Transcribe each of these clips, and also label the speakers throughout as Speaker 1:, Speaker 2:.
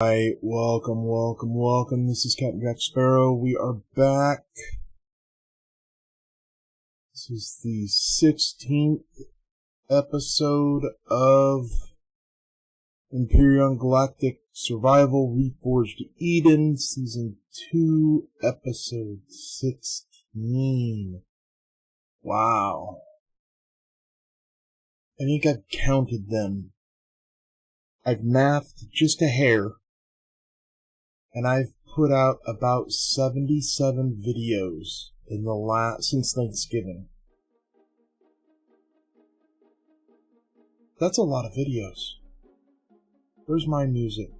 Speaker 1: Alright, welcome. This is CaptJacSparo. We are back. This is the 16th episode of Empyrion Galactic Survival Reforged Eden, Season 2, Episode 16. Wow. I think I've counted them. I've mathed just a hair. And I've put out about 77 videos in the since Thanksgiving. That's a lot of videos. Where's my music?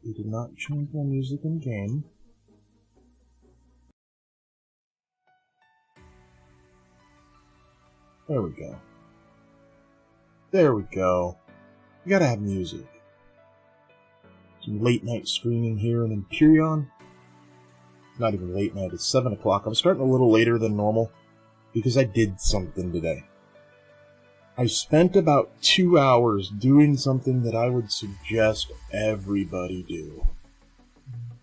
Speaker 1: They did not change my music in game. There we go. There we go. You gotta have music. Some late night streaming here in Empyrion. Not even late night, it's 7 o'clock. I'm starting a little later than normal because I did something today. I spent about 2 hours doing something that I would suggest everybody do.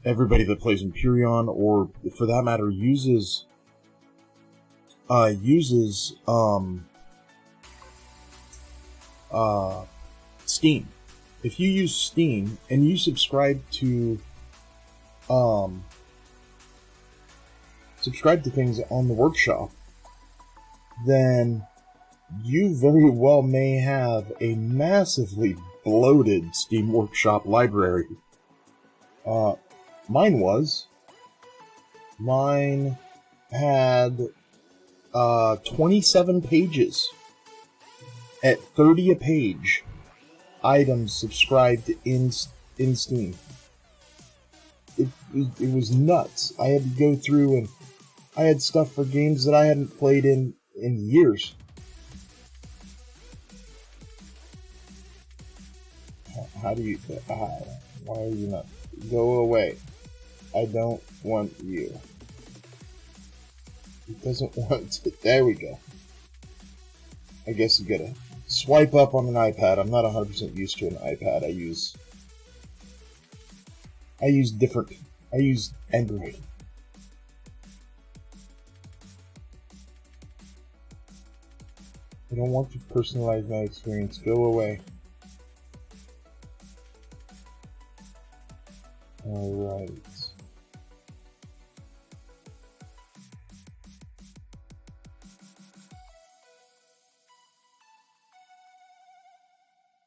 Speaker 1: Everybody that plays Empyrion, or for that matter, uses Steam. If you use Steam and you subscribe to things on the workshop, then you very well may have a massively bloated Steam Workshop library. Mine had 27 pages at 30 a page items subscribed in Steam. It was nuts. I had to go through, and I had stuff for games that I hadn't played in years. How do you... why are you not... Go away. I don't want you. It doesn't want to... There we go. I guess you gotta swipe up on an iPad. I'm not 100% used to an iPad. I use Android. I don't want to personalize my experience. Go away. Alright.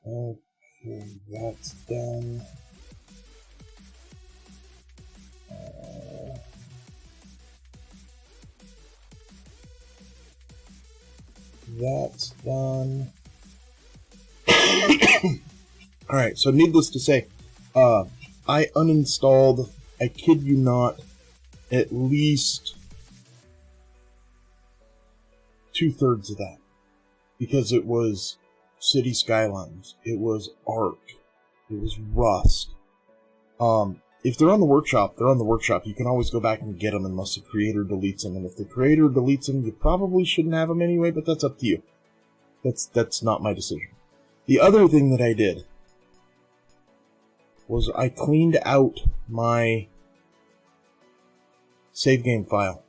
Speaker 1: Okay, that's done. That's done. Alright, so needless to say, I uninstalled, I kid you not, at least 2/3 of that. Because it was City Skylines, it was Ark, it was Rust. If they're on the workshop, they're on the workshop. You can always go back and get them unless the creator deletes them. And if the creator deletes them, you probably shouldn't have them anyway, but that's up to you. That's not my decision. The other thing that I did was I cleaned out my save game file.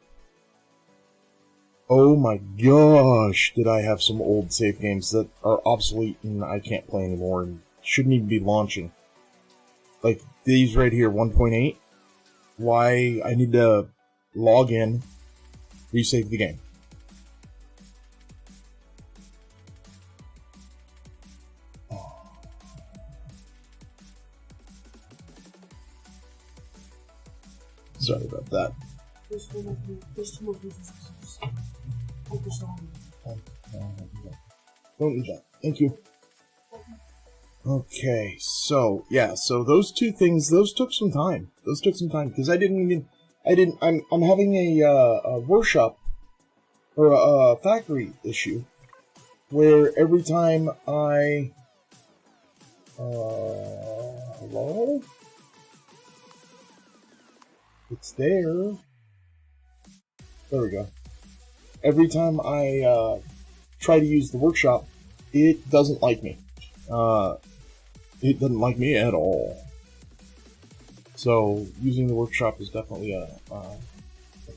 Speaker 1: Oh my gosh, did I have some old save games that are obsolete and I can't play anymore and shouldn't even be launching. Like these right here, 1.8. Why I need to log in, resave the game. Sorry about that. Don't need that. Thank you. Okay, so yeah, so those two things, those took some time. Because I'm having a workshop or a factory issue where every time I Hello? It's there. There we go. Every time I try to use the workshop, it doesn't like me. It doesn't like me at all. So using the workshop is definitely a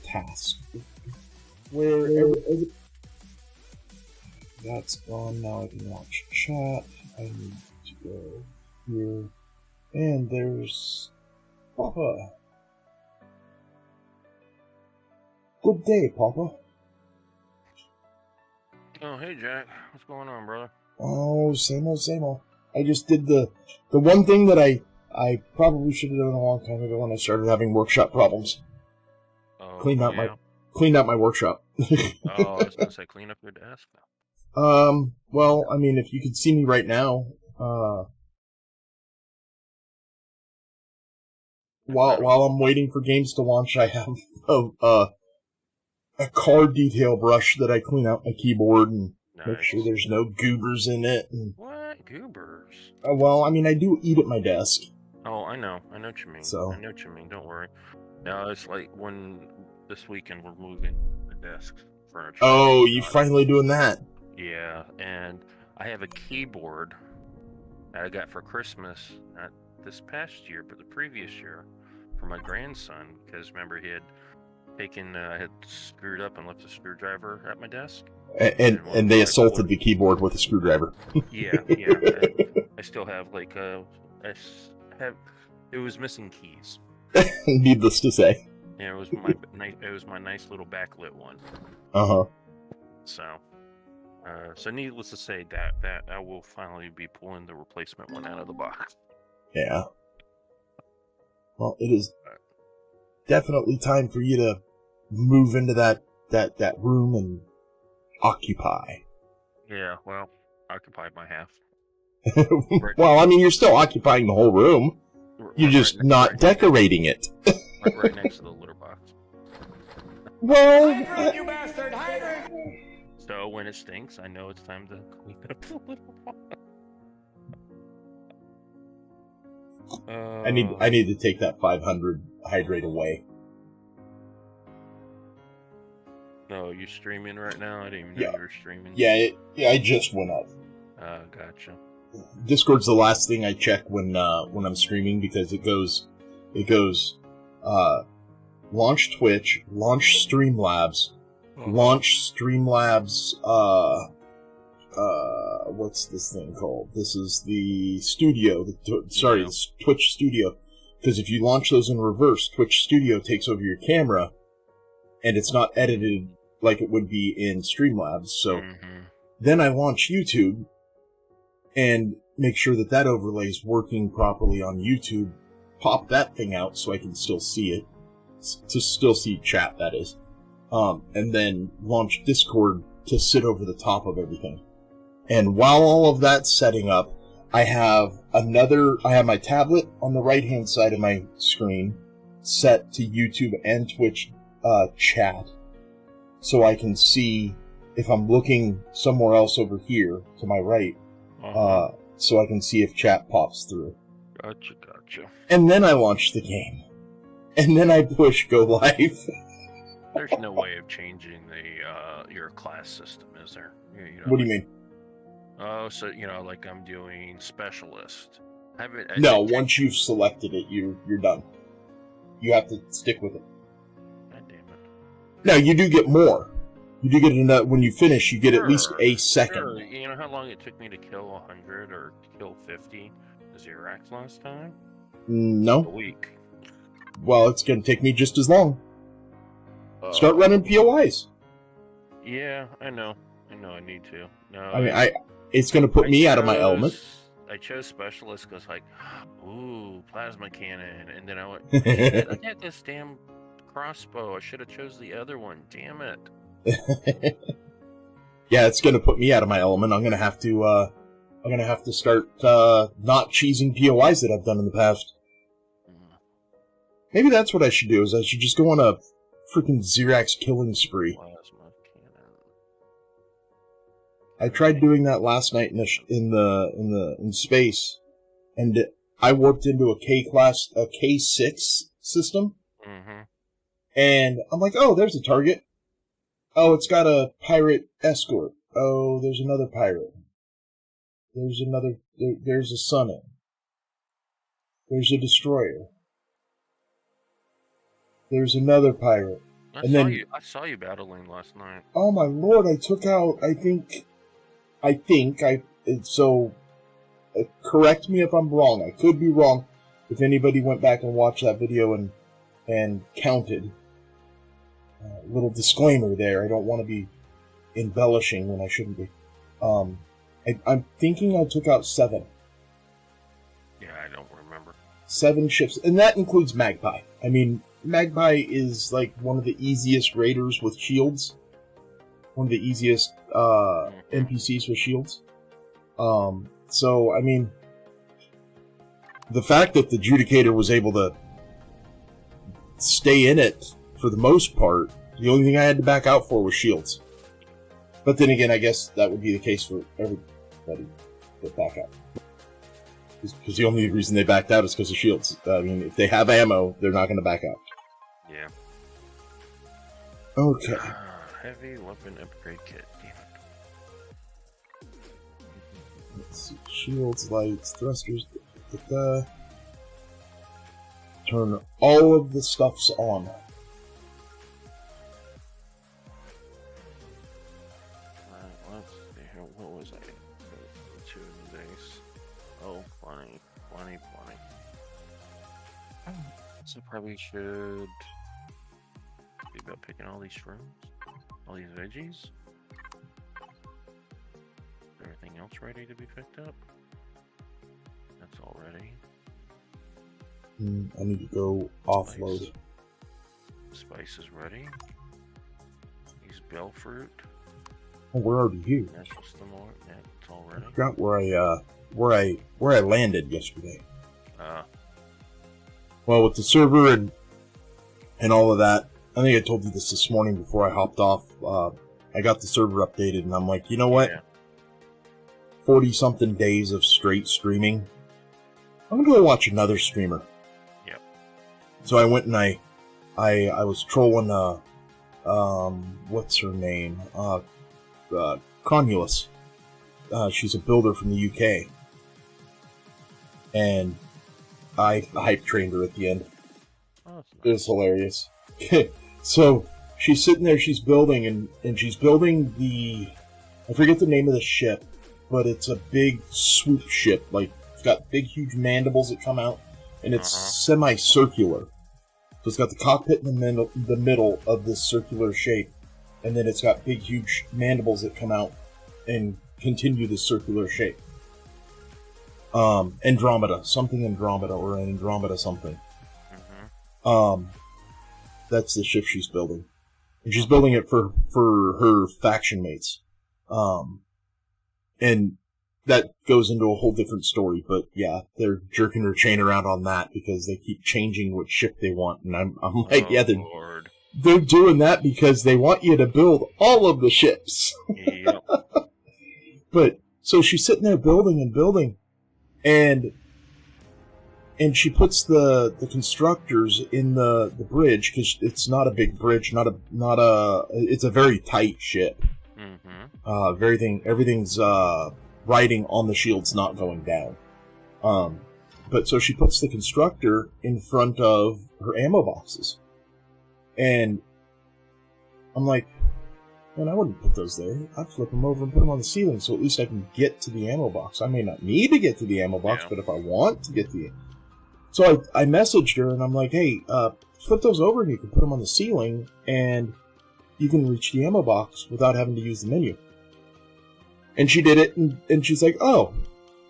Speaker 1: task. That's gone. Now I can watch chat. I need to go here. And there's Papa. Good day, Papa.
Speaker 2: Oh, hey, Jack. What's going on, brother?
Speaker 1: Oh, same old, same old. I just did the one thing that I probably should have done a long time ago when I started having workshop problems.
Speaker 2: Oh,
Speaker 1: Cleaned out
Speaker 2: yeah.
Speaker 1: my workshop.
Speaker 2: Oh, I was gonna say clean up your desk.
Speaker 1: Well, I mean, if you could see me right now, while I'm waiting for games to launch, I have a car detail brush that I clean out my keyboard and make sure there's no goobers in it. And,
Speaker 2: what? Goobers?
Speaker 1: well, I mean, I do eat at my desk.
Speaker 2: Oh, I know what you mean.
Speaker 1: So.
Speaker 2: I know what you mean. Don't worry. Now it's like when this weekend we're moving the desk furniture.
Speaker 1: Oh, you finally doing that?
Speaker 2: Yeah, and I have a keyboard that I got for Christmas, not this past year, but the previous year, for my grandson, because remember he had taken, I had screwed up and left a screwdriver at my desk.
Speaker 1: And they assaulted the keyboard with a screwdriver.
Speaker 2: Yeah. I still have it was missing keys.
Speaker 1: Needless to say.
Speaker 2: Yeah, it was my nice little backlit one. So needless to say that I will finally be pulling the replacement one out of the box.
Speaker 1: Yeah. Well, it is definitely time for you to move into that room and occupy.
Speaker 2: Yeah, well, occupied my half.
Speaker 1: Well, I mean, you're still occupying the whole room. You're just not decorating it.
Speaker 2: Right next to the litter box.
Speaker 1: Well,
Speaker 3: hydrant, you bastard! Hydrant!
Speaker 2: So when it stinks, I know it's time to clean up the litter box.
Speaker 1: I need to take that 500 hydrate away.
Speaker 2: No, you streaming right now? I didn't even know you were streaming.
Speaker 1: Yeah, I just went up.
Speaker 2: Gotcha.
Speaker 1: Discord's the last thing I check when I'm streaming because it goes, launch Twitch, launch Streamlabs, launch Streamlabs, what's this thing called? This is the studio, the Twitch Studio. Because if you launch those in reverse, Twitch Studio takes over your camera, and it's not edited like it would be in Streamlabs. So then I launch YouTube, and make sure that overlay is working properly on YouTube, pop that thing out so I can still see it, to still see chat, that is, and then launch Discord to sit over the top of everything. And while all of that's setting up, I have my tablet on the right-hand side of my screen set to YouTube and Twitch chat, so I can see if I'm looking somewhere else over here to my right, so I can see if chat pops through.
Speaker 2: Gotcha.
Speaker 1: And then I launch the game. And then I push go live.
Speaker 2: There's no way of changing your class system, is there?
Speaker 1: What do you mean?
Speaker 2: Oh, so, like I'm doing specialist.
Speaker 1: No, once you've selected it, you're done. You have to stick with it.
Speaker 2: God damn it.
Speaker 1: No, you do get more. You do get when you finish, you get at least a second.
Speaker 2: Sure. You know how long it took me to kill 100 or kill 50 Xerax last time?
Speaker 1: No.
Speaker 2: A week.
Speaker 1: Well, it's going to take me just as long. Start running POIs.
Speaker 2: Yeah, I know. I need to. No,
Speaker 1: I mean, it's going to put me out of my element.
Speaker 2: I chose specialist because, ooh, plasma cannon, and then I went, I had this damn crossbow. I should have chose the other one. Damn it.
Speaker 1: Yeah, it's going to put me out of my element. I'm going to have to start not cheesing POIs that I've done in the past. Maybe that's what I should do. Is I should just go on a freaking Xerax killing spree.
Speaker 2: Plasma cannon.
Speaker 1: I tried doing that last night in space, and I warped into a K-class, a K6 system, and I'm like, oh, there's a target. Oh, it's got a pirate escort. Oh, there's another pirate. There's another, there's a Sunnin. There's a destroyer. There's another pirate.
Speaker 2: I saw you battling last night.
Speaker 1: Oh my lord, I took out, correct me if I'm wrong. I could be wrong. If anybody went back and watched that video and counted. Little disclaimer there. I don't want to be embellishing when I shouldn't be. I'm thinking I took out 7.
Speaker 2: Yeah, I don't remember.
Speaker 1: 7 ships, and that includes Magpie. I mean, Magpie is like one of the easiest raiders with shields. One of the easiest NPCs with shields. So, I mean, the fact that the Judicator was able to stay in it for the most part, the only thing I had to back out for was shields. But then again, I guess that would be the case for everybody that back out. Because the only reason they backed out is because of shields. I mean, if they have ammo, they're not going to back out.
Speaker 2: Yeah.
Speaker 1: Okay.
Speaker 2: Heavy weapon upgrade kit. Damn it.
Speaker 1: Let's see. Shields, lights, thrusters. Turn all of the stuffs on.
Speaker 2: Let's see here. What was I? 2 days. Oh, plenty. So probably should be about picking all these shrooms, all these veggies. Everything else ready to be picked up? That's all ready.
Speaker 1: I need to go offload.
Speaker 2: Spice is ready. Use bell fruit.
Speaker 1: Oh, we're already here.
Speaker 2: Natural stimulant. Yeah, it's all ready.
Speaker 1: I forgot where I landed yesterday. Well, with the server and all of that, I think I told you this morning before I hopped off. I got the server updated, and I'm like, you know what? 40-something days of straight streaming. I'm gonna go watch another streamer.
Speaker 2: Yep.
Speaker 1: So I went and I was trolling what's her name? Cronulus. She's a builder from the UK. And I hype trained her at the end.
Speaker 2: Oh, that's nice.
Speaker 1: It was hilarious. So she's sitting there, she's building, and she's building I forget the name of the ship, but it's a big swoop ship. Like, it's got big, huge mandibles that come out, and it's semicircular. So it's got the cockpit in the middle of this circular shape, and then it's got big, huge mandibles that come out and continue the circular shape. Andromeda, or an Andromeda something. That's the ship she's building. And she's building it for her faction mates. And that goes into a whole different story, but yeah, they're jerking her chain around on that because they keep changing what ship they want, and I'm like, they're doing that because they want you to build all of the ships.
Speaker 2: Yep.
Speaker 1: But, so she's sitting there building, and she puts the constructors in the bridge, because it's not a big bridge, it's a very tight ship. Everything's riding on the shields, not going down. But so she puts the constructor in front of her ammo boxes. And I'm like, man, I wouldn't put those there. I'd flip them over and put them on the ceiling, so at least I can get to the ammo box. I may not need to get to the ammo box, but if I want to get to the... So I messaged her, and I'm like, hey, flip those over, and you can put them on the ceiling, and you can reach the ammo box without having to use the menu. And she did it, and she's like, oh,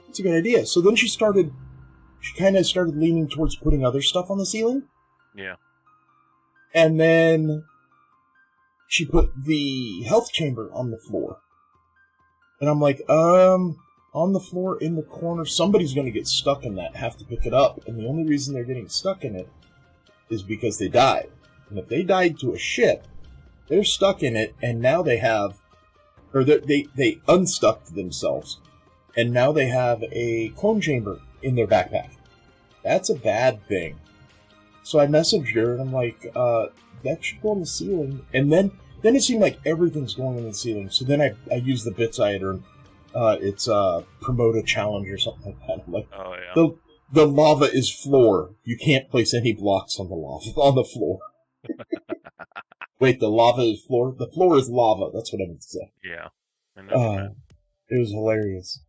Speaker 1: that's a good idea. So then she kind of started leaning towards putting other stuff on the ceiling.
Speaker 2: Yeah.
Speaker 1: And then she put the health chamber on the floor. And I'm like, on the floor in the corner, somebody's going to get stuck in that, have to pick it up. And the only reason they're getting stuck in it is because they died. And if they died to a ship, they're stuck in it, and now they have... Or they unstuck themselves, and now they have a clone chamber in their backpack. That's a bad thing. So I messaged her, and I'm like, that should go on the ceiling. And then it seemed like everything's going on the ceiling. So then I used the bits I had earned. It's promote a challenge or something like that. I'm like,
Speaker 2: oh, yeah.
Speaker 1: The lava is floor. You can't place any blocks on the floor. Wait, the lava is floor? The floor is lava. That's what I meant to say.
Speaker 2: Yeah. I know what you meant.
Speaker 1: It was hilarious.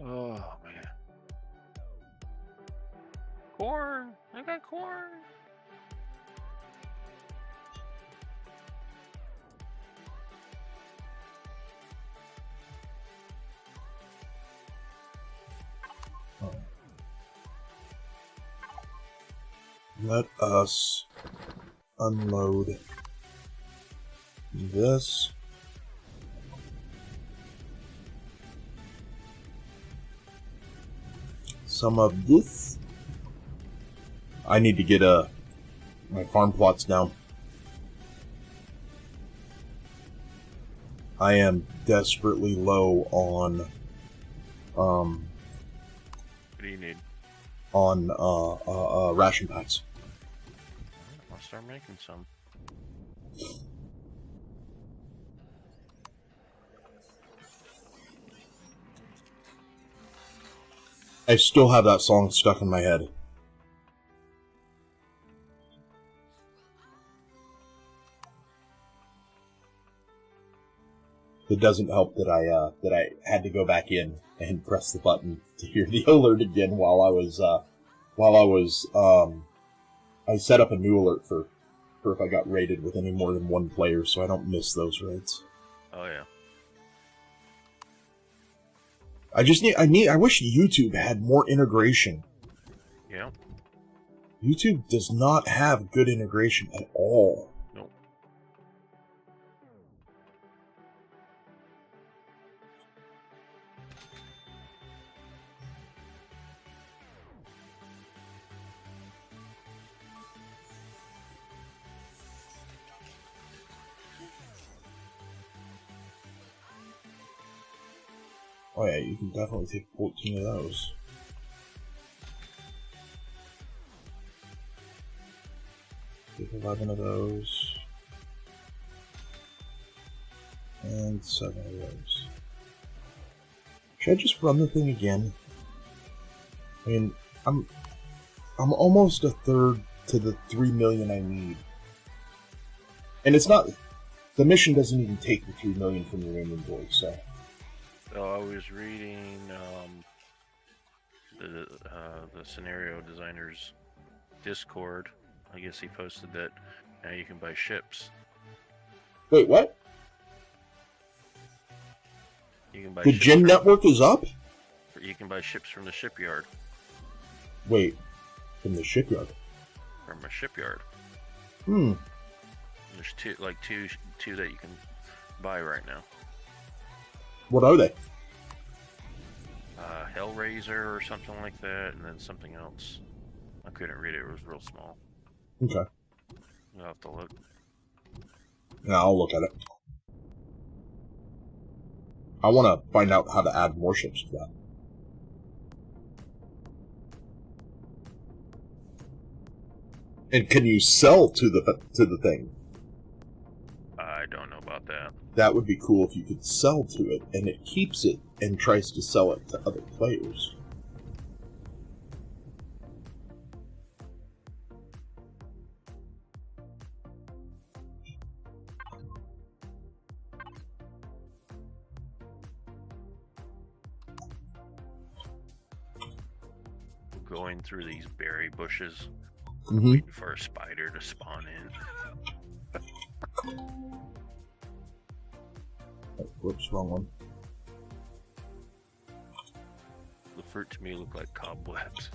Speaker 2: Oh, man. Corn! I got corn!
Speaker 1: Let us unload this. Some of this. I need to get my farm plots down. I am desperately low on
Speaker 2: What do you need?
Speaker 1: on ration packs.
Speaker 2: I'll start making some.
Speaker 1: I still have that song stuck in my head. It doesn't help that I had to go back in and press the button to hear the alert again I set up a new alert for if I got raided with any more than one player, so I don't miss those raids.
Speaker 2: Oh yeah.
Speaker 1: I wish YouTube had more integration.
Speaker 2: Yeah.
Speaker 1: YouTube does not have good integration at all.
Speaker 2: Nope.
Speaker 1: Oh yeah, you can definitely take 14 of those. Take 11 of those. And 7 of those. Should I just run the thing again? I mean, I'm almost a third to the 3 million I need. And it's not... The mission doesn't even take the 3 million from your inventory, so...
Speaker 2: So I was reading the scenario designer's Discord. I guess he posted that now you can buy ships.
Speaker 1: Wait, what?
Speaker 2: You can buy
Speaker 1: The
Speaker 2: ships
Speaker 1: gym network is up?
Speaker 2: You can buy ships from the shipyard.
Speaker 1: Wait, from the shipyard?
Speaker 2: From a shipyard.
Speaker 1: Hmm.
Speaker 2: There's two that you can buy right now.
Speaker 1: What are they?
Speaker 2: Hellraiser or something like that, and then something else. I couldn't read it; it was real small.
Speaker 1: Okay.
Speaker 2: You'll have to look.
Speaker 1: Yeah, I'll look at it. I want to find out how to add more ships to that. And can you sell to the thing?
Speaker 2: I don't know about that.
Speaker 1: That would be cool if you could sell to it, and it keeps it and tries to sell it to other players.
Speaker 2: Going through these berry bushes,
Speaker 1: Mm-hmm.
Speaker 2: waiting for a spider to spawn in.
Speaker 1: Whoops, wrong one.
Speaker 2: The fruit to me look like cobwebs.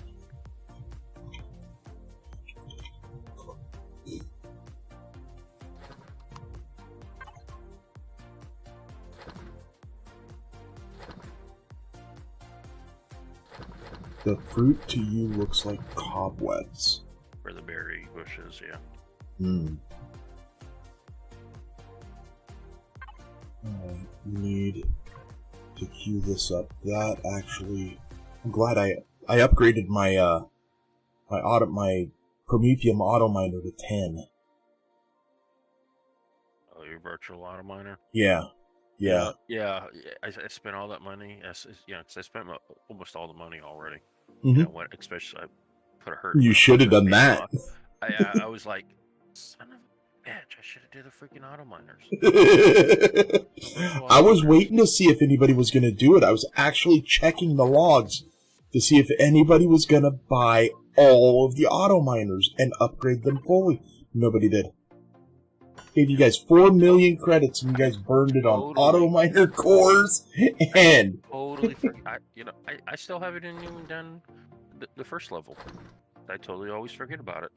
Speaker 1: The fruit to you looks like cobwebs.
Speaker 2: For the berry bushes, yeah.
Speaker 1: Hmm. we need to queue this up. That actually, I'm glad I upgraded my my Prometheum auto miner to 10.
Speaker 2: Oh, your virtual auto miner?
Speaker 1: Yeah.
Speaker 2: Yeah. I spent all that money. Cause I spent almost all the money already.
Speaker 1: Mm-hmm.
Speaker 2: Especially I put a hurt.
Speaker 1: You should have done that.
Speaker 2: I was like, son of a bitch! I should have did the freaking auto miners.
Speaker 1: I was waiting to see if anybody was going to do it. I was actually checking the logs to see if anybody was going to buy all of the auto miners and upgrade them fully. Nobody did. Gave you guys 4 million credits and you guys burned it on auto miner cores and
Speaker 2: totally I still haven't even done the first level. I totally always forget about it.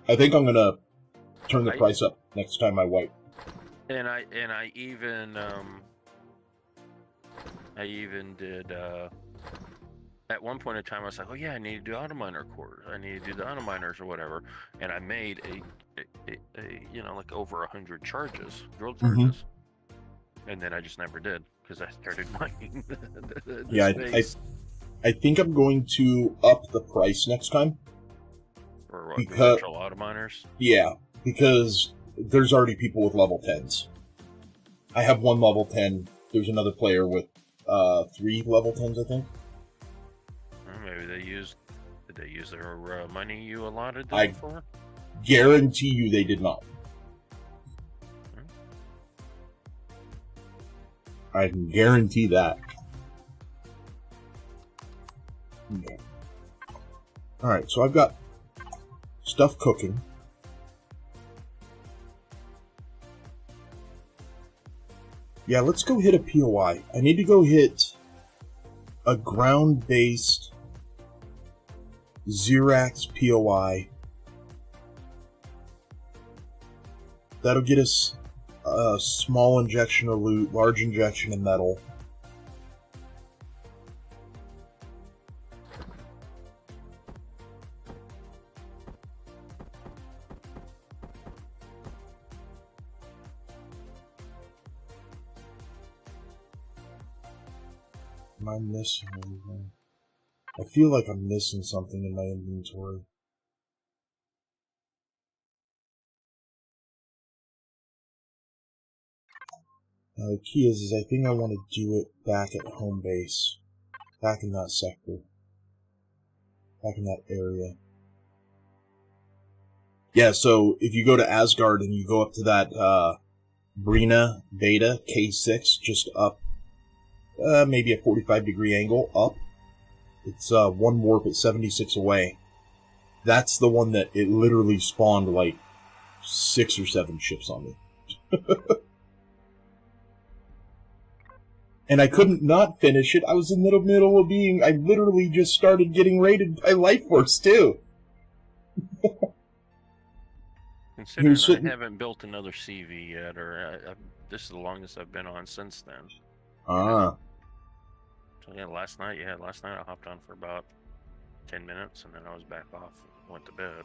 Speaker 1: I think I'm gonna turn the price up next time I wipe.
Speaker 2: And I even did at one point in time I was like, oh yeah, I need to do auto miner cores. I need to do the auto miners or whatever. And I made a like over 100 charges, drill charges. Mm-hmm. And then I just never did because I started mining.
Speaker 1: Yeah, I think I'm going to up the price next time.
Speaker 2: For what, virtual auto miners?
Speaker 1: Yeah, because there's already people with level 10s. I have one level 10. There's another player with 3 level 10s, I think.
Speaker 2: Maybe did they use their money you allotted them for?
Speaker 1: Guarantee you they did not. I can guarantee that. Okay. Alright, so I've got stuff cooking. Yeah, let's go hit a POI. I need to go hit a ground-based Xerax POI. That'll get us a small injection of loot, large injection of metal. Am I missing anything? I feel like I'm missing something in my inventory. The key is I think I want to do it back at home base. Back in that sector. Back in that area. Yeah, so if you go to Asgard and you go up to that Brina Beta K6, just up maybe a 45-degree angle up. It's 1 warp at 76 away. That's the one that it literally spawned like 6 or 7 ships on me. And I couldn't not finish it. I was in the middle of I literally just started getting raided by Life Force too.
Speaker 2: Considering I haven't built another CV yet, or this is the longest I've been on since then.
Speaker 1: Ah.
Speaker 2: So yeah, last night I hopped on for about 10 minutes, and then I was back off, went to bed.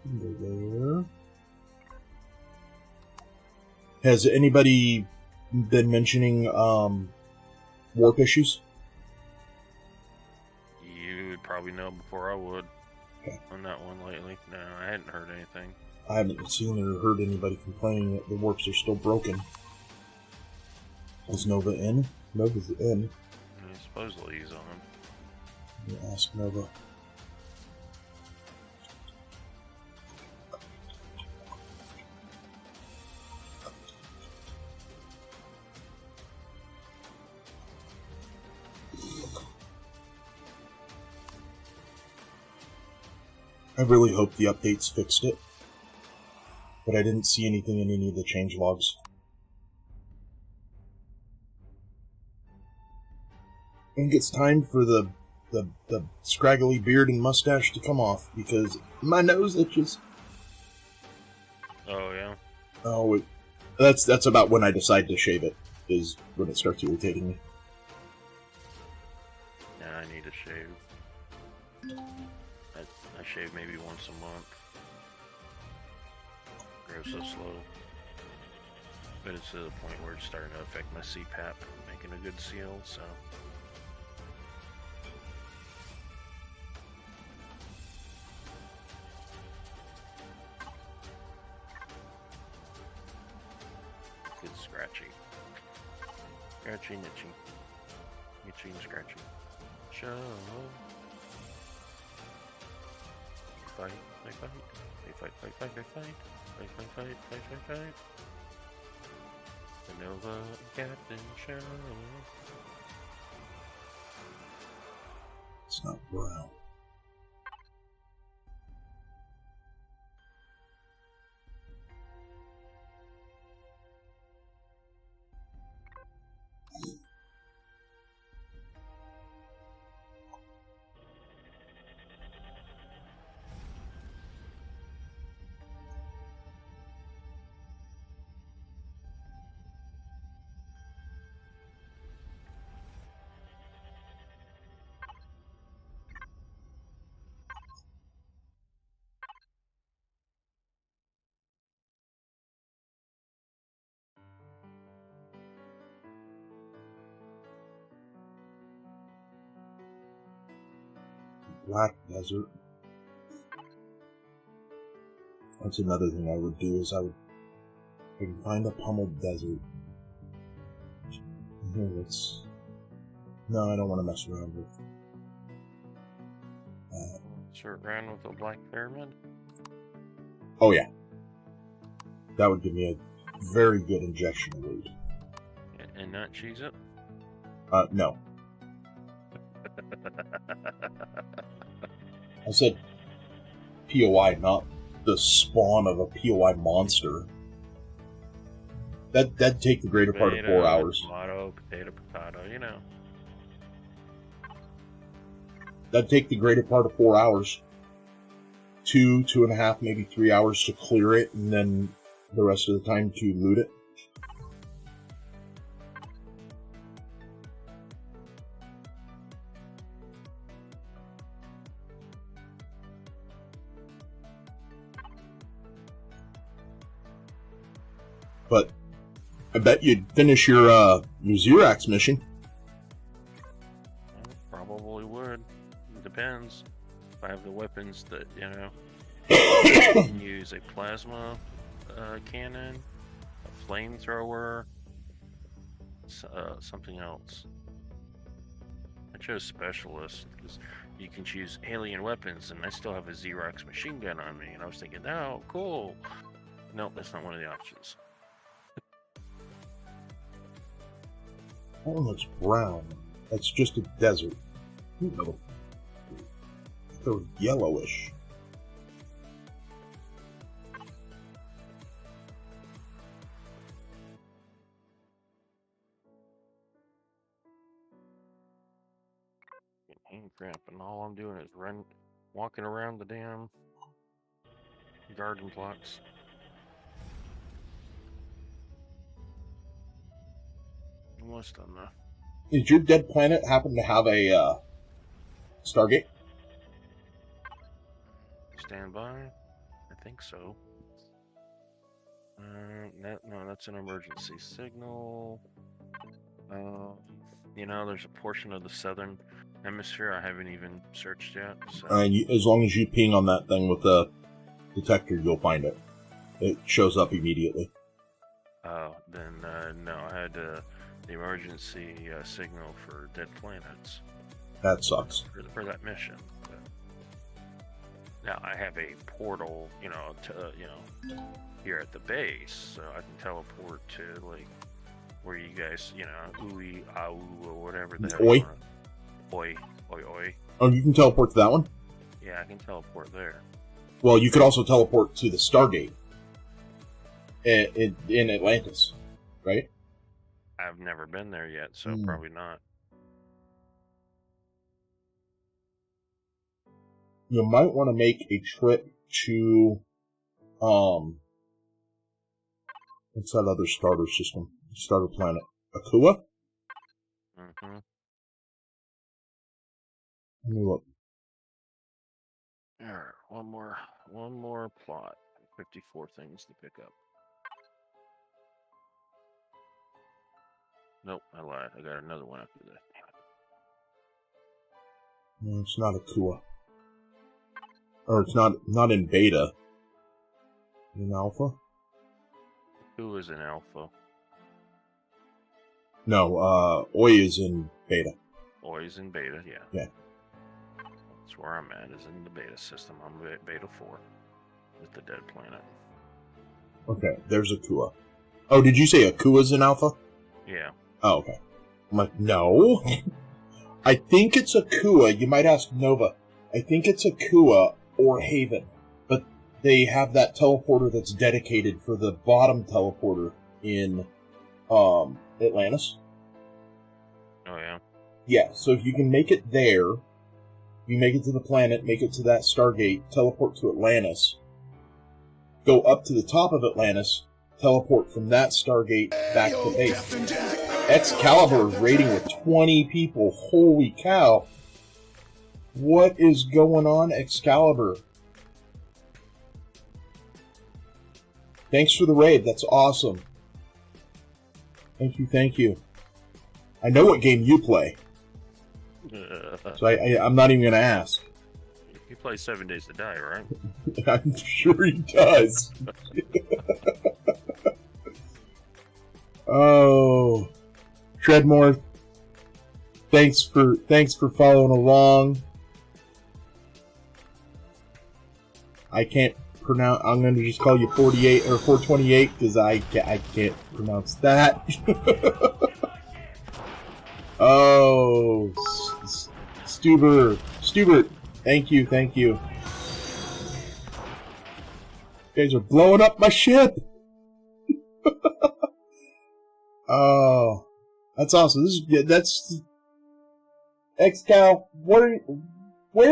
Speaker 1: There. Has anybody been mentioning warp issues?
Speaker 2: You would probably know before I would. Okay. On that one lately. No, I hadn't heard anything.
Speaker 1: I haven't seen or heard anybody complaining that the warps are still broken. Is Nova in? Nova's in.
Speaker 2: Supposedly he's on.
Speaker 1: Let me ask Nova. I really hope the updates fixed it, but I didn't see anything in any of the change logs. I think it's time for the scraggly beard and mustache to come off, because my nose itches.
Speaker 2: Oh, yeah?
Speaker 1: Oh, that's about when I decide to shave it, is when it starts irritating me.
Speaker 2: Yeah, I need to shave. shave maybe once a month. Grows so slow. But it's to the point where it's starting to affect my CPAP, making a good seal, so. Good scratchy. Scratchy, itchy. Itchy and scratchy. Show. Fight, fight, fight. Fight, fight, fight, fight, fight. Fight, fight, fight, fight, fight, fight. The Nova Captain Show.
Speaker 1: It's not brown. Black desert. That's another thing I would do is I can find a pummeled desert. Here, no, I don't want to mess around with that.
Speaker 2: Short round with a black pyramid.
Speaker 1: Oh yeah, that would give me a very good injection of weight.
Speaker 2: And not cheese it?
Speaker 1: No. I said POI, not the spawn of a POI monster. That'd take the greater part of 4 hours.
Speaker 2: Tomato, potato, you know.
Speaker 1: That'd take the greater part of 4 hours. 2.5, maybe 3 hours to clear it, and then the rest of the time to loot it. But I bet you'd finish your Xerax mission.
Speaker 2: Probably would. It depends. If I have the weapons that, you know, can use a plasma cannon, a flamethrower, something else. I chose specialist because you can choose alien weapons, and I still have a Xerox machine gun on me. And I was thinking, oh, cool. Nope, that's not one of the options.
Speaker 1: That one looks brown. That's just a desert. No. They're yellowish.
Speaker 2: Hand cramp, and all I'm doing is walking around the damn garden plots. Almost done though.
Speaker 1: Did your dead planet happen to have a Stargate?
Speaker 2: Stand by. I think so. No, that's an emergency signal. You know, there's a portion of the southern hemisphere I haven't even searched yet. So.
Speaker 1: As long as you ping on that thing with the detector, you'll find it. It shows up immediately.
Speaker 2: Oh, then no, I had the emergency signal for dead planets.
Speaker 1: That sucks.
Speaker 2: For that mission. But now I have a portal, you know, here at the base, so I can teleport to like where you guys, you know, ooey, ah, or whatever the hell.
Speaker 1: Oi.
Speaker 2: Oi.
Speaker 1: Oh, you can teleport to that one?
Speaker 2: Yeah, I can teleport there.
Speaker 1: Well, you could also teleport to the Stargate in Atlantis, right?
Speaker 2: I've never been there yet, so probably not.
Speaker 1: You might want to make a trip to, what's that other starter planet? Akua?
Speaker 2: Mm-hmm.
Speaker 1: Let me look.
Speaker 2: All right, one more plot. 54 things to pick up. Nope, I lied. I got another one after that.
Speaker 1: No, it's not a Kua. Or it's not in beta. In alpha?
Speaker 2: Who is in alpha?
Speaker 1: No, Oi is in beta.
Speaker 2: Oi is in beta, yeah.
Speaker 1: Yeah.
Speaker 2: That's where I'm at, is in the beta system. I'm beta 4 with the dead planet.
Speaker 1: Okay, there's a Kua. Oh, did you say a Kua's in alpha?
Speaker 2: Yeah.
Speaker 1: Oh, okay. I'm like, no. I think it's a Kua. You might ask Nova. I think it's a Kua or Haven. But they have that teleporter that's dedicated for the bottom teleporter in Atlantis.
Speaker 2: Oh, yeah?
Speaker 1: Yeah, so if you can make it there, you make it to the planet, make it to that Stargate, teleport to Atlantis, go up to the top of Atlantis, teleport from that Stargate back to base. Excalibur is raiding with 20 people. Holy cow. What is going on, Excalibur? Thanks for the raid. That's awesome. Thank you, thank you. I know what game you play. So I'm not even going to ask.
Speaker 2: He plays 7 Days to Die, right?
Speaker 1: I'm sure he does. Oh, Treadmore. Thanks for following along. I can't pronounce. I'm going to just call you 48 or 428 because I can't pronounce that. Oh, Stubert. Thank you. You guys are blowing up my ship. Oh, that's awesome. That's Excal. Where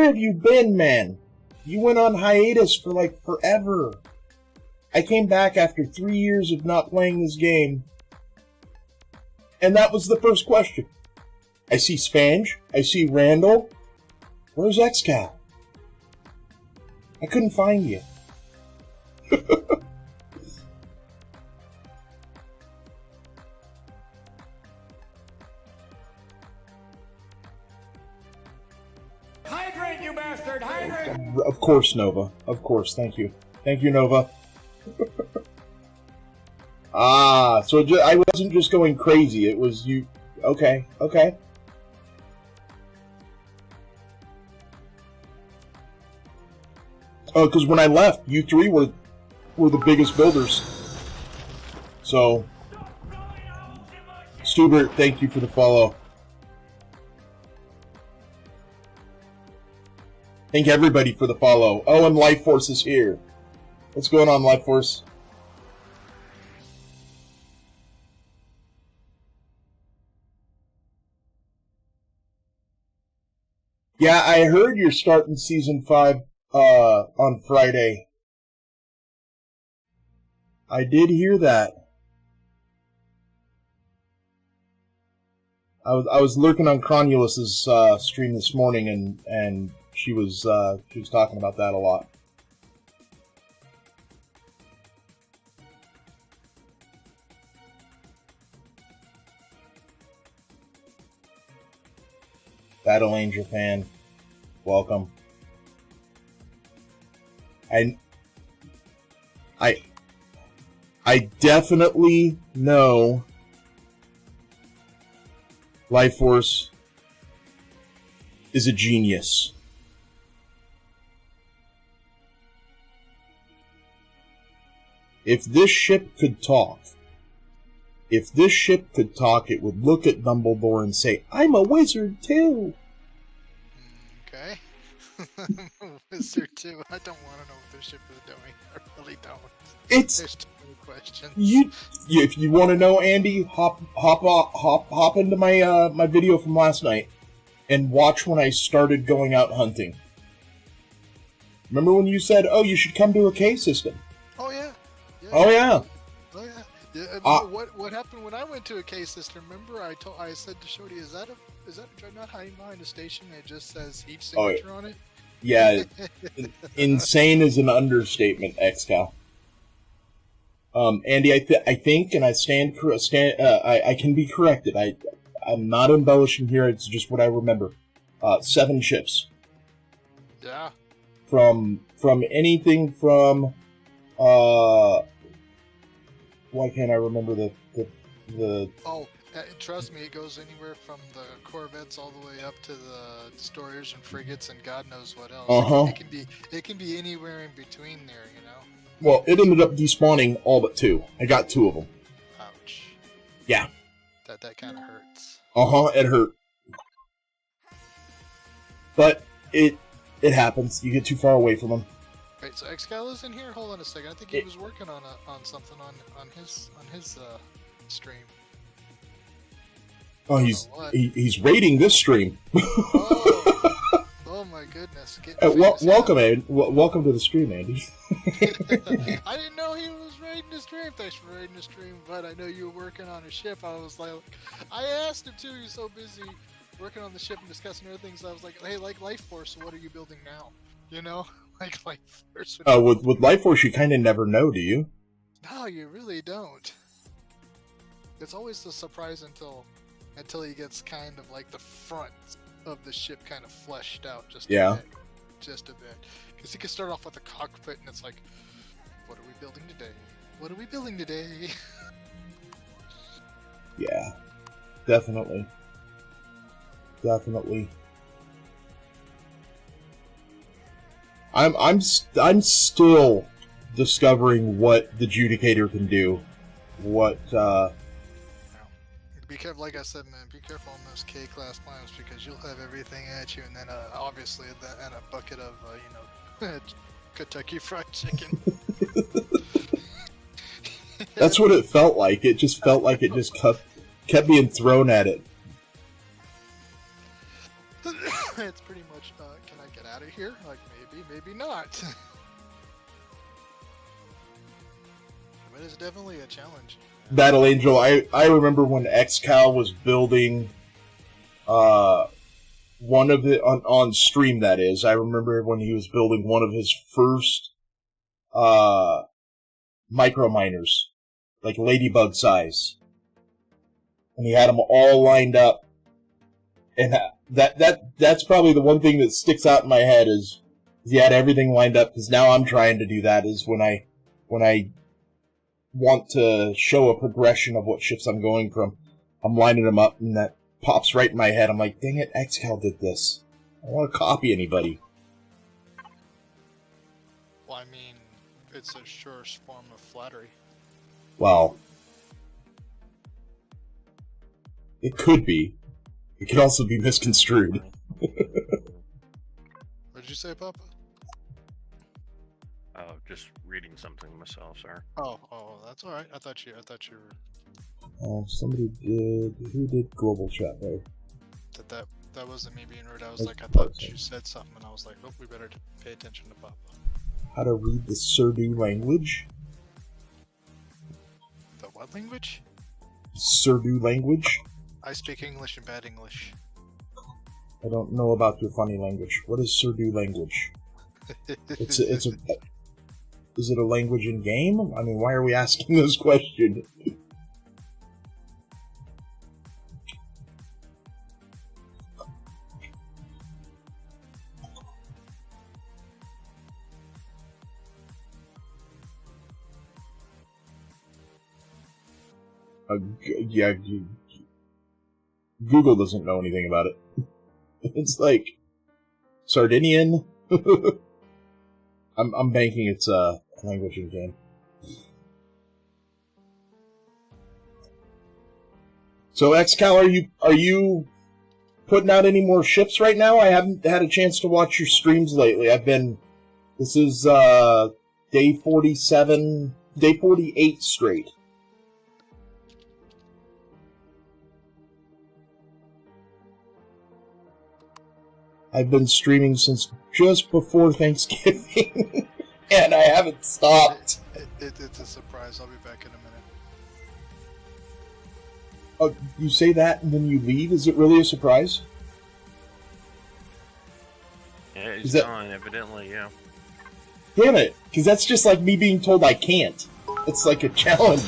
Speaker 1: have you been, man? You went on hiatus for like forever. I came back after 3 years of not playing this game, and that was the first question. I see Spange. I see Randall. Where's Excal? I couldn't find you.
Speaker 3: Hydrate, you bastard! Hydrate!
Speaker 1: Of course, Nova. Of course. Thank you. Thank you, Nova. So I wasn't just going crazy. It was you. Okay. Oh, because when I left, you three were the biggest builders. So, Stubert, thank you for the follow. Thank everybody for the follow. Oh, and Life Force is here. What's going on, Life Force? Yeah, I heard you're starting Season 5 on Friday. I did hear that. I was lurking on Cronulus's stream this morning, and she was talking about that a lot. Battle Angel fan, welcome. I definitely know Life Force is a genius. If this ship could talk, it would look at Dumbledore and say, "I'm a wizard too."
Speaker 4: Okay. I'm a wizard too. I don't want to know what this ship is doing. I really don't.
Speaker 1: There's
Speaker 4: too many questions.
Speaker 1: If you want to know, Andy, hop into my my video from last night and watch when I started going out hunting. Remember when you said, "Oh, you should come to a K system"?
Speaker 4: Oh yeah.
Speaker 1: Oh yeah.
Speaker 4: Oh yeah. What happened when I went to a K system? Remember, I said to Shody, "Is that a dreadnought hiding behind a station that just says heat signature on it?"
Speaker 1: Yeah, insane is an understatement, XCal. Andy, I think, and I I can be corrected. I'm not embellishing here. It's just what I remember. 7 ships.
Speaker 4: Yeah.
Speaker 1: From anything from why can't I remember the
Speaker 4: Oh, trust me, it goes anywhere from the corvettes all the way up to the destroyers and frigates and God knows what else.
Speaker 1: Uh-huh.
Speaker 4: It can be anywhere in between there, you know.
Speaker 1: Well, it ended up despawning all but 2. I got 2 of them.
Speaker 4: Ouch.
Speaker 1: Yeah.
Speaker 4: That kind of hurts.
Speaker 1: It hurt. But it happens. You get too far away from them.
Speaker 4: Wait, so Excal is in here? Hold on a second. I think he was working on something on his stream.
Speaker 1: Oh, he's raiding this stream.
Speaker 4: Oh my goodness!
Speaker 1: Welcome, welcome to the stream, Andy.
Speaker 4: I didn't know he was raiding the stream. Thanks for raiding the stream, but I know you were working on a ship. I was like, I asked him too. He's so busy working on the ship and discussing other things. I was like, hey, like Life Force, what are you building now? You know, like Life Force.
Speaker 1: With Life Force, you kind of never know, do you?
Speaker 4: No, you really don't. It's always a surprise until he gets kind of like the front of the ship kind of fleshed out just a bit. Because he can start off with a cockpit and it's like, what are we building today? What are we building today?
Speaker 1: Yeah, definitely. I'm still discovering what the Judicator can do.
Speaker 4: Be careful, like I said, man. Be careful on those K-class planets because you'll have everything at you, and then obviously and a bucket of Kentucky Fried Chicken.
Speaker 1: That's what it felt like. It just felt like it just kept being thrown at it.
Speaker 4: It's pretty much, can I get out of here? Like, maybe not. But it's definitely a challenge.
Speaker 1: Battle Angel, I remember when XCal was building one of the on stream, that is. I remember when he was building one of his first micro miners, like ladybug size. And he had them all lined up. And that's probably the one thing that sticks out in my head is he had everything lined up, because now I'm trying to do that is when I want to show a progression of what ships I'm going from, I'm lining them up, and that pops right in my head. I'm like, dang it, XCal did this. I don't want to copy anybody.
Speaker 4: Well, I mean, it's a sure form of flattery.
Speaker 1: Well, it could be. It could also be misconstrued.
Speaker 4: What did you say, Papa?
Speaker 2: Just reading something myself, sir.
Speaker 4: Oh, that's all right. I thought you were.
Speaker 1: Oh, somebody did. Who did global chat there?
Speaker 4: That wasn't me being rude. I was like, I thought you said something, and I was like, oh, we better pay attention to Papa.
Speaker 1: How to read the Surdu language?
Speaker 4: The what language?
Speaker 1: Surdu language.
Speaker 4: I speak English and bad English.
Speaker 1: I don't know about your funny language. What is Surdu language? Is it a language in game? I mean, why are we asking this question? Yeah, Google doesn't know anything about it. It's like Sardinian. I'm banking it's language in game. So XCal, are you putting out any more ships right now? I haven't had a chance to watch your streams lately. This is day 47, day 48 straight. I've been streaming since just before Thanksgiving, and I haven't stopped.
Speaker 4: It's a surprise. I'll be back in a minute.
Speaker 1: Oh, you say that and then you leave? Is it really a surprise?
Speaker 2: Yeah,
Speaker 1: Is
Speaker 2: he's
Speaker 1: that-
Speaker 2: gone, evidently, yeah.
Speaker 1: Damn it, because that's just like me being told I can't. It's like a challenge.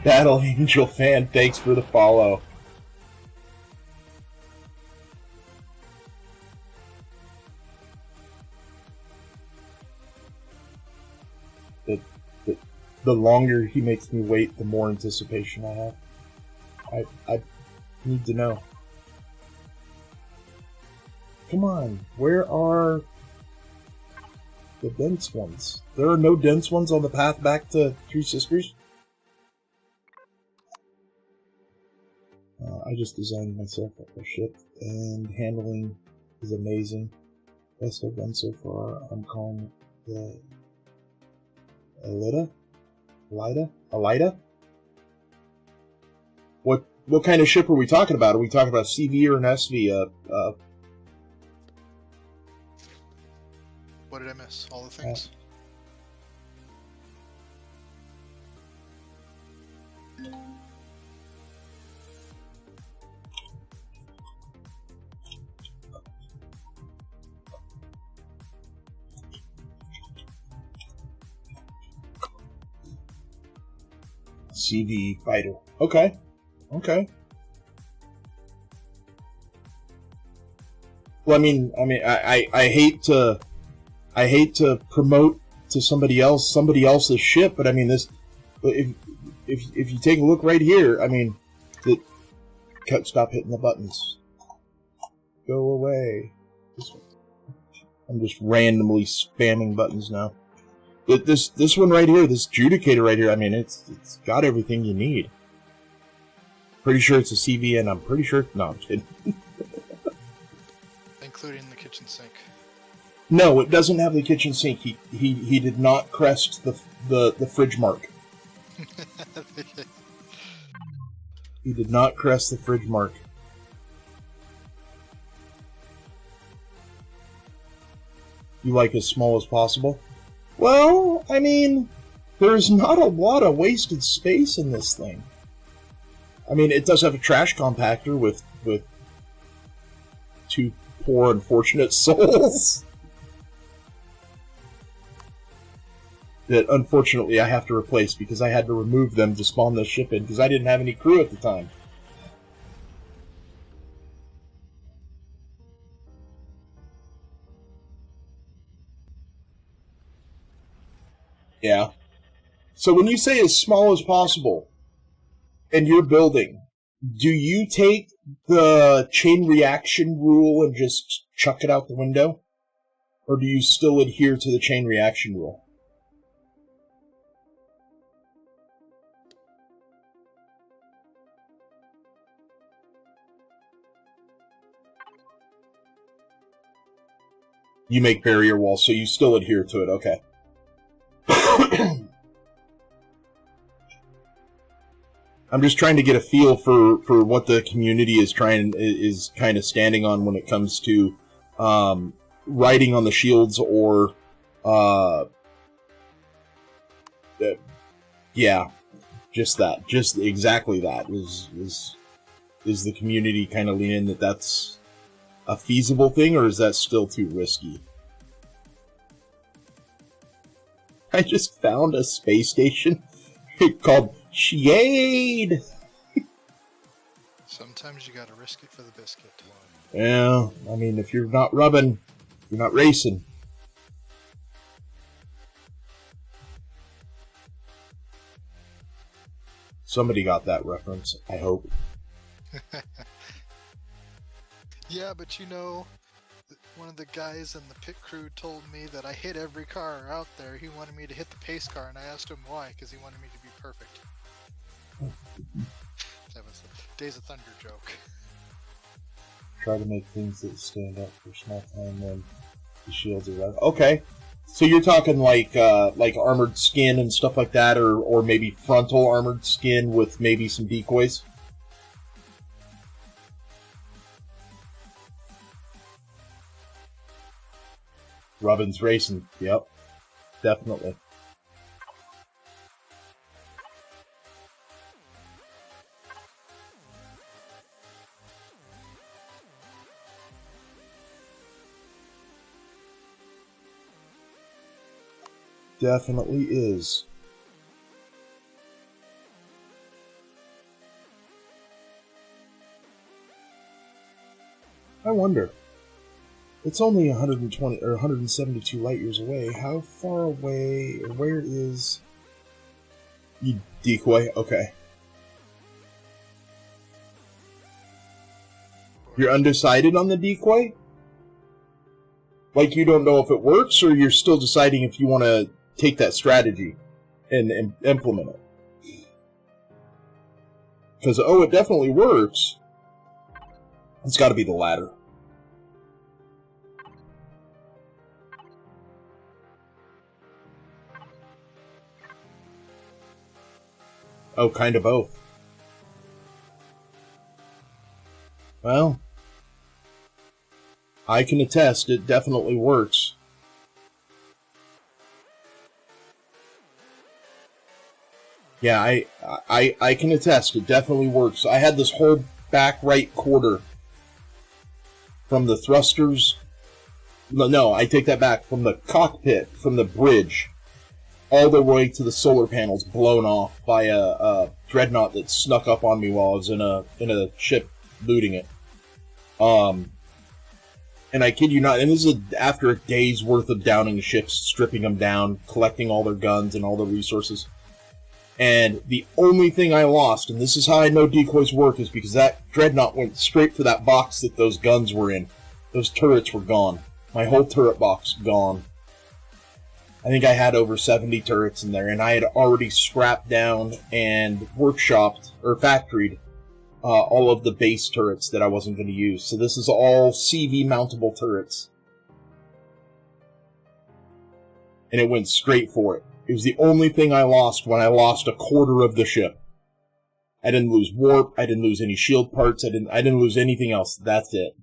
Speaker 1: Battle Angel fan, thanks for the follow. The longer he makes me wait, the more anticipation I have. I need to know. Come on, where are the dense ones? There are no dense ones on the path back to Three Sisters? I just designed myself a ship, and handling is amazing. Best I've done so far. I'm calling it the Elida? What kind of ship are we talking about? Are we talking about CV or an SV?
Speaker 4: What did I miss? All the things.
Speaker 1: CV fighter. Okay. Well, I hate to promote to somebody else's ship, but I mean this. If you take a look right here, I mean, stop hitting the buttons. Go away. I'm just randomly spamming buttons now. But this one right here, this Judicator right here, I mean, it's got everything you need. Pretty sure it's a CV, and I'm pretty sure. No, I'm kidding.
Speaker 4: Including the kitchen sink.
Speaker 1: No, it doesn't have the kitchen sink. He did not crest the fridge mark. He did not crest the fridge mark. You like as small as possible? Well, I mean, there's not a lot of wasted space in this thing. I mean, it does have a trash compactor with two poor unfortunate souls that unfortunately I have to replace because I had to remove them to spawn this ship in because I didn't have any crew at the time. Yeah. So when you say as small as possible and you're building, do you take the chain reaction rule and just chuck it out the window? Or do you still adhere to the chain reaction rule? You make barrier walls, so you still adhere to it, okay. I'm just trying to get a feel for what the community is kind of standing on when it comes to riding on the shields or yeah, just exactly that is the community kind of leaning that that's a feasible thing, or is that still too risky? I just found a space station called Shade.
Speaker 4: Sometimes you gotta risk it for the biscuit.
Speaker 1: Yeah, I mean, if you're not rubbing, you're not racing. Somebody got that reference, I hope.
Speaker 4: Yeah, but you know, one of the guys in the pit crew told me that I hit every car out there. He wanted me to hit the pace car, and I asked him why, because he wanted me to be perfect. That was the Days of Thunder joke.
Speaker 1: Try to make things that stand up for small time when the shields are out. Okay, so you're talking like armored skin and stuff like that, or maybe frontal armored skin with maybe some decoys. Rubbin's racing. Yep, definitely. definitely is. I wonder. It's only 120 or 172 light years away. How far away, or where is... You decoy? Okay. You're undecided on the decoy? Like you don't know if it works, or you're still deciding if you want to take that strategy and implement it? Because, oh, it definitely works. It's got to be the latter. Oh, kind of both. Well, I can attest it definitely works. Yeah, I can attest it definitely works. I had this whole back right quarter from the thrusters. No, I take that back. From the cockpit, from the bridge, all the way to the solar panels blown off by a dreadnought that snuck up on me while I was in a ship looting it. And I kid you not, and this is after a day's worth of downing ships, stripping them down, collecting all their guns and all their resources. And the only thing I lost, and this is how I know decoys work, is because that dreadnought went straight for that box that those guns were in. Those turrets were gone. My whole turret box gone. I think I had over 70 turrets in there, and I had already scrapped down and workshopped, or factoried, all of the base turrets that I wasn't going to use. So this is all CV mountable turrets. And it went straight for it. It was the only thing I lost when I lost a quarter of the ship. I didn't lose warp, I didn't lose any shield parts, I didn't lose anything else. That's it.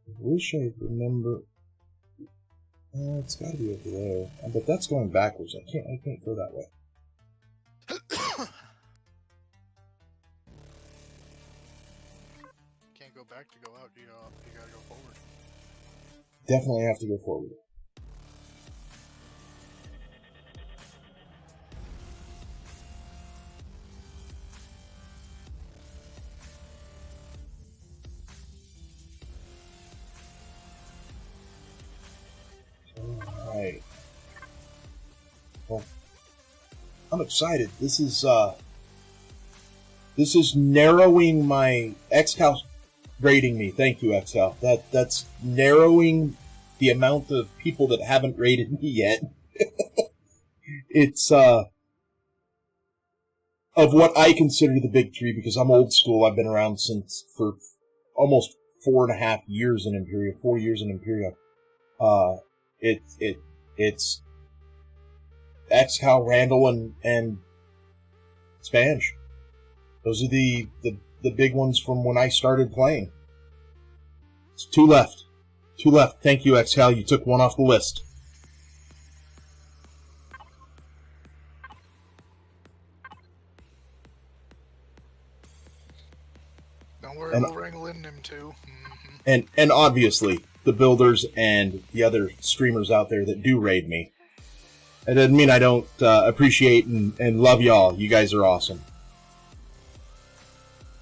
Speaker 1: I wish I remember. It's got to be over there, but that's going backwards. I can't go that way.
Speaker 4: Can't go back to go out. You gotta go forward.
Speaker 1: Definitely have to go forward. Alright. Well, I'm excited. This is narrowing my XCal raiding me. Thank you, XCal. That's narrowing the amount of people that haven't raided me yet. It's of what I consider the big three, because I'm old school. I've been around for almost 4.5 years in Empyrion, 4 years in Empyrion. It's XCal, Randall, and Spange. Those are the big ones from when I started playing. It's two left. Two left. Thank you, XCal. You took one off the list.
Speaker 4: Don't worry, we'll wrangle in them too.
Speaker 1: Mm-hmm. And obviously, the builders and the other streamers out there that do raid me. It doesn't mean I don't appreciate and love y'all. You guys are awesome.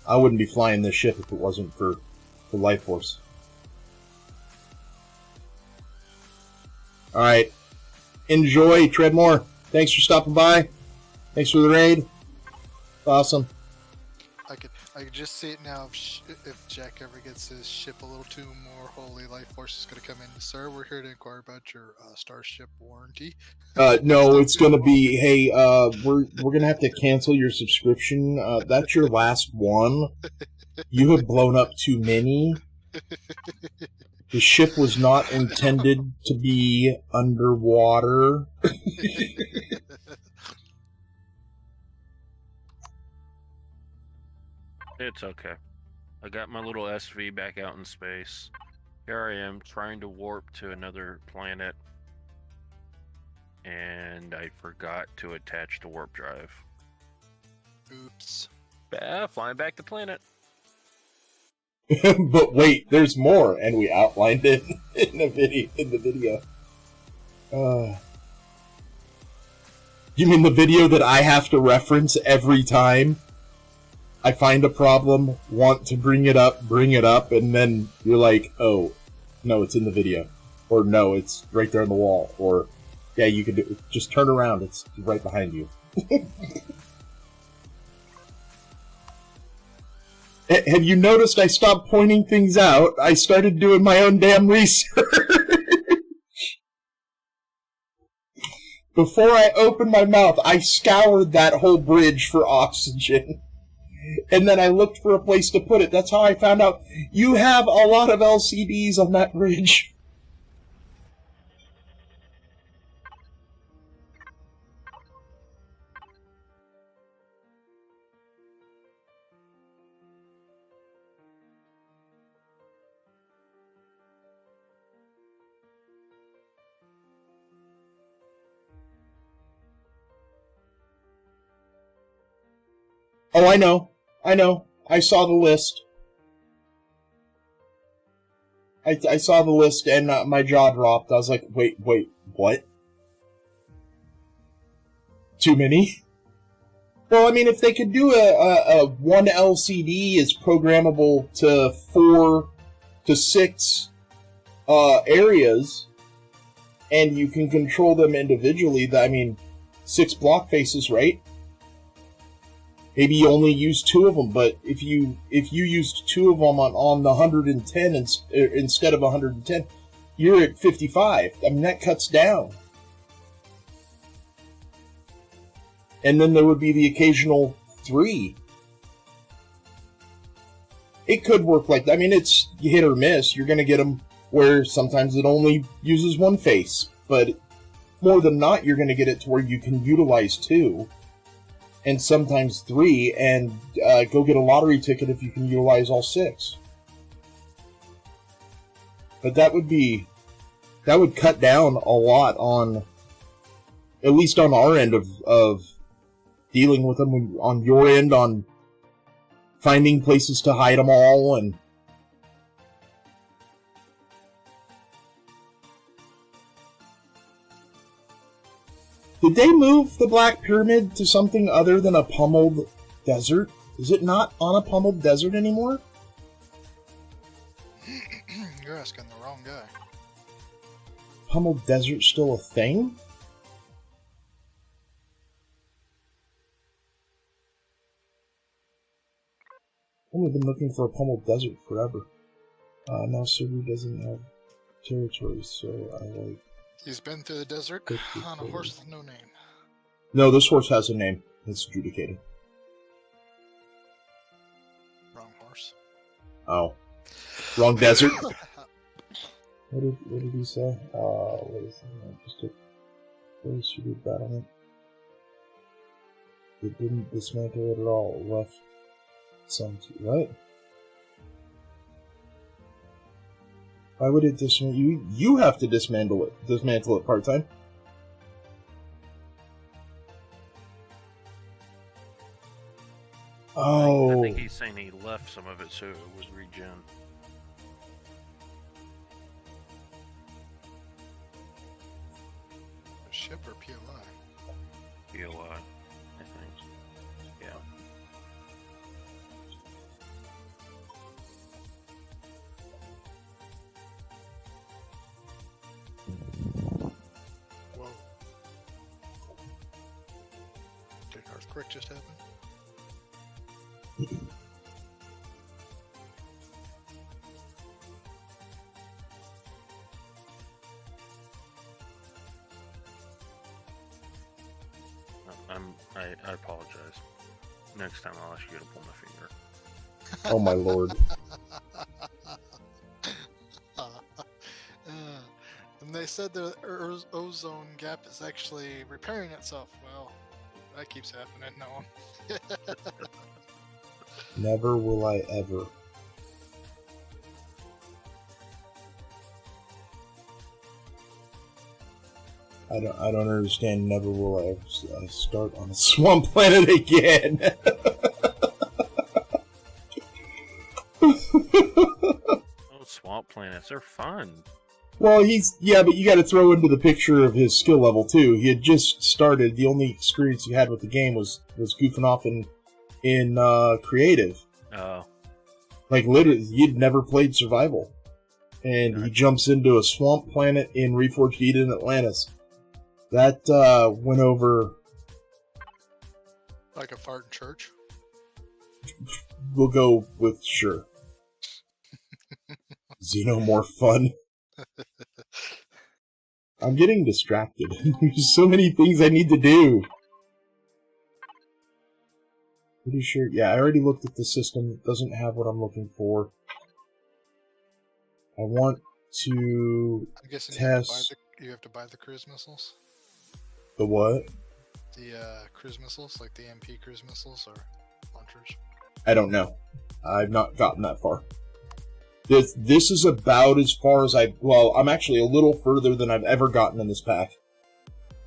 Speaker 1: I wouldn't be flying this ship if it wasn't for Life Force. Alright. Enjoy, Treadmore. Thanks for stopping by. Thanks for the raid. Awesome.
Speaker 4: I could just see it now. If Jack ever gets his ship a little too more holy, Life Force is going to come in. Sir, we're here to inquire about your starship warranty.
Speaker 1: No, it's going to be, hey, we're going to have to cancel your subscription. That's your last one. You have blown up too many. The ship was not intended to be underwater.
Speaker 2: It's okay. I got my little SV back out in space. Here I am trying to warp to another planet, and I forgot to attach the warp drive.
Speaker 4: Oops.
Speaker 2: Flying back to planet.
Speaker 1: But wait, there's more, and we outlined it in the video. You mean the video that I have to reference every time I find a problem, want to bring it up, and then you're like, oh, no, it's in the video. Or no, it's right there on the wall. Or, yeah, you can do it. Just turn around, it's right behind you. Have you noticed I stopped pointing things out? I started doing my own damn research. Before I opened my mouth, I scoured that whole bridge for oxygen. And then I looked for a place to put it. That's how I found out you have a lot of LCDs on that bridge. Oh, I know. I saw the list. I saw the list and my jaw dropped. I was like, wait, what? Too many? Well, I mean, if they could do a one LCD is programmable to 4 to 6 areas, and you can control them individually, I mean, 6 block faces, right? Maybe you only use 2 of them, but if you used 2 of them on the 110 instead of 110, you're at 55. I mean, that cuts down. And then there would be the occasional 3. It could work like that. I mean, it's hit or miss. You're going to get them where sometimes it only uses 1 face, but more than not, you're going to get it to where you can utilize 2. And sometimes 3, and go get a lottery ticket if you can utilize all 6. But that would cut down a lot on, at least on our end of dealing with them, on your end, on finding places to hide them all, and did they move the Black Pyramid to something other than a pummeled desert? Is it not on a pummeled desert anymore?
Speaker 4: You're asking the wrong guy.
Speaker 1: Pummeled desert still a thing? I've been looking for a pummeled desert forever. Now Cebu doesn't have territory, so I like...
Speaker 4: He's been through the desert on a horse with no name.
Speaker 1: No, this horse has a name. It's adjudicated.
Speaker 4: Wrong horse.
Speaker 1: Oh. Wrong desert. What did he say? What is it? Just a very stupid battlement. It didn't dismantle it at all. It left some... What? Why would it dismantle? You have to dismantle it part-time. Oh.
Speaker 2: I think he's saying he left some of it so it was regen.
Speaker 4: A ship or POI?
Speaker 2: POI, I think. Yeah.
Speaker 4: Whoa. Did an earthquake just happen?
Speaker 2: I apologize. Next time I'll ask you to pull my finger.
Speaker 1: Oh my lord.
Speaker 4: And they said the ozone gap is actually repairing itself. Well, that keeps happening. No.
Speaker 1: Never will I ever. I don't understand. Never will I start on a swamp planet again.
Speaker 2: Oh, swamp planets, they're fun.
Speaker 1: Well, but you got to throw into the picture of his skill level too. He had just started. The only experience he had with the game was goofing off in creative.
Speaker 2: Oh.
Speaker 1: Like literally, he'd never played survival, and he jumps into a swamp planet in Reforged Eden Atlantis. That went over.
Speaker 4: Like a fart in church?
Speaker 1: We'll go with sure. Xenomorph fun. I'm getting distracted. There's so many things I need to do. Pretty sure. Yeah, I already looked at the system. It doesn't have what I'm looking for. I want to
Speaker 4: I'm guessing
Speaker 1: test.
Speaker 4: you have to buy the cruise missiles?
Speaker 1: The what?
Speaker 4: The cruise missiles, like the MP cruise missiles or launchers?
Speaker 1: I don't know. I've not gotten that far. This is about as far as I'm actually a little further than I've ever gotten in this pack.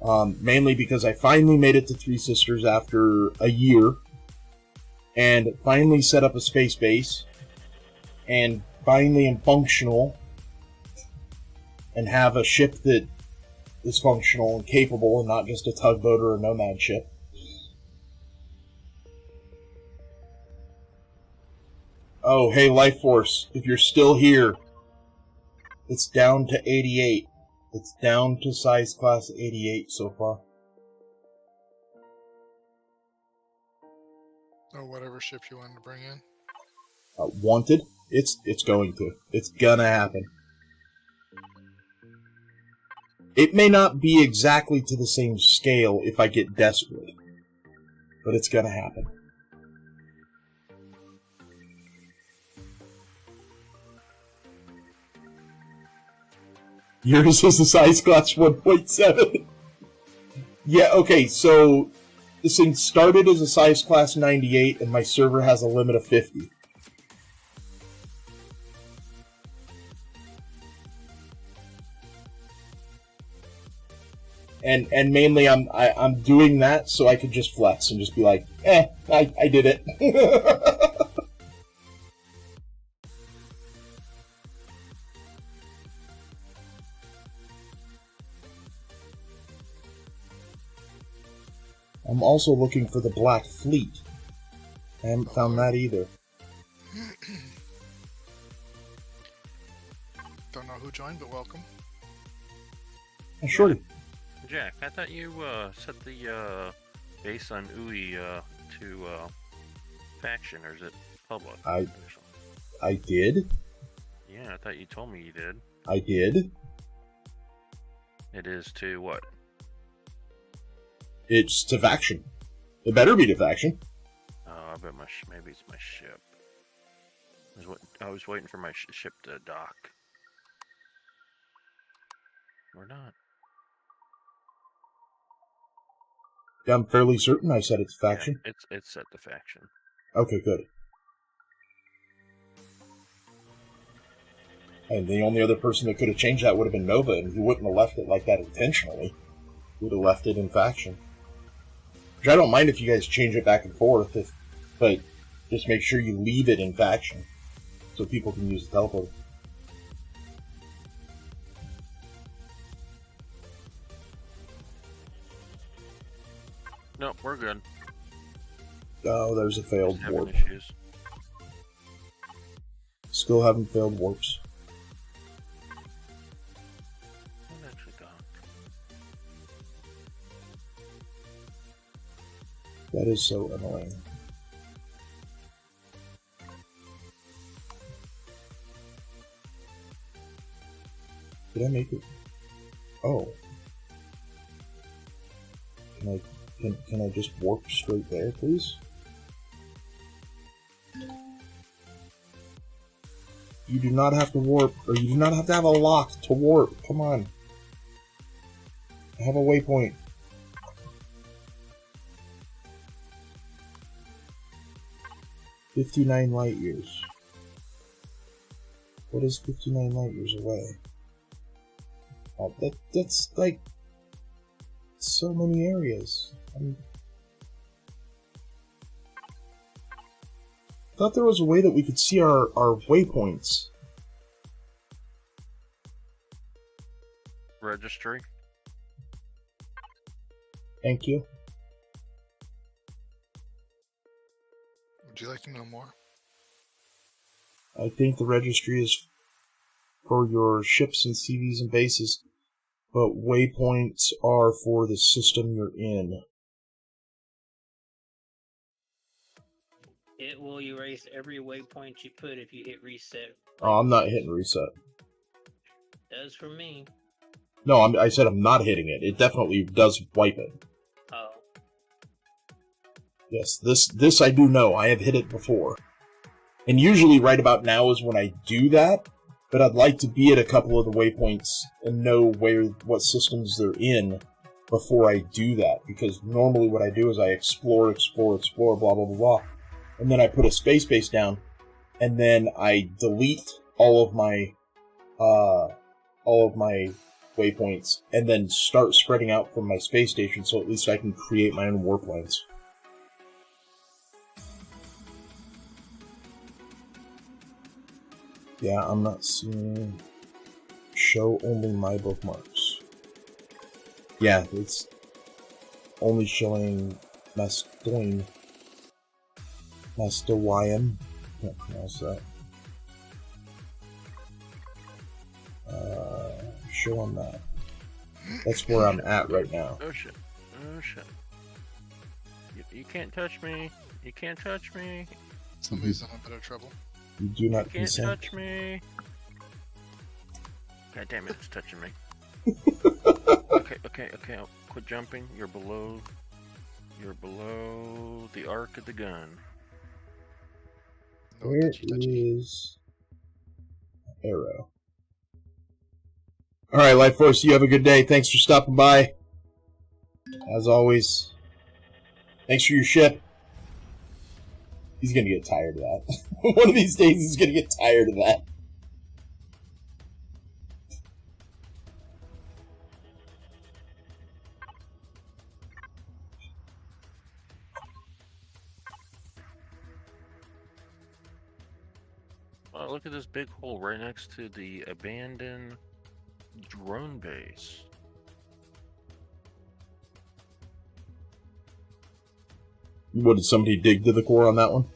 Speaker 1: Mainly because I finally made it to Three Sisters after a year. And finally set up a space base. And finally am functional. And have a ship that is functional and capable and not just a tugboat or a nomad ship. Oh, hey, Life Force, if you're still here, it's down to 88. It's down to size class 88 so far.
Speaker 4: Or whatever ships you wanted to bring in.
Speaker 1: Wanted? It's going to. It's gonna happen. It may not be exactly to the same scale if I get desperate, but it's gonna happen. Yours is the size class 1.7. Yeah, okay, so this thing started as a size class 98, and my server has a limit of 50. And mainly I'm doing that so I could just flex and just be like, I did it. I'm also looking for the Black Fleet. I haven't found that either.
Speaker 4: Don't know who joined, but welcome.
Speaker 1: Sure.
Speaker 2: Jack, I thought you set the base on UI to faction, or is it public?
Speaker 1: I did.
Speaker 2: Yeah, I thought you told me you did.
Speaker 1: I did.
Speaker 2: It is to what?
Speaker 1: It's to faction. It better be to faction.
Speaker 2: Oh, I bet maybe it's my ship. I was waiting for my ship to dock. Or not.
Speaker 1: Yeah, I'm fairly certain I said it's faction.
Speaker 2: Yeah, it's set to faction.
Speaker 1: Okay, good. And the only other person that could have changed that would have been Nova, and he wouldn't have left it like that intentionally. He would have left it in faction. Which I don't mind if you guys change it back and forth, but just make sure you leave it in faction so people can use the teleporter.
Speaker 2: No, we're good.
Speaker 1: Oh, there's a failed
Speaker 2: Just
Speaker 1: warp.
Speaker 2: having issues.
Speaker 1: Still haven't failed warps.
Speaker 2: What actually docked?
Speaker 1: That is so annoying. Did I make it? Oh. Can I just warp straight there, please? You do not have to warp, or you do not have to have a lock to warp. Come on. I have a waypoint. "59 light years." What is 59 light years away? Oh, that's like so many areas. I thought there was a way that we could see our waypoints.
Speaker 2: Registry.
Speaker 1: Thank you.
Speaker 4: Would you like to know more?
Speaker 1: I think the registry is for your ships and CVs and bases, but waypoints are for the system you're in.
Speaker 5: It will erase every waypoint you put if you hit reset.
Speaker 1: Oh, I'm not hitting reset.
Speaker 5: Does for me.
Speaker 1: No, I said I'm not hitting it. It definitely does wipe it.
Speaker 5: Oh.
Speaker 1: Yes, this I do know. I have hit it before. And usually right about now is when I do that, but I'd like to be at a couple of the waypoints and know what systems they're in before I do that, because normally what I do is I explore, blah, blah, blah, blah, and then I put a space base down, and then I delete all of my waypoints, and then start spreading out from my space station so at least I can create my own warplanes. Yeah, I'm not seeing show only my bookmarks. Yeah, it's only showing Mastoyne. Mastoyne. Can't pronounce that. Show on that. That's where I'm at right now.
Speaker 2: Oh shit. Oh shit. You can't touch me. You can't touch me.
Speaker 4: Somebody's in a bit of trouble.
Speaker 1: You do not
Speaker 2: Can't
Speaker 1: consent.
Speaker 2: touch me. God damn it, it's touching me. Okay, I'll quit jumping. You're below the arc of the gun.
Speaker 4: No
Speaker 1: Where
Speaker 4: touchy.
Speaker 1: is Arrow? Alright, Life Force, you have a good day. Thanks for stopping by. As always. Thanks for your ship. He's gonna get tired of that. One of these days he's gonna get tired of that.
Speaker 2: Oh, look at this big hole right next to the abandoned drone base.
Speaker 1: What, did somebody dig to the core on that one?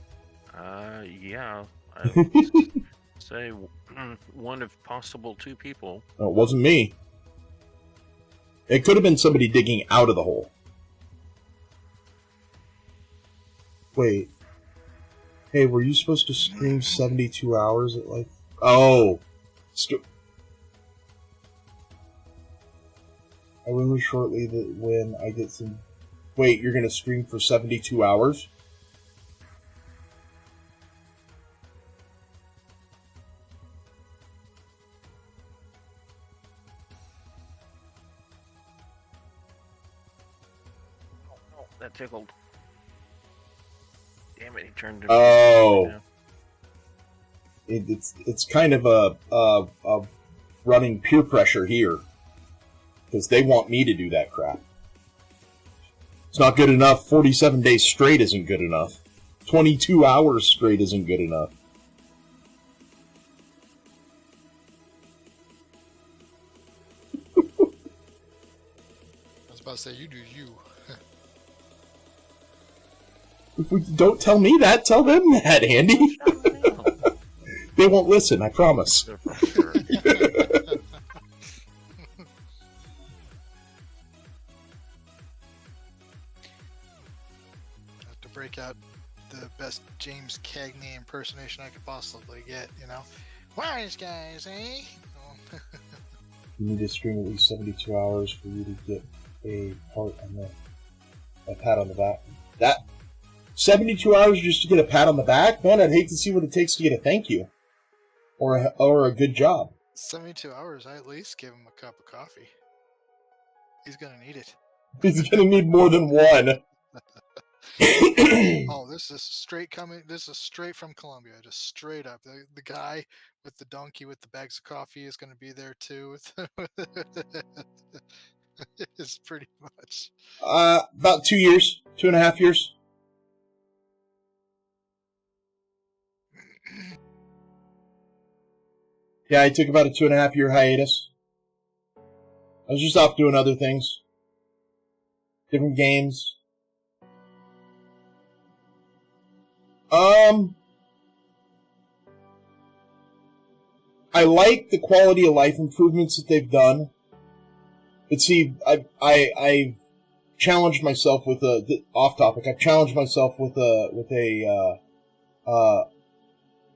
Speaker 2: Yeah. I would say one of possible two people.
Speaker 1: No, it wasn't me. It could have been somebody digging out of the hole. Wait. Hey, were you supposed to stream 72 hours at like... Oh! I will move shortly that when I get some... Wait, you're gonna stream for 72 hours?
Speaker 2: Oh, that tickled. Damn it, he turned into...
Speaker 1: Oh! It's kind of a running peer pressure here. Because they want me to do that crap. It's not good enough. 47 days straight isn't good enough. 22 hours straight isn't good enough.
Speaker 4: I was about to say, you do you.
Speaker 1: Don't tell me that. Tell them that, Andy. They won't listen, I promise.
Speaker 2: They're for sure.
Speaker 4: Break out the best James Cagney impersonation I could possibly get, you know. Wise guys, eh?
Speaker 1: You need to stream at least 72 hours for you to get a pat on the back. That 72 hours just to get a pat on the back? Man, I'd hate to see what it takes to get a thank you. Or a good job.
Speaker 4: 72 hours, I at least give him a cup of coffee. He's gonna need it.
Speaker 1: He's gonna need more than one.
Speaker 4: Oh, this is straight from Colombia, just straight up. The guy with the donkey with the bags of coffee is going to be there too. Is pretty much.
Speaker 1: About 2 years, 2.5 years. Yeah, I took about a 2.5 year hiatus. I was just off doing other things. Different games. I like the quality of life improvements that they've done. But see, I challenged myself with off topic. I've challenged myself with a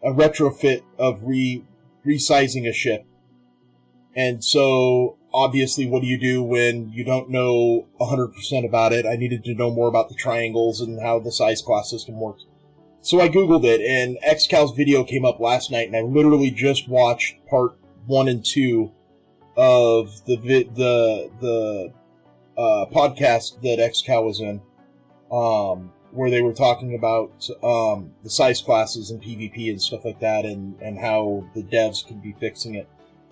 Speaker 1: retrofit of resizing a ship. And so, obviously, what do you do when you don't know 100% about it? I needed to know more about the triangles and how the size class system works. So I Googled it, and XCal's video came up last night, and I literally just watched part 1 and 2 of the podcast that XCal was in, where they were talking about the size classes and PvP and stuff like that, and how the devs can be fixing it.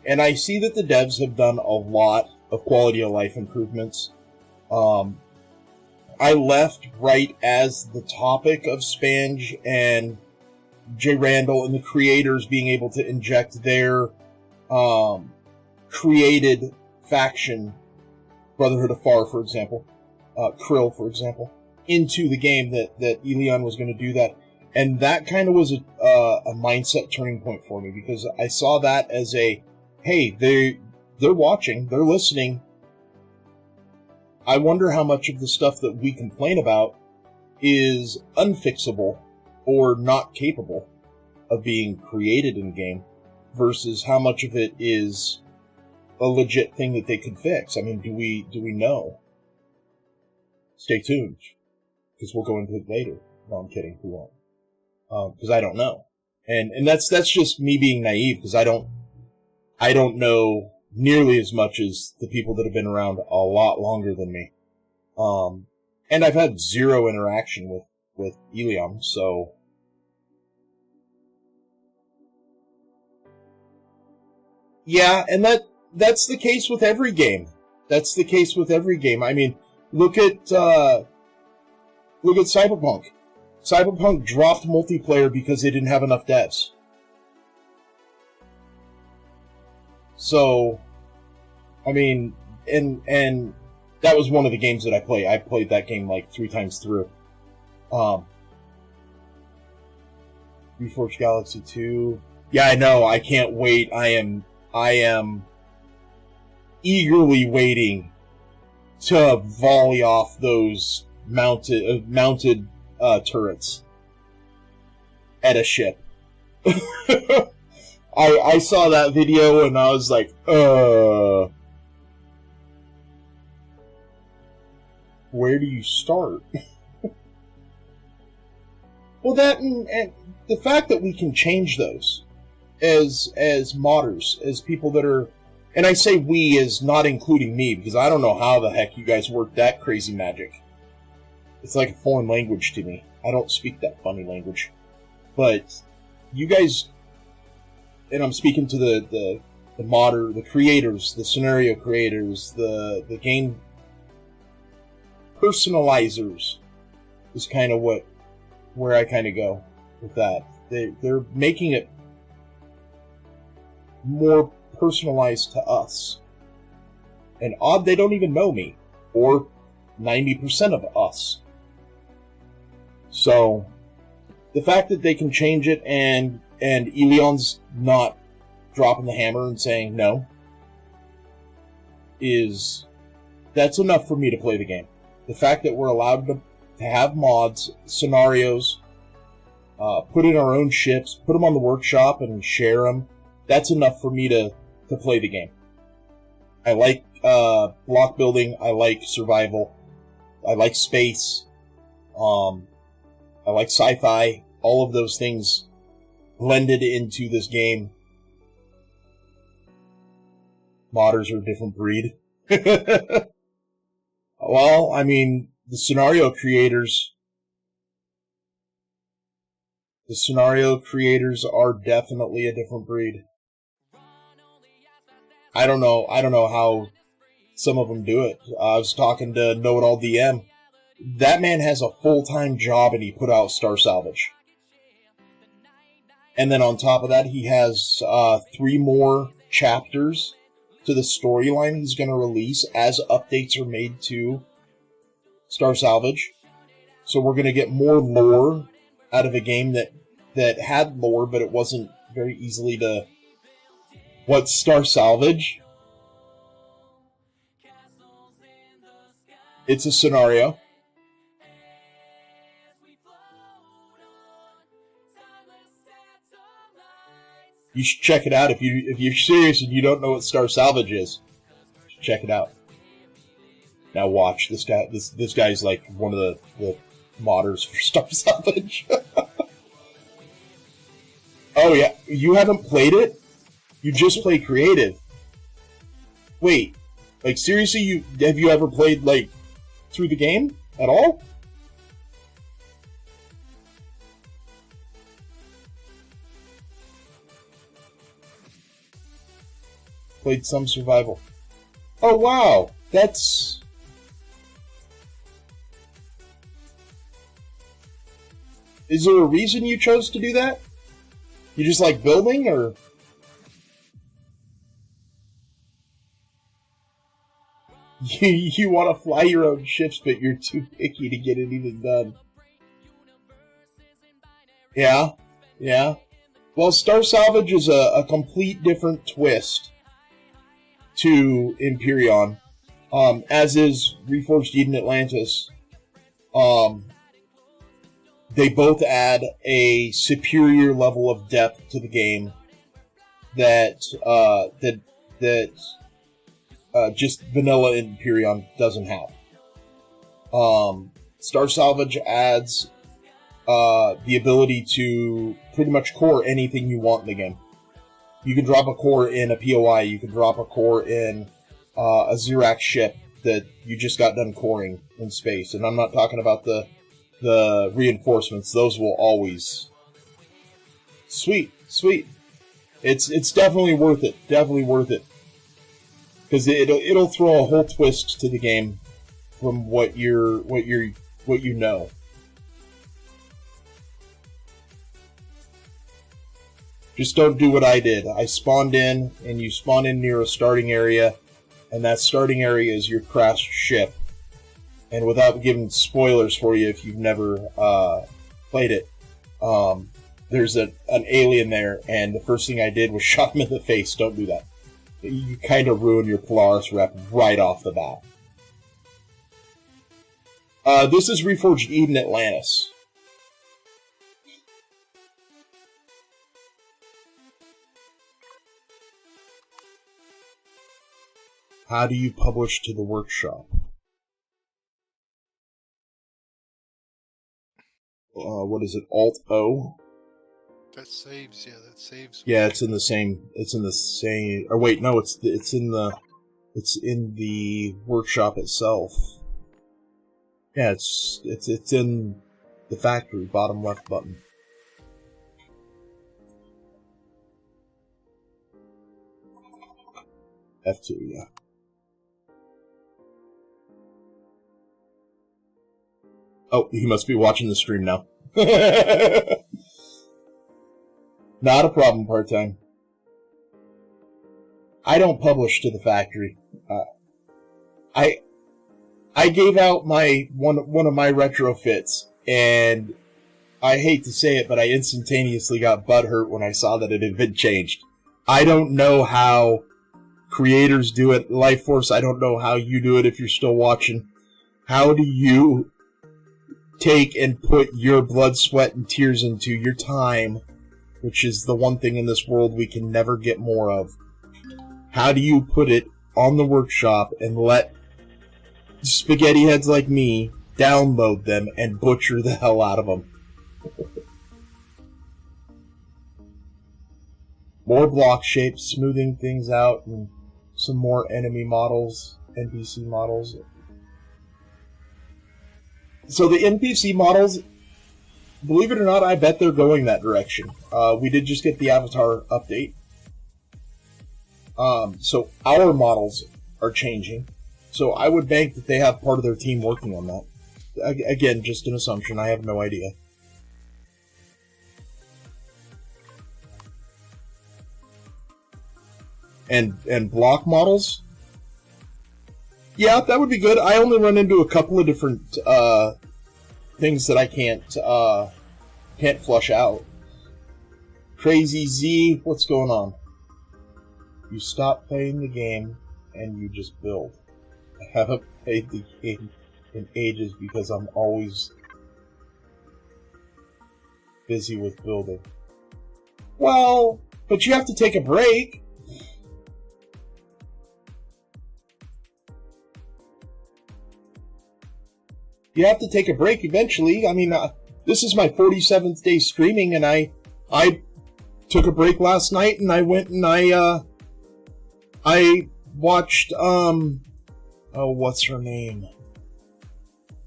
Speaker 1: And I see that the devs have done a lot of quality of life improvements. I left right as the topic of Spange and Jay Randall and the creators being able to inject their created faction, Brotherhood of Far, for example, Krill, for example, into the game, that Elion was going to do that. And that kind of was a mindset turning point for me, because I saw that as a, hey, they're watching, they're listening. I wonder how much of the stuff that we complain about is unfixable or not capable of being created in game, versus how much of it is a legit thing that they could fix. I mean, do we know? Stay tuned, because we'll go into it later. No, I'm kidding. We won't, because I don't know, and that's just me being naive, because I don't know nearly as much as the people that have been around a lot longer than me. And I've had zero interaction with Elion, so. Yeah, and that's the case with every game. That's the case with every game. I mean, look at Cyberpunk. Cyberpunk dropped multiplayer because they didn't have enough devs. So, I mean, and that was one of the games that I played. I played that game like 3 times through. Reforged Galaxy 2. Yeah, I know. I can't wait. I am eagerly waiting to volley off those mounted turrets at a ship. I saw that video and I was like, where do you start? Well, that and the fact that we can change those as modders, as people that are, and I say we as not including me, because I don't know how the heck you guys work that crazy magic. It's like a foreign language to me. I don't speak that funny language. But you guys, and I'm speaking to the modder, the creators, the scenario creators, the game personalizers, is kind of where I kind of go with that. They're making it more personalized to us. And odd they don't even know me, or 90% of us. So, the fact that they can change it and Elion's not dropping the hammer and saying no, that's enough for me to play the game. The fact that we're allowed to have mods, scenarios, put in our own ships, put them on the workshop and share them, that's enough for me to play the game. I like block building, I like survival, I like space, I like sci-fi, all of those things blended into this game. Modders are a different breed. Well, I mean, the scenario creators are definitely a different breed. I don't know how some of them do it. I was talking to Know-It-All DM. That man has a full-time job and he put out Star Salvage. And then on top of that, he has 3 more chapters to the storyline he's going to release as updates are made to Star Salvage. So we're going to get more lore out of a game that had lore, but it wasn't very easily to... What's Star Salvage? It's a scenario. You should check it out if you're serious and you don't know what Star Salvage is. Check it out. Now watch this guy. This guy's like one of the modders for Star Salvage. Oh yeah, you haven't played it? You just play creative. Wait, like seriously, have you ever played like through the game at all? Played some survival. Oh wow, that's... Is there a reason you chose to do that? You just like building, or... You want to fly your own ships, but you're too picky to get anything done. Yeah, yeah. Well, Star Salvage is a complete different twist to Empyrion, as is Reforged Eden Atlantis. They both add a superior level of depth to the game that just vanilla Empyrion doesn't have. Star Salvage adds the ability to pretty much core anything you want in the game. You can drop a core in a POI, you can drop a core in a Xerax ship that you just got done coring in space. And I'm not talking about the reinforcements, those will always... Sweet. It's definitely worth it, because it'll throw a whole twist to the game from what you know. Just don't do what I did. I spawned in, and you spawn in near a starting area, and that starting area is your crashed ship. And without giving spoilers for you if you've never played it, there's an alien there, and the first thing I did was shot him in the face. Don't do that. You kind of ruin your Polaris rep right off the bat. This is Reforged Eden Atlantis. How do you publish to the workshop? What is it? Alt-O?
Speaker 4: That saves, yeah, that saves.
Speaker 1: Yeah, it's in the same. Or wait, no, it's in the workshop itself. Yeah, it's in the factory, bottom left button. F2, yeah. Oh, he must be watching the stream now. Not a problem, part-time. I don't publish to the factory. I gave out my one of my retrofits, and I hate to say it, but I instantaneously got butthurt when I saw that it had been changed. I don't know how creators do it. Lifeforce, I don't know how you do it if you're still watching. How do you take and put your blood, sweat, and tears into your time, which is the one thing in this world we can never get more of? How do you put it on the workshop and let spaghetti heads like me download them and butcher the hell out of them? More block shapes, smoothing things out, and some more enemy models, NPC models. So the NPC models, believe it or not, I bet they're going that direction. We did just get the Avatar update. So our models are changing. So I would bank that they have part of their team working on that. Again, just an assumption. I have no idea. And block models? Yeah, that would be good. I only run into a couple of different things that I can't flush out. Crazy Z, what's going on? You stop playing the game and you just build. I haven't played the game in ages because I'm always busy with building. Well, but you have to take a break. You have to take a break eventually. I mean, this is my 47th day streaming, and I took a break last night, and I went and I watched, what's her name?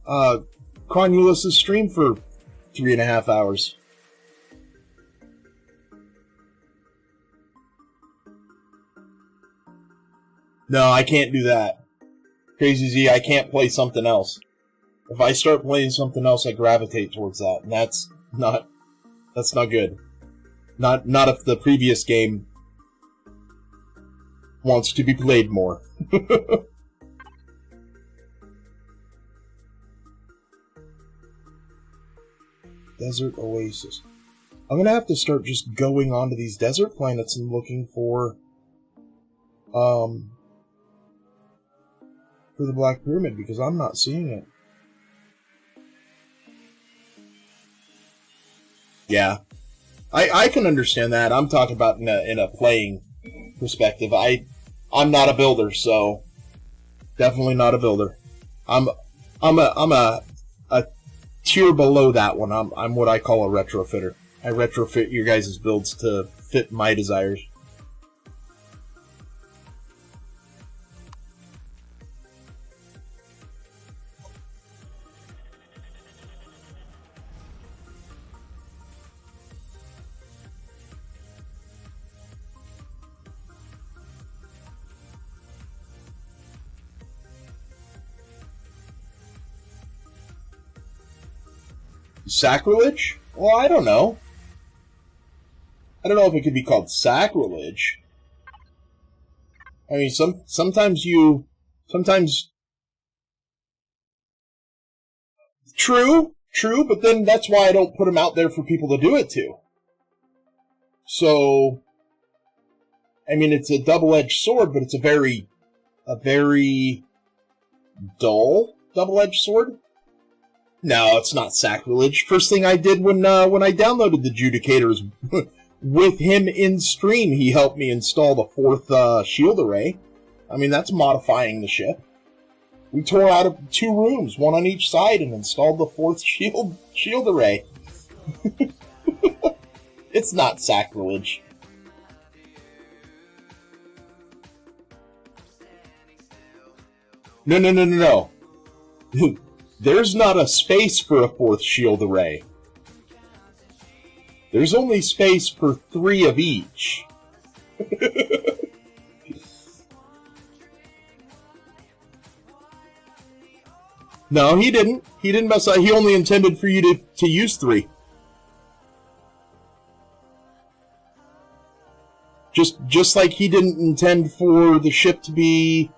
Speaker 1: Cronulus' stream for 3.5 hours. No, I can't do that. Crazy Z, I can't play something else. If I start playing something else, I gravitate towards that, and that's not good. Not if the previous game wants to be played more. Desert Oasis. I'm gonna have to start just going onto these desert planets and looking for the Black Pyramid, because I'm not seeing it. Yeah, I can understand that. I'm talking about in a playing perspective. I'm not a builder, so definitely not a builder. I'm a tier below that one. I'm what I call a retrofitter. I retrofit your guys' builds to fit my desires. Sacrilege? Well, I don't know. I don't know if it could be called sacrilege. I mean, sometimes True, but then that's why I don't put them out there for people to do it to. So, I mean, it's a double-edged sword, but it's a very dull double-edged sword. No, it's not sacrilege. First thing I did when I downloaded the Judicators, with him in stream, he helped me install the 4th shield array. I mean, that's modifying the ship. We tore out of 2 rooms, one on each side, and installed the 4th shield array. It's not sacrilege. No. There's not a space for a 4th shield array. There's only space for 3 of each. No, he didn't. He didn't mess up. He only intended for you to use 3. Just like he didn't intend for the ship to be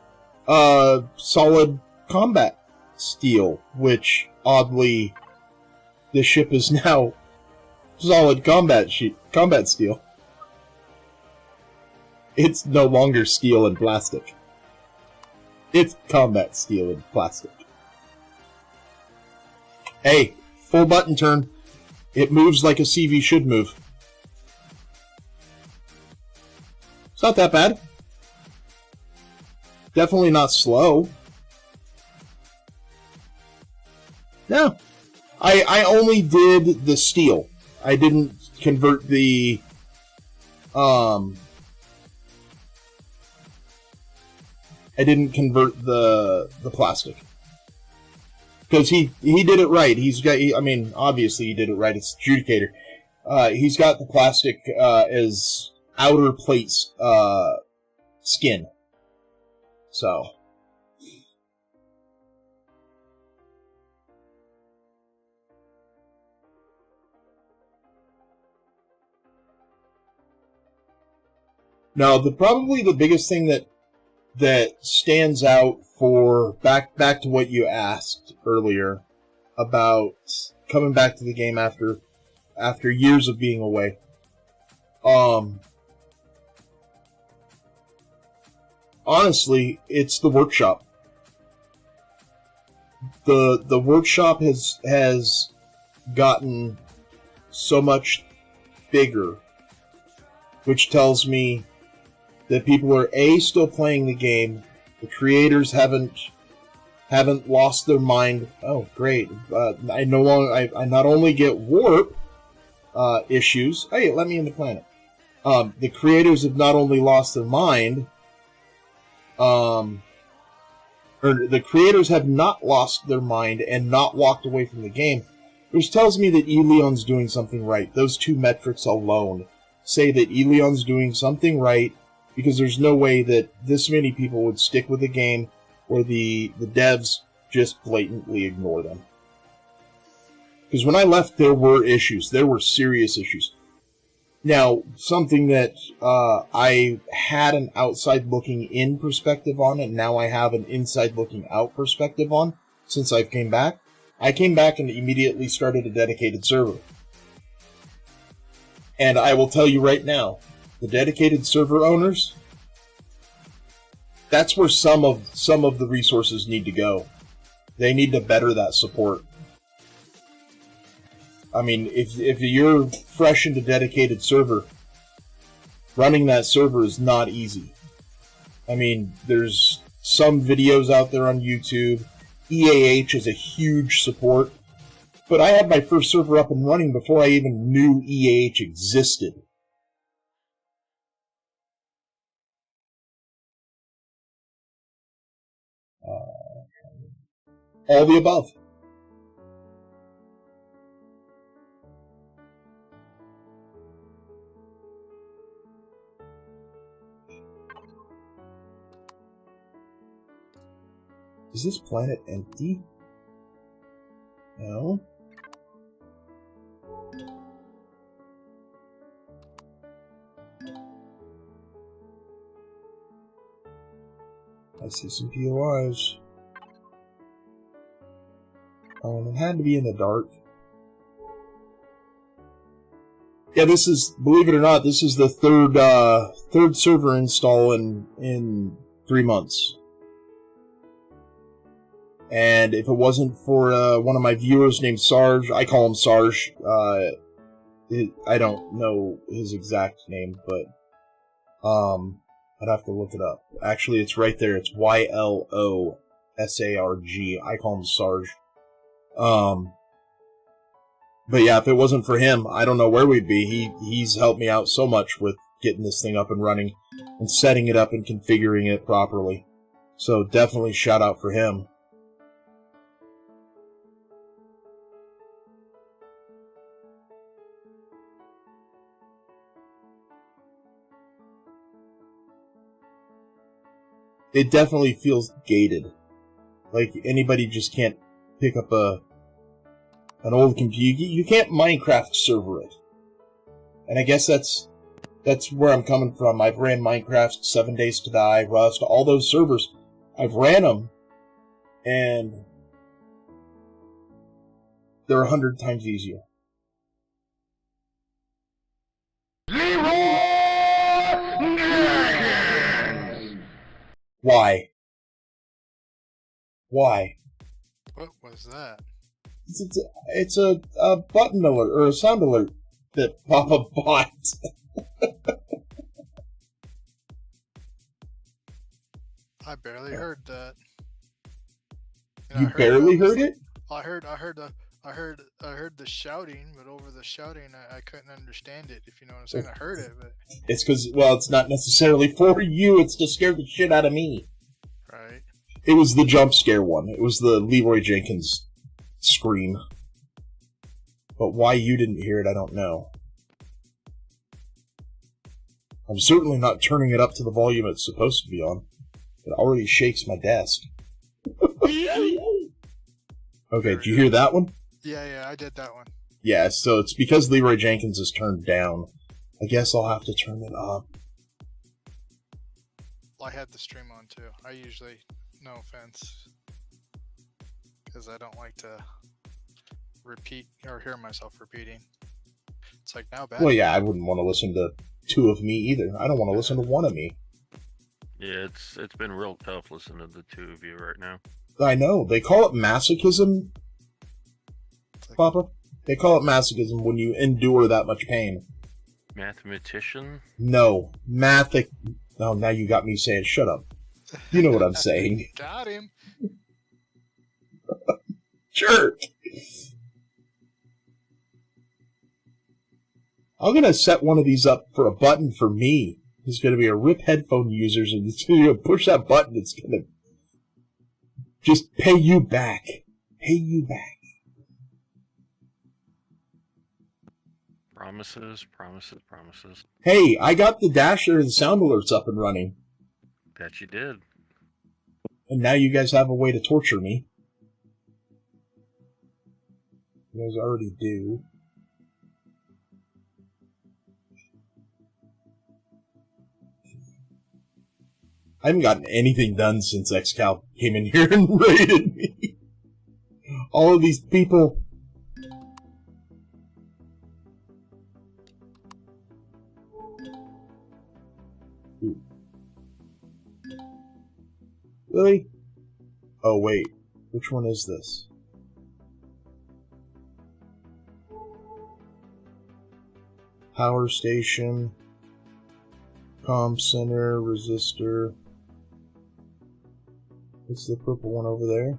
Speaker 1: solid combat steel, which oddly the ship is now solid combat steel. It's no longer steel and plastic. It's combat steel and plastic. Hey, full button turn. It moves like a CV should move. It's not that bad. Definitely not slow. No. I only did the steel. I didn't convert the plastic. Because he did it right. Obviously he did it right. It's Judicator. He's got the plastic as outer plate skin. So Now, probably the biggest thing that stands out for back to what you asked earlier about coming back to the game after years of being away. Honestly, it's the workshop. The workshop has gotten so much bigger, which tells me that people are still playing the game. The creators haven't lost their mind. Oh, great! I not only get warp issues. Hey, let me in the planet. The creators have not only lost their mind, or the creators have not lost their mind and not walked away from the game, which tells me that Eleon's doing something right. Those two metrics alone say that Eleon's doing something right, because there's no way that this many people would stick with a game where the devs just blatantly ignore them. Because when I left, there were issues. There were serious issues. Now, something that I had an outside-looking-in perspective on, and now I have an inside-looking-out perspective on, since I came back. I came back and immediately started a dedicated server. And I will tell you right now, the dedicated server owners, that's where some of the resources need to go. They need to better that support. I mean, if you're fresh into dedicated server, running that server is not easy. I mean, there's some videos out there on YouTube. EAH is a huge support. But I had my first server up and running before I even knew EAH existed. All the above. Is this planet empty? No. I see some POIs. It had to be in the dark. Yeah, this is, believe it or not, this is the third server install in 3 months. And if it wasn't for one of my viewers named Sarge, I call him Sarge. I don't know his exact name, but I'd have to look it up. Actually, it's right there. It's YLOSARG. I call him Sarge. But yeah, if it wasn't for him, I don't know where we'd be. He's helped me out so much with getting this thing up and running and setting it up and configuring it properly. So definitely shout out for him. It definitely feels gated. Like anybody just can't pick up an old computer. You can't Minecraft server it. And I guess that's where I'm coming from. I've ran Minecraft, 7 Days to Die, Rust, all those servers. I've ran them, and they're 100 times easier. Why? Why?
Speaker 4: What was that?
Speaker 1: It's a button alert, or a sound alert that Papa bought.
Speaker 4: I barely heard that.
Speaker 1: You barely heard it?
Speaker 4: I heard the shouting, but over the shouting, I couldn't understand it. If you know what I'm saying, I heard it, but
Speaker 1: it's because, well, it's not necessarily for you. It's to scare the shit out of me.
Speaker 4: Right.
Speaker 1: It was the jump scare one. It was the Leroy Jenkins scream. But why you didn't hear it, I don't know. I'm certainly not turning it up to the volume it's supposed to be on. It already shakes my desk. Okay, did you hear that one?
Speaker 4: Yeah, I did that one.
Speaker 1: Yeah, so it's because Leroy Jenkins is turned down. I guess I'll have to turn it up.
Speaker 4: Well, I had the stream on too. I usually, no offense, because I don't like to repeat or hear myself repeating. It's like now bad.
Speaker 1: Well, yeah, I wouldn't want to listen to two of me either. I don't want to listen to one of me.
Speaker 2: Yeah, it's been real tough listening to the two of you right now.
Speaker 1: I know. They call it masochism,
Speaker 4: Like,
Speaker 1: Papa. They call it masochism when you endure that much pain.
Speaker 2: Mathematician?
Speaker 1: No. Oh, now you got me saying, shut up. You know what I'm saying.
Speaker 4: got him.
Speaker 1: Jerk! I'm going to set one of these up for a button for me. There's going to be a RIP headphone users, and it's going to push that button. It's going to just pay you back. Pay you back.
Speaker 2: Promises, promises, promises.
Speaker 1: Hey, I got the dasher and sound alerts up and running.
Speaker 2: That you did.
Speaker 1: And now you guys have a way to torture me. You guys already do. I haven't gotten anything done since XCal came in here and raided me. All of these people. Really? Oh, wait. Which one is this? Power station. Comm center. Resistor. What's the purple one over there?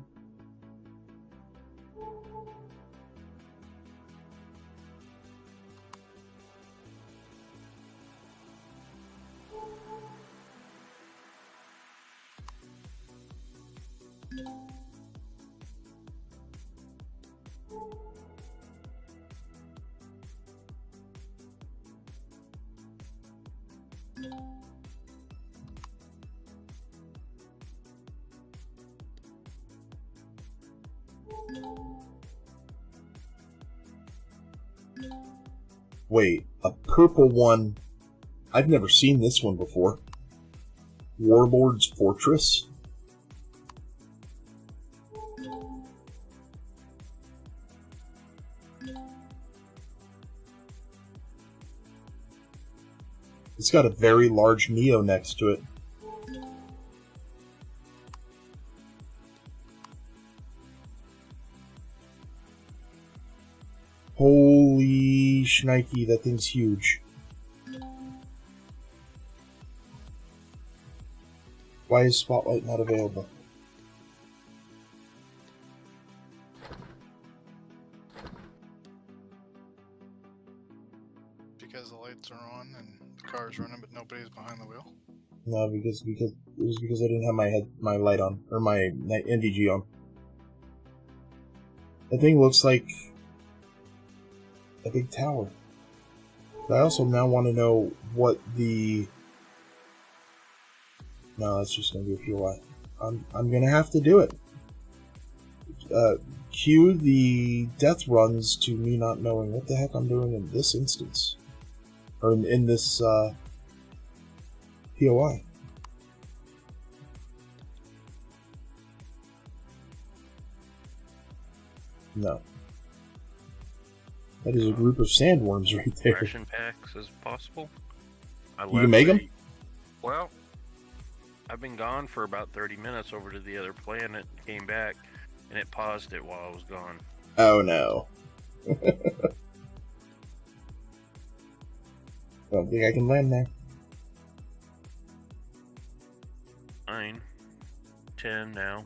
Speaker 1: Wait, a purple one. I've never seen this one before. Warlord's Fortress. It's got a very large Neo next to it. Holy shnikey, that thing's huge. Why is Spotlight not available?
Speaker 4: Because the lights are on and the car's running, but nobody's behind the wheel.
Speaker 1: No, because it was because I didn't have my light on, or my NVG on. That thing looks like a big tower. But I also now want to know what the... No, that's just going to be a POI. I'm going to have to do it. Cue the death runs to me not knowing what the heck I'm doing in this instance. Or in this POI. No. That is a group of sandworms right there.
Speaker 2: Ration packs as possible.
Speaker 1: You can make them?
Speaker 2: Well, I've been gone for about 30 minutes over to the other planet, came back, and it paused it while I was gone.
Speaker 1: Oh no. I don't think I can land there.
Speaker 2: 9, 10 now.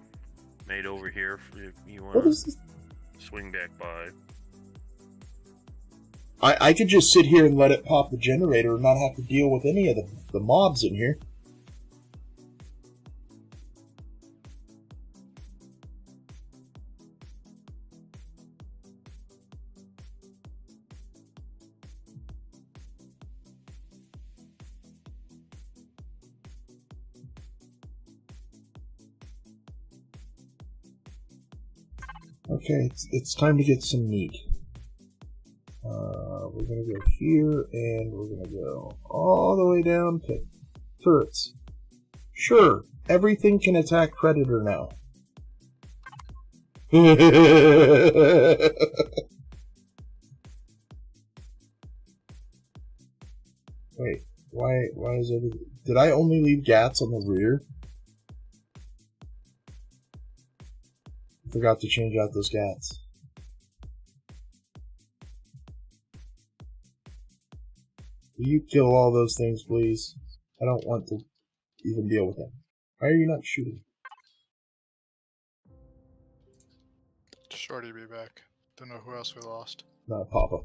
Speaker 2: Made over here if you want
Speaker 1: What is this?
Speaker 2: to swing back by.
Speaker 1: I could just sit here and let it pop the generator and not have to deal with any of the mobs in here. Okay, it's time to get some meat. We're going to go here, and we're going to go all the way down to turrets. Sure, everything can attack Predator now. Wait, why is it... Did I only leave Gats on the rear? I forgot to change out those Gats. Will you kill all those things, please? I don't want to even deal with them. Why are you not shooting?
Speaker 4: Shorty be back. Don't know who else we lost.
Speaker 1: Not Papa.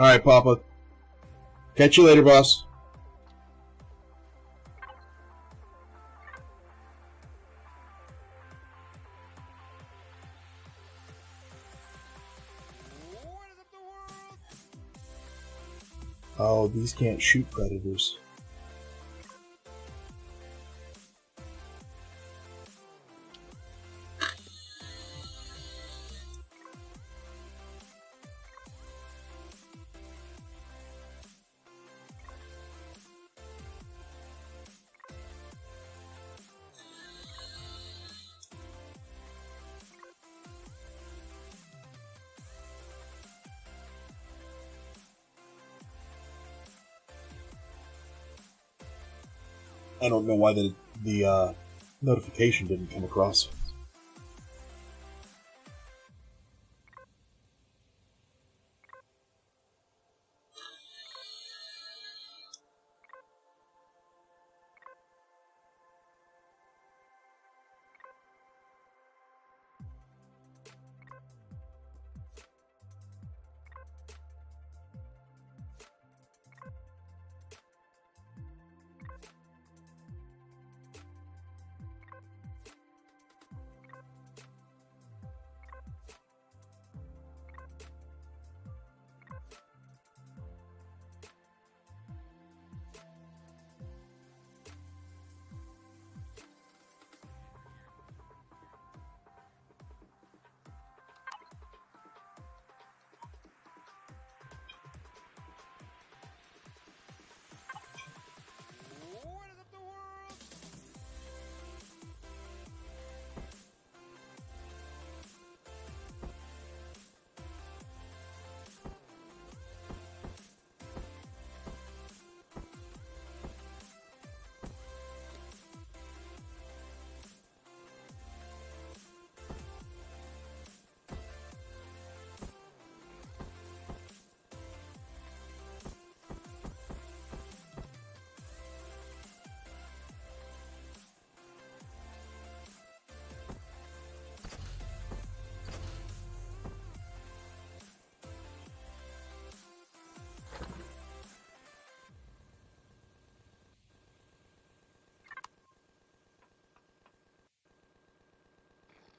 Speaker 1: Alright, Papa. Catch you later, boss. Oh, these can't shoot predators. I don't know why the notification didn't come across.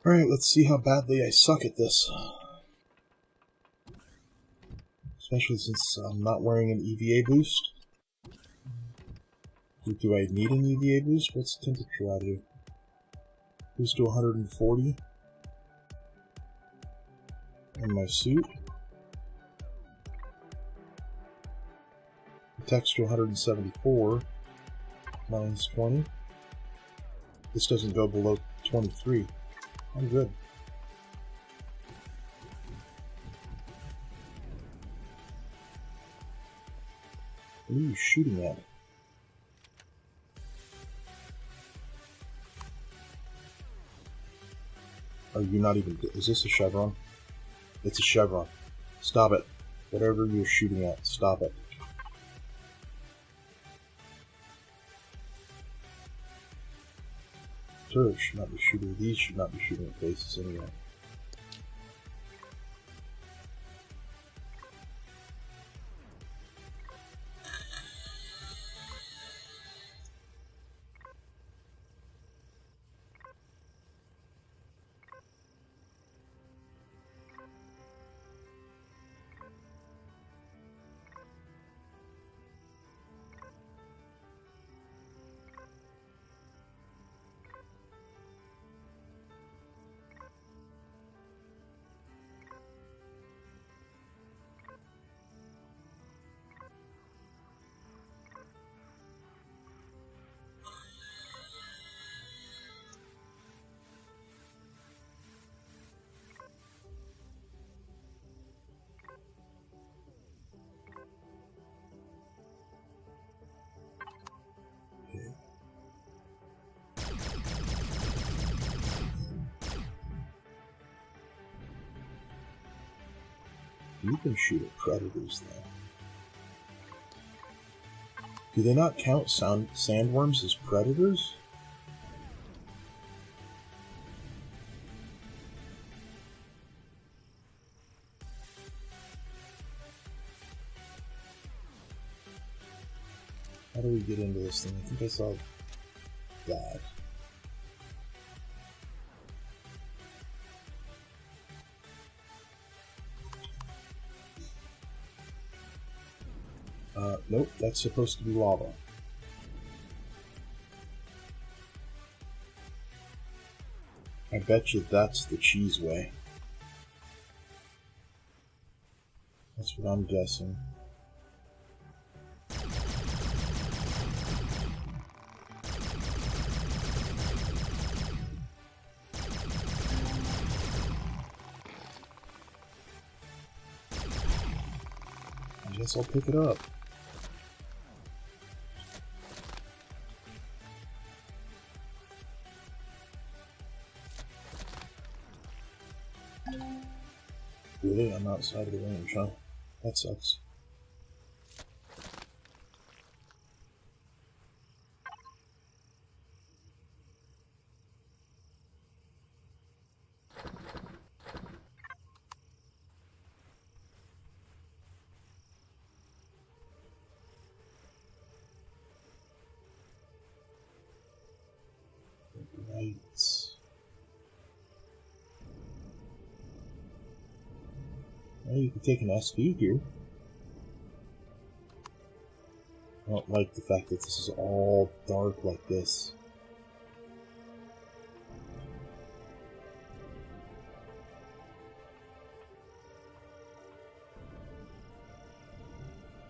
Speaker 1: Alright, let's see how badly I suck at this. Especially since I'm not wearing an EVA boost. Do I need an EVA boost? What's the temperature out here? Boost to 140. In my suit. Text to 174. Minus 20. This doesn't go below 23. I'm good. What are you shooting at? Are you not even... Is this a chevron? It's a chevron. Stop it. Whatever you're shooting at, stop it. Turrets should not be shooting. These should not be shooting at bases anyway. You can shoot at predators, though. Do they not count sandworms as predators? How do we get into this thing? I think I saw that. Nope, that's supposed to be lava. I bet you that's the cheese way. That's what I'm guessing. I guess I'll pick it up. Really? I'm outside of the range, huh? That sucks. Right. Well, you can take an SV here. I don't like the fact that this is all dark like this.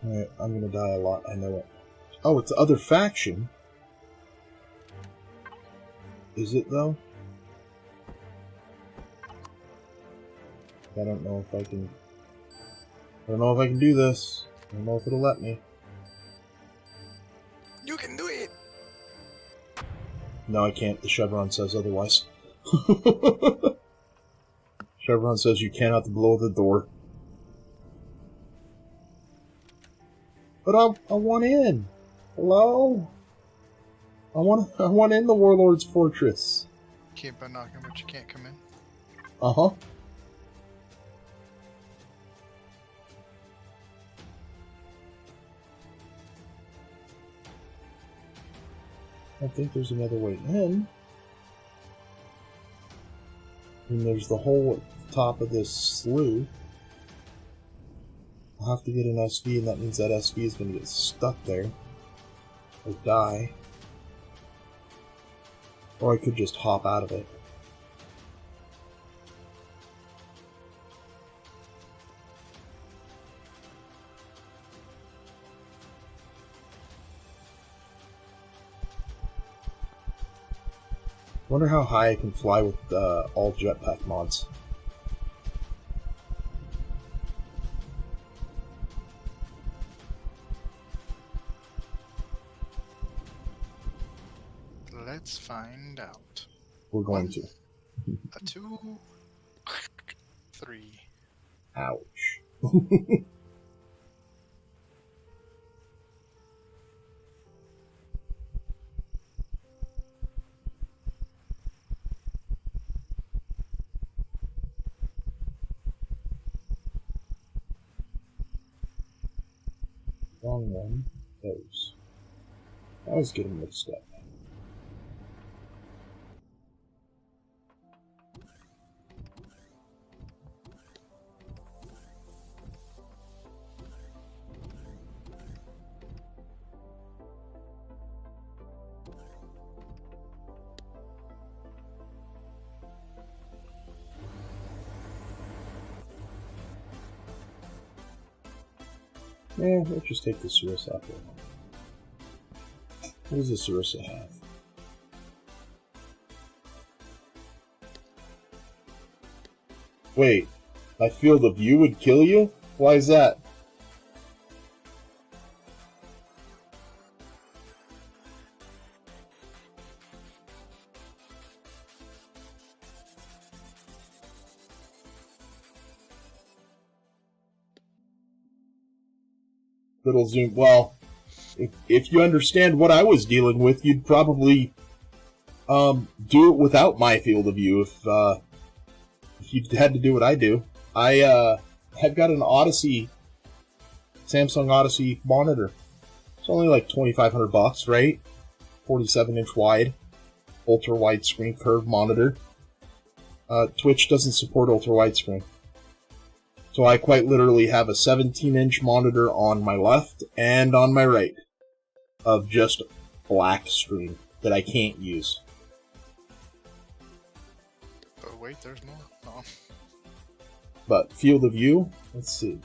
Speaker 1: Alright, I'm gonna die a lot, I know it. Oh, it's the other faction? Is it, though? I don't know if I can... I don't know if I can do this. I don't know if it'll let me.
Speaker 4: You can do it!
Speaker 1: No, I can't. The chevron says otherwise. Chevron says you cannot blow the door. But I want in. Hello? I want in the Warlord's Fortress.
Speaker 4: Keep on knocking, but you can't come in.
Speaker 1: Uh-huh. I think there's another way in. And there's the hole at the top of this slough. I'll have to get an SV, and that means that SV is going to get stuck there. Or die. Or I could just hop out of it. Wonder how high I can fly with all jetpack mods.
Speaker 4: Let's find out.
Speaker 1: We're going to.
Speaker 4: A 2, 3.
Speaker 1: Ouch. wrong one. Those. I always get them mixed up. Yeah, let's just take the Sarissa out there. What does the Sarissa have? Wait, my field of view would kill you? Why is that? Little zoom. Well, if you understand what I was dealing with, you'd probably do it without my field of view. If you had to do what I do, I've got an Odyssey, Samsung Odyssey monitor. It's only like $2,500, right? 47-inch wide, ultra widescreen curved monitor. Twitch doesn't support ultra widescreen. So I quite literally have a 17-inch monitor on my left and on my right of just black screen that I can't use.
Speaker 4: Oh wait, there's more. Oh.
Speaker 1: But field of view, let's see.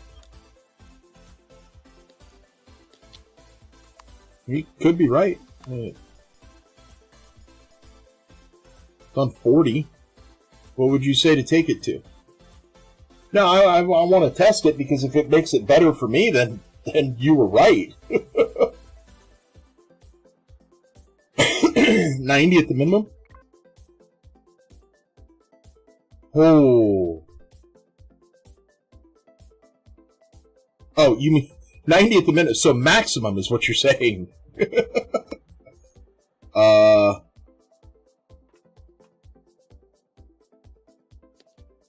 Speaker 1: You could be right. Wait. It's on 40. What would you say to take it to? No, I want to test it because if it makes it better for me, then you were right. 90 at the minimum? Oh. Oh, you mean 90 at the minute, so maximum is what you're saying.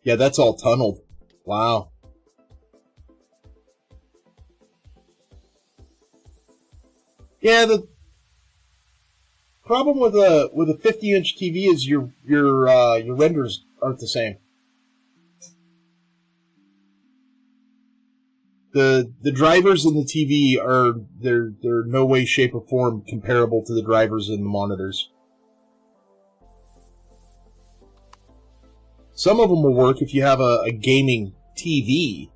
Speaker 1: Yeah, that's all tunneled. Wow. Yeah, the problem with a 50-inch TV is your renders aren't the same. The drivers in the TV they're no way, shape, or form comparable to the drivers in the monitors. Some of them will work if you have a gaming TV.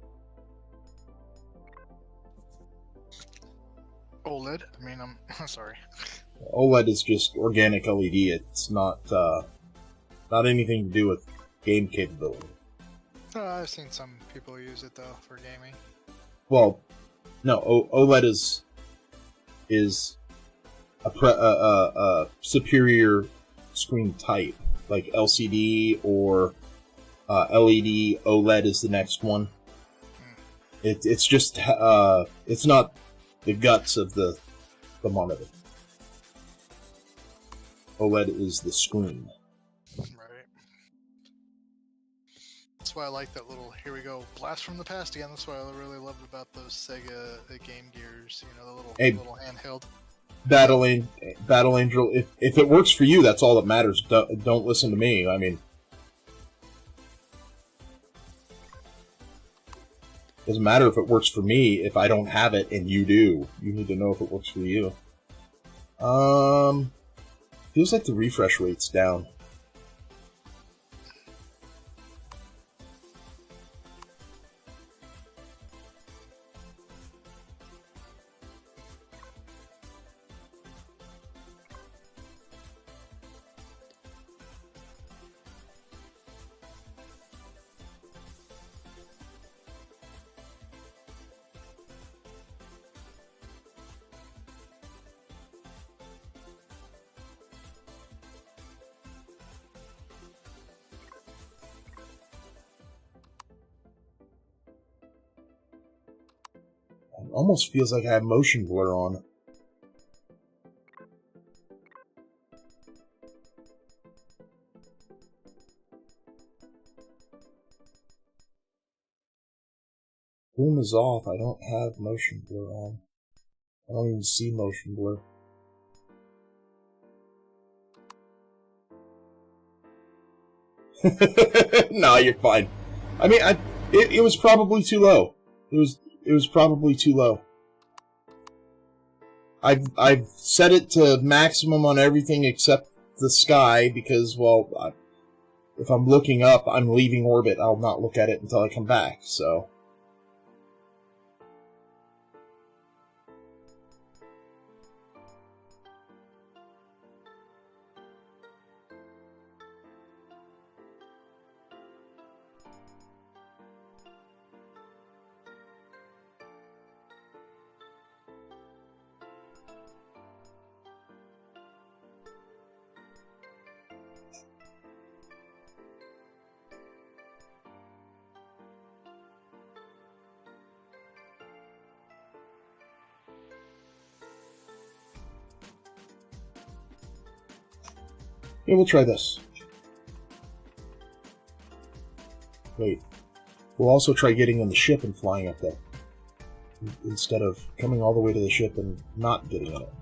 Speaker 4: OLED? I mean, I'm sorry.
Speaker 1: OLED is just organic LED. It's not anything to do with game capability.
Speaker 4: I've seen some people use it though for gaming.
Speaker 1: Well, no, OLED is a superior screen type, like LCD or LED. OLED is the next one. It's just it's not the guts of the monitor. OLED is the screen.
Speaker 4: Right. That's why I like that little, here we go, blast from the past again. That's what I really loved about those Sega Game Gears, you know, the little handheld.
Speaker 1: Battle Angel, if it works for you, that's all that matters. Don't listen to me. I mean, doesn't matter if it works for me if I don't have it and you do. You need to know if it works for you. Feels like the refresh rate's down. It almost feels like I have motion blur on. Boom is off. I don't have motion blur on. I don't even see motion blur. No, you're fine. I mean, it was probably too low. It was probably too low. I've set it to maximum on everything except the sky because, well, if I'm looking up, I'm leaving orbit. I'll not look at it until I come back. So. Yeah, we'll try this. Wait. We'll also try getting in the ship and flying up there. Instead of coming all the way to the ship and not getting in it.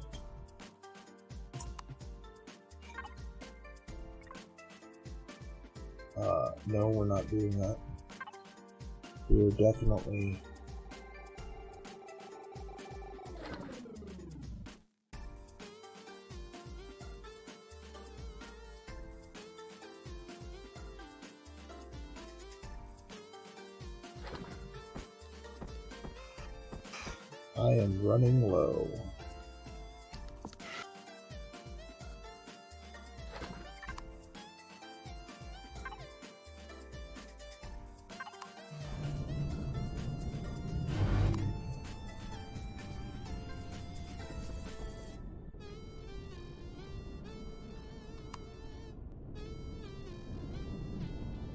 Speaker 1: No, we're not doing that. We're definitely... I am running low.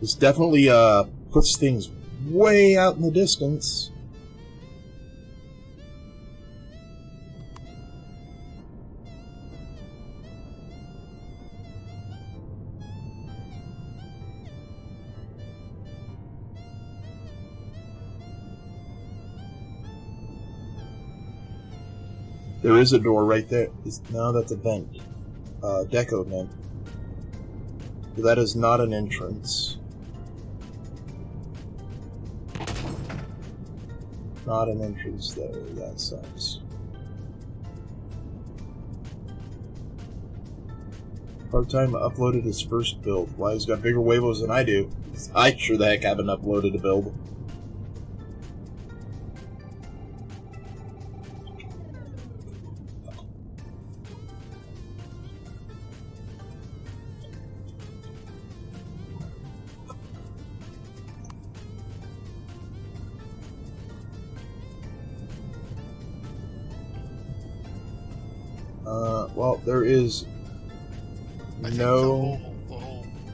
Speaker 1: This definitely puts things way out in the distance. There is a door right there. No, that's a vent. Deco vent. That is not an entrance. Not an entrance there. That sucks. Part-time uploaded his first build. Why, he's got bigger huevos than I do. I sure the heck haven't uploaded a build. Well, there is
Speaker 4: I think
Speaker 1: no...
Speaker 4: the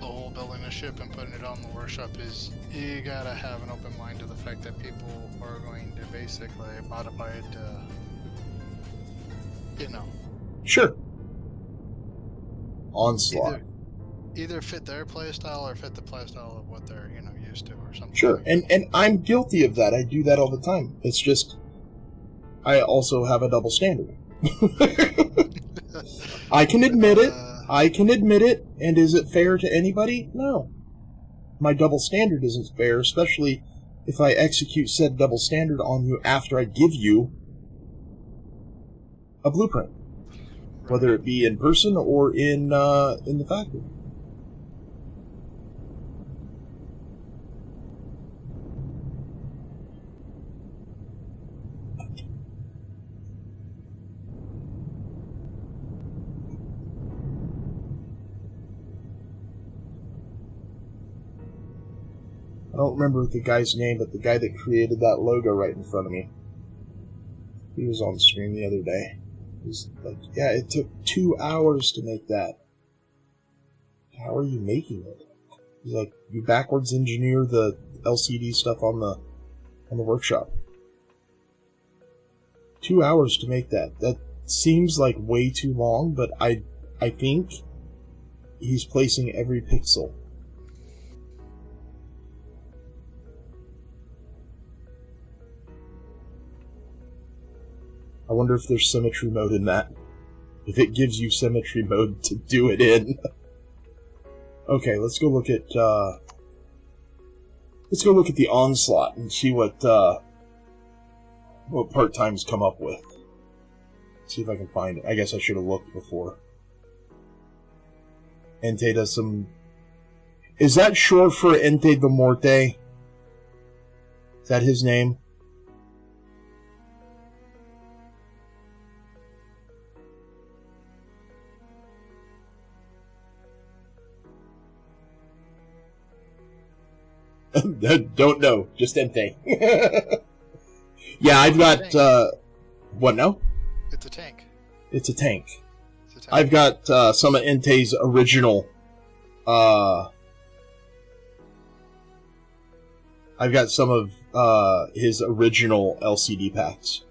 Speaker 4: whole building a ship and putting it on the workshop is, you gotta have an open mind to the fact that people are going to basically modify it to, you know.
Speaker 1: Sure. Onslaught.
Speaker 4: Either fit their playstyle or fit the playstyle of what they're, you know, used to or something.
Speaker 1: Sure,
Speaker 4: like that.
Speaker 1: and I'm guilty of that. I do that all the time. It's just, I also have a double standard. I can admit it. I can admit it. And is it fair to anybody? No. My double standard isn't fair, especially if I execute said double standard on you after I give you a blueprint, whether it be in person or in the factory. I don't remember the guy's name, but the guy that created that logo right in front of me. He was on the stream the other day. He was like, yeah, it took 2 hours to make that. How are you making it? He's like, you backwards engineer the LCD stuff on the workshop. 2 hours to make that. That seems like way too long, but I think he's placing every pixel. I wonder if there's symmetry mode in that. If it gives you symmetry mode to do it in. Okay, let's go look at the Onslaught and see what part-time's come up with. See if I can find it. I guess I should have looked before. Ente does some... Is that short for Ente de Morte? Is that his name? Don't know. Just Ente. Yeah, I've got... what now?
Speaker 4: It's a tank.
Speaker 1: It's a tank.
Speaker 4: It's a tank.
Speaker 1: I've got some of Ente's original... I've got some of his original LCD packs.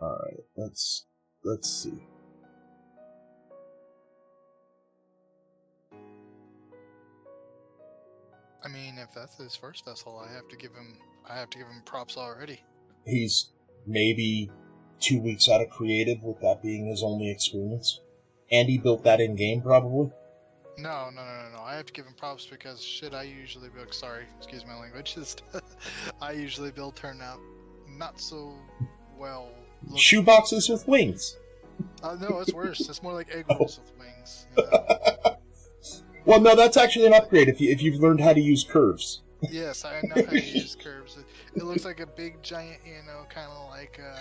Speaker 1: Alright, let's see.
Speaker 4: I mean, if that's his first vessel, I have to give him props already.
Speaker 1: He's maybe 2 weeks out of creative, with that being his only experience. And he built that in-game, probably?
Speaker 4: No. I have to give him props because I usually build... Sorry, excuse my language. I usually build turnout not so well...
Speaker 1: Shoeboxes with wings.
Speaker 4: No, it's worse. It's more like egg rolls with wings. You know?
Speaker 1: Well, no, that's actually an upgrade if you've learned how to use curves.
Speaker 4: Yes, I know how to use curves. It looks like a big giant, kind of like a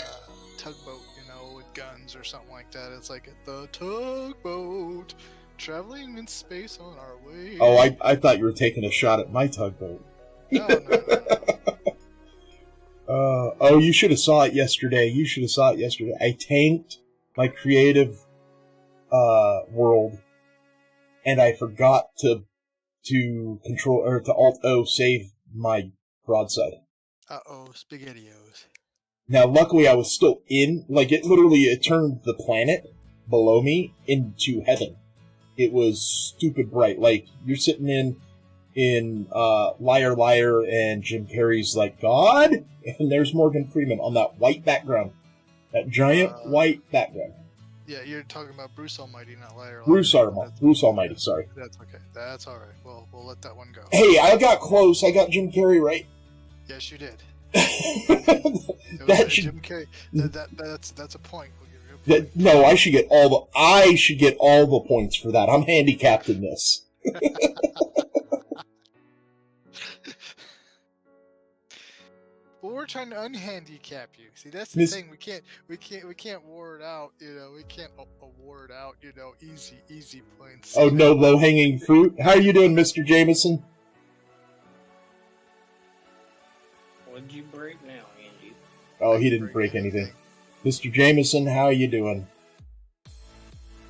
Speaker 4: tugboat, with guns or something like that. It's like the tugboat traveling in space on our way.
Speaker 1: Oh, I thought you were taking a shot at my tugboat.
Speaker 4: No.
Speaker 1: Oh, you should have saw it yesterday. I tanked my creative world, and I forgot to control or to Alt-O save my broadside.
Speaker 4: Spaghettios.
Speaker 1: Now, luckily, I was still in. Like, it turned the planet below me into heaven. It was stupid bright. Like, you're sitting in Liar Liar, and Jim Carrey's like, God? And there's Morgan Freeman on that white background. That giant white background.
Speaker 4: Yeah, you're talking about Bruce Almighty, not Liar Liar.
Speaker 1: Bruce Almighty, sorry.
Speaker 4: That's okay. That's alright. Well, we'll let that one go.
Speaker 1: Hey, I got close. I got Jim Carrey right.
Speaker 4: Yes, you did.
Speaker 1: That should...
Speaker 4: Jim Carrey. That's a point.
Speaker 1: No, I should get all the points for that. I'm handicapped in this.
Speaker 4: Well, we're trying to unhandicap you. See, that's the thing. We can't award out. We can't award out. Easy points.
Speaker 1: Oh no, low hanging fruit. How are you doing, Mr. Jameson?
Speaker 5: What'd you break now, Andy?
Speaker 1: Oh, he didn't break anything. Mr. Jameson, how are you doing?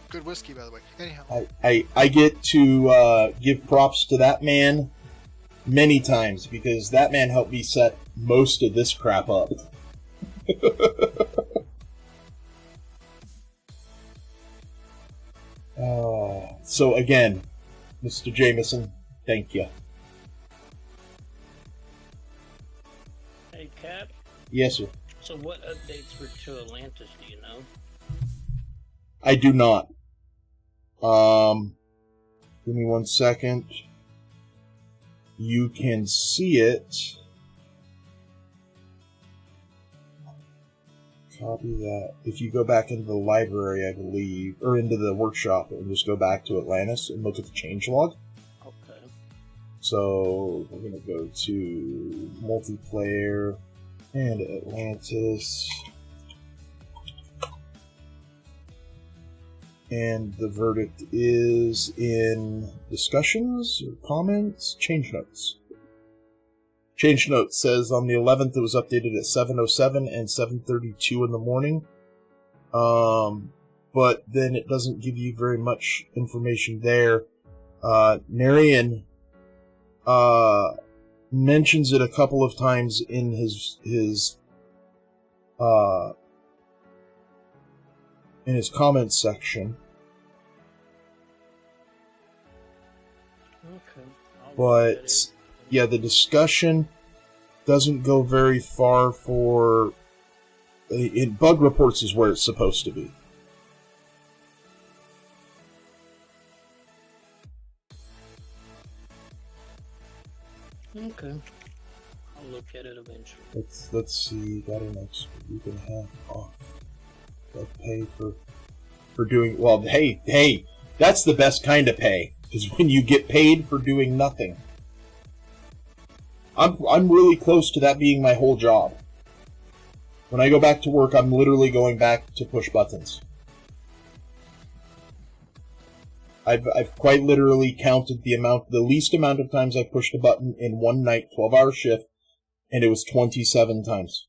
Speaker 4: Good whiskey, by the way. Anyhow,
Speaker 1: I get to give props to that man many times because that man helped me set most of this crap up. So again, Mr. Jameson, thank you.
Speaker 5: Hey, Cap.
Speaker 1: Yes, sir.
Speaker 5: So what updates were to Atlantis, do you know?
Speaker 1: I do not. Give me 1 second. You can see it. Copy that. If you go back into the library, I believe, or into the workshop, and just go back to Atlantis and look at the changelog.
Speaker 5: Okay.
Speaker 1: So we're going to go to multiplayer and Atlantis. And the verdict is in discussions or comments, change notes. Change note says on the 11th it was updated at 7:07 and 7:32 in the morning. But then it doesn't give you very much information there. Narian mentions it a couple of times in his comments section.
Speaker 5: Okay.
Speaker 1: But yeah, the discussion doesn't go very far for in bug reports is where it's supposed to be.
Speaker 5: Okay. I'll look at it eventually.
Speaker 1: Let's see. Got an extra you can have off. They'll pay for doing well. Hey, that's the best kind of pay. Is when you get paid for doing nothing. I'm really close to that being my whole job. When I go back to work, I'm literally going back to push buttons. I've quite literally counted the least amount of times I pushed a button in one night, 12-hour shift, and it was 27 times.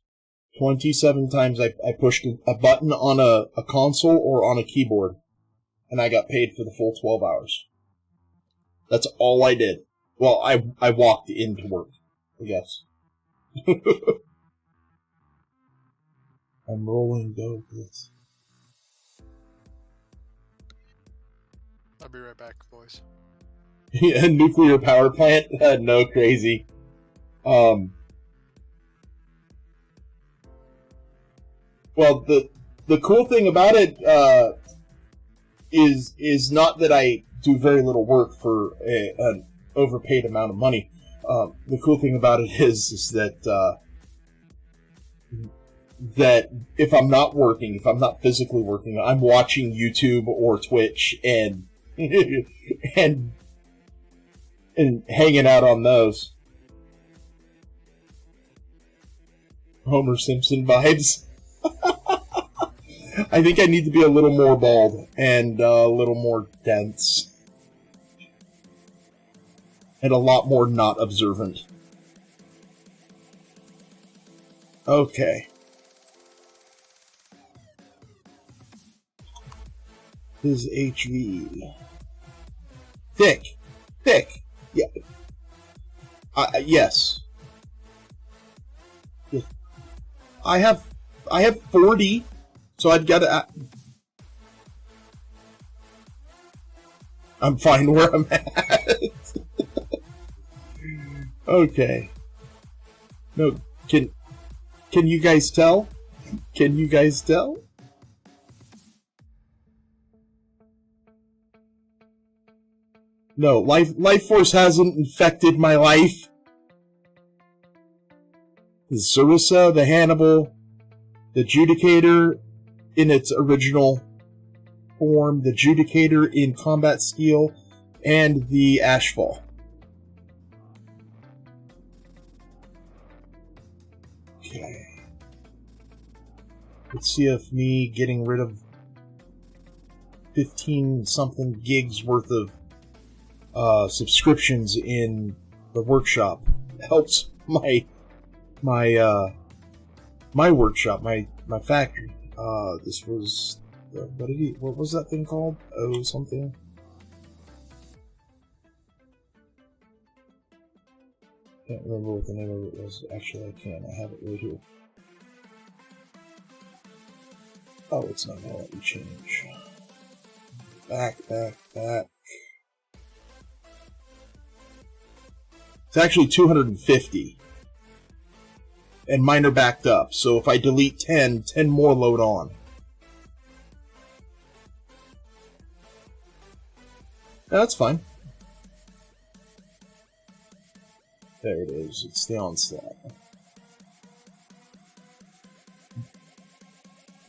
Speaker 1: 27 times I pushed a button on a console or on a keyboard, and I got paid for the full 12 hours. That's all I did. Well, I walked into work, I guess. I'm rolling dough with this.
Speaker 4: I'll be right back, boys.
Speaker 1: Yeah, nuclear power plant? No, crazy. Well, the cool thing about it is not that I do very little work for an overpaid amount of money. The cool thing about it is that that if I'm not working, if I'm not physically working, I'm watching YouTube or Twitch and and hanging out on those. Homer Simpson vibes. I think I need to be a little more bald and a little more dense. And a lot more not observant. Okay. His HV. Thick. Yeah. Yes. I have 40, so I'd gotta. I'm fine where I'm at. Okay. No, can you guys tell? Can you guys tell? No, life force hasn't infected my life. The Sarissa, the Hannibal, the Judicator in its original form, the Judicator in combat steel, and the Ashfall. Okay. Let's see if me getting rid of 15-something gigs worth of subscriptions in the workshop helps my workshop, my factory. This was what was that thing called? Oh, something. Can't remember what the name of it was. Actually, I can. I have it right here. Oh, it's not gonna let me change. Back. It's actually 250. And mine are backed up, so if I delete 10 more load on. That's fine. There it is. It's the onslaught.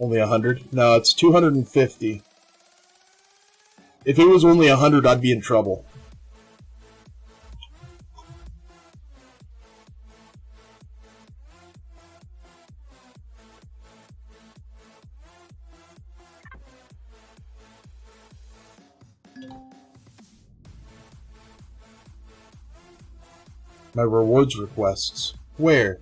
Speaker 1: Only 100? No, it's 250. If it was only 100, I'd be in trouble. My rewards requests. Where?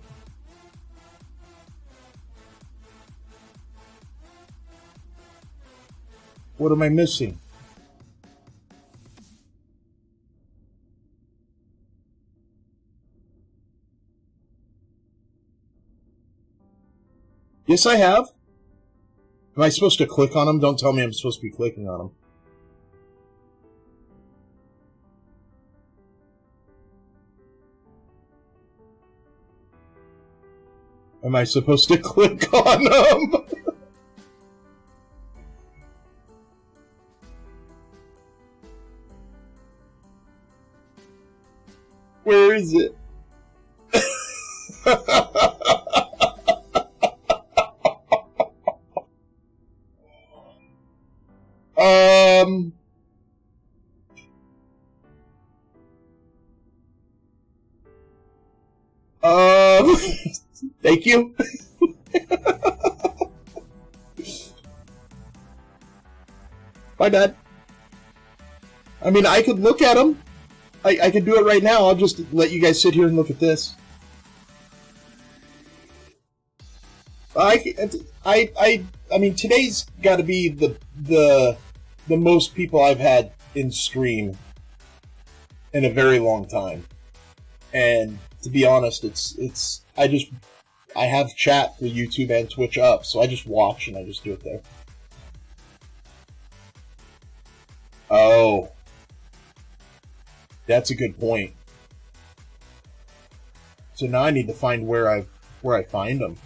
Speaker 1: What am I missing? Yes, I have. Am I supposed to click on them? Don't tell me I'm supposed to be clicking on them. Am I supposed to click on them? Where is it? Thank you. My bad. I mean, I could look at them. I could do it right now. I'll just let you guys sit here and look at this. I mean, today's got to be the most people I've had in stream in a very long time. And to be honest, I have chat for YouTube and Twitch up, so I just watch and I just do it there. Oh. That's a good point. So now I need to find where I find them.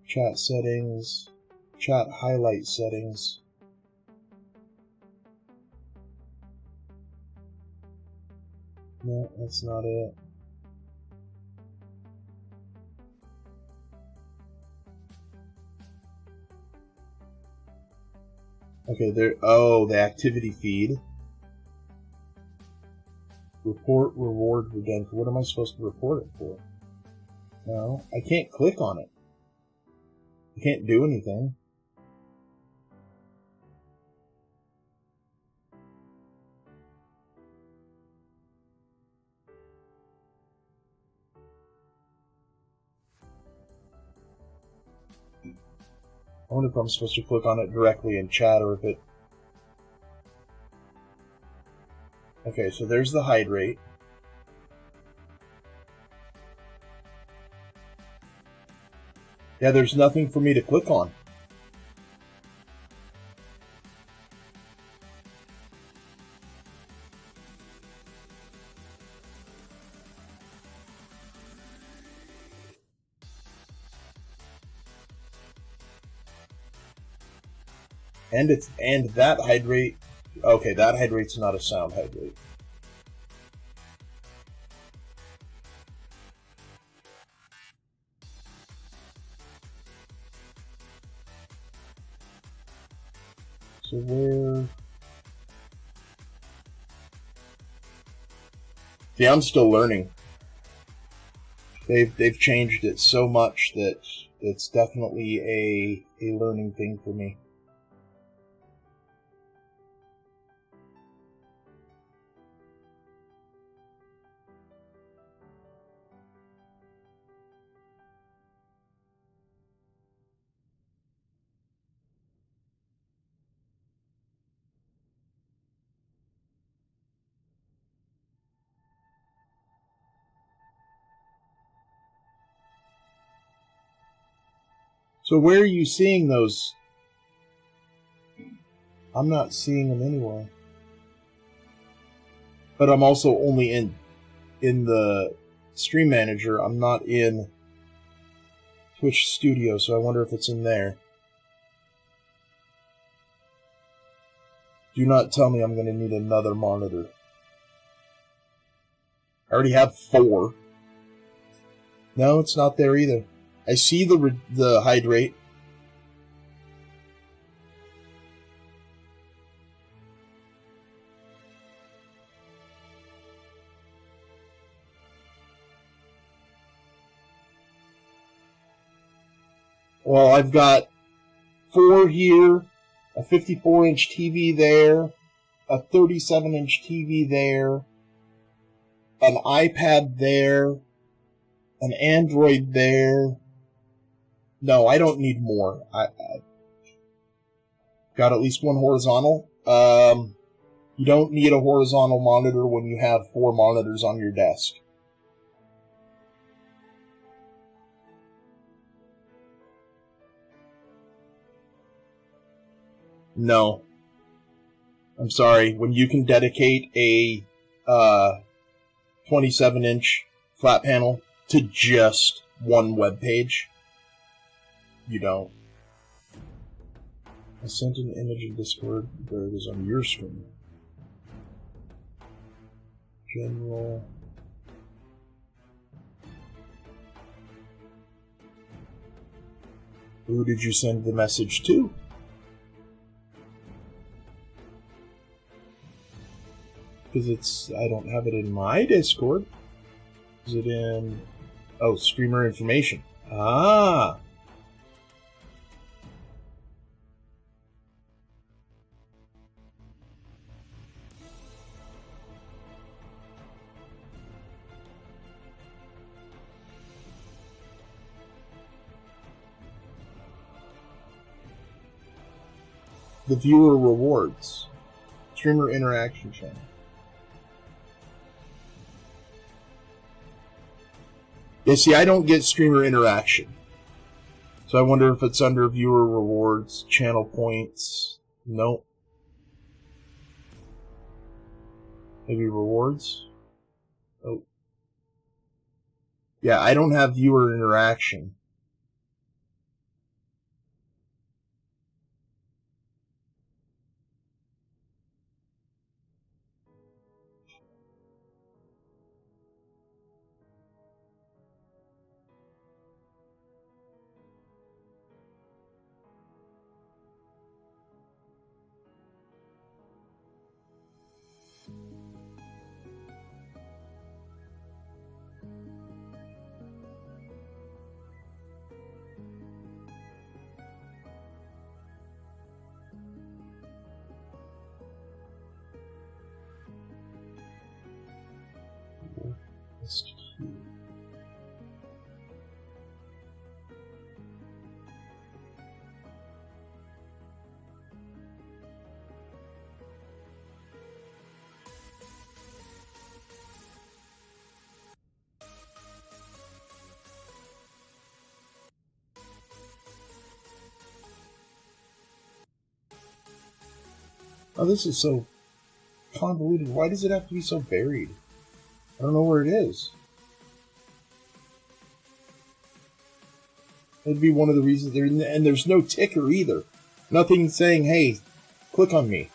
Speaker 1: Chat settings, chat highlight settings. No, that's not it. Okay, there. Oh, the activity feed. Report, reward, redemption. What am I supposed to report it for? No, I can't click on it. I can't do anything. I wonder if I'm supposed to click on it directly in chat or if it... Okay, so there's the hydrate. Yeah, there's nothing for me to click on. And that hydrate. Okay, that hydrate's not a sound hydrate. So where? See, I'm still learning. They've changed it so much that it's definitely a learning thing for me. So where are you seeing those? I'm not seeing them anywhere. But I'm also only in the Stream Manager. I'm not in Twitch Studio, so I wonder if it's in there. Do not tell me I'm going to need another monitor. I already have 4. No, it's not there either. I see the hydrate. Well, I've got 4 here, a 54-inch TV there, a 37-inch TV there, an iPad there, an Android there. No, I don't need more. I got at least one horizontal. You don't need a horizontal monitor when you have 4 monitors on your desk. No. I'm sorry. When you can dedicate a 27-inch flat panel to just one web page, you don't. I sent an image in Discord. There it is on your screen. General. Who did you send the message to? Because I don't have it in my Discord. Is it in, streamer information. Ah. The viewer rewards. Streamer interaction channel. Yeah, see, I don't get streamer interaction. So I wonder if it's under viewer rewards, channel points. Nope. Maybe rewards? Oh. Yeah, I don't have viewer interaction. Oh, this is so convoluted. Why does it have to be so buried? I don't know where it is. That'd be one of the reasons there, and there's no ticker either. Nothing saying, hey, click on me.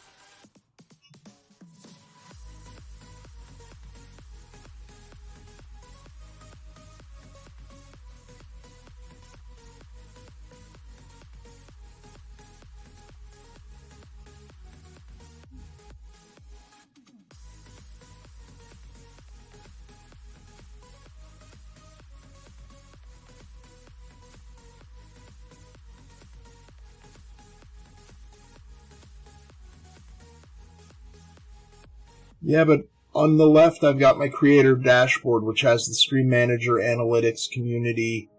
Speaker 1: Yeah, but on the left, I've got my creator dashboard, which has the stream manager, analytics, community,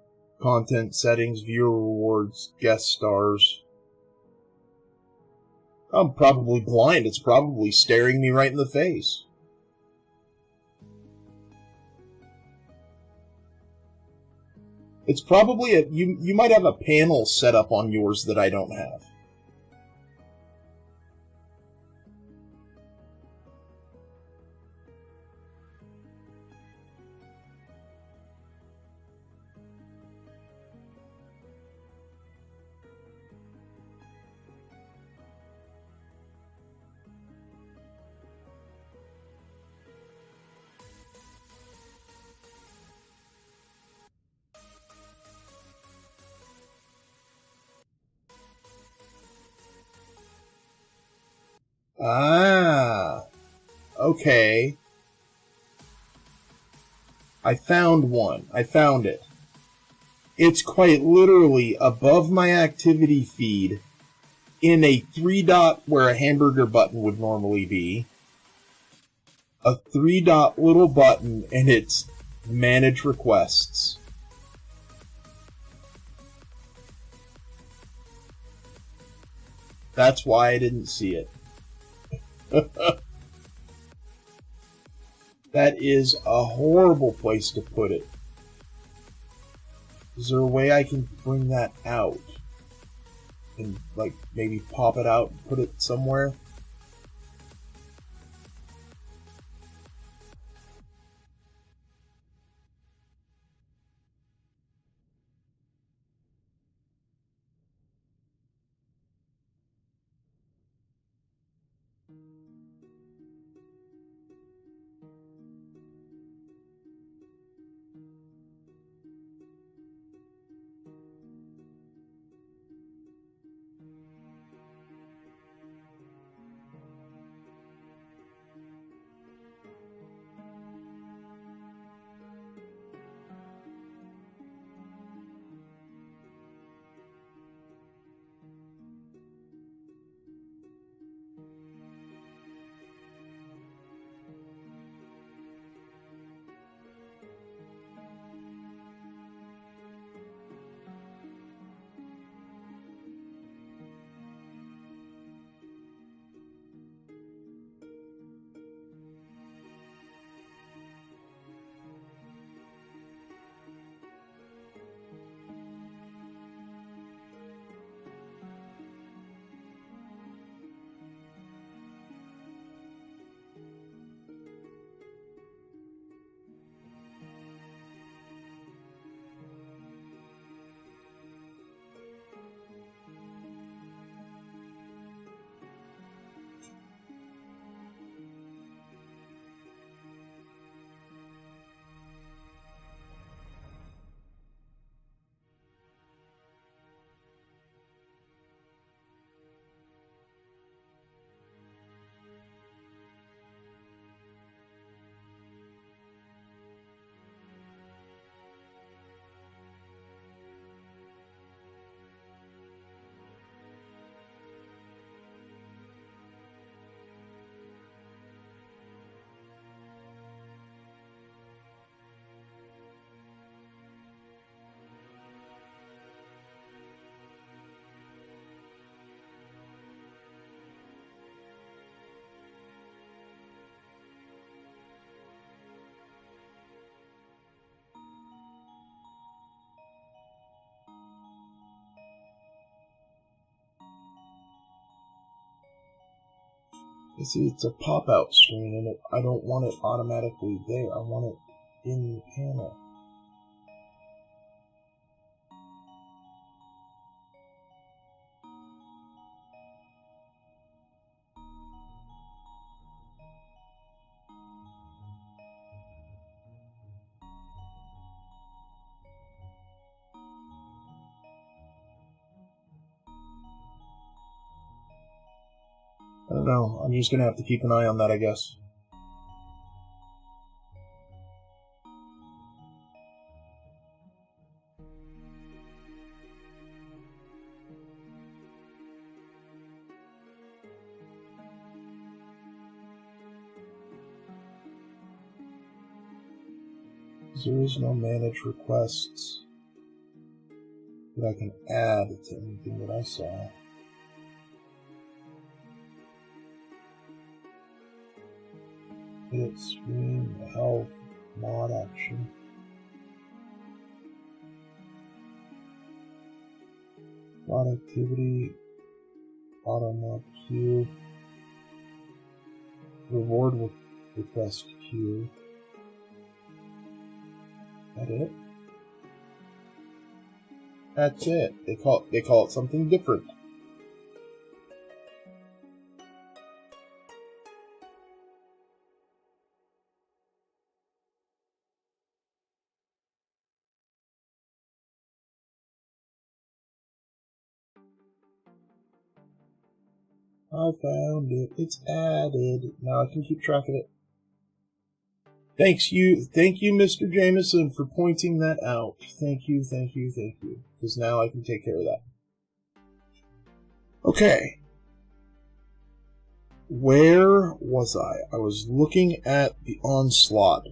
Speaker 1: content settings, viewer rewards, guest stars. I'm probably blind. It's probably staring me right in the face. It's probably you might have a panel set up on yours that I don't have. Ah, okay. I found one. I found it. It's quite literally above my activity feed in a 3-dot where a hamburger button would normally be, a 3-dot little button, and it's manage requests. That's why I didn't see it. That is a horrible place to put it. Is there a way I can bring that out? And, like, maybe pop it out and put it somewhere? You see, it's a pop-out screen, and I don't want it automatically there. I want it in the panel. I don't know. I'm just going to have to keep an eye on that, I guess. There is no manage requests that I can add to anything that I saw. Hit screen, health, mod action. Productivity, auto mod queue. Reward request queue. That it? That's it. They call it something different. I found it. It's added. Now I can keep track of it. Thank you, Mr. Jameson, for pointing that out. Thank you. Because now I can take care of that. Okay. Where was I? I was looking at the Onslaught.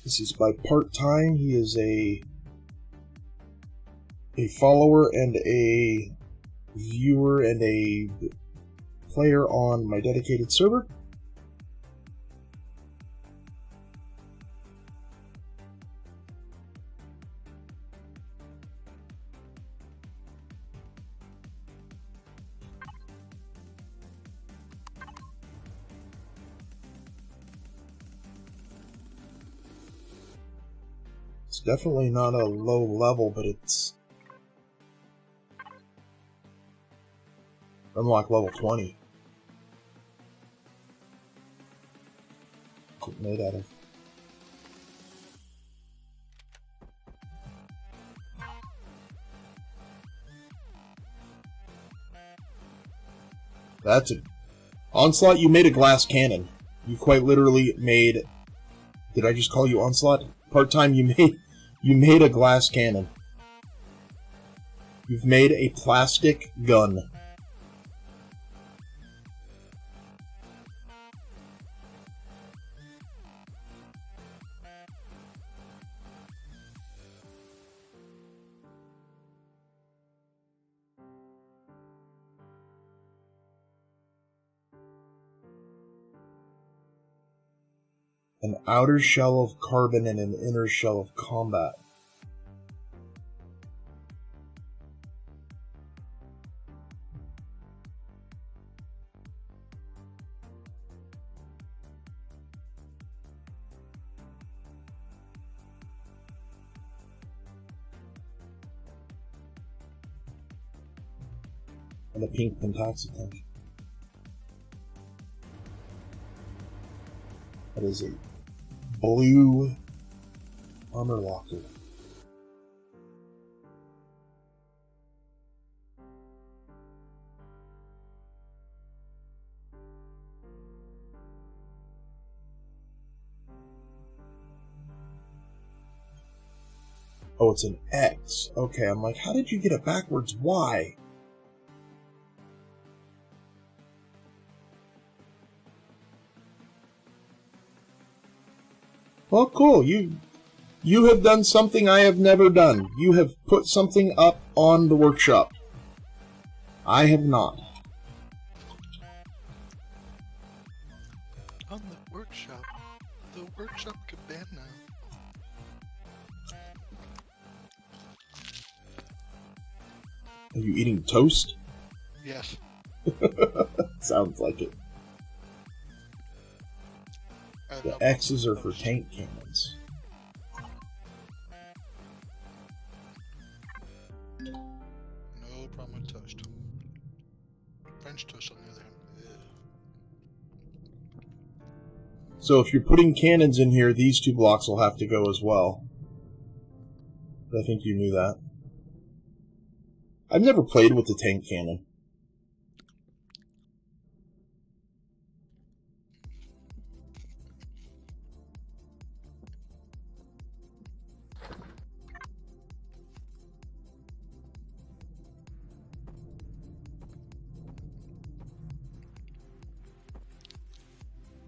Speaker 1: This is by part-time. He is a follower and a viewer and a player on my dedicated server. It's definitely not a low level, but it's unlock level 20. What's it made out of? That's it. Onslaught, you made a glass cannon. You quite literally made... Did I just call you Onslaught? Part-time, you made a glass cannon. You've made a plastic gun. An outer shell of carbon and an inner shell of combat. And a pink pentaxy tank. That is a blue armor locker. Oh, it's an X. Okay, I'm like, how did you get it backwards? Why? Well, cool. You have done something I have never done. You have put something up on the workshop. I have not.
Speaker 4: On the workshop cabana.
Speaker 1: Are you eating toast?
Speaker 4: Yes.
Speaker 1: Sounds like it. The X's are for tank cannons.
Speaker 4: No problem with toast. French toast on the other hand. Yeah.
Speaker 1: So if you're putting cannons in here, these two blocks will have to go as well. I think you knew that. I've never played with the tank cannon.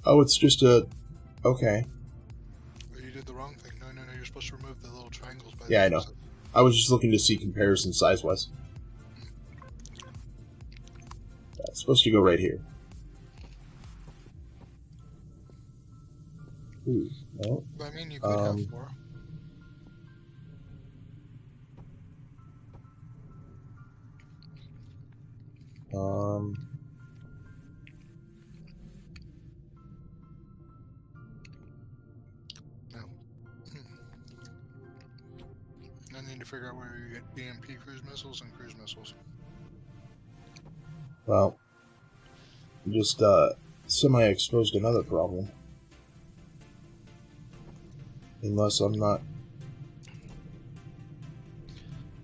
Speaker 1: Oh, it's just a... Okay.
Speaker 4: Oh, you did the wrong thing. No, you're supposed to remove the little triangles by
Speaker 1: Yeah,
Speaker 4: the
Speaker 1: I know. I was just looking to see comparison size-wise. It's supposed to go right here. Ooh, no.
Speaker 4: I mean, you could have four. No. I need to figure out where you get EMP cruise missiles and cruise missiles.
Speaker 1: Well, just semi-exposed another problem. Unless I'm not...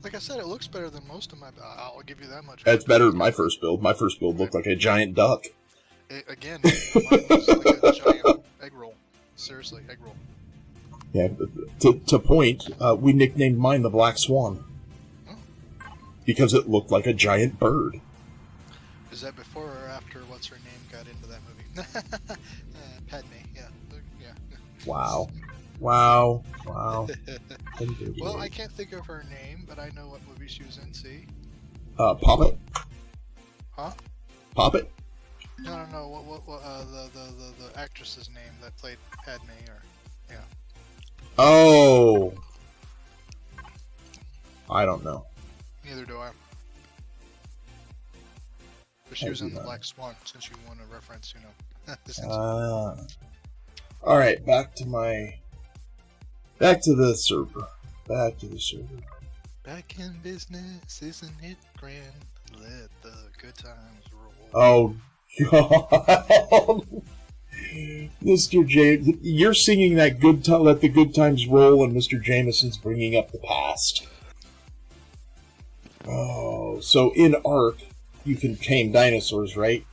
Speaker 4: Like I said, it looks better than most of my... I'll give you that much.
Speaker 1: It's better than my first build. My first build looked like a giant duck.
Speaker 4: Again, mine looks like a giant egg roll. Seriously, egg roll.
Speaker 1: Yeah, to point, we nicknamed mine the Black Swan.
Speaker 4: Oh.
Speaker 1: Because it looked like a giant bird.
Speaker 4: Is that before or after what's her name got into that movie? Padme, yeah.
Speaker 1: Wow. Wow.
Speaker 4: Well, I can't think of her name, but I know what movie she was in, see?
Speaker 1: Poppet?
Speaker 4: Huh?
Speaker 1: Poppet?
Speaker 4: No. What the actress's name that played Padme, or yeah.
Speaker 1: Oh. I don't know.
Speaker 4: Neither do I. But she was in the Black Swan, since you want to reference, this incident.
Speaker 1: Alright, back to the server.
Speaker 4: Back in business, isn't it grand? Let the good times roll.
Speaker 1: Oh, God. Mr. James, you're singing that let the good times roll, and Mr. Jameson's bringing up the past. Oh, so in Ark, you can tame dinosaurs, right?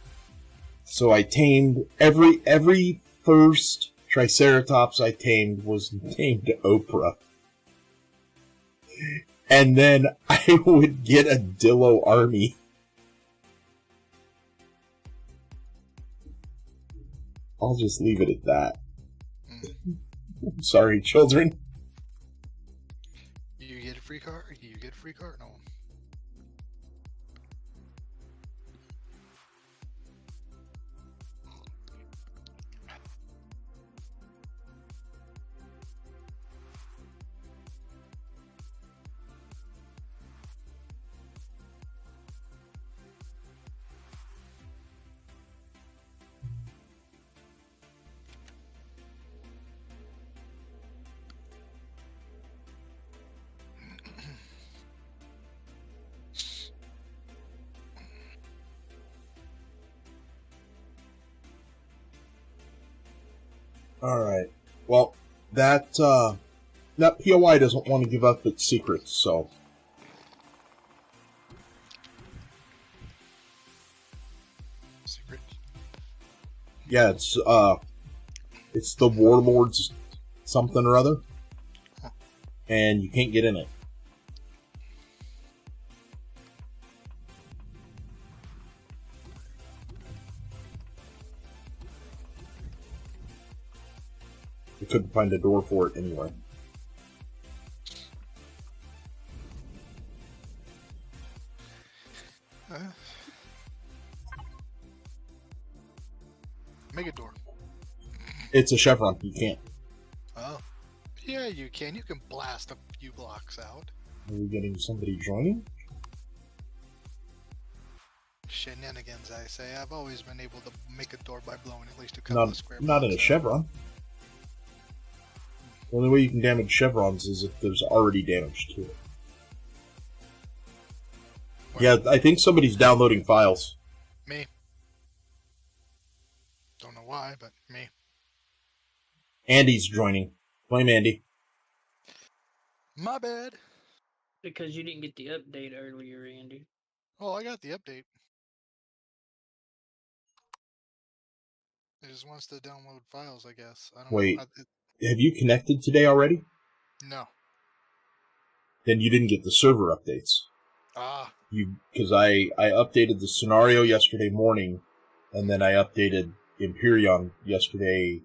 Speaker 1: So I tamed every first Triceratops I tamed was named Oprah. And then I would get a Dillo army. I'll just leave it at that. Sorry, children.
Speaker 4: You get a free car? You get a free car? No.
Speaker 1: Alright. Well, that POI doesn't want to give up its secrets, so...
Speaker 4: Secret?
Speaker 1: Yeah, it's the Warlord's something or other. And you can't get in it. I couldn't find a door for it anywhere.
Speaker 4: Make a door.
Speaker 1: It's a chevron. You can't.
Speaker 4: Oh. Yeah, you can. You can blast a few blocks out.
Speaker 1: Are we getting somebody joining?
Speaker 4: Shenanigans, I say. I've always been able to make a door by blowing at least a couple of square
Speaker 1: Not in a
Speaker 4: blocks out.
Speaker 1: chevron. The only way you can damage chevrons is if there's already damage to it.
Speaker 4: Where?
Speaker 1: Yeah, I think somebody's downloading files.
Speaker 4: Me. Don't know why, but me.
Speaker 1: Andy's joining. Blame Andy.
Speaker 4: My bad.
Speaker 5: Because you didn't get the update earlier, Andy.
Speaker 4: Oh, I got the update. It just wants to download files, I guess. I don't
Speaker 1: Wait.
Speaker 4: know.
Speaker 1: Have you connected today already?
Speaker 4: No.
Speaker 1: Then you didn't get the server updates.
Speaker 4: Ah.
Speaker 1: Because I updated the scenario yesterday morning, and then I updated Empyrion yesterday.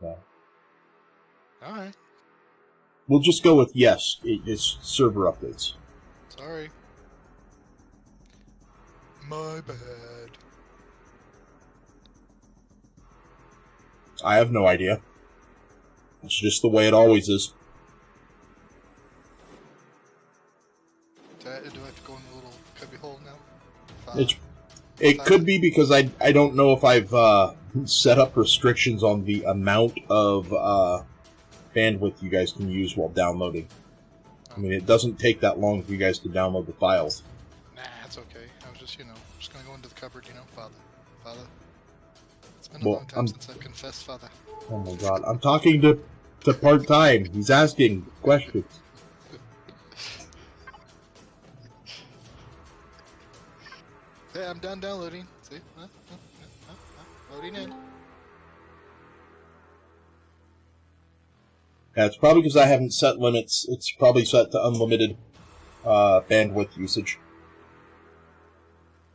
Speaker 4: Alright.
Speaker 1: We'll just go with yes. It's server updates.
Speaker 4: Sorry. My bad.
Speaker 1: I have no idea. It's just the way it always is.
Speaker 4: Do I have to go in the little cubby hole now?
Speaker 1: It could be because I don't know if I've set up restrictions on the amount of bandwidth you guys can use while downloading. I mean, it doesn't take that long for you guys to download the files.
Speaker 4: Nah, it's okay. I was just, just gonna go into the cupboard, Father. It's been a long time since I've confessed, Father.
Speaker 1: Oh my god, I'm talking to part-time. He's asking questions.
Speaker 4: Hey, I'm done downloading. See? Loading in.
Speaker 1: Yeah, it's probably because I haven't set limits. It's probably set to unlimited bandwidth usage.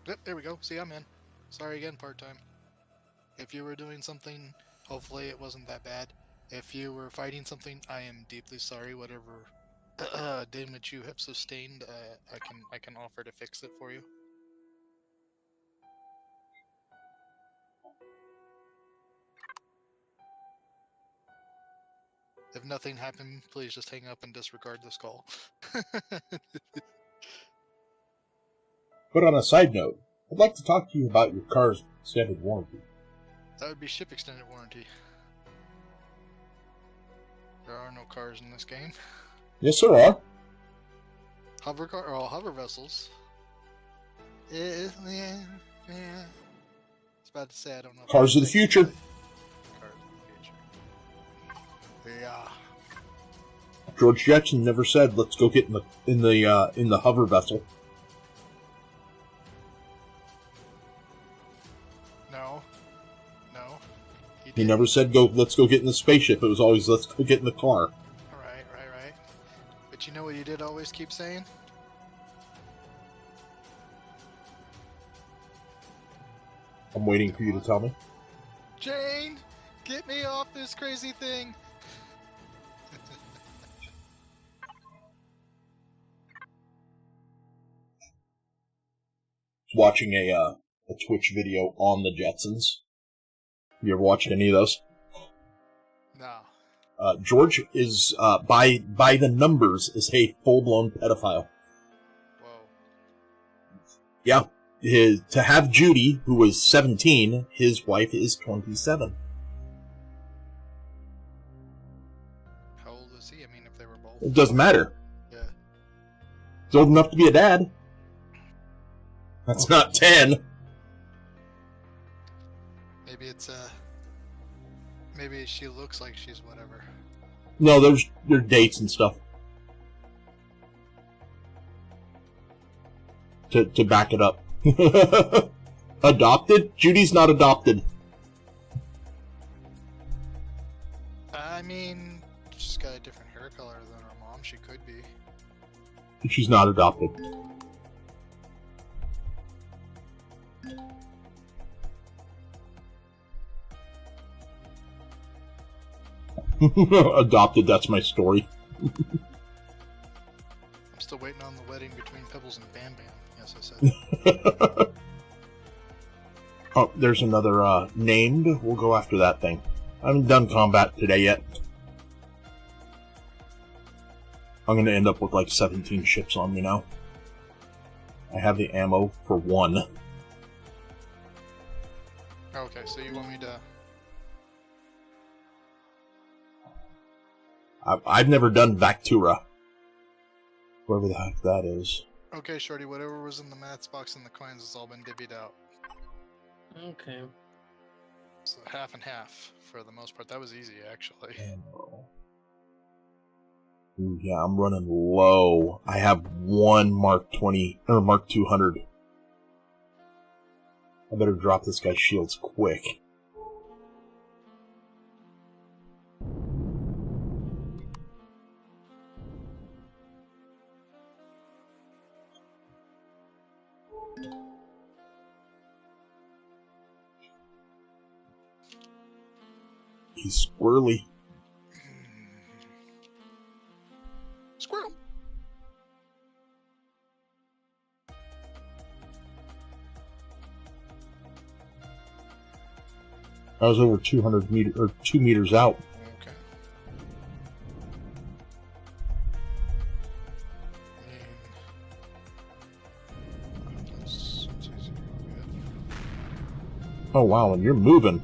Speaker 4: Yep, there we go. See, I'm in. Sorry again, part-time. If you were doing something, hopefully it wasn't that bad. If you were fighting something, I am deeply sorry. Whatever damage you have sustained, I can offer to fix it for you. If nothing happened, please just hang up and disregard this call.
Speaker 1: But on a side note, I'd like to talk to you about your car's extended warranty.
Speaker 4: That would be ship extended warranty. There are no cars in this game.
Speaker 1: Yes, there are.
Speaker 4: Hover car or all hover vessels. Yeah. I was about to say I don't know.
Speaker 1: Cars of the future.
Speaker 4: Cars of the future. Yeah.
Speaker 1: George Jetson never said, "Let's go get in the hover vessel."
Speaker 4: No.
Speaker 1: He never said, "Let's go get in the spaceship." It was always, "Let's go get in the car."
Speaker 4: Right. But you know what he did always keep saying?
Speaker 1: I'm waiting for you to tell me.
Speaker 4: Jane, get me off this crazy thing.
Speaker 1: Watching a Twitch video on the Jetsons. You ever watched any of those?
Speaker 4: No.
Speaker 1: George is, by the numbers, is a full-blown pedophile.
Speaker 4: Whoa.
Speaker 1: Yeah. To have Judy, who was 17, his wife is 27.
Speaker 4: How old is he? I mean, if they were both.
Speaker 1: It doesn't matter.
Speaker 4: Yeah.
Speaker 1: He's old enough to be a dad. That's not 10.
Speaker 4: Maybe it's maybe she looks like she's whatever.
Speaker 1: No, there's dates and stuff. To back it up. Adopted? Judy's not adopted.
Speaker 4: I mean, she's got a different hair color than her mom. She could be.
Speaker 1: She's not adopted. Adopted, that's my story.
Speaker 4: I'm still waiting on the wedding between Pebbles and Bam Bam. Yes, I said.
Speaker 1: Oh, there's another named. We'll go after that thing. I haven't done combat today yet. I'm going to end up with like 17 ships on me now. I have the ammo for one.
Speaker 4: Okay, so you want me to...
Speaker 1: I've never done Vactura. Wherever the heck that is.
Speaker 4: Okay, Shorty, whatever was in the maths box and the coins has all been divvied out.
Speaker 5: Okay.
Speaker 4: So half and half, for the most part. That was easy, actually.
Speaker 1: Ammo. Ooh, yeah, I'm running low. I have one Mark 20, or Mark 200. I better drop this guy's shields quick. He's squirrely.
Speaker 4: Squirrel!
Speaker 1: I was over 200 meters, or 2 meters out.
Speaker 4: Okay. That's easy. Good.
Speaker 1: Oh wow, and you're moving.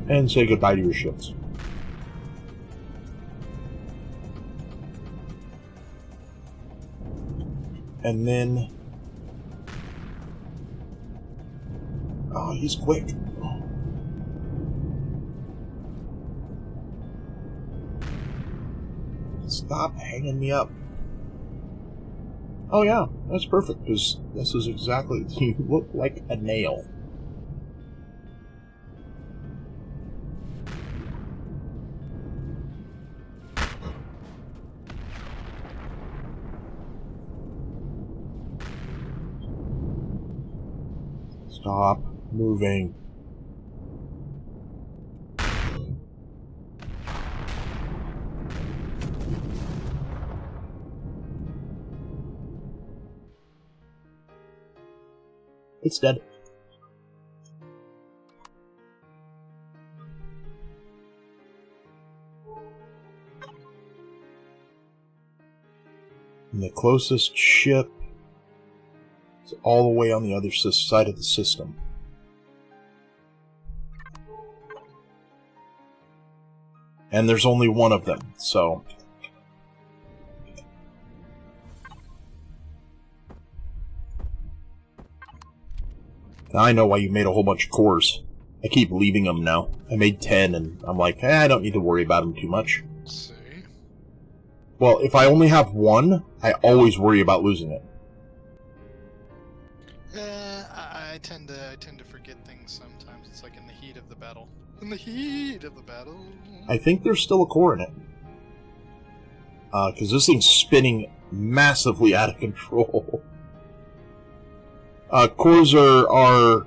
Speaker 1: And say goodbye to your ships. And then... Oh, he's quick. Stop hanging me up. Oh yeah, that's perfect, because this is exactly... You look like a nail. Stop moving. It's dead. And the closest ship is all the way on the other side of the system. And there's only one of them, so... Now I know why you made a whole bunch of cores. I keep leaving them now. I made 10, and I'm like, I don't need to worry about them too much.
Speaker 4: See?
Speaker 1: Well, if I only have one, I always worry about losing it.
Speaker 4: I tend to forget things sometimes. It's like in the heat of the battle. In the heat of the battle.
Speaker 1: I think there's still a core in it. Because this thing's spinning massively out of control. Cores are...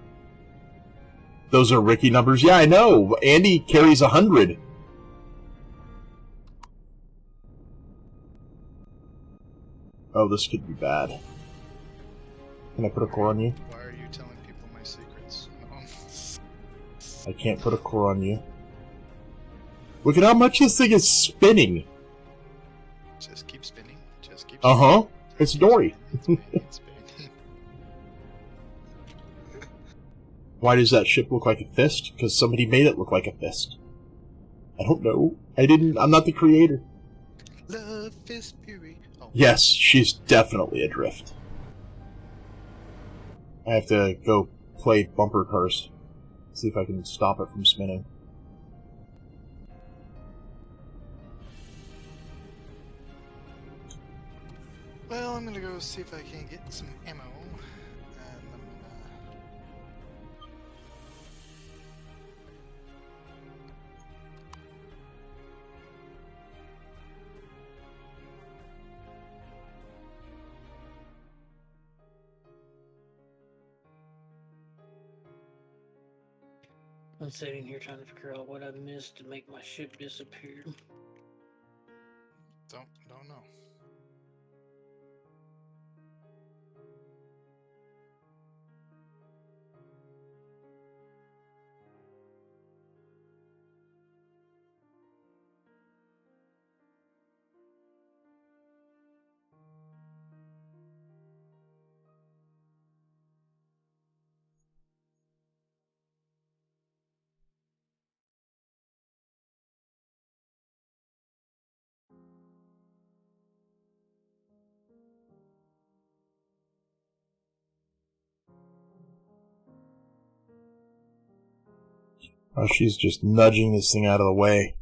Speaker 1: Those are Ricky numbers. Yeah, I know. Andy carries 100. Oh, this could be bad. Can I put a core on you?
Speaker 4: Why are you telling people my secrets?
Speaker 1: I can't put a core on you. Look at how much this thing is spinning.
Speaker 4: Just keep spinning. Just keep spinning.
Speaker 1: Uh-huh. It's Dory.
Speaker 4: It's spinning.
Speaker 1: Why does that ship look like a fist? Because somebody made it look like a fist. I don't know. I'm not the creator.
Speaker 4: Love is fury. Oh.
Speaker 1: Yes, she's definitely adrift. I have to go play bumper cars. See if I can stop it from spinning.
Speaker 4: Well, I'm gonna go see if I can get some ammo. And I'm gonna...
Speaker 5: I'm sitting here trying to figure out what I missed to make my ship disappear.
Speaker 4: Don't know.
Speaker 1: Oh, she's just nudging this thing out of the way.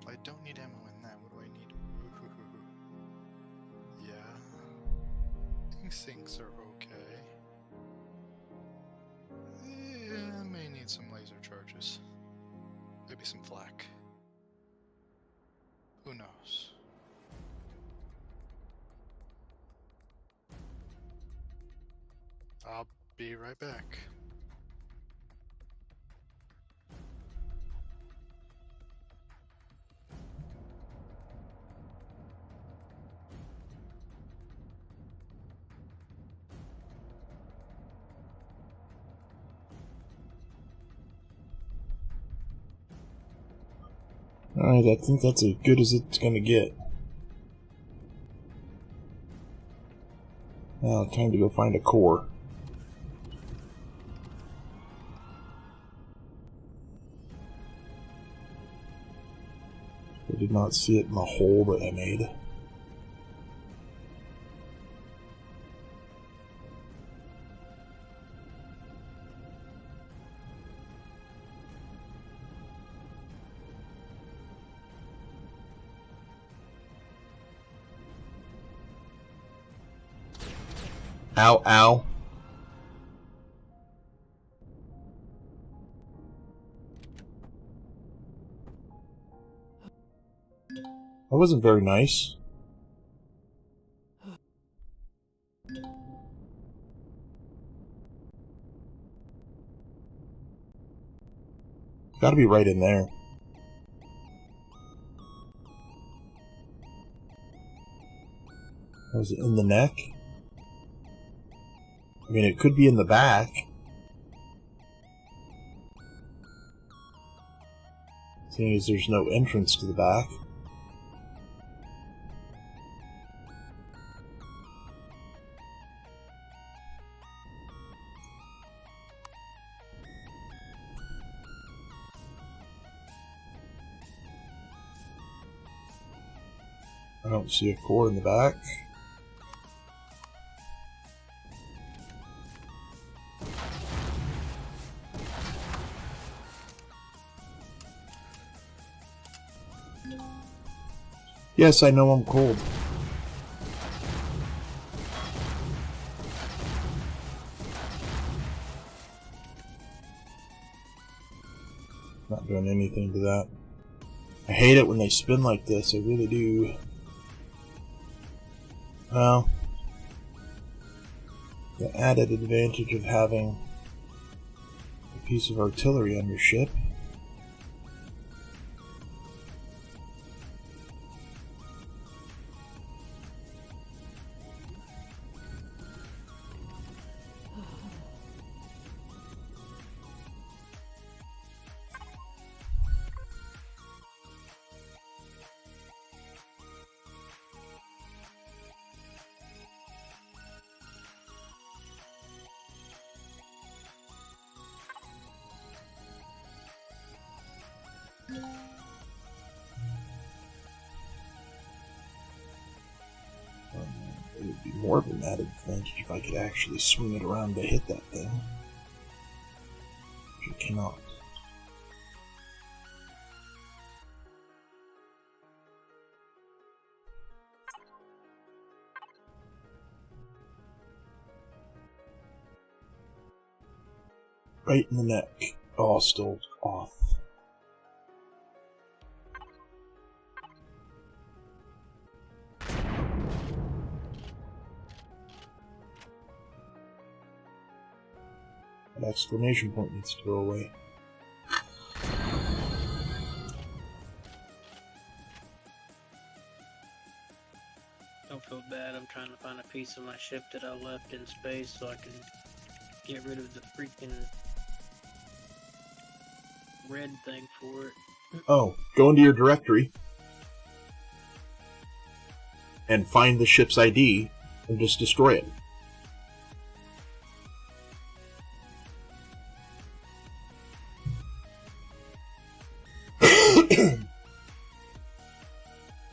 Speaker 4: I don't need ammo in that. What do I need? Yeah. These things are okay. Yeah, I may need some laser charges. Maybe some flak. Who knows? I'll be right back.
Speaker 1: Alright, I think that's as good as it's gonna get. Now, time to go find a core. I did not see it in the hole that I made. Ow, ow. That wasn't very nice. Gotta be right in there. Was it in the neck? I mean, it could be in the back. Seeing as there's no entrance to the back. I don't see a core in the back. Yes, I know I'm cold. Not doing anything to that. I hate it when they spin like this, I really do. Well, the added advantage of having a piece of artillery on your ship. It would be more of an added advantage if I could actually swing it around to hit that thing. Which I cannot. Right in the neck. Oh, still off. An exclamation point needs to go away.
Speaker 5: Don't feel bad. I'm trying to find a piece of my ship that I left in space so I can get rid of the freaking red thing for it.
Speaker 1: Oh, go into your directory and find the ship's ID and just destroy it.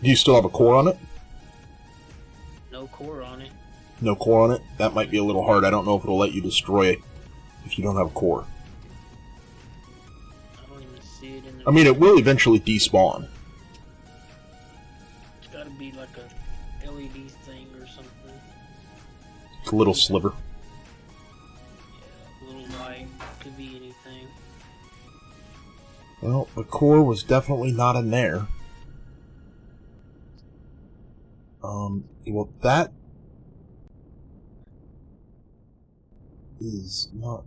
Speaker 1: Do you still have a core on it?
Speaker 5: No core on it.
Speaker 1: No core on it? That might be a little hard. I don't know if it'll let you destroy it if you don't have a core.
Speaker 5: I don't even see it in the...
Speaker 1: I mean, it will eventually despawn.
Speaker 5: It's gotta be like a LED thing or something.
Speaker 1: It's a little sliver.
Speaker 5: Yeah, a little light. Could be anything.
Speaker 1: Well, the core was definitely not in there. Well, that is not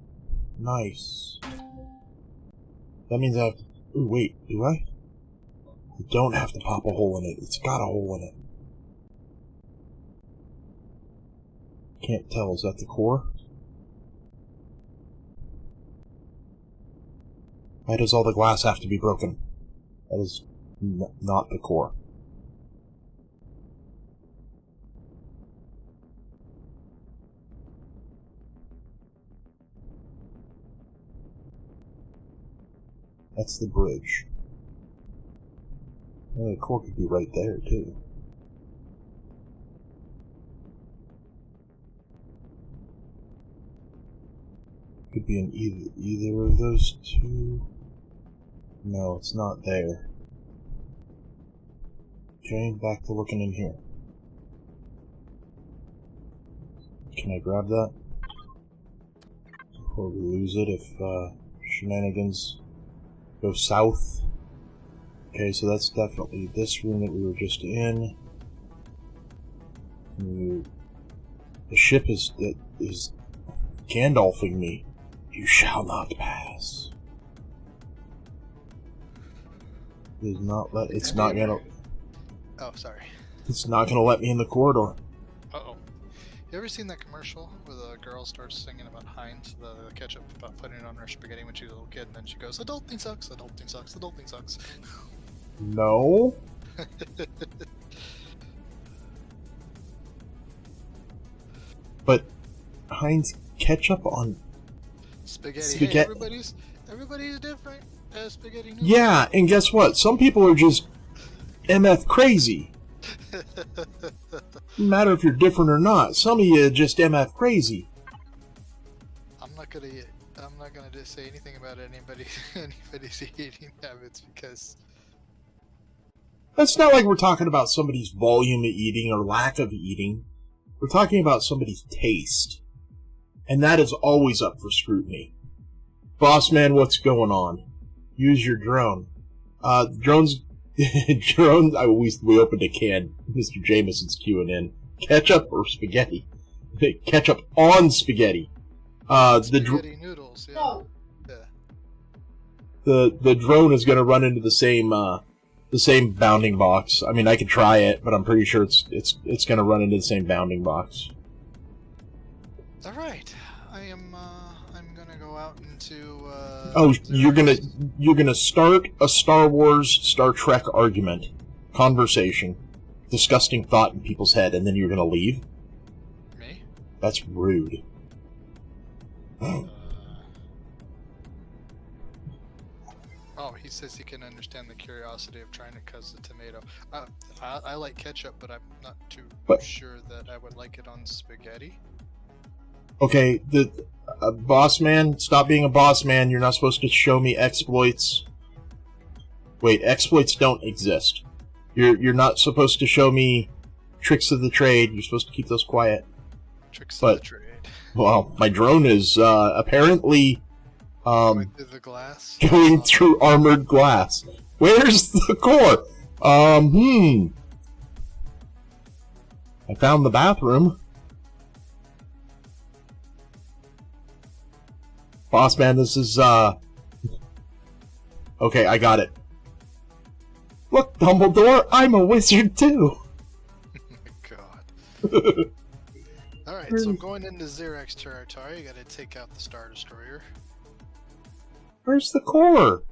Speaker 1: nice. That means I have to... Ooh, wait, do I? I don't have to pop a hole in it. It's got a hole in it. Can't tell. Is that the core? Why does all the glass have to be broken? That is not the core. That's the bridge. Well, the core could be right there, too. Could be in either of those two. No, it's not there. Okay, back to looking in here. Can I grab that? Before we lose it if shenanigans go south. Okay, so that's definitely this room that we were just in. The ship is Gandalfing me. You shall not pass. It is not let. It's not gonna.
Speaker 4: Oh, sorry.
Speaker 1: It's not gonna let me in the corridor.
Speaker 4: Uh-oh. You ever seen that commercial where the girl starts singing about Heinz, the ketchup, about putting it on her spaghetti when she was a little kid, and then she goes, adulting sucks, adulting sucks, adulting sucks.
Speaker 1: No. But Heinz ketchup on
Speaker 4: Spaghetti. Hey, everybody's different. Spaghetti noodles.
Speaker 1: Yeah, and guess what? Some people are just MF crazy. No matter if you're different or not. Some of you are just MF crazy.
Speaker 4: I'm not gonna just say anything about anybody's eating habits because
Speaker 1: It's not like we're talking about somebody's volume of eating or lack of eating. We're talking about somebody's taste. And that is always up for scrutiny. Boss man, what's going on? Use your drone. Drones, we opened a can. Mr. Jameson's queuing in. Ketchup or spaghetti? Ketchup on spaghetti.
Speaker 4: spaghetti noodles, yeah.
Speaker 1: No. The drone is going to run into the same bounding box. I mean, I could try it, but I'm pretty sure it's going to run into the same bounding box.
Speaker 4: All right, I'm gonna go out into.
Speaker 1: You're gonna start a Star Wars, Star Trek argument, conversation, disgusting thought in people's head, and then you're gonna leave.
Speaker 4: Me?
Speaker 1: That's rude.
Speaker 4: Oh, he says he can understand the curiosity of trying to cuz the tomato. I like ketchup, but I'm not too sure that I would like it on spaghetti.
Speaker 1: Okay, the boss man, stop being a boss man. You're not supposed to show me exploits. Wait, exploits don't exist. You're not supposed to show me tricks of the trade. You're supposed to keep those quiet.
Speaker 4: Tricks of the trade.
Speaker 1: Well, my drone is apparently
Speaker 4: Going through the glass.
Speaker 1: Going through armored glass. Where's the core? I found the bathroom. Boss man, this is, okay, I got it. Look, Dumbledore, I'm a wizard too!
Speaker 4: Oh my god. Alright, so I'm going into Xerax territory. You gotta take out the Star Destroyer.
Speaker 1: Where's the core?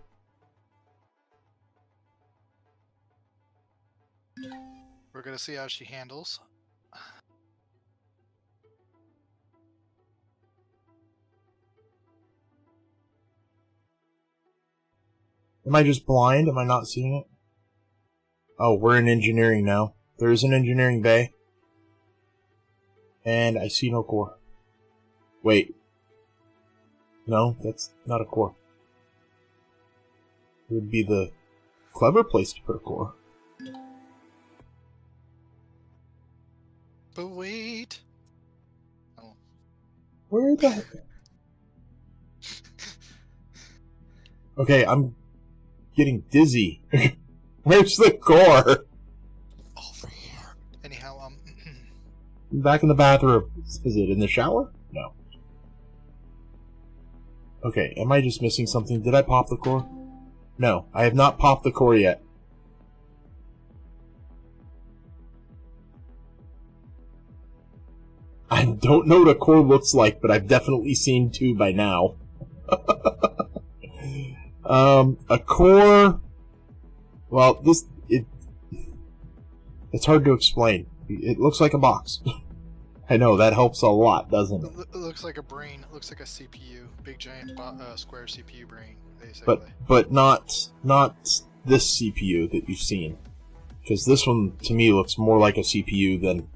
Speaker 4: We're gonna see how she handles.
Speaker 1: Am I just blind? Am I not seeing it? Oh, we're in engineering now. There is an engineering bay. And I see no core. Wait. No, that's not a core. It would be the clever place to put a core.
Speaker 4: But wait. Oh.
Speaker 1: Where the heck? Okay, I'm getting dizzy. Where's the core?
Speaker 4: Over here. Anyhow,
Speaker 1: Back in the bathroom. Is it in the shower? No. Okay, am I just missing something? Did I pop the core? No, I have not popped the core yet. I don't know what a core looks like, but I've definitely seen two by now. A core... Well, it's hard to explain. It looks like a box. I know, that helps a lot, doesn't it?
Speaker 4: It looks like a brain. It looks like a CPU. Big, giant, square CPU brain, basically.
Speaker 1: But not this CPU that you've seen. Because this one, to me, looks more like a CPU than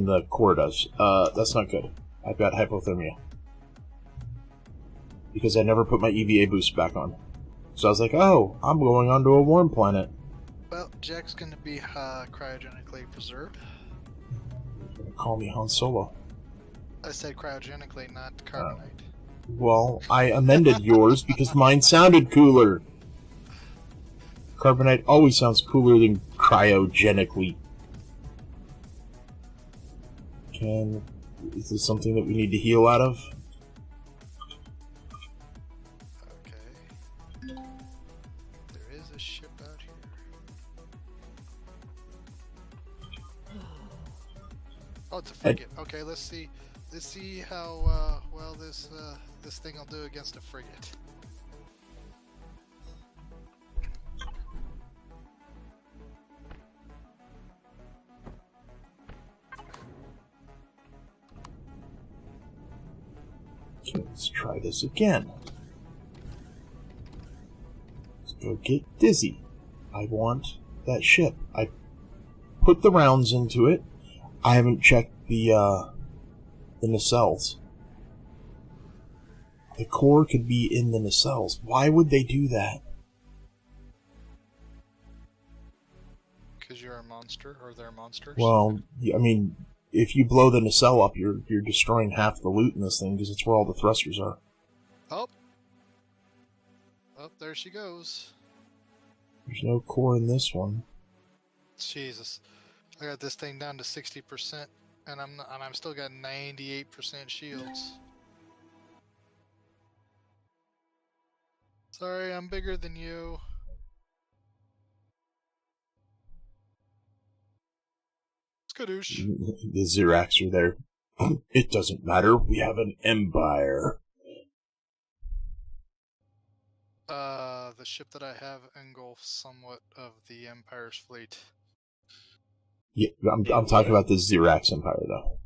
Speaker 1: the core does. That's not good. I've got hypothermia. Because I never put my EVA boost back on. So I was like, oh, I'm going onto a warm planet.
Speaker 4: Well, Jack's going to be cryogenically preserved.
Speaker 1: He's going to call me Han Solo.
Speaker 4: I said cryogenically, not carbonite.
Speaker 1: Well, I amended yours because mine sounded cooler. Carbonite always sounds cooler than cryogenically. Is this something that we need to heal out of?
Speaker 4: Okay. There is a ship out here. Oh, it's a frigate. Okay, let's see. Let's see how well this thing will do against a frigate.
Speaker 1: Okay, let's try this again. Let's go get Dizzy. I want that ship. I put the rounds into it. I haven't checked the nacelles. The core could be in the nacelles. Why would they do that?
Speaker 4: Because you're a monster, or they're monsters?
Speaker 1: Well, I mean, if you blow the nacelle up, you're destroying half the loot in this thing, because it's where all the thrusters are.
Speaker 4: Oh! Oh, there she goes.
Speaker 1: There's no core in this one.
Speaker 4: Jesus. I got this thing down to 60%, and I'm still got 98% shields. Sorry, I'm bigger than you. Skadoosh.
Speaker 1: The Xerax are there. It doesn't matter, we have an empire.
Speaker 4: The ship that I have engulfs somewhat of the Empire's fleet.
Speaker 1: Yeah, I'm talking about the Xerax Empire, though.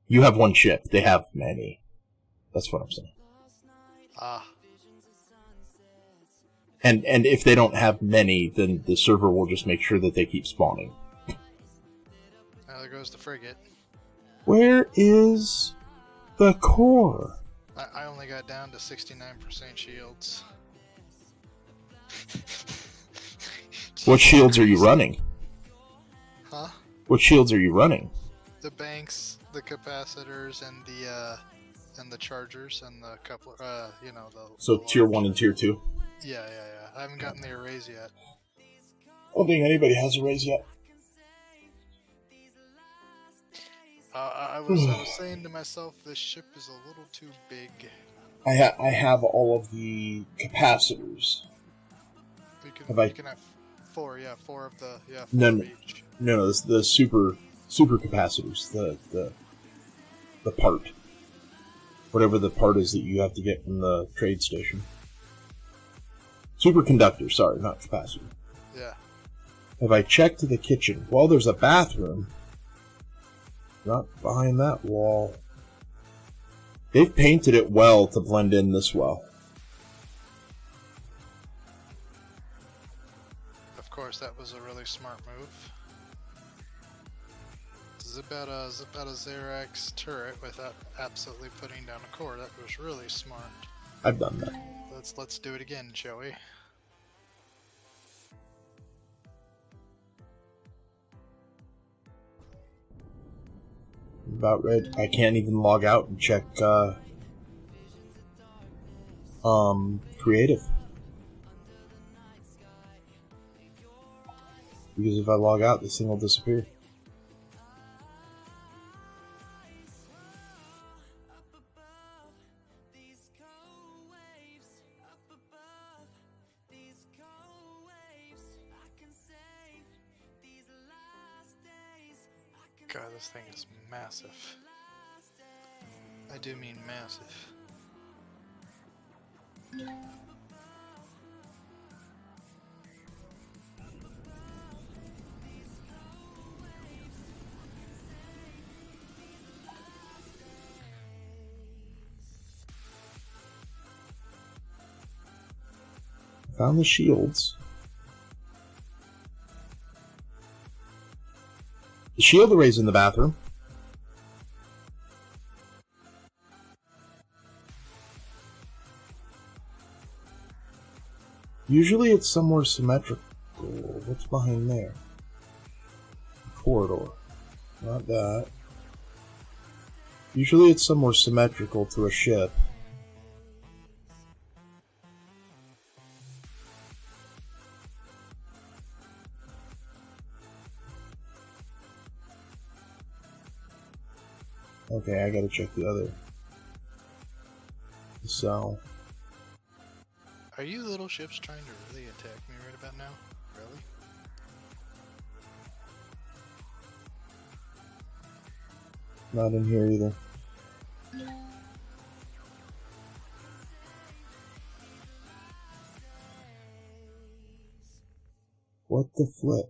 Speaker 1: You have one ship, they have many. That's what I'm saying.
Speaker 4: Ah.
Speaker 1: And if they don't have many, then the server will just make sure that they keep spawning.
Speaker 4: Now there goes the frigate.
Speaker 1: Where is the core?
Speaker 4: I only got down to 69% shields.
Speaker 1: What shields are you running?
Speaker 4: Huh?
Speaker 1: What shields are you running?
Speaker 4: The banks, the capacitors, and the chargers, and the coupler. You know the.
Speaker 1: So tier 1 and tier 2?
Speaker 4: Yeah. I haven't gotten the arrays yet.
Speaker 1: I don't think anybody has arrays yet.
Speaker 4: I was saying to myself, this ship is a little too big.
Speaker 1: I have all of the capacitors.
Speaker 4: You can have 4, four of the, four
Speaker 1: No,
Speaker 4: of each.
Speaker 1: No, the super capacitors, the part, whatever the part is that you have to get from the trade station. Superconductor, sorry, not capacitor.
Speaker 4: Yeah.
Speaker 1: Have I checked the kitchen? Well, there's a bathroom. Not behind that wall. They've painted it well to blend in this well.
Speaker 4: Of course, that was a really smart move. Zip out a Xerax turret without absolutely putting down a core. That was really smart.
Speaker 1: I've done that.
Speaker 4: Let's do it again, shall we?
Speaker 1: About ready. I can't even log out and check creative. Because if I log out, this thing will disappear.
Speaker 4: God, this thing is massive. I do mean massive.
Speaker 1: Found the shields. The shield array's in the bathroom. Usually it's somewhere symmetrical. What's behind there? Corridor. Not that. Usually it's somewhere symmetrical to a ship. Okay, I gotta check the other. So...
Speaker 4: Are you little ships trying to really attack me right about now? Really?
Speaker 1: Not in here either. What the flip?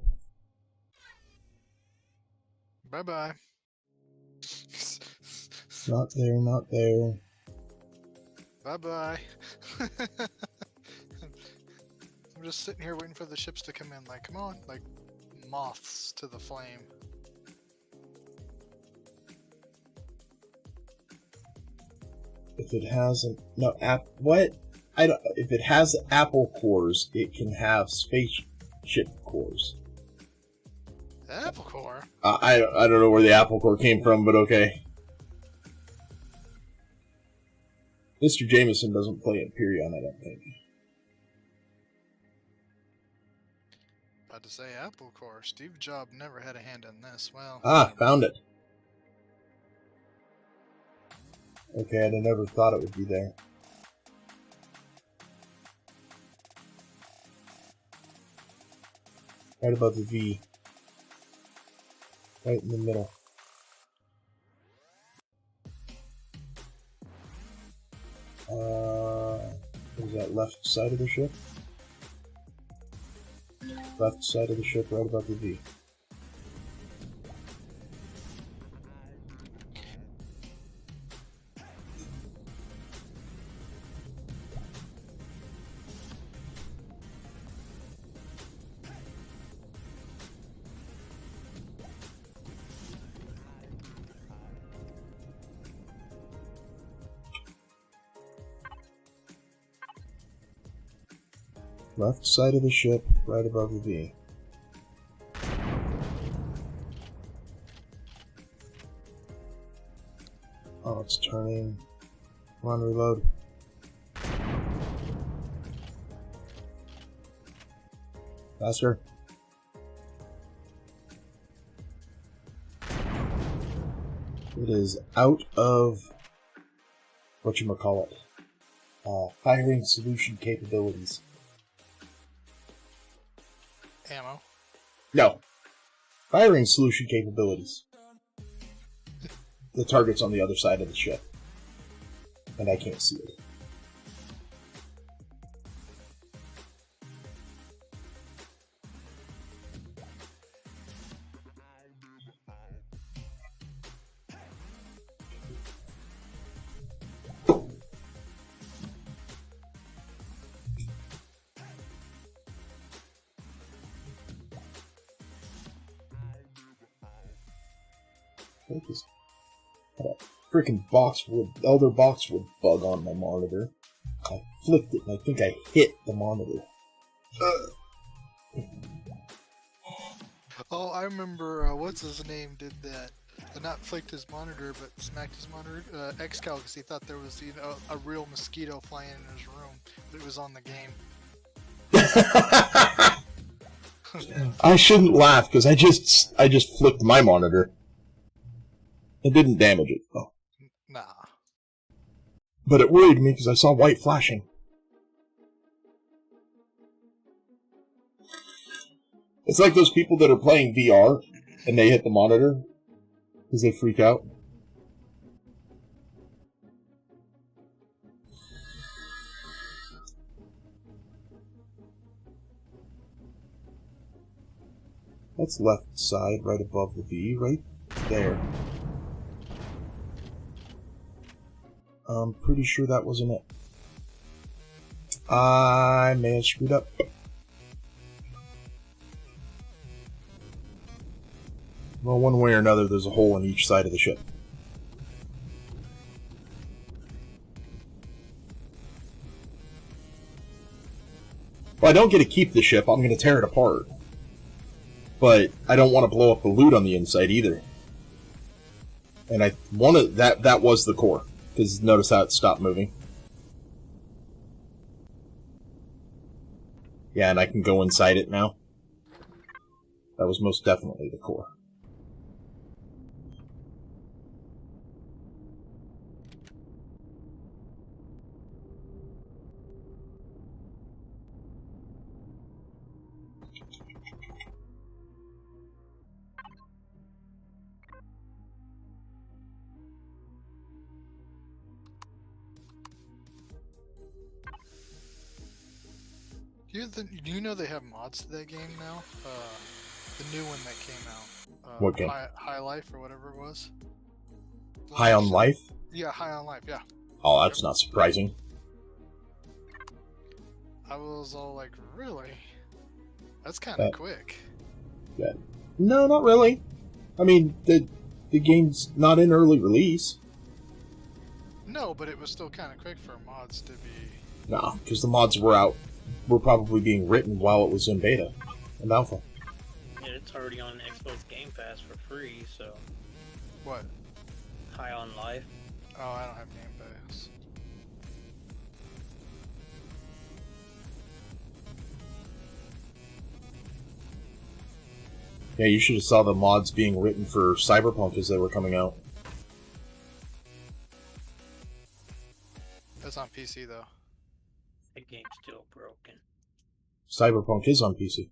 Speaker 4: Bye-bye.
Speaker 1: Not there, not there.
Speaker 4: Bye-bye. I'm just sitting here waiting for the ships to come in. Like, come on. Like, moths to the flame.
Speaker 1: If it has what? I don't. If it has apple cores, it can have spaceship cores.
Speaker 4: Apple core?
Speaker 1: I don't know where the apple core came from, but okay. Mr. Jameson doesn't play Empyrion, I don't think.
Speaker 4: About to say apple core. Steve Jobs never had a hand in this. Well.
Speaker 1: Found it. Okay, I never thought it would be there. Right above the V. Right in the middle. What is that, left side of the ship? Left side of the ship, right above the V. Left side of the ship, right above the V. Oh, it's turning. Come on, reload. Faster. It is out of whatchamacallit. Firing solution capabilities.
Speaker 4: Ammo.
Speaker 1: No. Firing solution capabilities. The target's on the other side of the ship. And I can't see it. Focus. Had a freaking elder boxwood bug on my monitor. I flipped it and I think I hit the monitor.
Speaker 4: Oh, I remember, what's his name did that. Not flicked his monitor, but smacked his monitor. Xcal, because he thought there was, a real mosquito flying in his room. But it was on the game.
Speaker 1: I shouldn't laugh because I just flipped my monitor. It didn't damage it, though.
Speaker 4: Nah.
Speaker 1: But it worried me because I saw white flashing. It's like those people that are playing VR and they hit the monitor because they freak out. That's left side, right above the V, right there. I'm pretty sure that wasn't it. I may have screwed up. Well, one way or another, there's a hole in each side of the ship. Well, I don't get to keep the ship. I'm going to tear it apart. But I don't want to blow up the loot on the inside either. And I wanted that was the core. Because notice how it stopped moving. Yeah, and I can go inside it now. That was most definitely the core.
Speaker 4: Do you know they have mods to that game now? The new one that came out.
Speaker 1: What game?
Speaker 4: High Life or whatever it was.
Speaker 1: High on Life?
Speaker 4: Yeah, High on Life, yeah.
Speaker 1: Oh, that's not surprising.
Speaker 4: I was all like, really? That's kind of quick.
Speaker 1: Yeah. No, not really. I mean, the game's not in early release.
Speaker 4: No, but it was still kind of quick for mods to be...
Speaker 1: No, because the mods were probably being written while it was in beta and alpha.
Speaker 5: Yeah, it's already on Xbox Game Pass for free, so...
Speaker 4: What?
Speaker 5: High on Life.
Speaker 4: Oh, I don't have Game Pass.
Speaker 1: Yeah, you should have saw the mods being written for Cyberpunk as they were coming out.
Speaker 4: That's on PC, though.
Speaker 5: The game's still broken.
Speaker 1: Cyberpunk is on PC.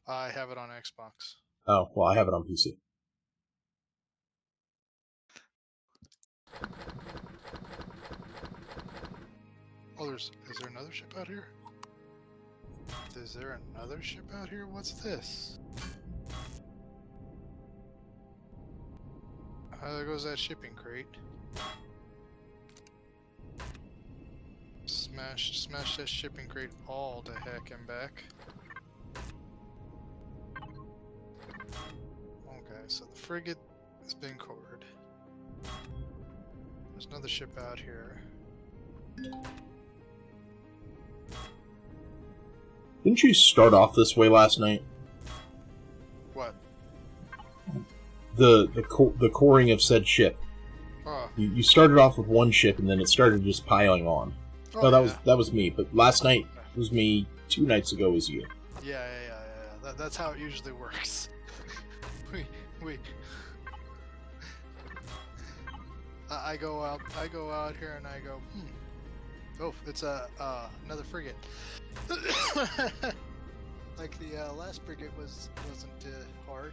Speaker 4: I have it on Xbox.
Speaker 1: Oh, well, I have it on PC.
Speaker 4: Oh, is there another ship out here? Is there another ship out here? What's this? There goes that shipping crate. Smash that shipping crate all to heck and back. Okay, so the frigate has been cored. There's another ship out here.
Speaker 1: Didn't you start off this way last night?
Speaker 4: What?
Speaker 1: The coring of said ship.
Speaker 4: Oh.
Speaker 1: You started off with one ship and then it started just piling on.
Speaker 4: Oh,
Speaker 1: No,
Speaker 4: yeah.
Speaker 1: that was me. But last night was me. 2 nights ago was you.
Speaker 4: Yeah. That's how it usually works. we. I go out here and I go, oh, it's another frigate. Like the last frigate wasn't hard.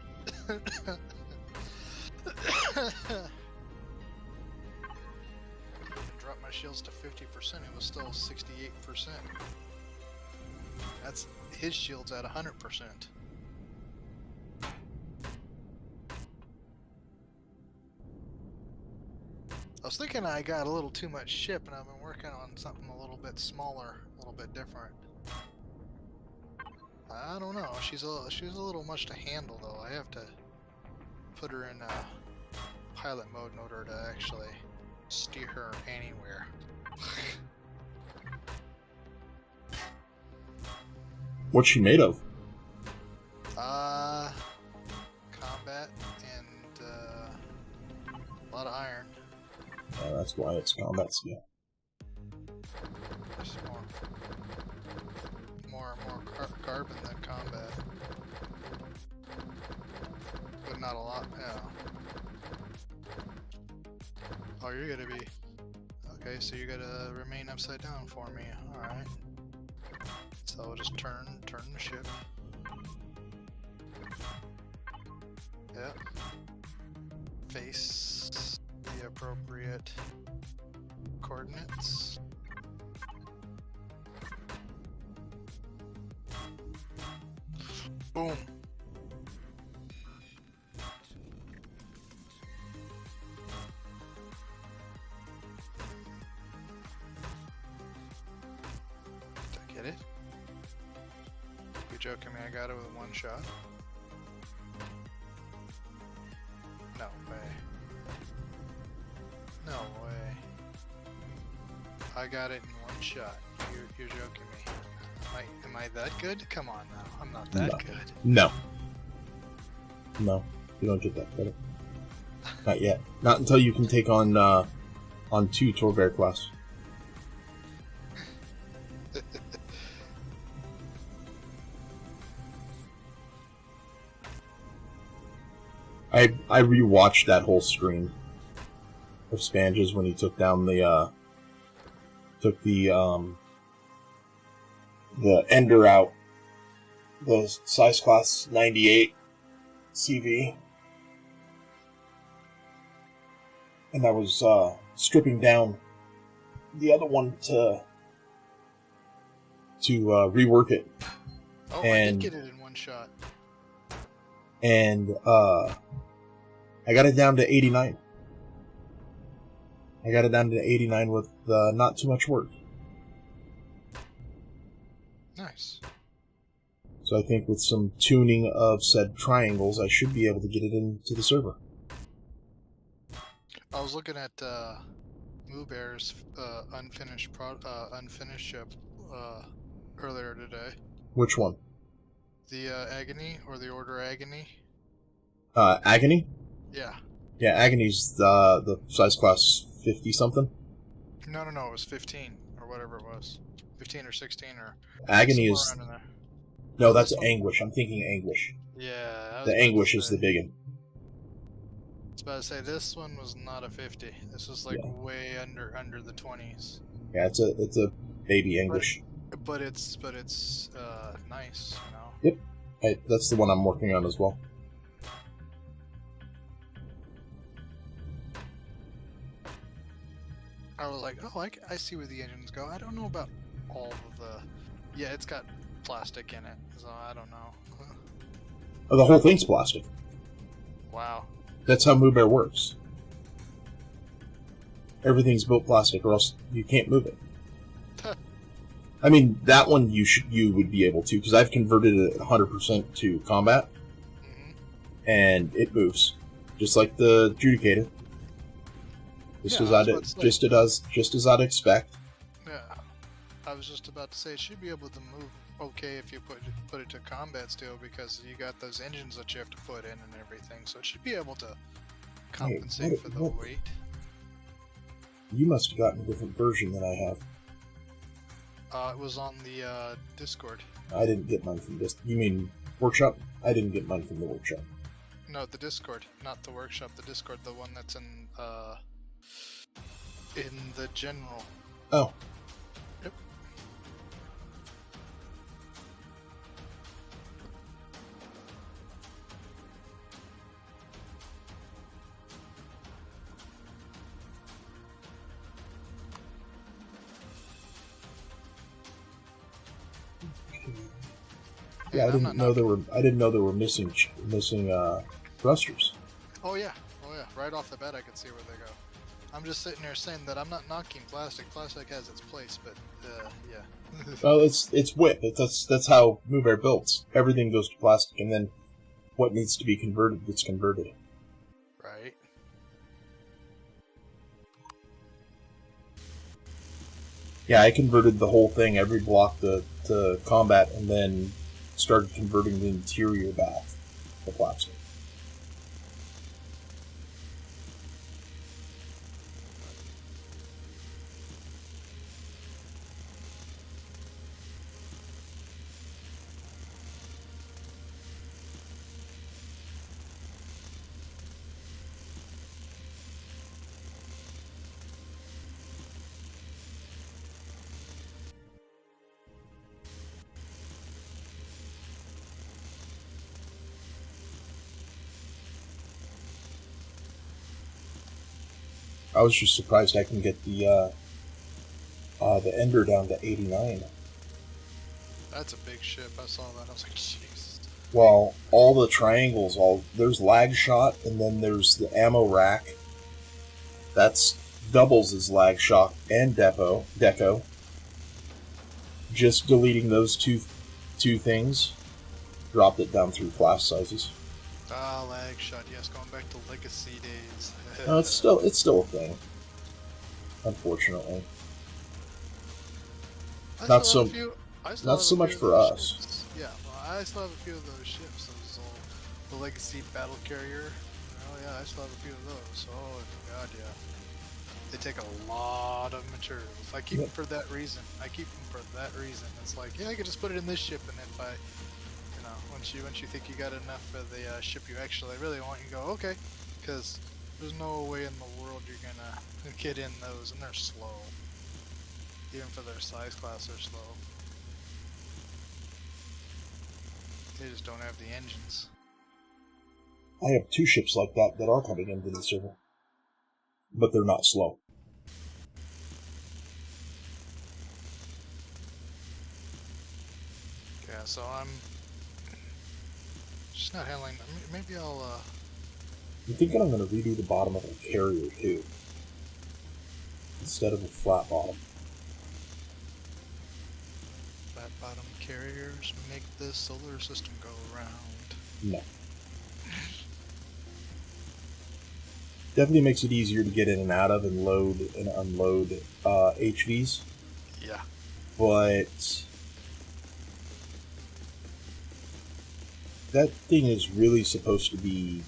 Speaker 4: Dropped my shields to 50%. It was still 68%. That's his shields at 100%. I was thinking I got a little too much ship, and I've been working on something a little bit smaller, a little bit different. I don't know. She's a little much to handle, though. I have to put her in pilot mode in order to actually steer her anywhere.
Speaker 1: What's she made of?
Speaker 4: Combat and a lot of iron.
Speaker 1: That's why it's combat skill.
Speaker 4: There's more carbon than combat, but not a lot. Yeah. Oh, you're gonna be okay. So you're gonna remain upside down for me. All right. So I'll just turn the ship. Yep. Face the appropriate coordinates. Boom. Did I get it? You're joking me, I got it with one shot. No way. No way. I got it in one shot. You're joking me. Am I that good? Come on now. I'm not that good.
Speaker 1: No. No, you don't get that credit. Not yet. Not until you can take on 2 Torbear class. I rewatched that whole screen of Spanges when he took down the Ender out, the size class 98 CV, and I was stripping down the other one to rework it.
Speaker 4: Oh,
Speaker 1: and,
Speaker 4: I did get it in one shot.
Speaker 1: And I got it down to 89. I got it down to 89 with not too much work.
Speaker 4: Nice.
Speaker 1: So I think with some tuning of said triangles, I should be able to get it into the server.
Speaker 4: I was looking at Moobear's unfinished ship earlier today.
Speaker 1: Which one?
Speaker 4: The Agony, or the Order Agony.
Speaker 1: Agony?
Speaker 4: Yeah.
Speaker 1: Yeah, Agony's the size class 50 something.
Speaker 4: No, it was 15 or whatever it was, 15 or 16 or.
Speaker 1: Agony is.
Speaker 4: Around in there.
Speaker 1: No, that's Anguish. I'm thinking Anguish.
Speaker 4: Yeah.
Speaker 1: The Anguish is the big one.
Speaker 4: I was about to say this one was not a 50. This was like way under the 20s.
Speaker 1: Yeah, it's a baby Anguish.
Speaker 4: But it's nice, you know.
Speaker 1: Yep, that's the one I'm working on as well.
Speaker 4: I was like, oh, I see where the engines go. I don't know about all of the. Yeah, it's got plastic in it, so I don't know.
Speaker 1: Oh, the whole thing's plastic.
Speaker 4: Wow.
Speaker 1: That's how Moobear works. Everything's built plastic, or else you can't move it. I mean, that one you would be able to, because I've converted it 100% to combat, and it moves, just like the Judicator. Just as I'd expect.
Speaker 4: Yeah, I was just about to say it should be able to move okay if you put it to combat still, because you got those engines that you have to put in and everything, so it should be able to compensate for the weight.
Speaker 1: You must have gotten a different version than I have.
Speaker 4: It was on the Discord.
Speaker 1: I didn't get mine from this. You mean Workshop? I didn't get mine from the Workshop.
Speaker 4: No, the Discord, not the Workshop. The Discord, the one that's in the general.
Speaker 1: Oh.
Speaker 4: Yep.
Speaker 1: Yeah, I didn't know there were missing thrusters.
Speaker 4: Oh yeah. Right off the bat, I could see where they go. I'm just sitting there saying that I'm not knocking plastic. Plastic has its place, but yeah.
Speaker 1: Well, it's whip. That's how Moobear builds. Everything goes to plastic, and then what needs to be converted gets converted.
Speaker 4: Right.
Speaker 1: Yeah, I converted the whole thing, every block to combat, and then started converting the interior back to plastic. I was just surprised I can get the Ender down to 89.
Speaker 4: That's a big ship. I saw that. I was like, jeez.
Speaker 1: Well, all the triangles, there's lag shot, and then there's the ammo rack. That's doubles as lag shot and deco. Just deleting those two things dropped it down through class sizes.
Speaker 4: Ah, lag shot. Yes, going back to legacy days.
Speaker 1: No, it's still a thing. Unfortunately, not so much for us.
Speaker 4: Ships. Yeah, well, I still have a few of those ships. The legacy battle carrier. You know, yeah, I still have a few of those. Oh, God, yeah. They take a lot of materials. I keep them for that reason. It's like, yeah, I could just put it in this ship, and if I, you know, once you think you got enough for the ship you actually really want, you go, okay, because there's no way in the world you're gonna get in those, and they're slow. Even for their size class, they're slow. They just don't have the engines.
Speaker 1: I have 2 ships like that that are coming into the server. But they're not slow.
Speaker 4: Yeah, so I'm just not handling. Maybe I'll.
Speaker 1: I'm thinking I'm going to redo the bottom of a carrier too, instead of a flat bottom.
Speaker 4: Flat bottom carriers make the solar system go around.
Speaker 1: No. Definitely makes it easier to get in and out of and load and unload HVs.
Speaker 4: Yeah.
Speaker 1: But that thing is really supposed to be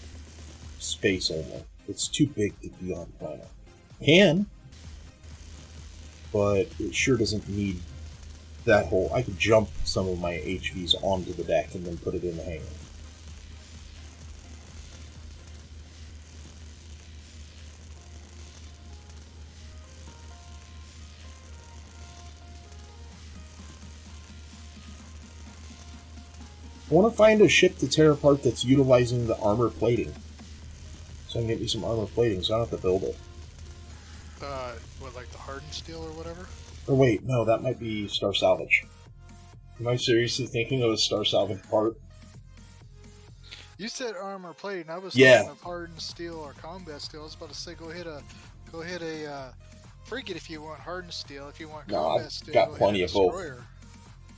Speaker 1: space only. It's too big to be on planet. Can, but it sure doesn't need that whole... I could jump some of my HVs onto the deck and then put it in the hangar. I want to find a ship to tear apart that's utilizing the armor plating. So I can get me some armor plating so I don't have to build it.
Speaker 4: What, like the hardened steel or whatever?
Speaker 1: Or wait, no, that might be Star Salvage. Am I seriously thinking of a Star Salvage part?
Speaker 4: You said armor plating. I was
Speaker 1: Yeah.
Speaker 4: thinking of hardened steel or combat steel. I was about to say go hit a frigate if you want hardened steel. If you want combat steel,
Speaker 1: got
Speaker 4: go
Speaker 1: plenty
Speaker 4: hit
Speaker 1: of
Speaker 4: a
Speaker 1: both.
Speaker 4: destroyer.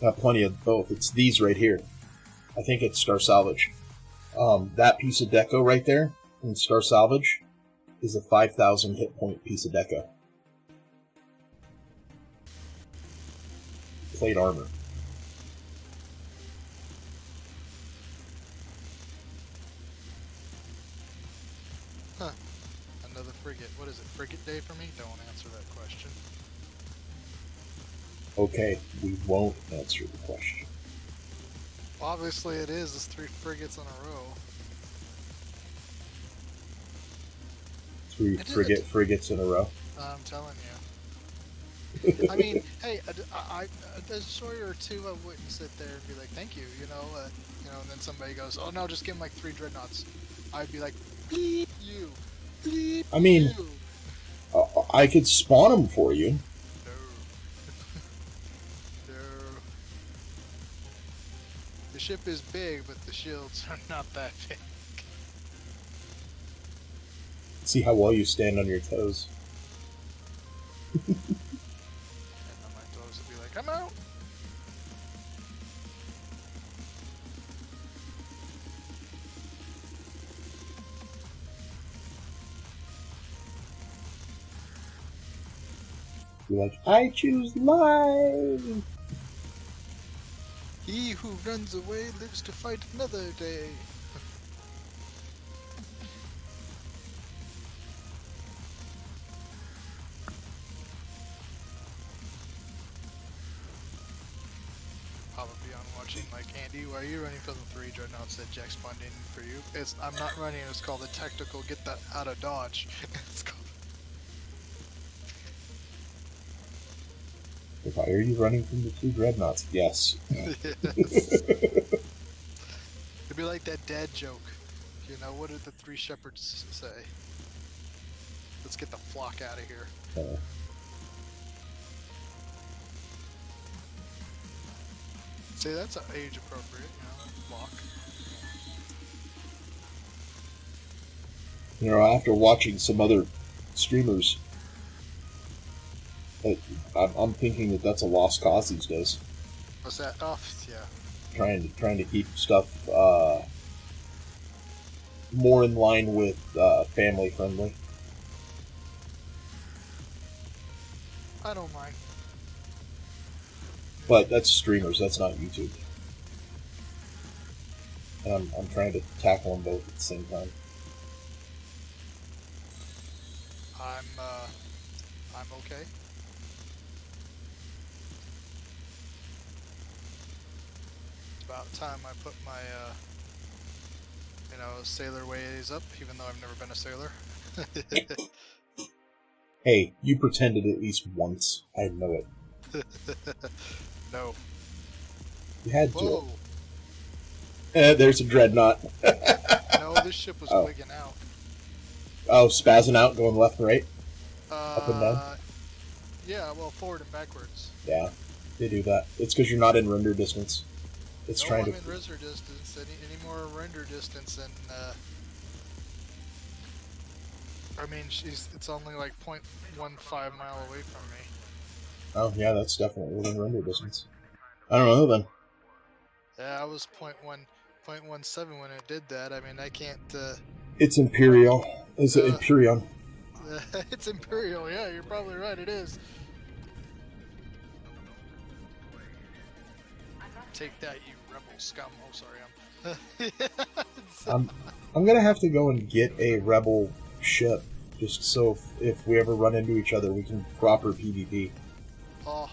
Speaker 1: Got plenty of both. It's these right here. I think it's Star Salvage. That piece of deco right there in Star Salvage is a 5,000 hit point piece of deco. Plate armor.
Speaker 4: Huh. Another frigate. What is it? Frigate day for me? Don't answer that question.
Speaker 1: Okay, we won't answer the question.
Speaker 4: Obviously it is. It's 3 frigates in a row.
Speaker 1: 3 frigates in a row.
Speaker 4: I'm telling you. I mean, hey, a destroyer or 2, I wouldn't sit there and be like, "Thank you," you know, and then somebody goes, "Oh no, just give him like 3 dreadnoughts." I'd be like, "Bleep you, bleep
Speaker 1: I mean,
Speaker 4: you."
Speaker 1: I could spawn them for you.
Speaker 4: No, no. The ship is big, but the shields are not that big.
Speaker 1: See how well you stand on your toes.
Speaker 4: And then my toes would be like, "I'm out."
Speaker 1: You're like, I choose life.
Speaker 4: He who runs away lives to fight another day. Probably on watching like, Andy, why are you running for the 3 dreadnoughts that Jack spawned in for you? I'm not running. It's called the tactical. Get that out of dodge. It's called.
Speaker 1: Why are you running from the 2 dreadnoughts? Yes.
Speaker 4: Yes. It'd be like that dad joke. You know, what did the 3 shepherds say? Let's get the flock out of here. See, that's age appropriate, you know, flock.
Speaker 1: You know, after watching some other streamers, I'm thinking that that's a lost cause these days.
Speaker 4: What's that? Oh, yeah.
Speaker 1: Trying to keep stuff more in line with family friendly.
Speaker 4: I don't mind.
Speaker 1: But that's streamers. That's not YouTube. And I'm trying to tackle them both at the same time.
Speaker 4: I'm okay. It's about time I put my, sailor ways up, even though I've never been a sailor.
Speaker 1: Hey, you pretended at least once. I know it.
Speaker 4: No.
Speaker 1: You had to.
Speaker 4: Whoa!
Speaker 1: There's a dreadnought.
Speaker 4: No, this ship was wigging out.
Speaker 1: Oh, spazzing out, going left and right? Up and down?
Speaker 4: Yeah, well, forward and backwards.
Speaker 1: Yeah, they do that. It's because you're not in render distance. It's
Speaker 4: no,
Speaker 1: trying
Speaker 4: I'm
Speaker 1: to...
Speaker 4: in render distance. Any more render distance, and I mean, it's only like 0.15 mile away from me.
Speaker 1: Oh, yeah, that's definitely within render distance. I don't know, then.
Speaker 4: Yeah, I was 0.17 when it did that. I mean, I can't...
Speaker 1: It's Imperial. It's Empyrion.
Speaker 4: It's Imperial, yeah, you're probably right, it is. Take that, you rebel scum. Oh, sorry,
Speaker 1: I'm gonna have to go and get a rebel ship, just so if we ever run into each other, we can proper PvP.
Speaker 4: Oh,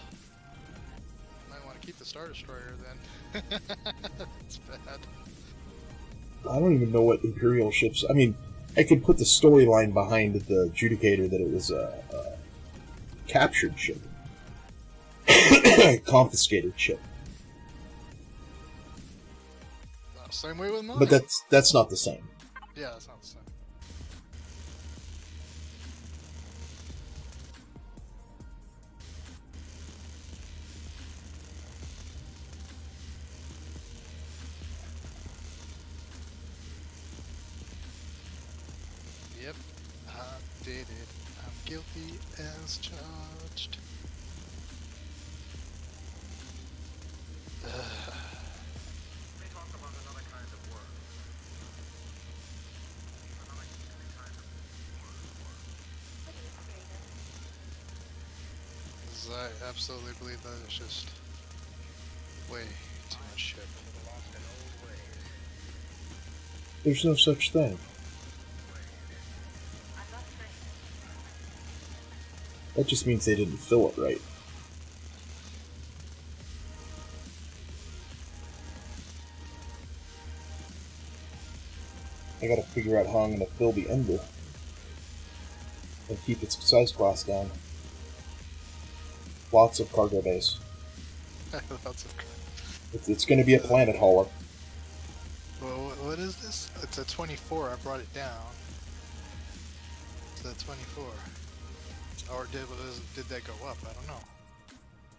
Speaker 4: might want to keep the Star Destroyer then. That's bad.
Speaker 1: I don't even know what Imperial ships... I mean, I could put the storyline behind the Judicator that it was a captured ship. Confiscated ship.
Speaker 4: Same way with mine.
Speaker 1: But that's not the same.
Speaker 4: Yeah, that's not the same. Yep, I did it. I'm guilty as charged. I absolutely believe that it's just way too much ship.
Speaker 1: There's no such thing. That just means they didn't fill it right. I gotta figure out how I'm gonna fill the Ender and keep its size class down. Lots of cargo base.
Speaker 4: Lots of.
Speaker 1: It's going to be a planet hauler.
Speaker 4: Well, what is this? It's a 24. I brought it down. It's a 24. Or did that go up? I don't know.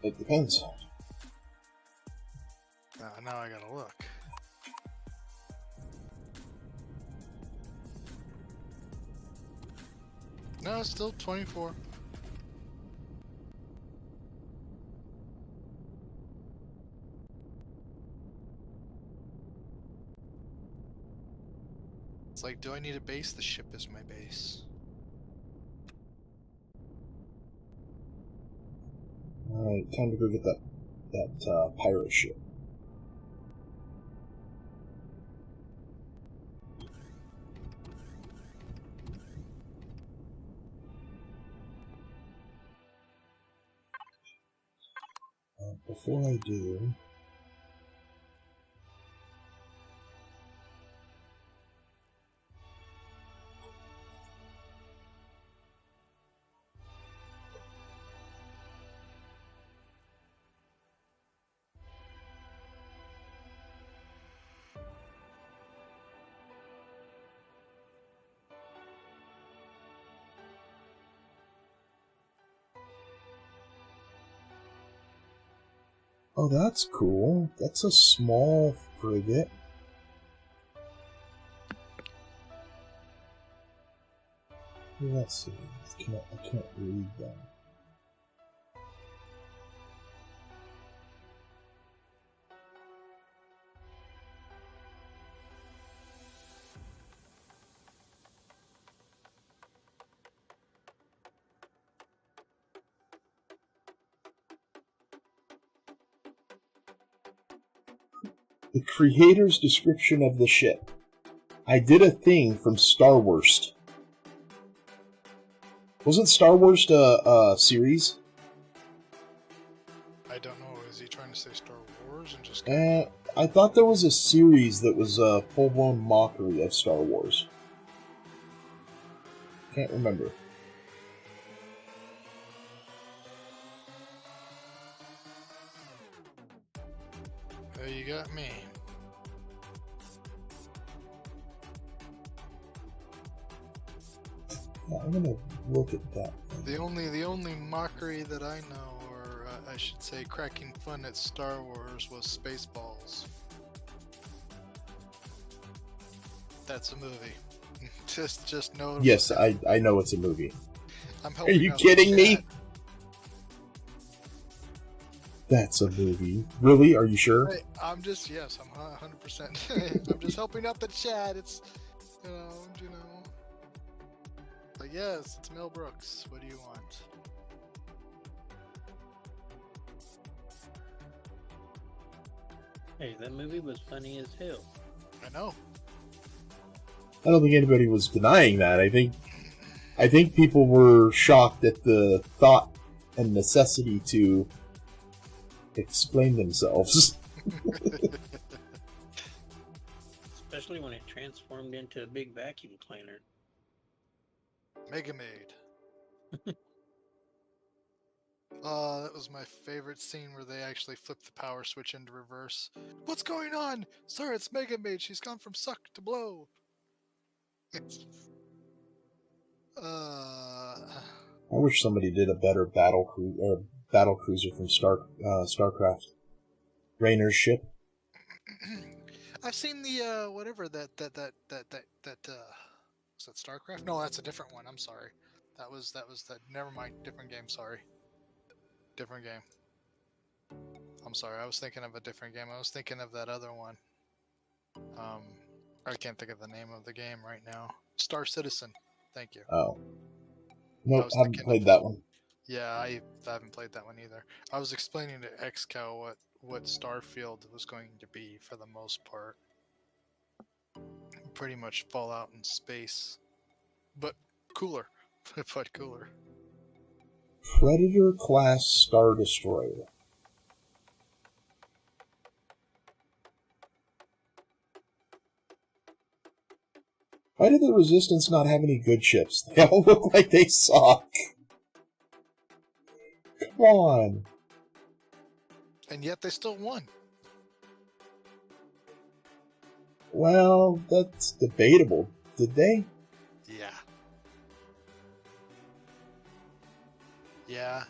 Speaker 1: It depends.
Speaker 4: Now I gotta look. No, it's still 24. It's like, do I need a base? The ship is my base.
Speaker 1: Alright, time to go get that pirate ship. Before I do... Oh, that's cool. That's a small frigate. Let's see. I can't read them. The creator's description of the ship. I did a thing from Star Wars. Wasn't Star Wars a series?
Speaker 4: I don't know. Is he trying to say Star Wars and just?
Speaker 1: I thought there was a series that was a full-blown mockery of Star Wars. Can't remember.
Speaker 4: You got me.
Speaker 1: Yeah, I'm gonna look at that.
Speaker 4: The only mockery that I know, or I should say, cracking fun at Star Wars was Spaceballs. That's a movie. just know.
Speaker 1: Yes, I know it's a movie.
Speaker 4: I'm
Speaker 1: Are
Speaker 4: helping
Speaker 1: you
Speaker 4: out
Speaker 1: kidding
Speaker 4: the
Speaker 1: me?
Speaker 4: chat.
Speaker 1: That's a movie. Really? Are you sure?
Speaker 4: Hey, I'm 100%. I'm just helping out the chat. It's, you know. But yes, it's Mel Brooks. What do you want?
Speaker 5: Hey, that movie was funny as hell.
Speaker 4: I know.
Speaker 1: I don't think anybody was denying that. I think people were shocked at the thought and necessity to explain themselves.
Speaker 5: Especially when it transformed into a big vacuum cleaner.
Speaker 4: Mega Maid. That was my favorite scene where they actually flipped the power switch into reverse. What's going on? Sir, it's Mega Maid. She's gone from suck to blow.
Speaker 1: I wish somebody did a better battle cruiser from StarCraft. Raynor's ship.
Speaker 4: I've seen the whatever that was that StarCraft? No, that's a different one. I'm sorry. That was that. Never mind. Different game. Sorry. Different game. I'm sorry. I was thinking of a different game. I was thinking of that other one. I can't think of the name of the game right now. Star Citizen. Thank you.
Speaker 1: Oh. Nope,
Speaker 4: was
Speaker 1: haven't
Speaker 4: thinking
Speaker 1: played
Speaker 4: of-
Speaker 1: that one.
Speaker 4: Yeah, I haven't played that one either. I was explaining to XCal what Starfield was going to be for the most part. Pretty much Fallout in space, but cooler. But cooler.
Speaker 1: Predator class Star Destroyer. Why did the Resistance not have any good ships? They all look like they suck. Come on.
Speaker 4: And yet they still won.
Speaker 1: Well, that's debatable. Did they?
Speaker 4: Yeah. Yeah.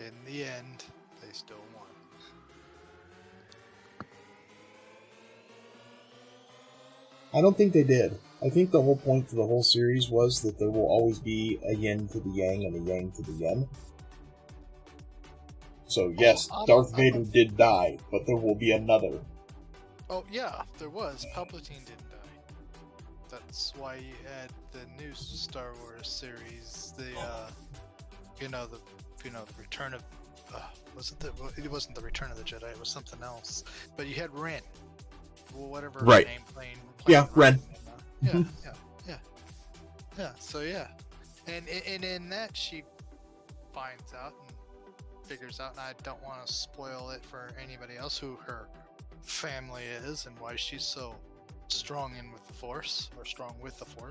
Speaker 4: In the end, they still won.
Speaker 1: I don't think they did. I think the whole point of the whole series was that there will always be a yin to the yang and a yang to the yen. So yes, Darth Vader did die, but there will be another.
Speaker 4: Oh yeah, there was. Palpatine didn't die. That's why you had the new Star Wars series. The the Return of it wasn't the Return of the Jedi. It was something else. But you had Ren. Well, whatever her
Speaker 1: Right.
Speaker 4: name playing
Speaker 1: Yeah, Ren.
Speaker 4: Yeah. So yeah, and in that she finds out and figures out, and I don't want to spoil it for anybody else who her family is and why she's so strong with the Force.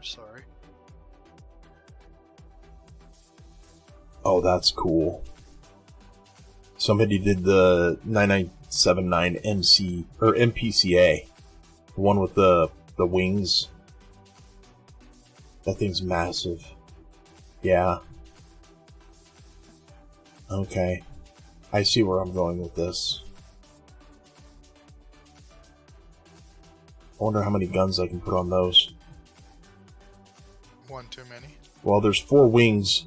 Speaker 4: Sorry.
Speaker 1: Oh, that's cool. Somebody did the 9979 MC or MPCA, the one with the wings. That thing's massive. Yeah. Okay. I see where I'm going with this. I wonder how many guns I can put on those.
Speaker 4: One too many.
Speaker 1: Well, there's 4 wings,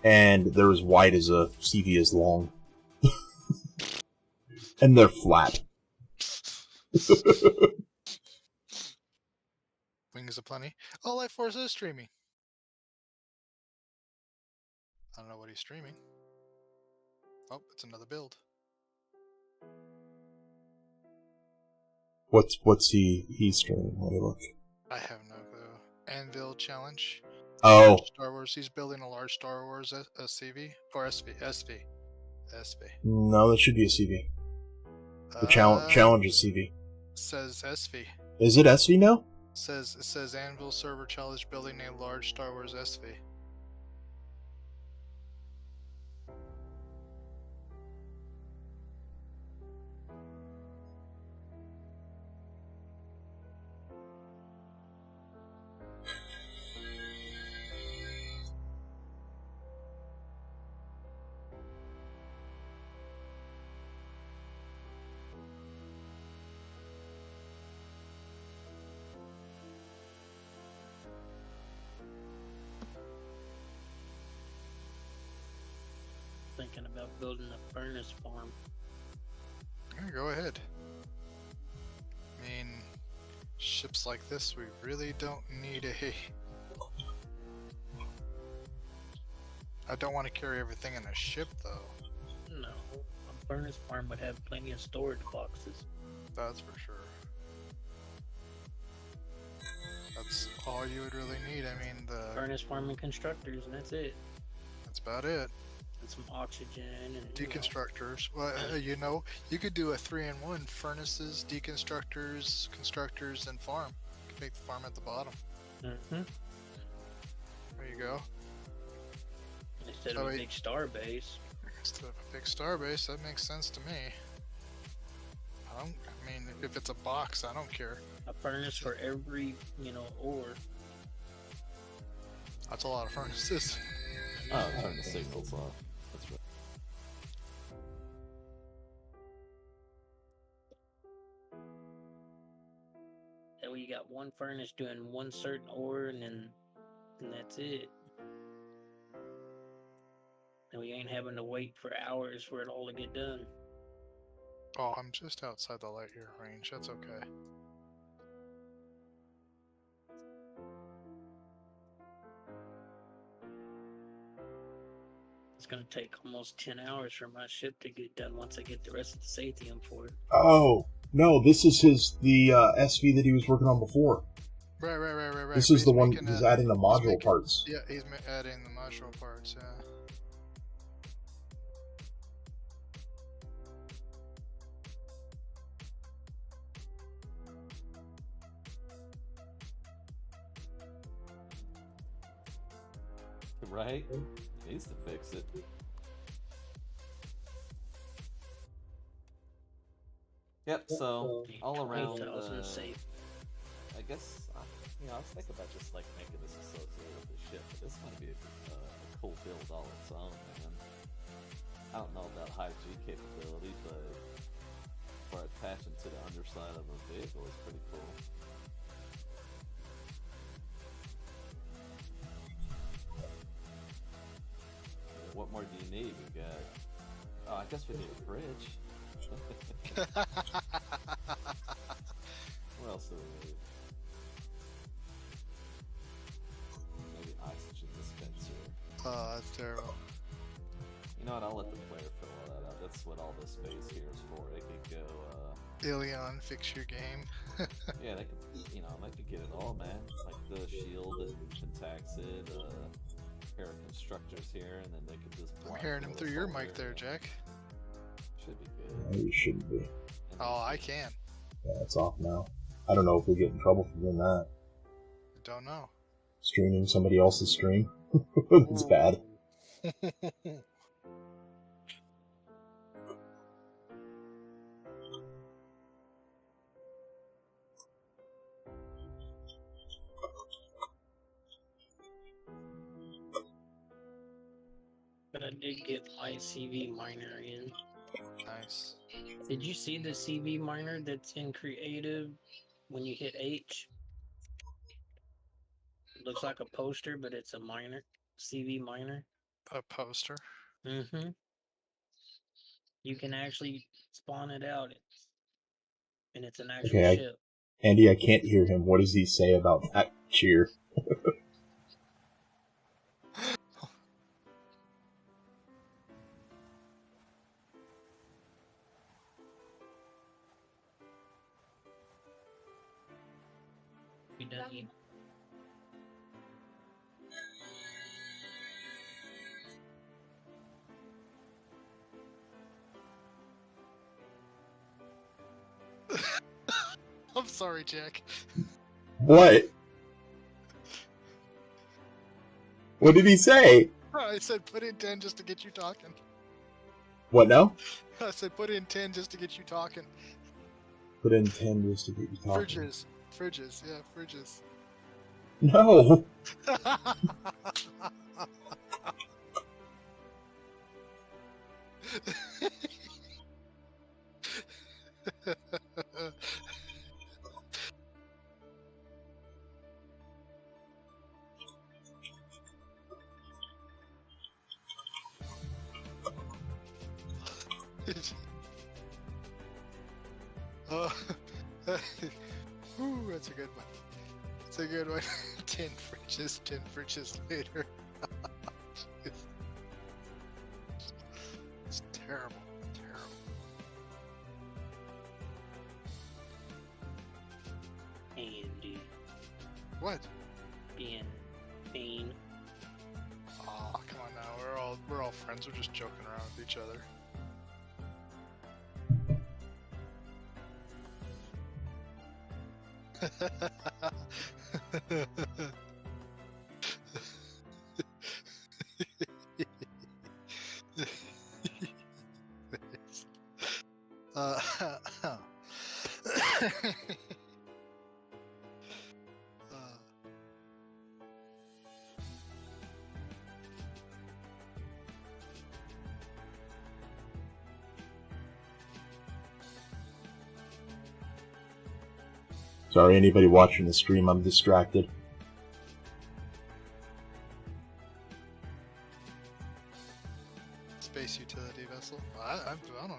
Speaker 1: and they're as wide as a CV is long. And they're flat.
Speaker 4: Wings aplenty. All Life Force is streaming. I don't know what he's streaming. Oh, it's another build.
Speaker 1: What's he streaming? Let me look.
Speaker 4: I have no clue. Anvil challenge.
Speaker 1: Oh,
Speaker 4: Star Wars. He's building a large Star Wars CV or SV.
Speaker 1: no, that should be a CV. The challenge is CV.
Speaker 4: Says SV.
Speaker 1: Is it SV now?
Speaker 4: It says Anvil Server Challenge building a large Star Wars SV.
Speaker 5: Thinking about building a furnace farm.
Speaker 4: Yeah, go ahead. I mean, ships like this, we really don't need a... I don't want to carry everything in a ship, though.
Speaker 5: No, a furnace farm would have plenty of storage boxes.
Speaker 4: That's for sure. That's all you would really need. I mean,
Speaker 5: Furnace farm and constructors, and that's it.
Speaker 4: that's about it.
Speaker 5: And some oxygen and
Speaker 4: Deconstructors. Well, you know, you could do a 3-in-1: furnaces, deconstructors, constructors, and farm. You could make the farm at the bottom.
Speaker 5: Mm-hmm.
Speaker 4: There you go.
Speaker 5: Instead
Speaker 4: So
Speaker 5: of a big star base.
Speaker 4: Instead of a big star base, that makes sense to me. I mean, if it's a box, I don't care.
Speaker 5: A furnace for every, ore.
Speaker 4: That's a lot of furnaces.
Speaker 6: Oh, turn the signals off. That's right.
Speaker 5: That way you got one furnace doing one certain ore, and that's it. And we ain't having to wait for hours for it all to get done.
Speaker 4: Oh, I'm just outside the light year range. That's okay.
Speaker 5: It's gonna take almost 10 hours for my ship to get done once I get the rest of the Sathium for it.
Speaker 1: Oh, no, this is the SV that he was working on before.
Speaker 4: Right.
Speaker 1: This is the one he's adding the module parts.
Speaker 4: Yeah, he's adding the module parts, yeah.
Speaker 6: Right? He needs to fix it. Yep, so all around, I guess, I was thinking about just like making this associated with the ship, but this might be a cool build all its own, man. I don't know about high G capability, but for attaching to the underside of a vehicle is pretty cool. What more do you need? We got... Oh, I guess we need a fridge. What else do we need? Maybe oxygen dispenser.
Speaker 4: Oh, that's terrible.
Speaker 6: You know what? I'll let the player fill all that out. That's what all this space here is for. They could go,
Speaker 4: Ilion, fix your game.
Speaker 6: yeah, they could, they could get it all, man. Like the shield and Pentaxid, pair of constructors here, and then they could just
Speaker 4: I'm hearing him through your mic there, Jack.
Speaker 6: Should be
Speaker 1: No,
Speaker 6: good.
Speaker 1: you shouldn't be.
Speaker 4: Oh, I can.
Speaker 1: Yeah, it's off now. I don't know if we get in trouble for doing that.
Speaker 4: Don't know.
Speaker 1: Streaming somebody else's stream. It's bad.
Speaker 5: But I did get my CV miner in.
Speaker 4: Nice.
Speaker 5: Did you see the CV miner that's in creative when you hit H? It looks like a poster, but it's a miner. CV miner.
Speaker 4: A poster.
Speaker 5: Mm-hmm. You can actually spawn it out. And it's an actual ship.
Speaker 1: Andy, I can't hear him. What does he say about that cheer?
Speaker 4: I'm sorry, Jack.
Speaker 1: What? What did he say?
Speaker 4: I said put in 10 just to get you talking.
Speaker 1: What now?
Speaker 4: I said put in 10 just to get you talking.
Speaker 1: Put in 10 just to get you talking.
Speaker 4: Fridges, yeah, fridges.
Speaker 1: No.
Speaker 4: Ooh, that's a good one. That's a good one. 10 fridges later. It's terrible.
Speaker 5: Andy.
Speaker 4: What?
Speaker 5: Being mean.
Speaker 4: Oh, come on now. We're all friends. We're just joking around with each other.
Speaker 1: Sorry, anybody watching the stream, I'm distracted.
Speaker 4: Space utility vessel? I don't know.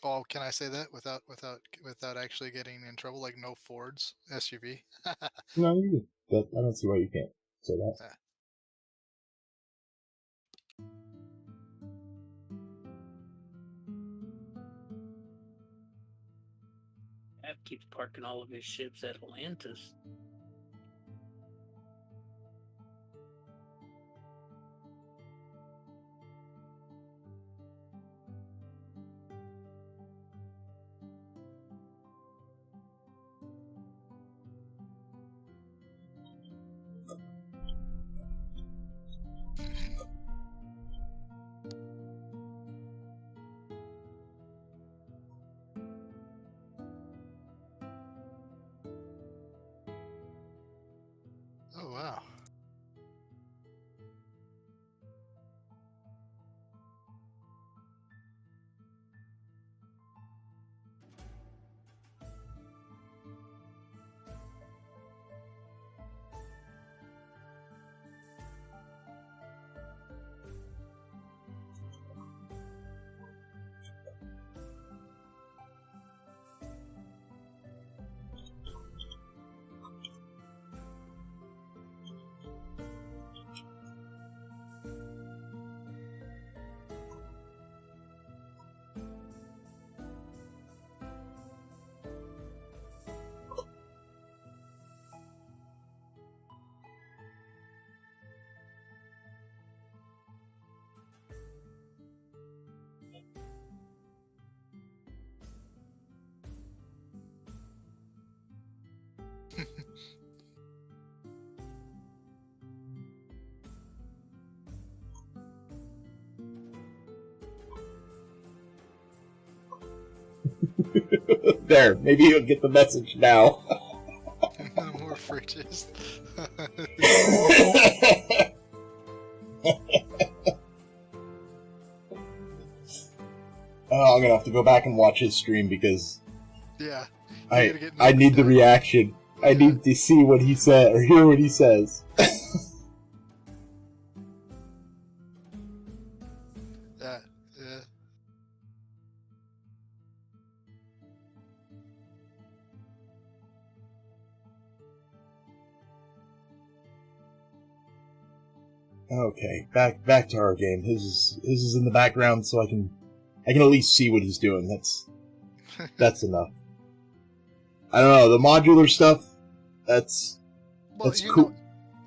Speaker 4: Oh, can I say that without actually getting in trouble? Like no Fords SUV?
Speaker 1: No, you can. I don't see why you can't say that.
Speaker 4: Yeah.
Speaker 5: Cap keeps parking all of his ships at Atlantis.
Speaker 4: Oh wow.
Speaker 1: There, maybe you'll get the message now.
Speaker 4: More fridges.
Speaker 1: Oh, I'm gonna have to go back and watch his stream because
Speaker 4: Yeah.
Speaker 1: I need the reaction. I
Speaker 4: Yeah.
Speaker 1: need to see what he said or hear what he says.
Speaker 4: Yeah.
Speaker 1: Okay, back to our game. His is in the background, so I can at least see what he's doing. That's enough. I don't know, the modular stuff. That's
Speaker 4: Well,
Speaker 1: cool.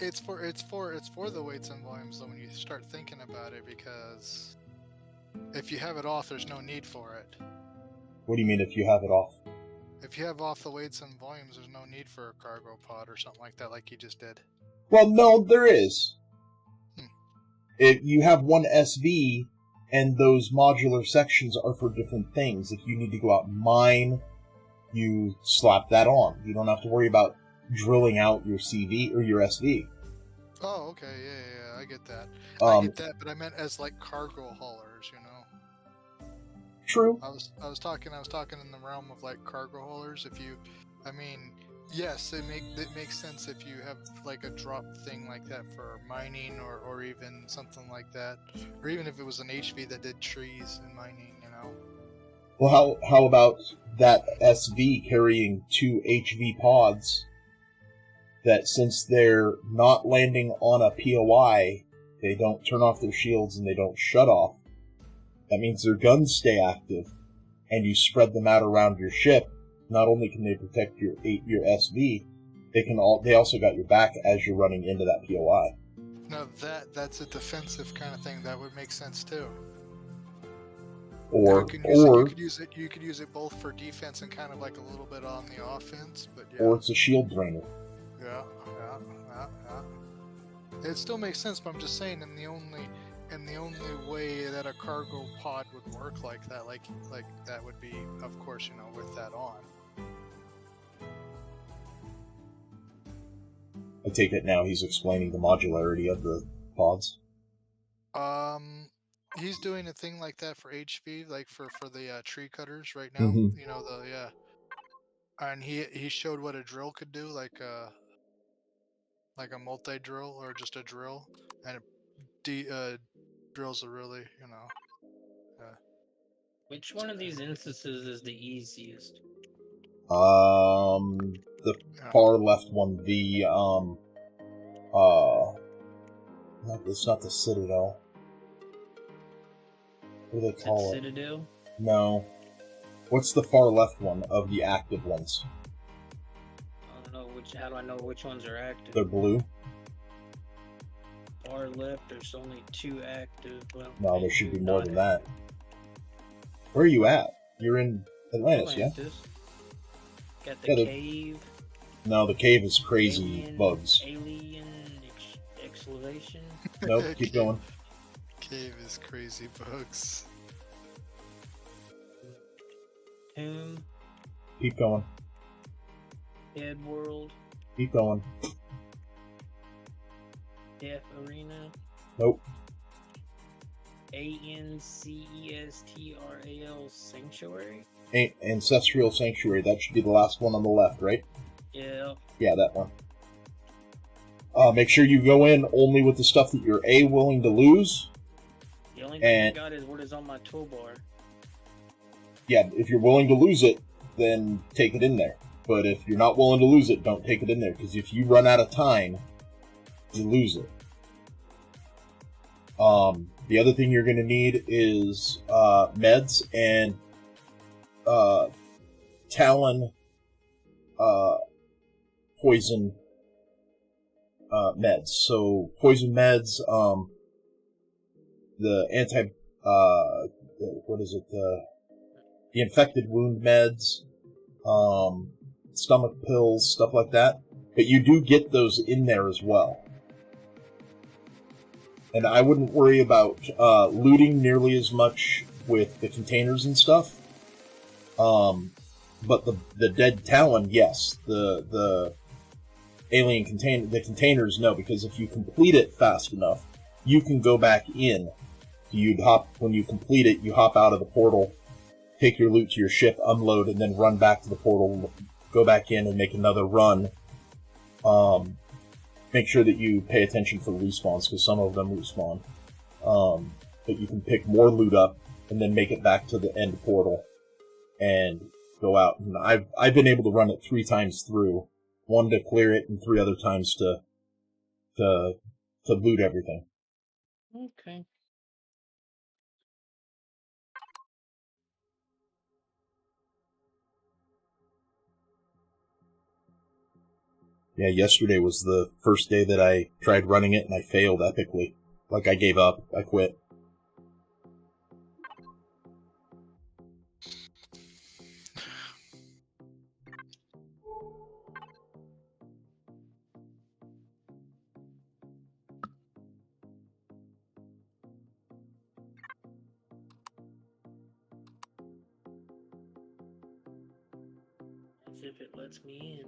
Speaker 4: It's for the weights and volumes though when you start thinking about it, because if you have it off, there's no need for it.
Speaker 1: What do you mean if you have it off?
Speaker 4: If you have off the weights and volumes, there's no need for a cargo pod or something like that, like you just did.
Speaker 1: Well, no, there is.
Speaker 4: Hmm.
Speaker 1: If you have one SV, and those modular sections are for different things. If you need to go out and mine, you slap that on. You don't have to worry about drilling out your CV or your SV.
Speaker 4: Oh, okay, yeah, I get that. I get that, but I meant as like cargo haulers, you know.
Speaker 1: True.
Speaker 4: I was talking in the realm of like cargo haulers. I mean, yes, it makes sense if you have like a drop thing like that for mining or even something like that, or even if it was an HV that did trees and mining, you know.
Speaker 1: Well, how about that SV carrying 2 HV pods that, since they're not landing on a POI, they don't turn off their shields and they don't shut off. That means their guns stay active, and you spread them out around your ship. Not only can they protect your SV, they also got your back as you're running into that POI.
Speaker 4: Now that's a defensive kind of thing. That would make sense too.
Speaker 1: Or
Speaker 4: you could use it both for defense and kind of like a little bit on the offense, but yeah.
Speaker 1: Or it's a shield drainer.
Speaker 4: Yeah. It still makes sense, but I'm just saying, in the only way that a cargo pod would work like that, like that would be, of course, you know, with that on.
Speaker 1: I take it now he's explaining the modularity of the pods.
Speaker 4: He's doing a thing like that for HV, like for the tree cutters right now.
Speaker 1: Mm-hmm.
Speaker 4: You know, and he showed what a drill could do, like a multi-drill or just a drill, and it drills are really, you know.
Speaker 5: Which one of these instances is the easiest?
Speaker 1: The far left one, it's not the Citadel. What do they call it?
Speaker 5: Citadel?
Speaker 1: No. What's the far left one of the active ones?
Speaker 5: I don't know how do I know which ones are active?
Speaker 1: They're blue.
Speaker 5: Far left, there's only 2 active. Well,
Speaker 1: No, there should be more than that. Where are you at? You're in Atlantis, yeah?
Speaker 5: Got the cave.
Speaker 1: No, the cave is crazy bugs.
Speaker 5: Alien excavation.
Speaker 1: Nope, keep going.
Speaker 4: Cave is crazy bugs.
Speaker 5: Tomb.
Speaker 1: Keep going.
Speaker 5: Dead world.
Speaker 1: Keep going.
Speaker 5: Death arena.
Speaker 1: Nope.
Speaker 5: Ancestral sanctuary.
Speaker 1: Ancestral sanctuary. That should be the last one on the left, right?
Speaker 5: Yeah.
Speaker 1: Yeah, that one. Make sure you go in only with the stuff that you're willing to lose.
Speaker 5: The only thing I got is what is on my toolbar.
Speaker 1: Yeah, if you're willing to lose it, then take it in there. But if you're not willing to lose it, don't take it in there, because if you run out of time, you lose it. The other thing you're going to need is meds and Talon poison meds. So poison meds, the the infected wound meds, stomach pills, stuff like that. But you do get those in there as well. And I wouldn't worry about looting nearly as much with the containers and stuff. But the dead Talon, yes. The alien containers, no, because if you complete it fast enough, you can go back in. When you complete it, you hop out of the portal, take your loot to your ship, unload, and then run back to the portal, go back in and make another run. Make sure that you pay attention for respawns, because some of them respawn. But you can pick more loot up, and then make it back to the end portal, and go out. And I've been able to run it 3 times through. 1 to clear it, and 3 other times to loot everything.
Speaker 5: Okay.
Speaker 1: Yeah, yesterday was the first day that I tried running it and I failed epically. Like, I gave up. I quit.
Speaker 5: As if it lets me in.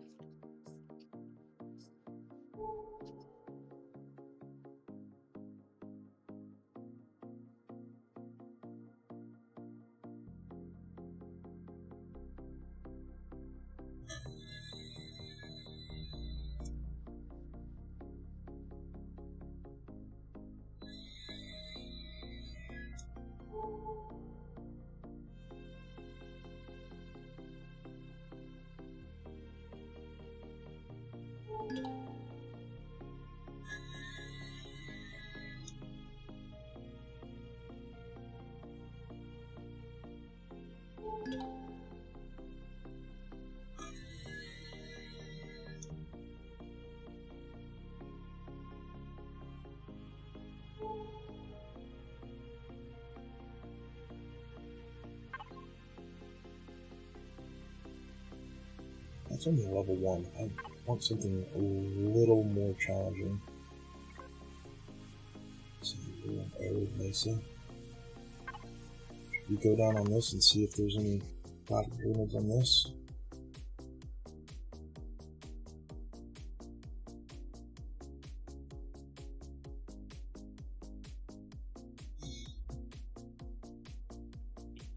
Speaker 1: That's only level 1. I want something a little more challenging. So we're on Arid Mesa. Should we go down on this and see if there's any black pyramids on this?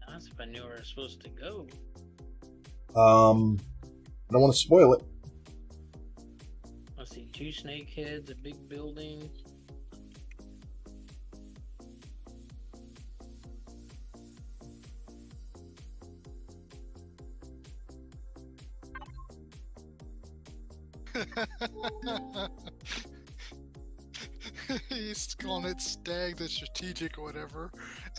Speaker 5: Nice if I knew where I was supposed to go.
Speaker 1: I don't want to spoil it.
Speaker 5: I see 2 snake heads, a big building.
Speaker 4: He's calling it Stag the Strategic or whatever.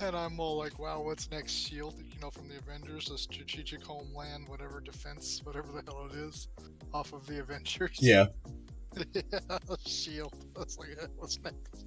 Speaker 4: And I'm all like, wow, what's next? Shield, you know, from the Avengers, the Strategic Homeland, whatever defense, whatever the hell it is, off of the Avengers.
Speaker 1: Yeah.
Speaker 4: Yeah, Shield. That's like, what's next?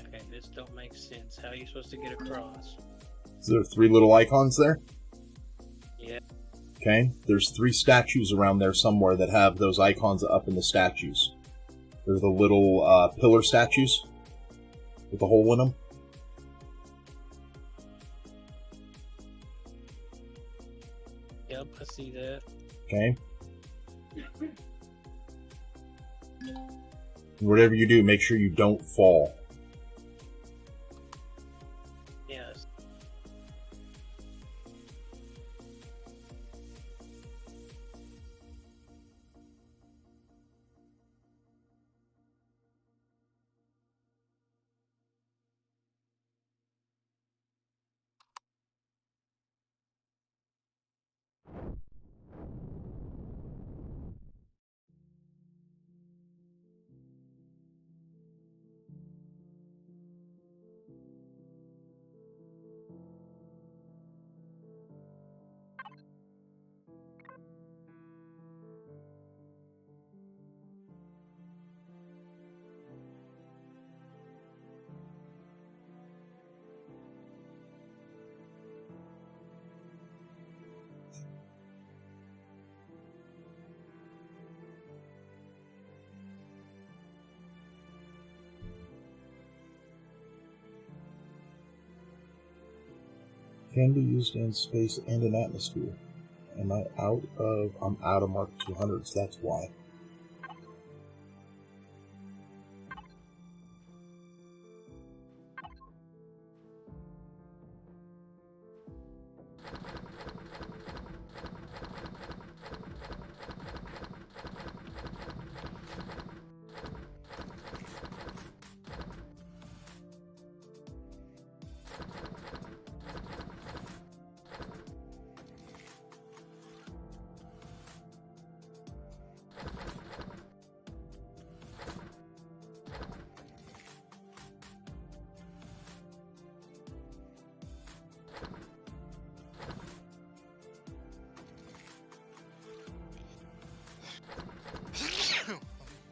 Speaker 5: Okay, this don't make sense. How are you supposed to get across?
Speaker 1: Is there 3 little icons there?
Speaker 5: Yeah.
Speaker 1: Okay. There's 3 statues around there somewhere that have those icons up in the statues. They're the little pillar statues with the hole in them.
Speaker 5: Yep, I see that.
Speaker 1: Okay. Whatever you do, make sure you don't fall.
Speaker 5: Yes.
Speaker 1: Can be used in space and in atmosphere. Am I out of... I'm out of Mark 200s, that's why.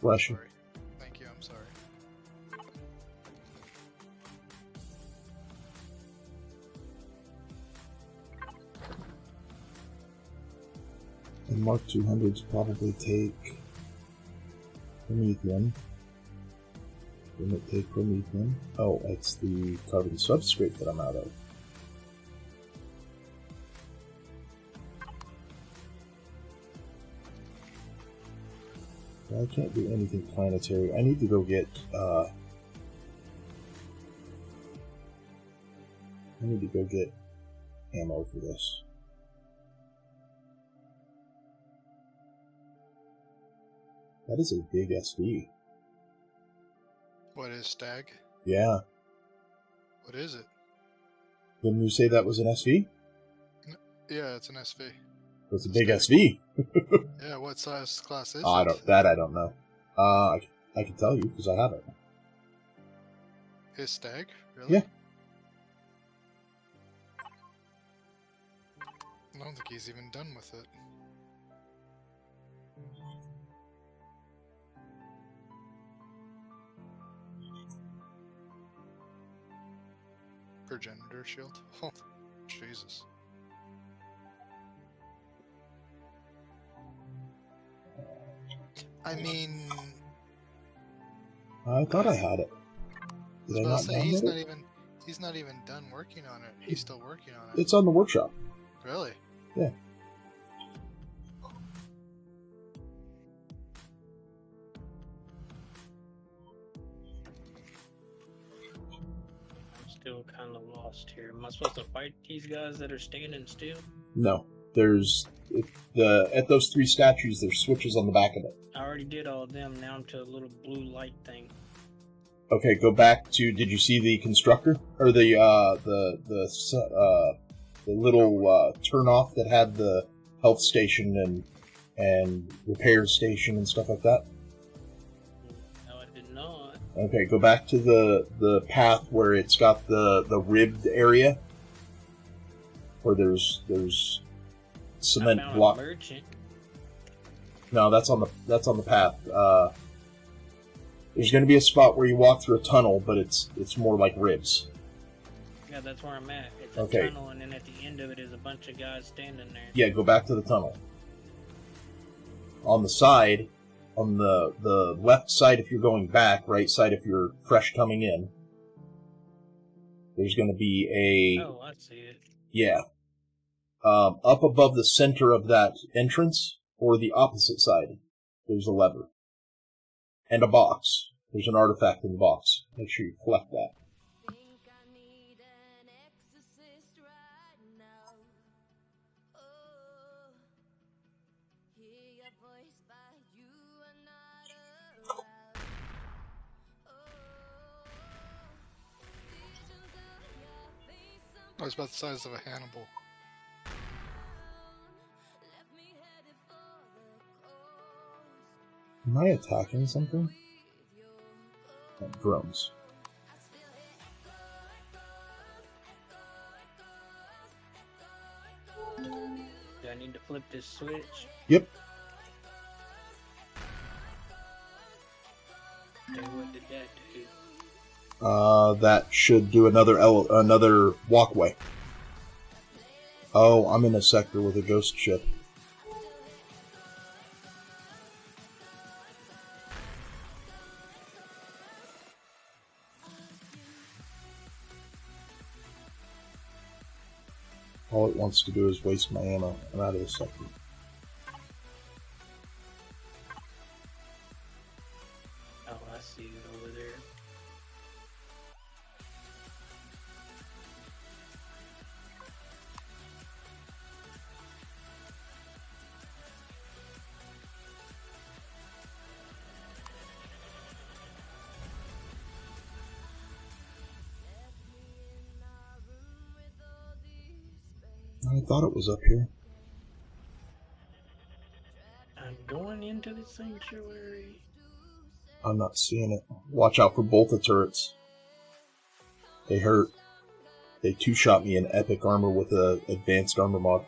Speaker 1: Bless you.
Speaker 4: Sorry. Thank you, I'm sorry.
Speaker 1: And Mark 200s probably take Promethean. Didn't it take Promethean? Oh, it's the carbon substrate that I'm out of. I can't do anything planetary. I need to go get, I need to go get ammo for this. That is a big SV.
Speaker 4: What is Stag?
Speaker 1: Yeah.
Speaker 4: What is it?
Speaker 1: Didn't you say that was an SV?
Speaker 4: Yeah, it's an SV.
Speaker 1: It's a big SV.
Speaker 4: Yeah, what size class is
Speaker 1: I
Speaker 4: it?
Speaker 1: don't know. I can tell you because I have it.
Speaker 4: His Stag? Really?
Speaker 1: Yeah.
Speaker 4: I don't think he's even done with it. Progenitor shield? Oh, Jesus. I mean,
Speaker 1: I thought I had it. Did I not
Speaker 4: say, he's
Speaker 1: download it?
Speaker 4: he's not even done working on it. He's still working on it.
Speaker 1: It's on the workshop.
Speaker 4: Really?
Speaker 1: Yeah.
Speaker 5: I'm still kind of lost here. Am I supposed to fight these guys that are standing still?
Speaker 1: No. There's at those three statues. There's switches on the back of it.
Speaker 5: I already did all of them. Now I'm to a little blue light thing.
Speaker 1: Okay, go back to. Did you see the constructor or the little turnoff that had the health station and repair station and stuff like that?
Speaker 5: No, I did not.
Speaker 1: Okay, go back to the path where it's got the ribbed area, where there's cement
Speaker 5: I found
Speaker 1: block.
Speaker 5: a merchant.
Speaker 1: No, that's on the path. There's going to be a spot where you walk through a tunnel, but it's more like ribs.
Speaker 5: Yeah, that's where I'm at. It's a
Speaker 1: Okay.
Speaker 5: tunnel, and then at the end of it is a bunch of guys standing there.
Speaker 1: Yeah, go back to the tunnel. On the side, on the left side if you're going back, right side if you're fresh coming in, there's going to be a...
Speaker 5: Oh, I see it.
Speaker 1: Yeah. Up above the center of that entrance, or the opposite side, there's a lever. And a box. There's an artifact in the box. Make sure you collect that.
Speaker 4: Oh, it's about the size of a Hannibal.
Speaker 1: Am I attacking something? Oh, drones.
Speaker 5: Do I need to flip this switch?
Speaker 1: Yep.
Speaker 5: Okay, what did that do?
Speaker 1: That should do another walkway. Oh, I'm in a sector with a ghost ship. All it wants to do is waste my ammo. I'm out of this sector.
Speaker 5: Oh, I see it over there.
Speaker 1: I thought it was up here.
Speaker 5: I'm going into the sanctuary.
Speaker 1: I'm not seeing it. Watch out for both the turrets. They hurt. They two-shot me in epic armor with a advanced armor mod.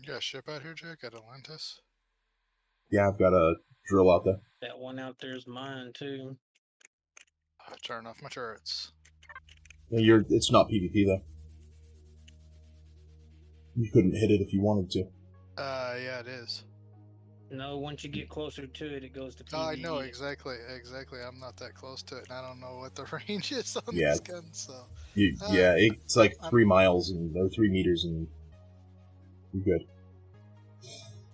Speaker 4: You got a ship out here, Jack, at Atlantis?
Speaker 1: Yeah, I've got a drill out there.
Speaker 5: That one out there is mine, too.
Speaker 4: Turn off my turrets.
Speaker 1: Yeah, it's not PvP, though. You couldn't hit it if you wanted to.
Speaker 4: Yeah, it is.
Speaker 5: No, once you get closer to it, it goes to PvE.
Speaker 4: Oh, I know, exactly. I'm not that close to it, and I don't know what the range is on
Speaker 1: Yeah.
Speaker 4: this gun, so...
Speaker 1: Yeah, it's like 3 miles, or 3 meters, and you're good.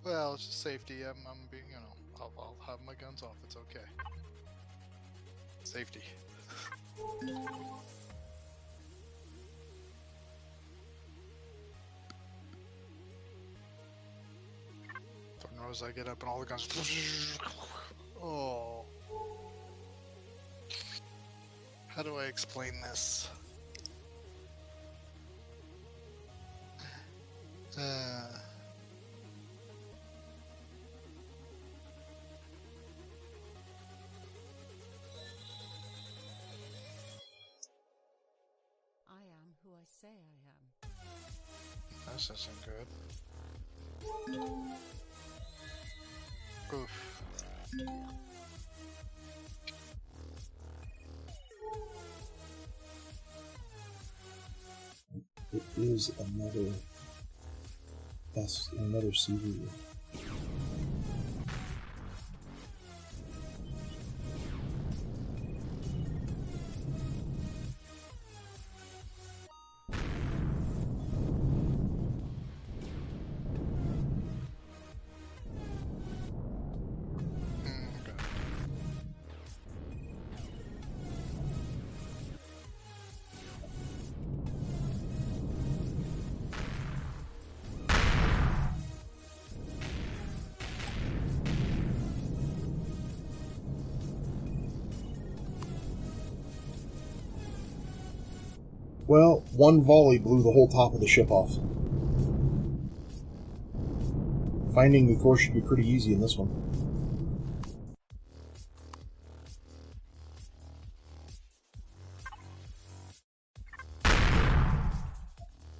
Speaker 4: Well, it's just safety. I'm being, I'll have my guns off. It's okay. Safety. Don't know as I get up and all the guns. Oh. How do I explain this?
Speaker 7: I am who I say I am.
Speaker 4: This isn't good. Oof.
Speaker 1: It is another CV. Well, one volley blew the whole top of the ship off. Finding the core should be pretty easy in this one.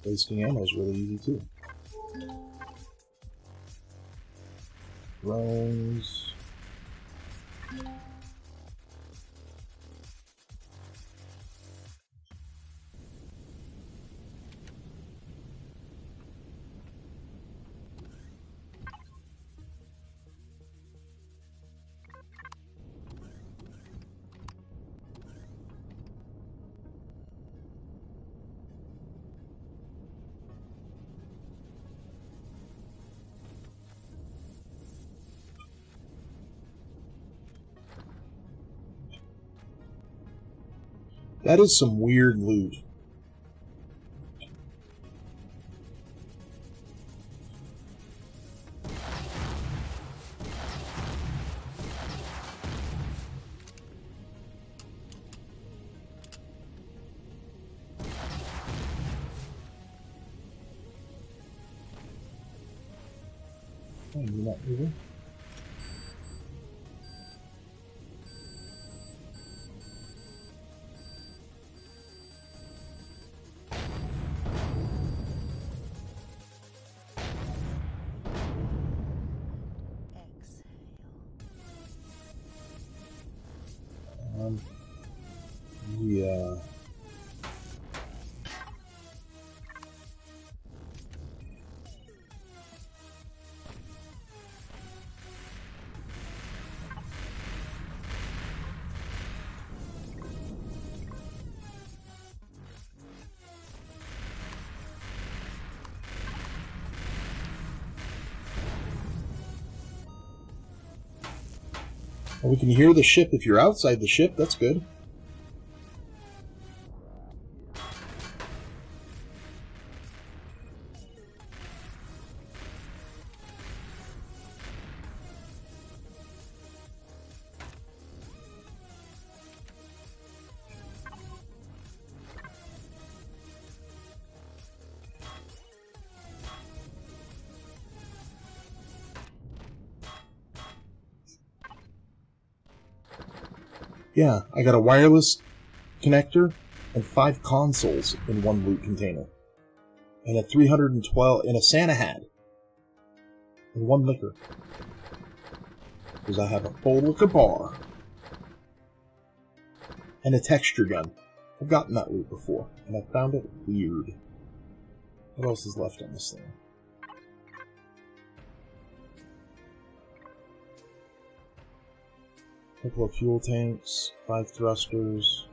Speaker 1: Wasting ammo is really easy too. Drones. That is some weird loot. Oh, you're not moving? Yeah. Well, we can hear the ship if you're outside the ship. That's good. Yeah, I got a wireless connector and 5 consoles in one loot container. And a 312 and a Santa hat. And 1 liquor. Because I have a full liquor bar. And a texture gun. I've gotten that loot before, and I found it weird. What else is left on this thing? Couple of fuel tanks, 5 thrusters.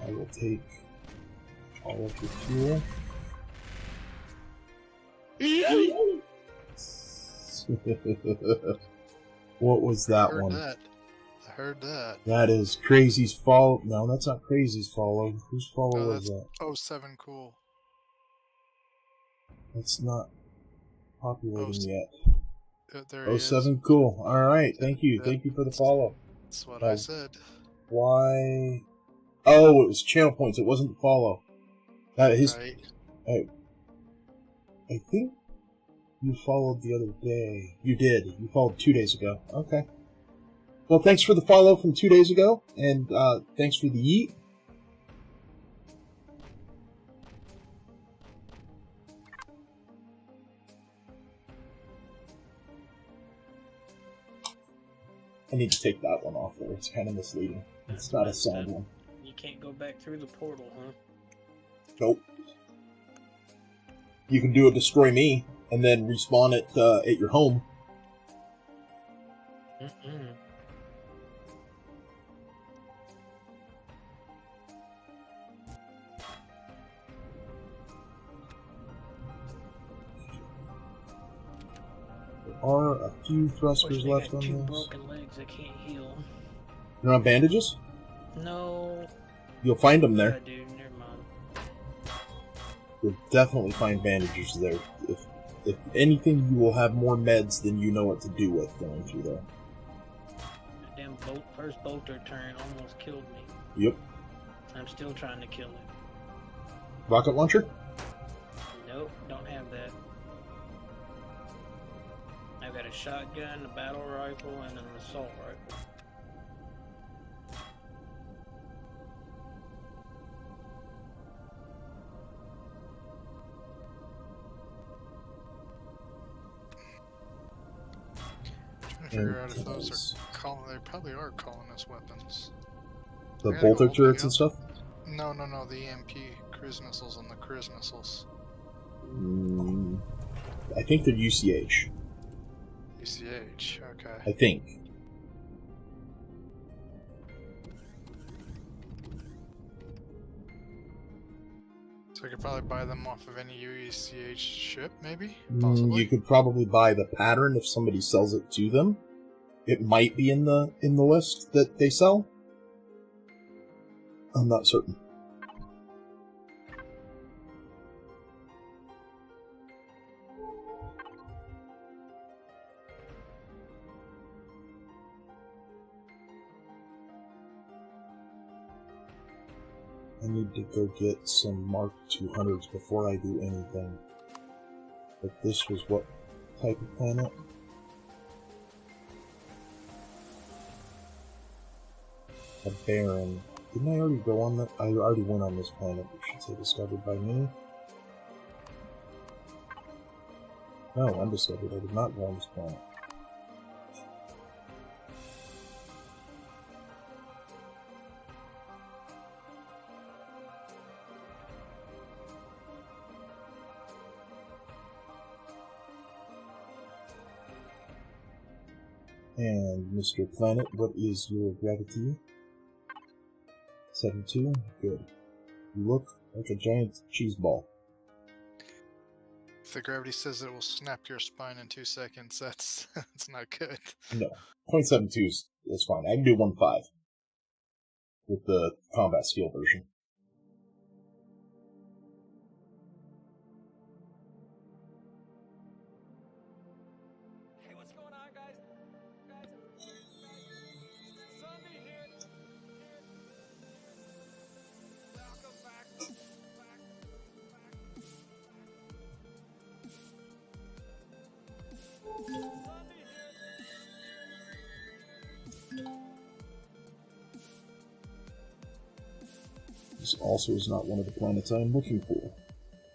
Speaker 1: I will take all of your fuel. What was that one?
Speaker 4: I heard that.
Speaker 1: That is Crazy's follow. No, that's not Crazy's follow. Whose follow
Speaker 4: No,
Speaker 1: was that?
Speaker 4: Oh, 7 cool.
Speaker 1: That's not populating yet.
Speaker 4: There he is.
Speaker 1: 07 cool. Alright, thank you.
Speaker 4: Yeah.
Speaker 1: Thank you for the follow.
Speaker 4: That's what I said.
Speaker 1: Why? Oh, it was channel points. It wasn't the follow.
Speaker 4: Right.
Speaker 1: I think you followed the other day. You did. You followed 2 days ago. Okay. Well, thanks for the follow from 2 days ago, and thanks for the yeet. I need to take that one off there. It's kind of misleading. It's not a sound one.
Speaker 5: You can't go back through the portal, huh?
Speaker 1: Nope. You can do a destroy me, and then respawn it at your home.
Speaker 5: Mm-mm.
Speaker 1: There are a few thrusters
Speaker 5: Unfortunately, I
Speaker 1: left
Speaker 5: got
Speaker 1: on
Speaker 5: 2
Speaker 1: this.
Speaker 5: broken legs. I can't heal.
Speaker 1: You're on bandages?
Speaker 5: No.
Speaker 1: You'll find them there.
Speaker 5: I do. Never mind.
Speaker 1: You'll definitely find bandages there. If anything, you will have more meds than you know what to do with going through there.
Speaker 5: That damn first bolter turn almost killed me.
Speaker 1: Yep.
Speaker 5: I'm still trying to kill it.
Speaker 1: Rocket launcher?
Speaker 5: Nope, don't have that. I've got a shotgun, a battle rifle, and an assault rifle.
Speaker 4: Trying to figure out if those are calling. They probably are calling us weapons.
Speaker 1: The
Speaker 4: I gotta
Speaker 1: bolter
Speaker 4: go
Speaker 1: turrets and
Speaker 4: look
Speaker 1: stuff?
Speaker 4: No, the EMP cruise missiles and the cruise missiles.
Speaker 1: I think they're UCH.
Speaker 4: UCH, okay.
Speaker 1: I think.
Speaker 4: So I could probably buy them off of any UCH ship, maybe? Possibly.
Speaker 1: You could probably buy the pattern if somebody sells it to them, it might be in the list that they sell. I'm not certain. I need to go get some Mark 200s before I do anything. But this was what type of planet? A barren. Didn't I already go on that? I already went on this planet, which should say discovered by me. No, undiscovered. I did not go on this planet. And Mr. Planet, what is your gravity? 72? Good. You look like a giant cheese ball.
Speaker 4: If the gravity says it will snap your spine in 2 seconds, that's not good.
Speaker 1: No. 0.72 is fine. I can do 1.5 with the combat skill version.
Speaker 3: Hey, what's going on, guys? Zombie here. Welcome back.
Speaker 1: This also is not one of the planets I am looking for.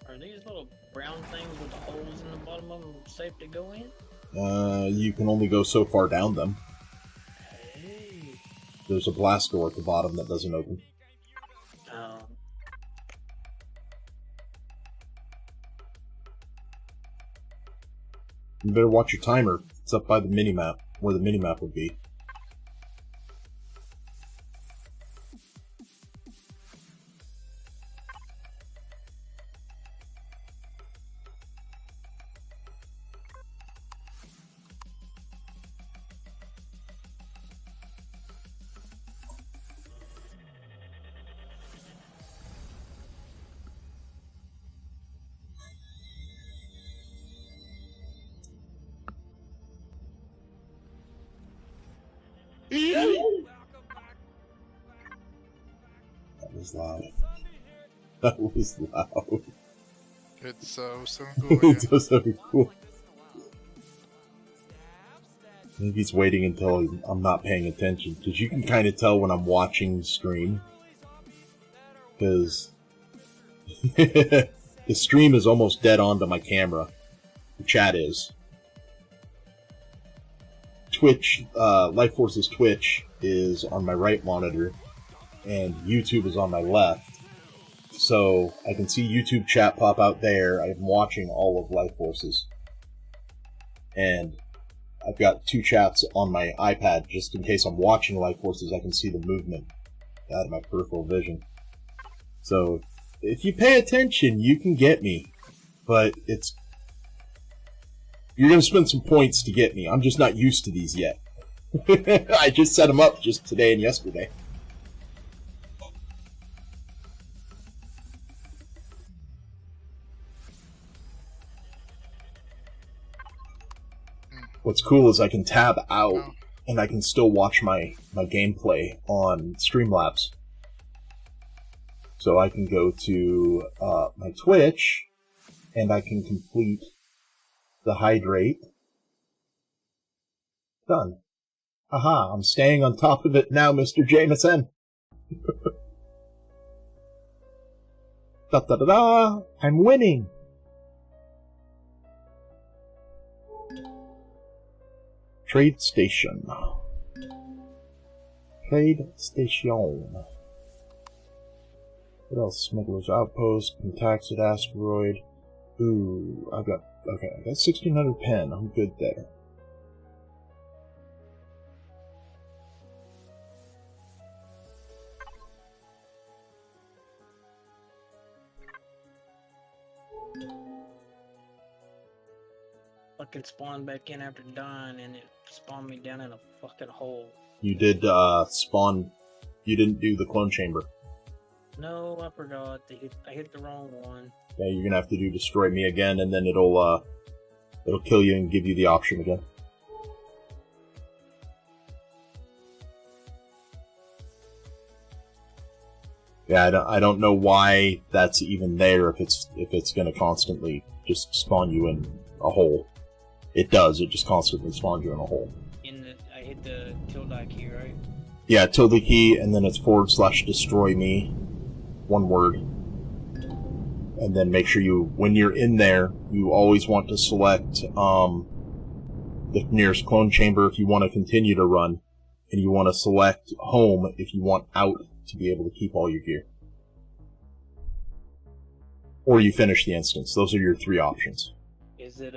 Speaker 5: Are these little brown things with the holes in the bottom of them safe to go in?
Speaker 1: You can only go so far down them.
Speaker 5: Hey.
Speaker 1: There's a blast door at the bottom that doesn't open.
Speaker 5: Oh.
Speaker 1: You better watch your timer. It's up by the minimap, where the minimap would be. That was loud. That was loud.
Speaker 4: It's so cool. Yeah.
Speaker 1: It's so cool. Maybe he's waiting until I'm not paying attention, because you can kind of tell when I'm watching the stream. Because the stream is almost dead on to my camera. The chat is. Twitch, Lifeforce's Twitch is on my right monitor, and YouTube is on my left. So I can see YouTube chat pop out there. I'm watching all of Lifeforce's. And I've got two chats on my iPad, just in case I'm watching Lifeforce's, I can see the movement out of my peripheral vision. So, if you pay attention, you can get me. But it's... You're going to spend some points to get me. I'm just not used to these yet. I just set them up just today and yesterday. What's cool is I can tab out and I can still watch my gameplay on Streamlabs. So I can go to my Twitch and I can complete the hydrate. Done. Aha, I'm staying on top of it now, Mr. Jameson. Da da da da! I'm winning! Trade station. Trade station. What else? Smuggler's Outpost, Contaxid Asteroid. Ooh, I got 1600 pen. I'm good there.
Speaker 5: What fucking spawned back in after dying, and it spawned me down in a fucking hole.
Speaker 1: You did spawn. You didn't do the clone chamber.
Speaker 5: No, I forgot. I hit the wrong one.
Speaker 1: Yeah, you're gonna have to do destroy me again, and then it'll kill you and give you the option again. Yeah, I don't know why that's even there if it's gonna constantly just spawn you in a hole. It does. It just constantly spawns you in a hole.
Speaker 5: I hit the tilde key, right?
Speaker 1: Yeah, tilde key, and then it's / destroy me. One word. And then make sure when you're in there, you always want to select the nearest clone chamber if you want to continue to run, and you want to select home if you want out to be able to keep all your gear. Or you finish the instance. Those are your 3 options.
Speaker 5: Is it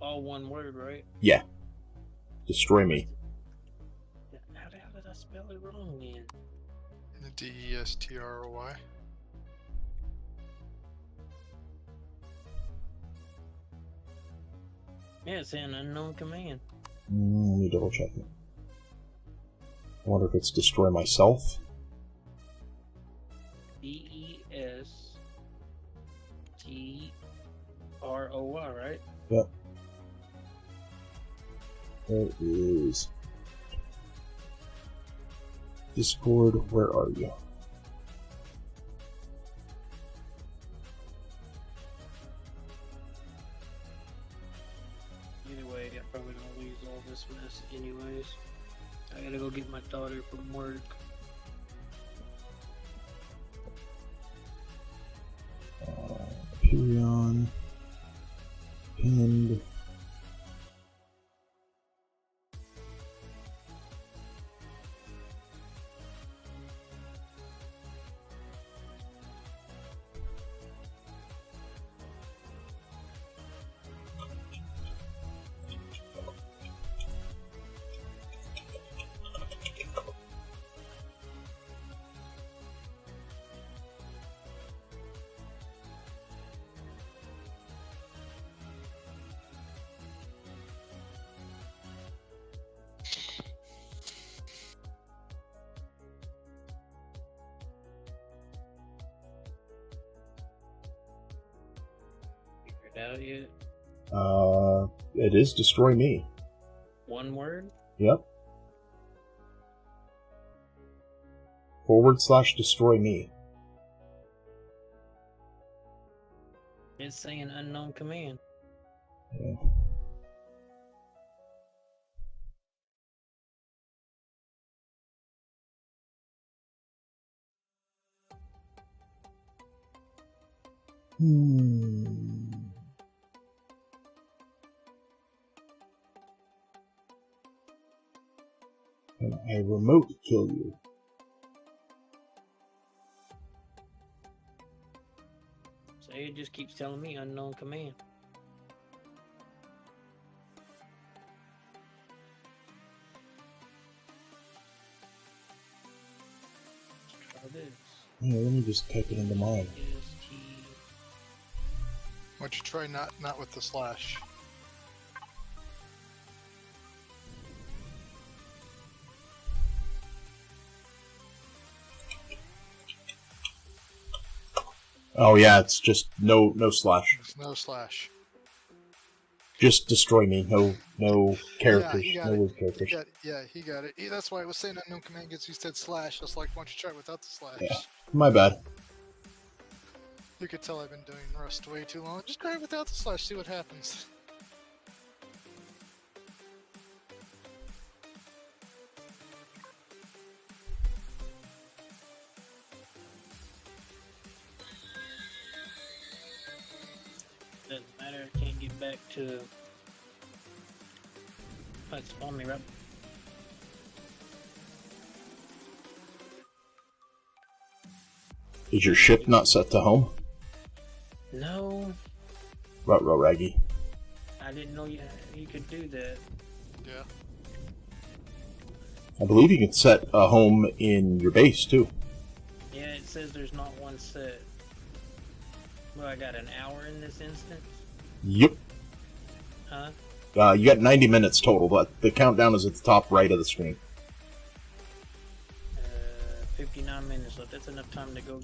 Speaker 5: all one word, right?
Speaker 1: Yeah. Destroy me.
Speaker 5: How the hell did I spell it wrong then?
Speaker 4: DESTROY.
Speaker 5: Yeah, it's an unknown command.
Speaker 1: Let me double check it. I wonder if it's destroy myself.
Speaker 5: DESTROY, right?
Speaker 1: Yep. There is Discord. Where are you?
Speaker 5: Anyway, I'm probably gonna lose all this mess anyways. I gotta go get my daughter from work.
Speaker 1: Empyrion. Pinned.
Speaker 5: Figured out yet?
Speaker 1: It is destroy me.
Speaker 5: One word?
Speaker 1: Yep. / destroy me.
Speaker 5: It's saying unknown command.
Speaker 1: Yeah. Can I remote kill you?
Speaker 5: So it just keeps telling me unknown command. Try this.
Speaker 1: Yeah, let me just type it into mine.
Speaker 5: ST.
Speaker 4: Why don't you try not with the slash?
Speaker 1: Oh yeah, it's just no slash.
Speaker 4: There's no slash.
Speaker 1: Just destroy me. No characters.
Speaker 4: Yeah,
Speaker 1: No word characters.
Speaker 4: He got it. That's why I was saying unknown command gets you said slash. I was like, why don't you try it without the slash?
Speaker 1: Yeah. My bad.
Speaker 4: You could tell I've been doing Rust way too long. Just try it without the slash, see what happens.
Speaker 5: Doesn't matter, I can't get back to... Oh, it spawned me right...
Speaker 1: Is your ship not set to home?
Speaker 5: No,
Speaker 1: Ruh-roh, Raggy.
Speaker 5: I didn't know you could do that.
Speaker 4: Yeah.
Speaker 1: I believe you can set a home in your base, too.
Speaker 5: Yeah, it says there's not one set. Well, I got an hour in this instance?
Speaker 1: Yep.
Speaker 5: Huh?
Speaker 1: You got 90 minutes total, but the countdown is at the top right of the screen.
Speaker 5: 59 minutes left. That's enough time to go.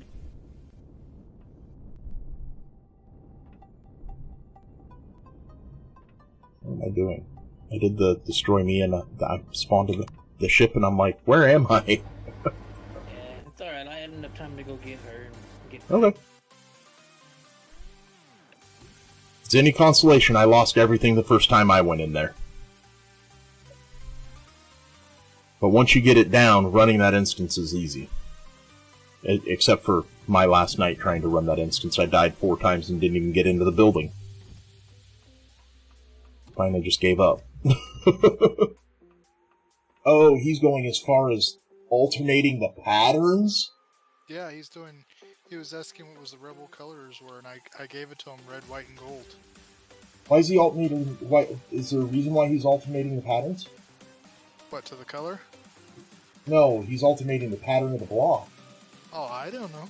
Speaker 1: What am I doing? I did the destroy me, and I spawned to the ship, and I'm like, where am I?
Speaker 5: Yeah, it's alright. I had enough time to go get her and get back.
Speaker 1: Okay. If it's any consolation, I lost everything the first time I went in there. But once you get it down, running that instance is easy. Except for my last night trying to run that instance. I died 4 times and didn't even get into the building. Finally just gave up. Oh, he's going as far as alternating the patterns?
Speaker 4: Yeah, he was asking what was the rebel colors were, and I gave it to him red, white, and gold.
Speaker 1: Why is he alternating? Why, is there a reason why he's alternating the patterns?
Speaker 4: What, to the color?
Speaker 1: No, he's alternating the pattern of the block.
Speaker 4: Oh, I don't know.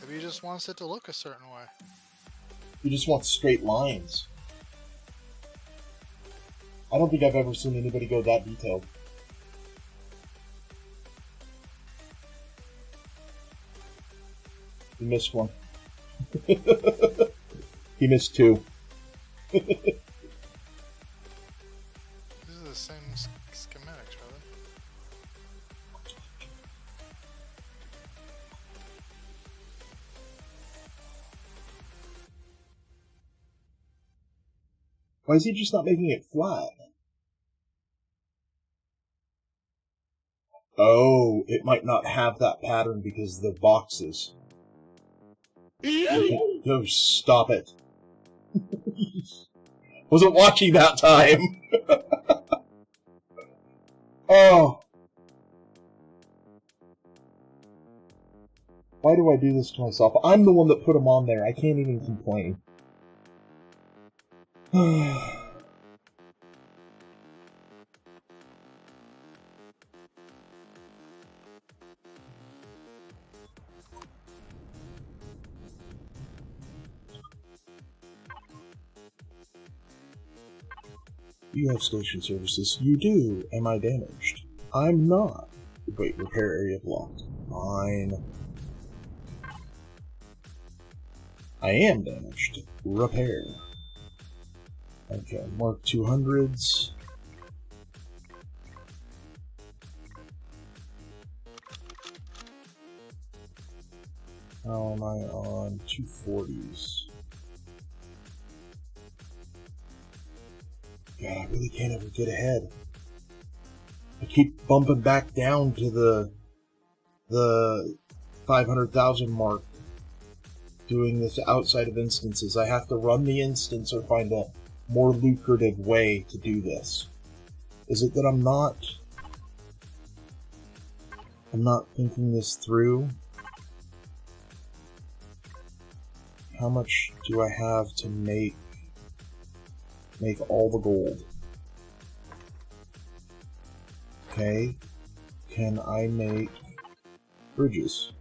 Speaker 4: Maybe he just wants it to look a certain way.
Speaker 1: He just wants straight lines. I don't think I've ever seen anybody go that detailed. He missed one. He missed 2.
Speaker 4: These are the same schematics, are they?
Speaker 1: Why is he just not making it flat? Oh, it might not have that pattern because of the boxes. No, stop it. Wasn't watching that time. Oh. Why do I do this to myself? I'm the one that put them on there. I can't even complain. You have station services. You do. Am I damaged? I'm not. Wait, repair area blocked. Fine. I am damaged. Repair. Okay, Mark 200s. How am I on 240s? God, I really can't ever get ahead. I keep bumping back down to the 500,000 mark doing this outside of instances. I have to run the instance or find a more lucrative way to do this. Is it that I'm not thinking this through? How much do I have to make all the gold? Okay. Can I make bridges?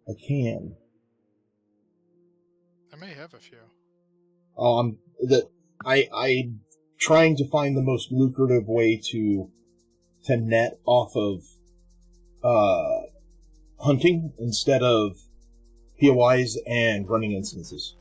Speaker 1: I can.
Speaker 4: I may have a few.
Speaker 1: I'm trying to find the most lucrative way to net off of hunting instead of POIs and running instances.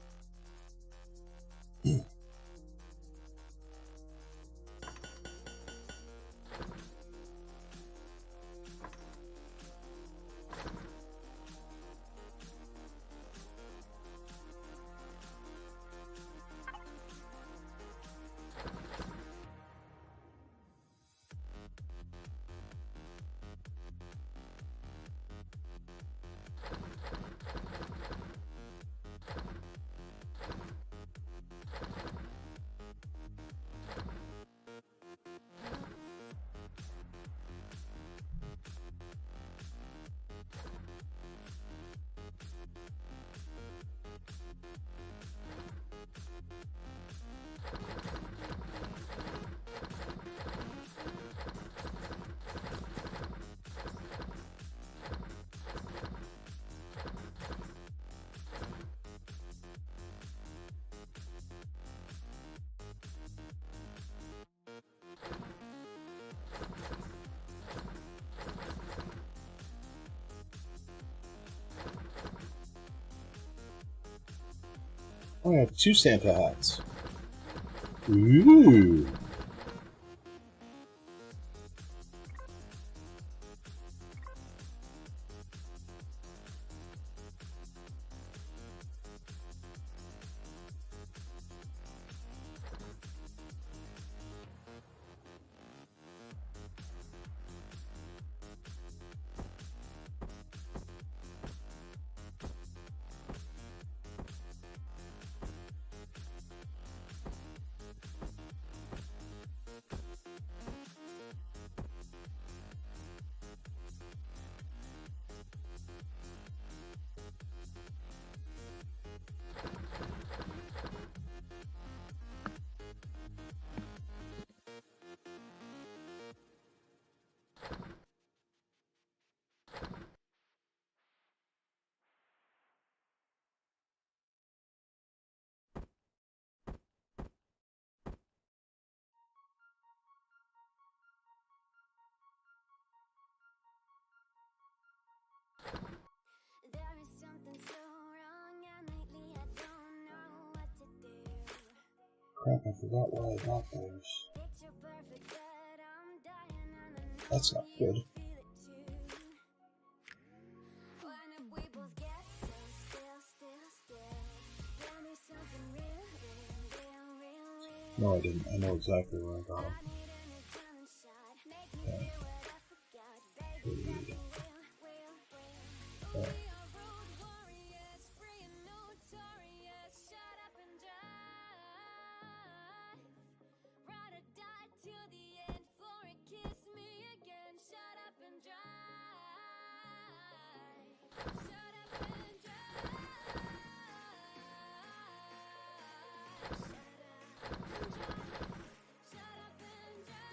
Speaker 1: Oh, I have 2 Santa hats. Ooh.
Speaker 8: There is something so wrong, and lately I don't know what to do.
Speaker 1: Crap, I forgot where I got those.
Speaker 8: Picture perfect, but I'm dying, and I know
Speaker 1: That's not
Speaker 8: you
Speaker 1: good.
Speaker 8: feel it too. When if we both get so still, tell me something real.
Speaker 1: No, I didn't. I know exactly where I got them.
Speaker 8: I need an adrenaline shot, make me feel what I forgot, baby. Got the will. We are road warriors, free and notorious. Shut up and drive. Ride or die till the end. For it, kiss me again. Shut up and drive. Shut up and drive. Shut up and drive.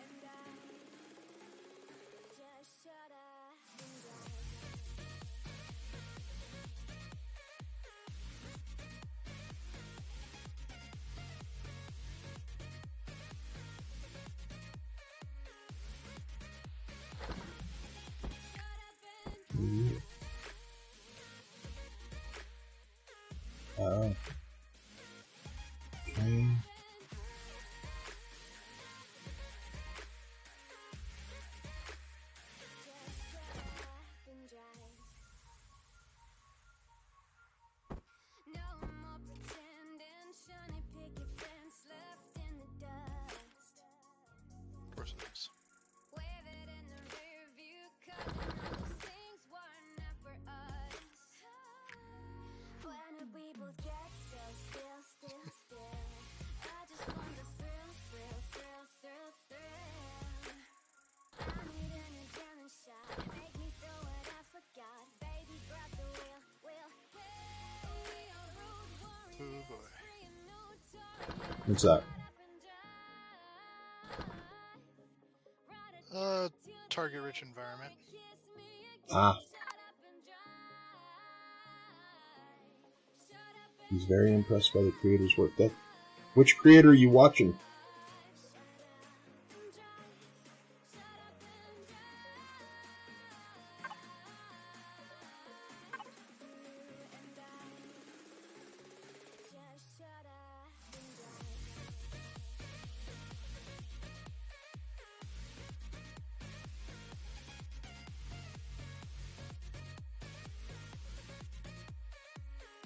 Speaker 8: And I just shut up and drive.
Speaker 1: Oh. Okay.
Speaker 8: No more pretending, shiny picket fence left in the dust.
Speaker 4: Of course it is.
Speaker 8: Wave it in the rear view, 'cause you know those things were never us. When did we both get so still? I just want the thrill. I need an adrenaline shot, make me feel what I forgot. Baby, grab the wheel. We are road warriors,
Speaker 4: Oh boy.
Speaker 8: free and notorious.
Speaker 1: What's that?
Speaker 4: Target-rich environment.
Speaker 1: Ah. He's very impressed by the creator's work. Which creator are you watching?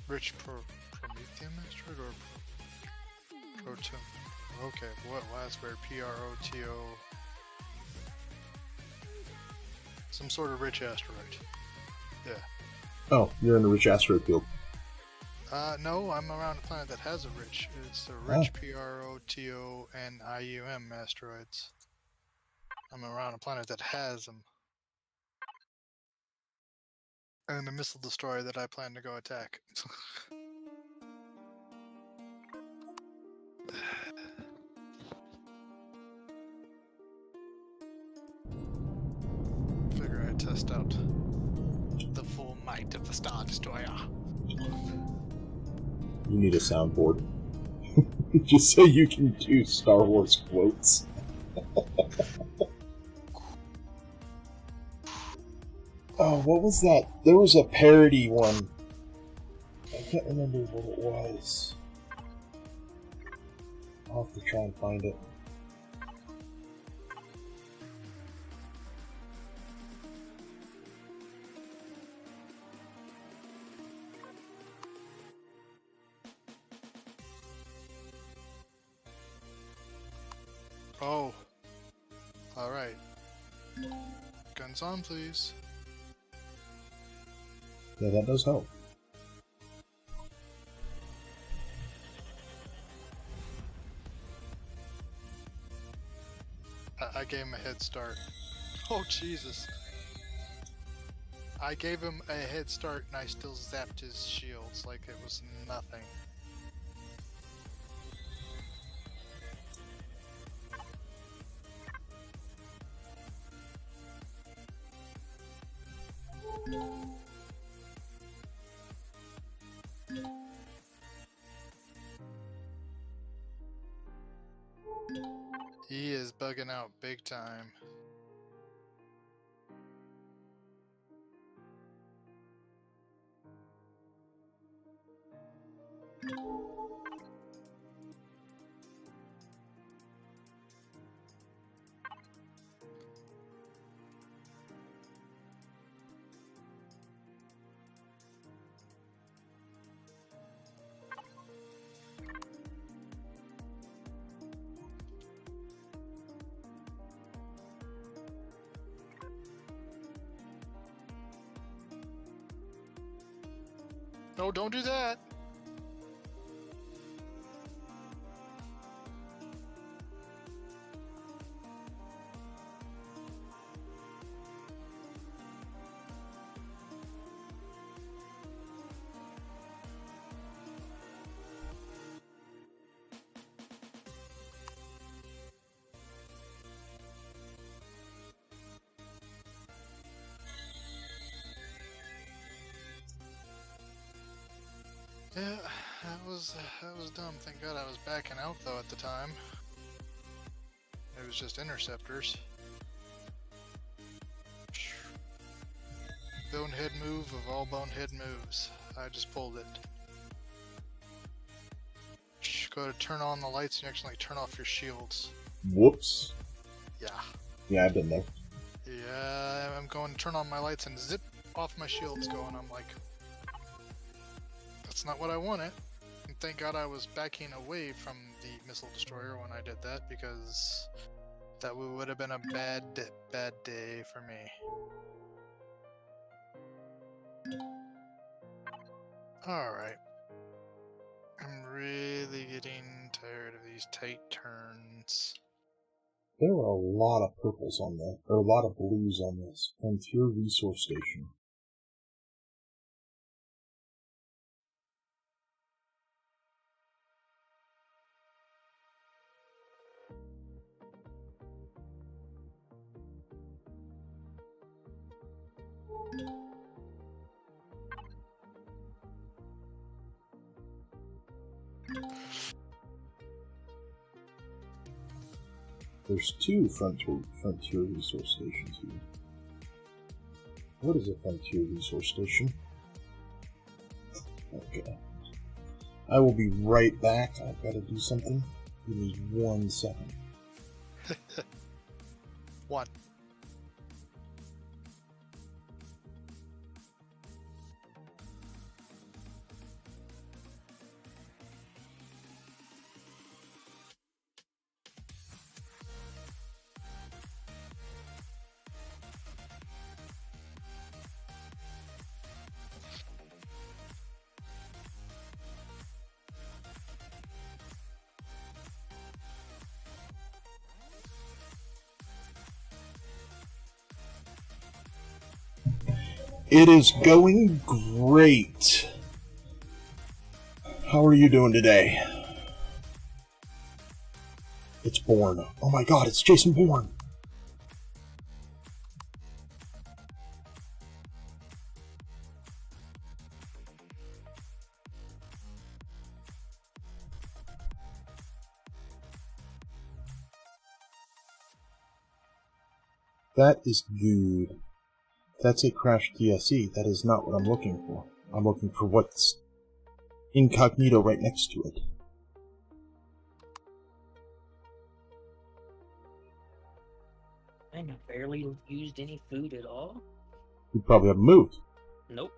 Speaker 4: Rich Prometheum asteroid or Proton? Okay, what last word? Proto. Some sort of rich asteroid. Yeah.
Speaker 1: Oh, you're in the rich asteroid field.
Speaker 4: No, I'm around a planet that has a rich. It's the rich Protonium asteroids. I'm around a planet that has them. And a missile destroyer that I plan to go attack. Figure I'd test out the full might of the Star Destroyer.
Speaker 1: You need a soundboard. Just so you can do Star Wars quotes. Oh, what was that? There was a parody one. I can't remember what it was. I'll have to try and find it.
Speaker 4: Oh. Alright. Guns on, please.
Speaker 1: Yeah, that does help.
Speaker 4: I gave him a head start. Oh, Jesus. I gave him a head start and I still zapped his shields like it was nothing. He is bugging out big time. No, don't do that! Yeah, that was dumb. Thank God I was backing out though at the time. It was just interceptors. Bonehead move of all bonehead moves. I just pulled it. Go to turn on the lights and you actually turn off your shields.
Speaker 1: Whoops.
Speaker 4: Yeah.
Speaker 1: Yeah, I've been there.
Speaker 4: Yeah, I'm going to turn on my lights and zip off my shields going. I'm like, that's not what I wanted. And thank God I was backing away from the missile destroyer when I did that, because that would have been a bad day for me. Alright. I'm really getting tired of these tight turns.
Speaker 1: There are a lot of purples on this, or a lot of blues on this Frontier Resource Station. There's two Frontier Resource Stations here. What is a Frontier Resource Station? Okay. I will be right back. I've got to do something. Give me 1 second.
Speaker 4: One.
Speaker 1: It is going great. How are you doing today? It's Bourne. Oh my god, it's Jason Bourne. That is good. that's a crashed TSE. That is not what I'm looking for. I'm looking for what's incognito right next to it.
Speaker 5: Dang, I barely used any food at all.
Speaker 1: You probably haven't moved.
Speaker 5: Nope.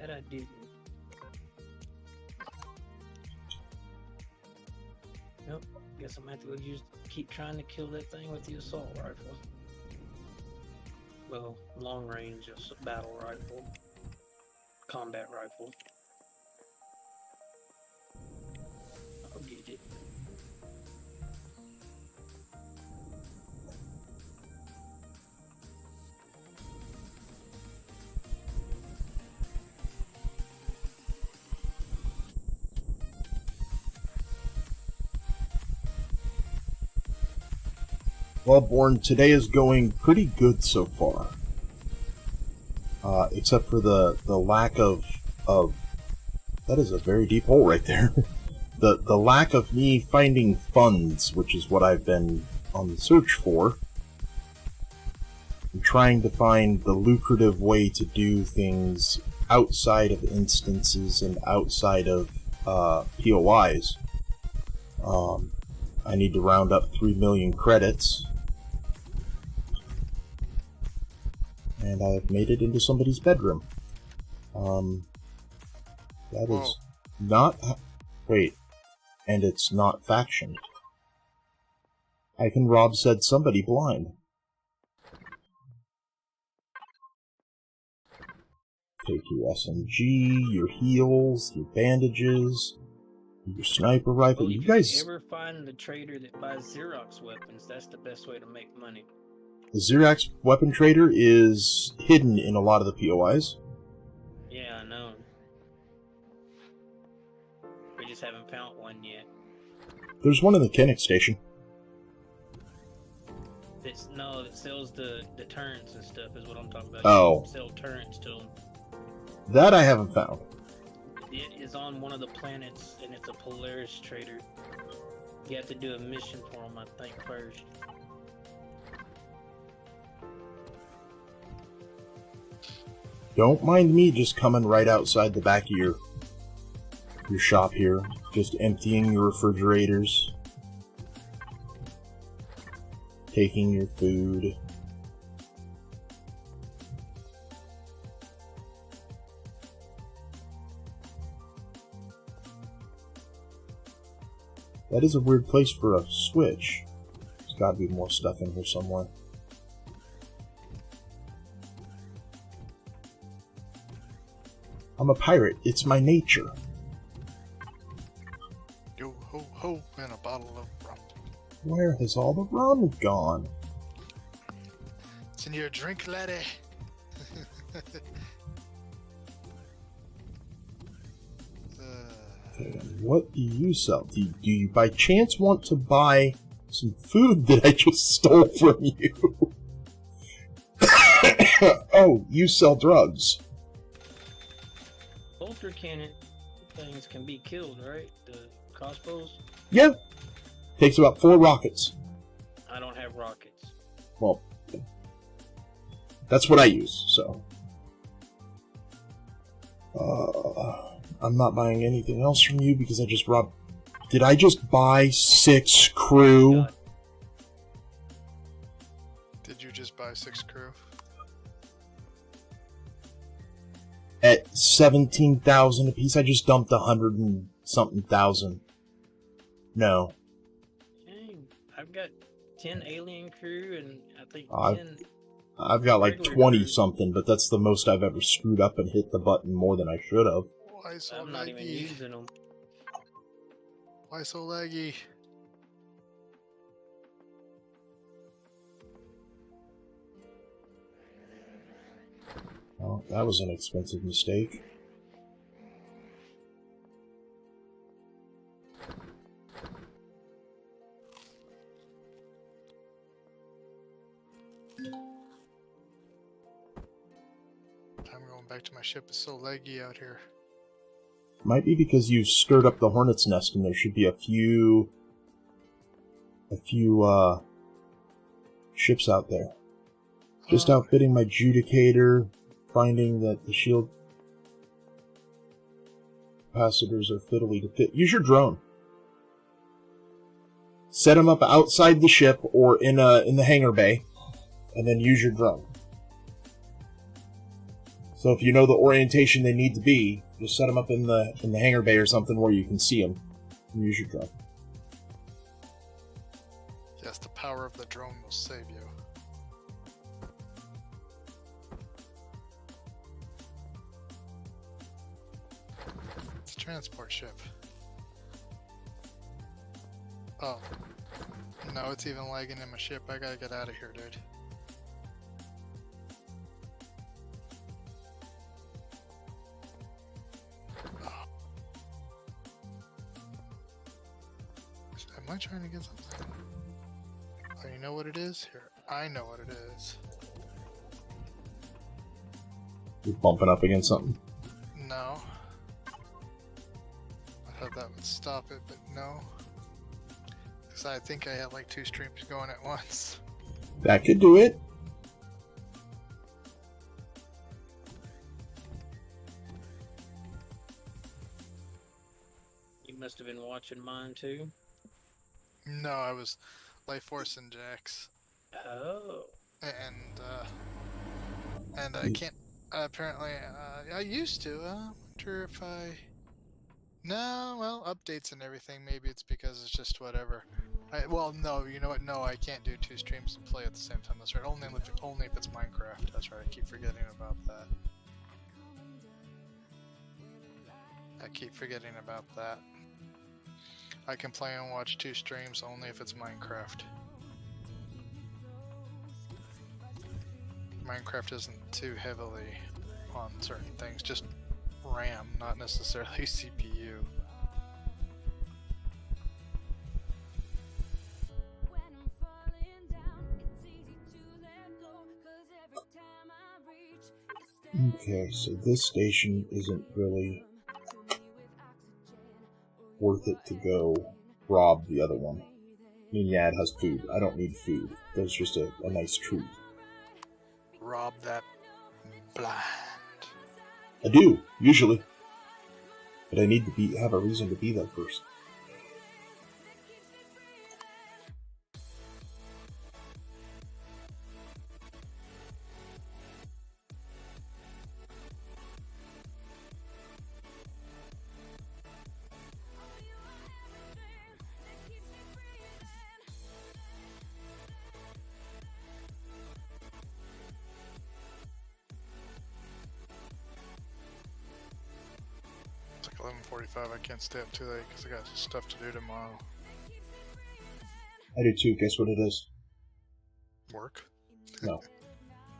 Speaker 5: That I didn't. Nope. Guess I'm gonna have to go keep trying to kill that thing with the assault rifle. Well, long range battle rifle. Combat rifle. I'll get it.
Speaker 1: Well, Born, today is going pretty good so far. Except for the lack of... That is a very deep hole right there. The lack of me finding funds, which is what I've been on the search for. I'm trying to find the lucrative way to do things outside of instances and outside of POIs. I need to round up 3 million credits. And I have made it into somebody's bedroom. That is not... Wait. And it's not factioned. I can rob said somebody blind. Take your SMG, your heals, your bandages, your sniper rifle.
Speaker 5: Well,
Speaker 1: You
Speaker 5: if
Speaker 1: guys...
Speaker 5: you ever find the trader that buys Xerox weapons, that's the best way to make money.
Speaker 1: The Xerox weapon trader is hidden in a lot of the POIs.
Speaker 5: Yeah, I know. We just haven't found one yet.
Speaker 1: There's one in the Kennick station.
Speaker 5: That sells the turrets and stuff is what I'm talking about.
Speaker 1: Oh.
Speaker 5: You can sell turrets to them.
Speaker 1: That I haven't found.
Speaker 5: It is on one of the planets, and it's a Polaris trader. You have to do a mission for him, I think, first.
Speaker 1: Don't mind me just coming right outside the back of your shop here. Just emptying your refrigerators. Taking your food. That is a weird place for a switch. There's got to be more stuff in here somewhere. I'm a pirate. It's my nature.
Speaker 4: Yo ho ho, and a bottle of rum.
Speaker 1: Where has all the rum gone?
Speaker 4: It's in your drink, laddie.
Speaker 1: Okay, what do you sell? Do you by chance want to buy some food that I just stole from you? Oh, you sell drugs.
Speaker 5: Bolter cannon things can be killed, right? The crossbows?
Speaker 1: Yeah. Takes about 4 rockets.
Speaker 5: I don't have rockets.
Speaker 1: Well, that's what I use, so. I'm not buying anything else from you because I just robbed... Did I just buy 6 crew?
Speaker 5: God.
Speaker 4: Did you just buy 6 crew?
Speaker 1: At 17,000 apiece, I just dumped 100 and something thousand. No.
Speaker 5: Dang, I've got 10 alien crew and I think 10...
Speaker 1: I've got like
Speaker 5: regular
Speaker 1: 20
Speaker 5: crew.
Speaker 1: something, but that's the most I've ever screwed up and hit the button more than I should have.
Speaker 4: Why so
Speaker 5: I'm not even
Speaker 4: laggy?
Speaker 5: using them.
Speaker 4: Why so laggy?
Speaker 1: Well, that was an expensive mistake.
Speaker 4: I'm going back to my ship. It's so laggy out here.
Speaker 1: Might be because you've stirred up the hornet's nest and there should be a few a few ships out there. Just outfitting my Judicator, finding that the shield capacitors are fiddly to fit. Use your drone. Set them up outside the ship or in the hangar bay, and then use your drone. So if you know the orientation they need to be, just set them up in the hangar bay or something where you can see them, and use your drone.
Speaker 4: Yes, the power of the drone will save you. It's a transport ship. Oh. No, it's even lagging in my ship. I gotta get out of here, dude. Oh. Am I trying to get something? Oh, you know what it is? Here, I know what it is.
Speaker 1: You're bumping up against something.
Speaker 4: No. I thought that would stop it, but no. Because I think I had like 2 streams going at once.
Speaker 1: That could do it.
Speaker 5: You must have been watching mine too.
Speaker 4: No, I was Life Force and Jax.
Speaker 5: Oh.
Speaker 4: And I can't. Apparently, I used to. Wonder if I. No, well, updates and everything. Maybe it's because it's just whatever. Well, no, you know what? No, I can't do 2 streams and play at the same time. That's right. Only if it's Minecraft. That's right. I keep forgetting about that. I can play and watch 2 streams only if it's Minecraft. Minecraft isn't too heavily on certain things, just RAM, not necessarily CPU.
Speaker 1: Okay, so this station isn't really worth it to go rob the other one. I mean, yeah, it has food. I don't need food. There's just a nice tree.
Speaker 4: Rob that blind.
Speaker 1: I do, usually. But I need to have a reason to be there first.
Speaker 4: It's like 11:45. I can't stay up too late because I got stuff to do tomorrow.
Speaker 1: I do too. Guess what it is?
Speaker 4: Work?
Speaker 1: No.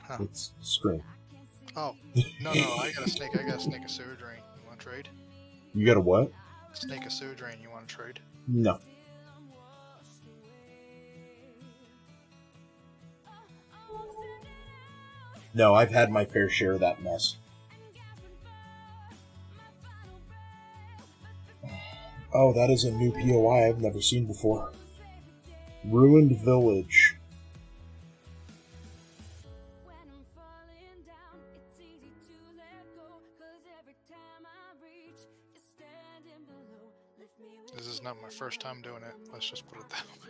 Speaker 4: Huh.
Speaker 1: It's Scream.
Speaker 4: Oh, no, I got a snake a sewer drain. You want to trade?
Speaker 1: You got a what?
Speaker 4: Snake a sewer drain. You want to trade?
Speaker 1: No. No, I've had my fair share of that mess. Oh, that is a new POI I've never seen before. Ruined Village.
Speaker 4: This is not my first time doing it. Let's just put it that way.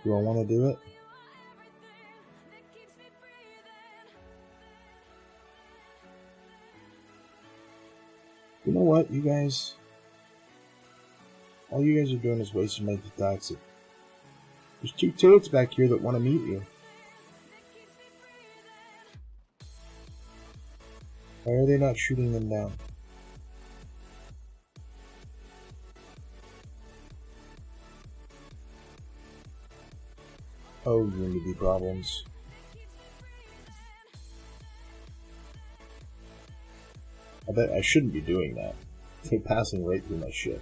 Speaker 1: Do I want to do it? You know what, you guys? All you guys are doing is wasting my taxi. There's 2 turrets back here that want to meet you. Why are they not shooting them down? Oh, Unity problems. I bet I shouldn't be doing that. They're passing right through my ship.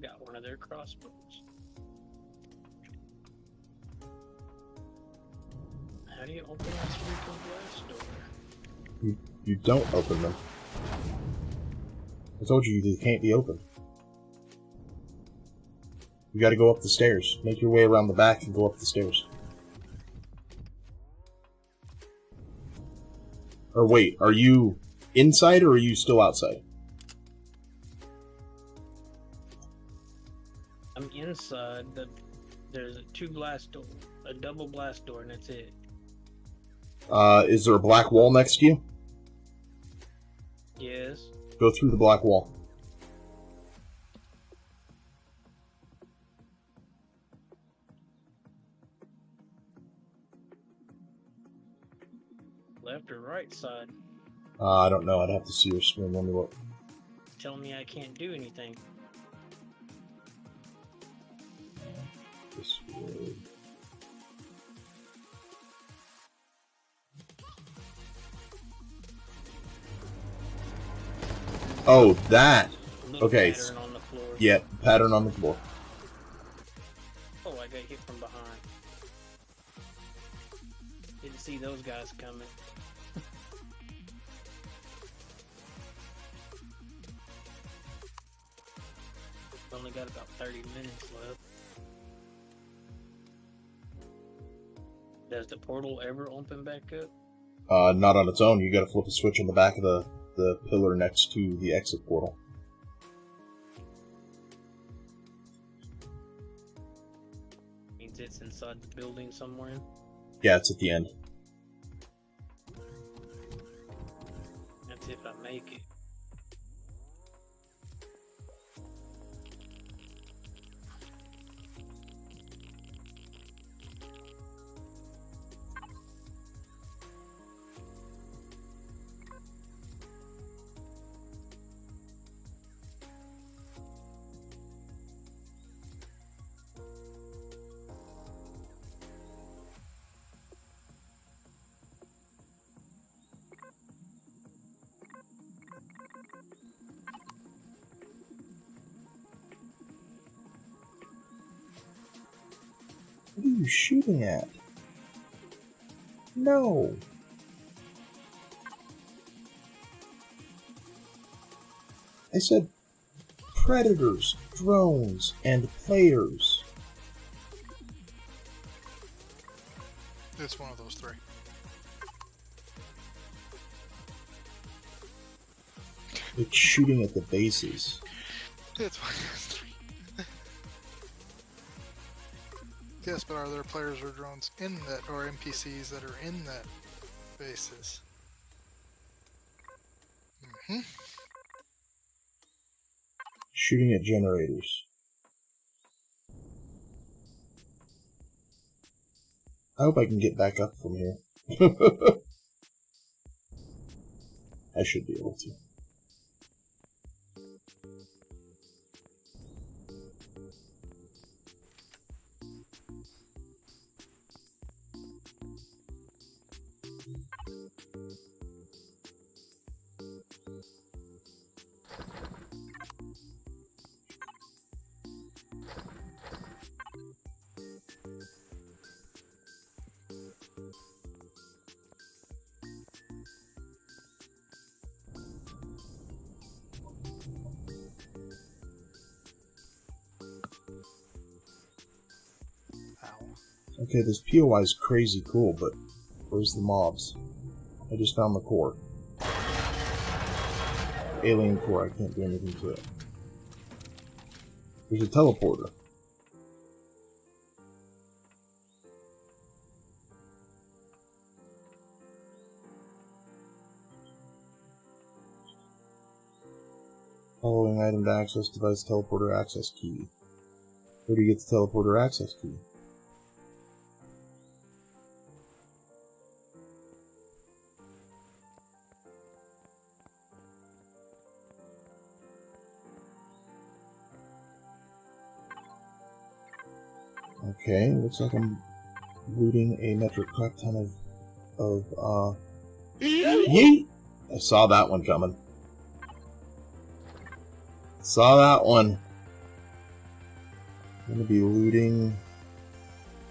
Speaker 5: Got one of their crossbows. How do you open this freaking glass door?
Speaker 1: You don't open them. I told you they can't be opened. You gotta go up the stairs. Make your way around the back and go up the stairs. Or wait, are you inside or are you still outside?
Speaker 5: I'm inside. There's a double glass door, and that's it.
Speaker 1: Is there a black wall next to you?
Speaker 5: Yes.
Speaker 1: Go through the black wall.
Speaker 5: Left or right side?
Speaker 1: I don't know. I'd have to see your screen. Let me look.
Speaker 5: Tell me I can't do anything.
Speaker 1: This way. Oh, that.
Speaker 5: Little
Speaker 1: Okay.
Speaker 5: pattern on the floor.
Speaker 1: Yeah, pattern on the floor.
Speaker 5: Oh, I got hit from behind. Didn't see those guys coming. Only got about 30 minutes left. Does the portal ever open back up?
Speaker 1: Not on its own. You gotta flip a switch on the back of the pillar next to the exit portal.
Speaker 5: Means it's inside the building somewhere.
Speaker 1: Yeah, it's at the end.
Speaker 5: That's if I make it.
Speaker 1: What are you shooting at? No. I said predators, drones, and players.
Speaker 4: It's one of those three.
Speaker 1: It's shooting at the bases.
Speaker 4: It's one of those three. Yes, but are there players or drones in that, or NPCs that are in that bases? Mm-hmm.
Speaker 1: Shooting at generators. I hope I can get back up from here. I should be able to. Okay, this POI is crazy cool, but where's the mobs? I just found the core. Alien core, I can't do anything to it. There's a teleporter. Following item to access device teleporter access key. Where do you get the teleporter access key? Okay, looks like I'm looting a metric crap ton of yeet! I saw that one coming. Saw that one. I'm gonna be looting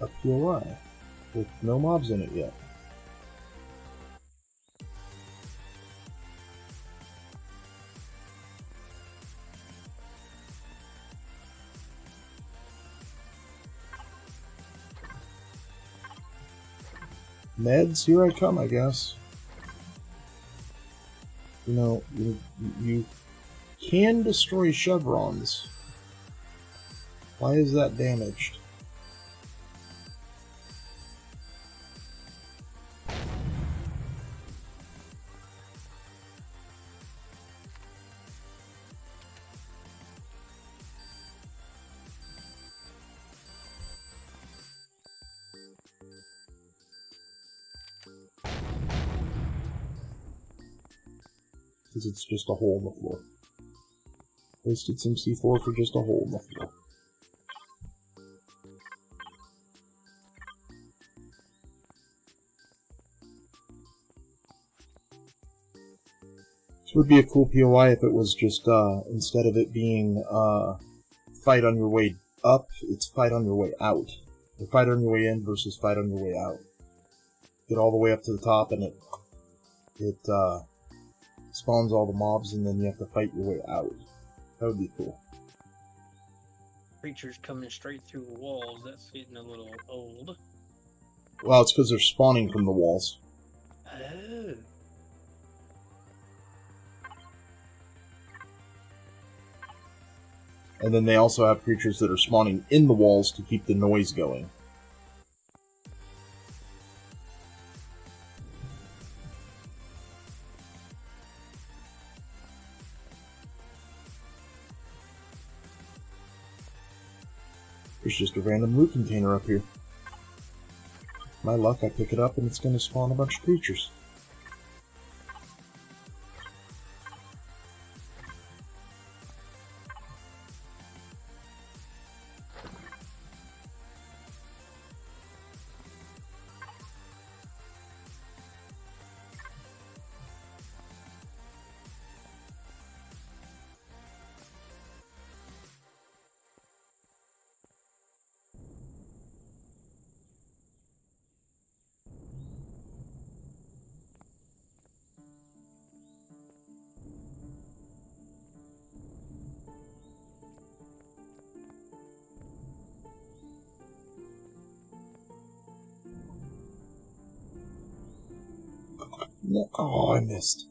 Speaker 1: a POI with no mobs in it yet. Meds, here I come, I guess. You know, you can destroy chevrons. Why is that damaged? Because it's just a hole in the floor. Wasted some C4 for just a hole in the floor. This would be a cool POI if it was just, instead of it being, fight on your way up, it's fight on your way out. Or fight on your way in versus fight on your way out. Get all the way up to the top and it spawns all the mobs and then you have to fight your way out. That would be cool.
Speaker 5: Creatures coming straight through walls, that's getting a little old.
Speaker 1: Well, it's because they're spawning from the walls.
Speaker 5: Oh.
Speaker 1: And then they also have creatures that are spawning in the walls to keep the noise going. There's just a random loot container up here. My luck, I pick it up and it's going to spawn a bunch of creatures. No, oh, I missed.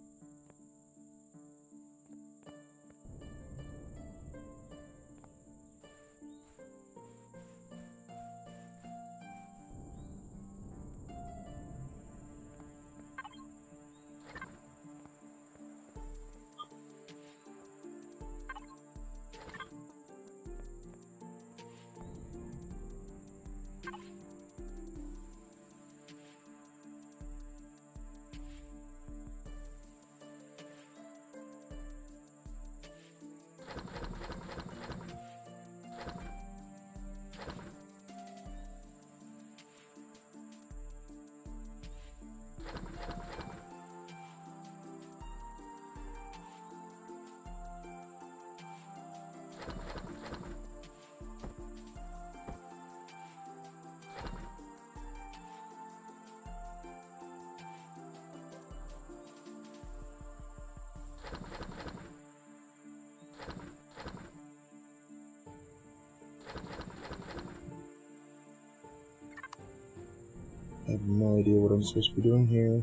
Speaker 1: I have no idea what I'm supposed to be doing here.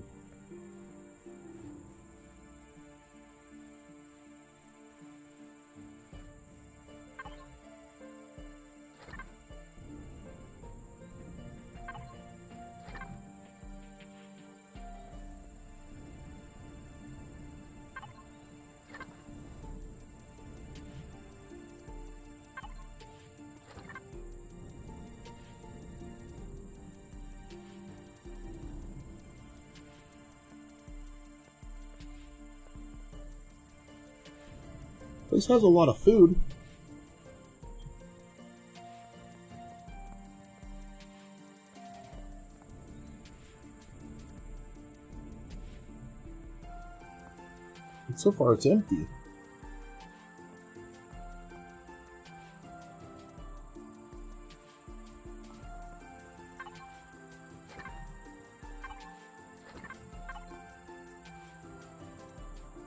Speaker 1: This has a lot of food. But so far, it's empty.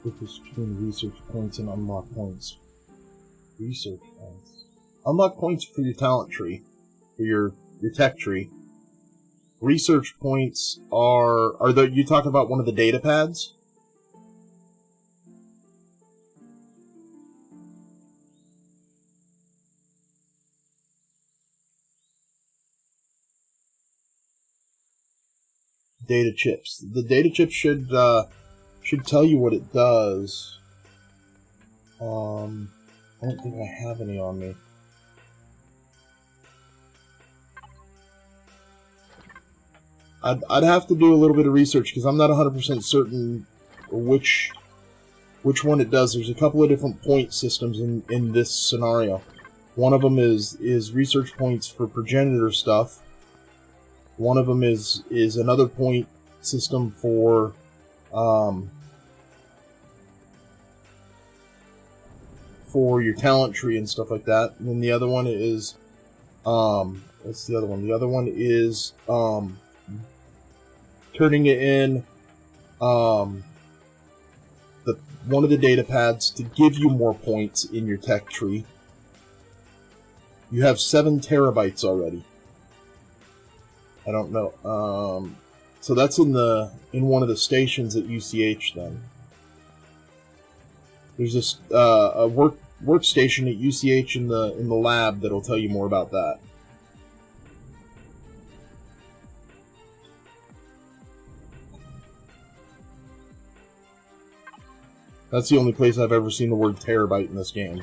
Speaker 1: Difference between research points and unlock points. Research points. Unlock points for your talent tree, for your tech tree. Research points are you talking about one of the data pads? Data chips. The data chips should tell you what it does. I don't think I have any on me. I'd have to do a little bit of research because I'm not 100% certain which one it does. There's a couple of different point systems in this scenario. One of them is research points for progenitor stuff. One of them is another point system for your talent tree and stuff like that. And then the other one is what's the other one? The other one is turning it in one of the data pads to give you more points in your tech tree. You have 7 terabytes already. I don't know. So that's in one of the stations at UCH then. There's this a workstation at UCH in the lab that'll tell you more about that. That's the only place I've ever seen the word terabyte in this game.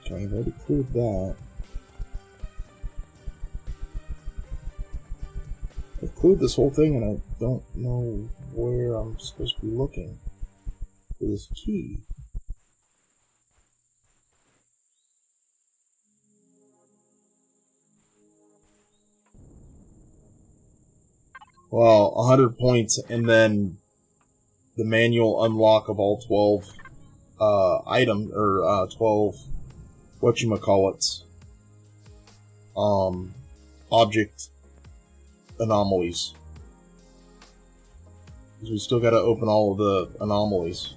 Speaker 1: Okay, I've already cleared that. I've cleared this whole thing and I don't know where I'm supposed to be looking for this key. Well, 100 points and then the manual unlock of all 12 items, or 12 whatchamacallits, object anomalies. Because we still gotta open all of the anomalies.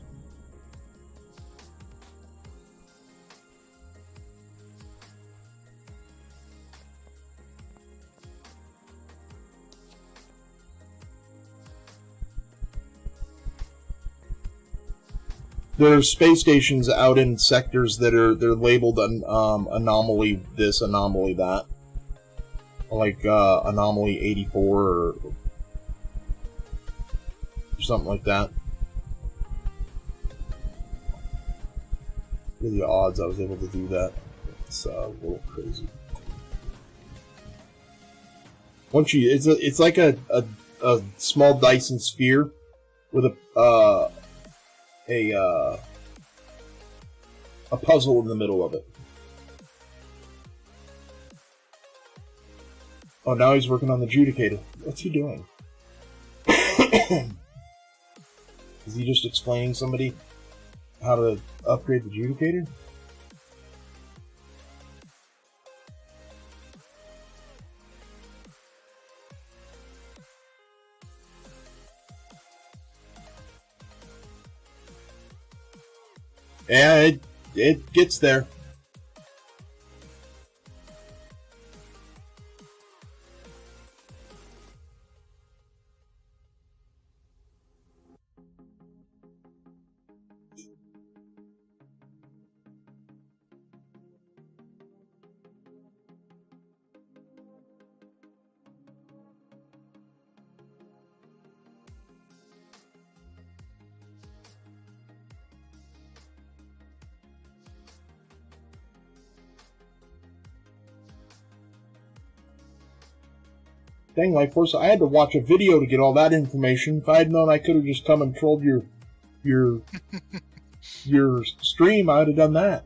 Speaker 1: There's space stations out in sectors that they're labeled anomaly this, anomaly that, like anomaly 84 or something like that. What are the odds I was able to do that? It's a little crazy. Once you, it's like a small Dyson sphere with a puzzle in the middle of it. Oh, now he's working on the adjudicator. What's he doing? Is he just explaining somebody how to upgrade the adjudicator? Yeah, it gets there. Dang, Life Force, I had to watch a video to get all that information. If I had known I could have just come and trolled your stream, I would have done that.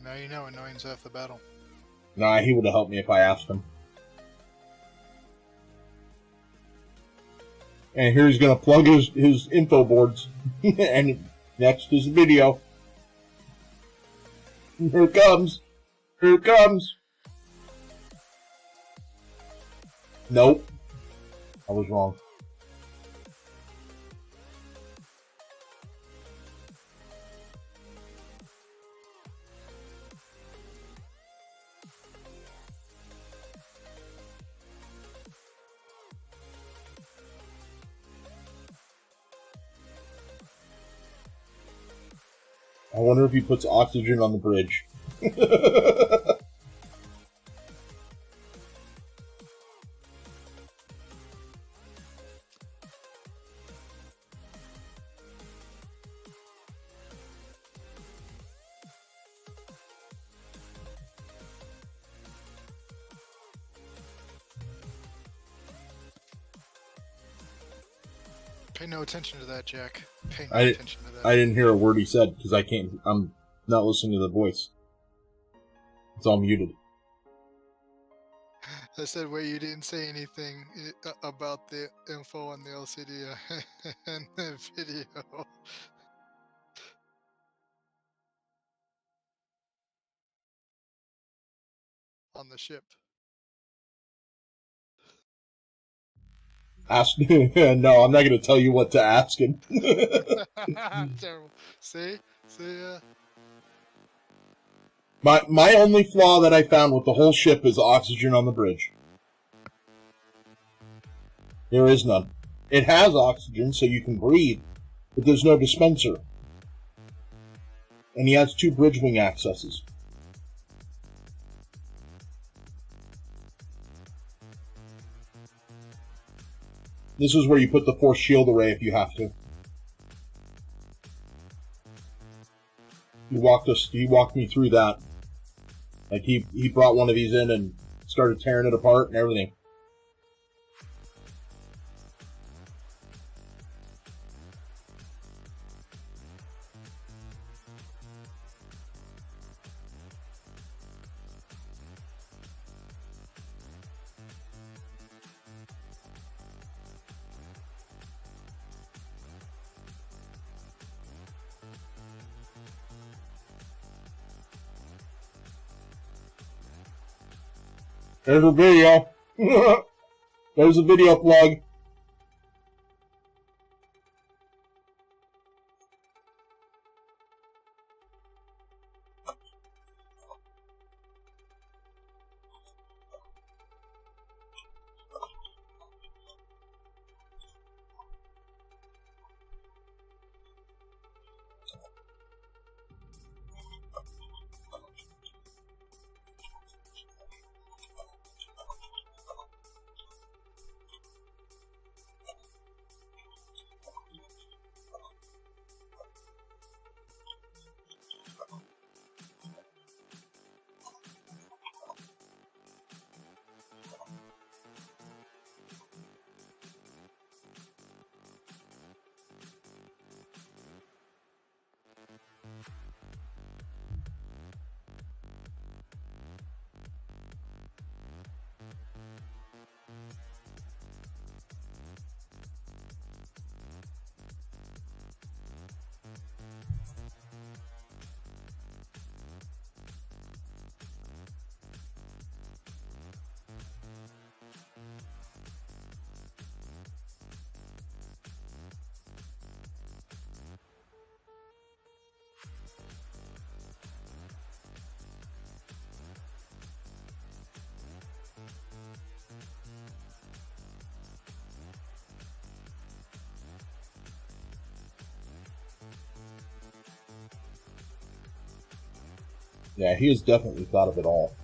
Speaker 4: Now you know annoying's half the battle.
Speaker 1: Nah, he would have helped me if I asked him. And here he's going to plug his info boards. And next is the video. Here it comes. Here it comes. Nope. I was wrong. I wonder if he puts oxygen on the bridge.
Speaker 4: Pay no attention to that, Jack. Pay no
Speaker 1: I
Speaker 4: attention to that.
Speaker 1: I didn't hear a word he said because I'm not listening to the voice. It's all muted.
Speaker 4: I said, wait, you didn't say anything about the info on the LCD and the video. On the ship.
Speaker 1: Ask no, I'm not going to tell you what to ask him.
Speaker 4: Terrible. See?
Speaker 1: My only flaw that I found with the whole ship is oxygen on the bridge. There is none. It has oxygen so you can breathe, but there's no dispenser. And he has 2 bridge wing accesses. This is where you put the force shield array if you have to. He walked me through that. Like he brought one of these in and started tearing it apart and everything. There's a video. There's a video plug. Yeah, he has definitely thought of it all.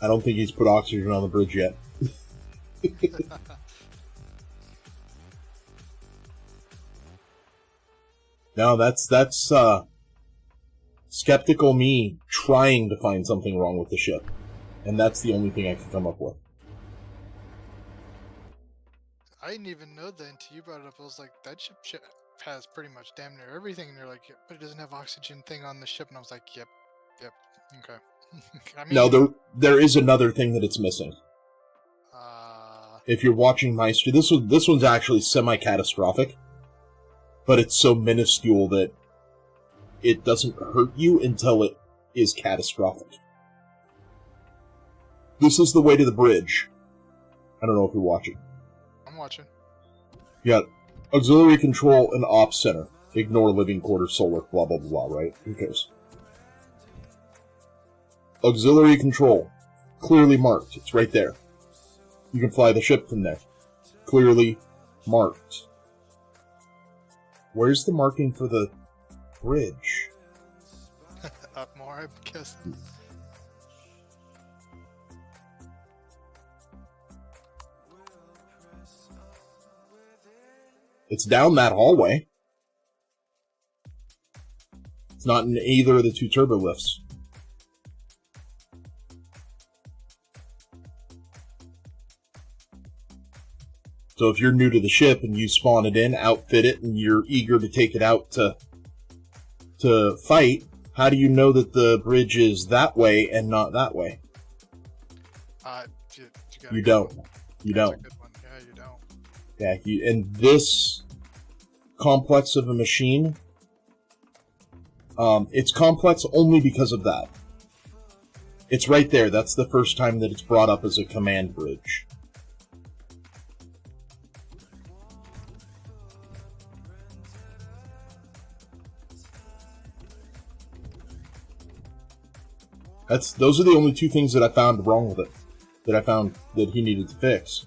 Speaker 1: I don't think he's put oxygen on the bridge yet. No, that's skeptical me trying to find something wrong with the ship. And that's the only thing I can come up with.
Speaker 4: I didn't even know that until you brought it up. I was like, that ship has pretty much damn near everything. And you're like, yep, but it doesn't have oxygen thing on the ship. And I was like, yep, okay. I mean,
Speaker 1: No, there is another thing that it's missing. If you're watching Meister, this one's actually semi-catastrophic, but it's so minuscule that it doesn't hurt you until it is catastrophic. This is the way to the bridge. I don't know if you're watching.
Speaker 4: I'm watching.
Speaker 1: You got auxiliary control and ops center. Ignore living quarters, solar, blah, blah, blah, right? Who cares? Auxiliary control. Clearly marked. It's right there. You can fly the ship from there. Clearly marked. Where's the marking for the bridge?
Speaker 4: Up more, I guess.
Speaker 1: It's down that hallway. It's not in either of the two turbo lifts. So if you're new to the ship and you spawn it in, outfit it, and you're eager to take it out to fight, how do you know that the bridge is that way and not that way? You don't. You don't.
Speaker 4: That's a good one. Yeah, you don't.
Speaker 1: Yeah, and this complex of a machine, it's complex only because of that. It's right there. That's the first time that it's brought up as a command bridge. Those are the only two things that I found wrong with it. That I found that he needed to fix.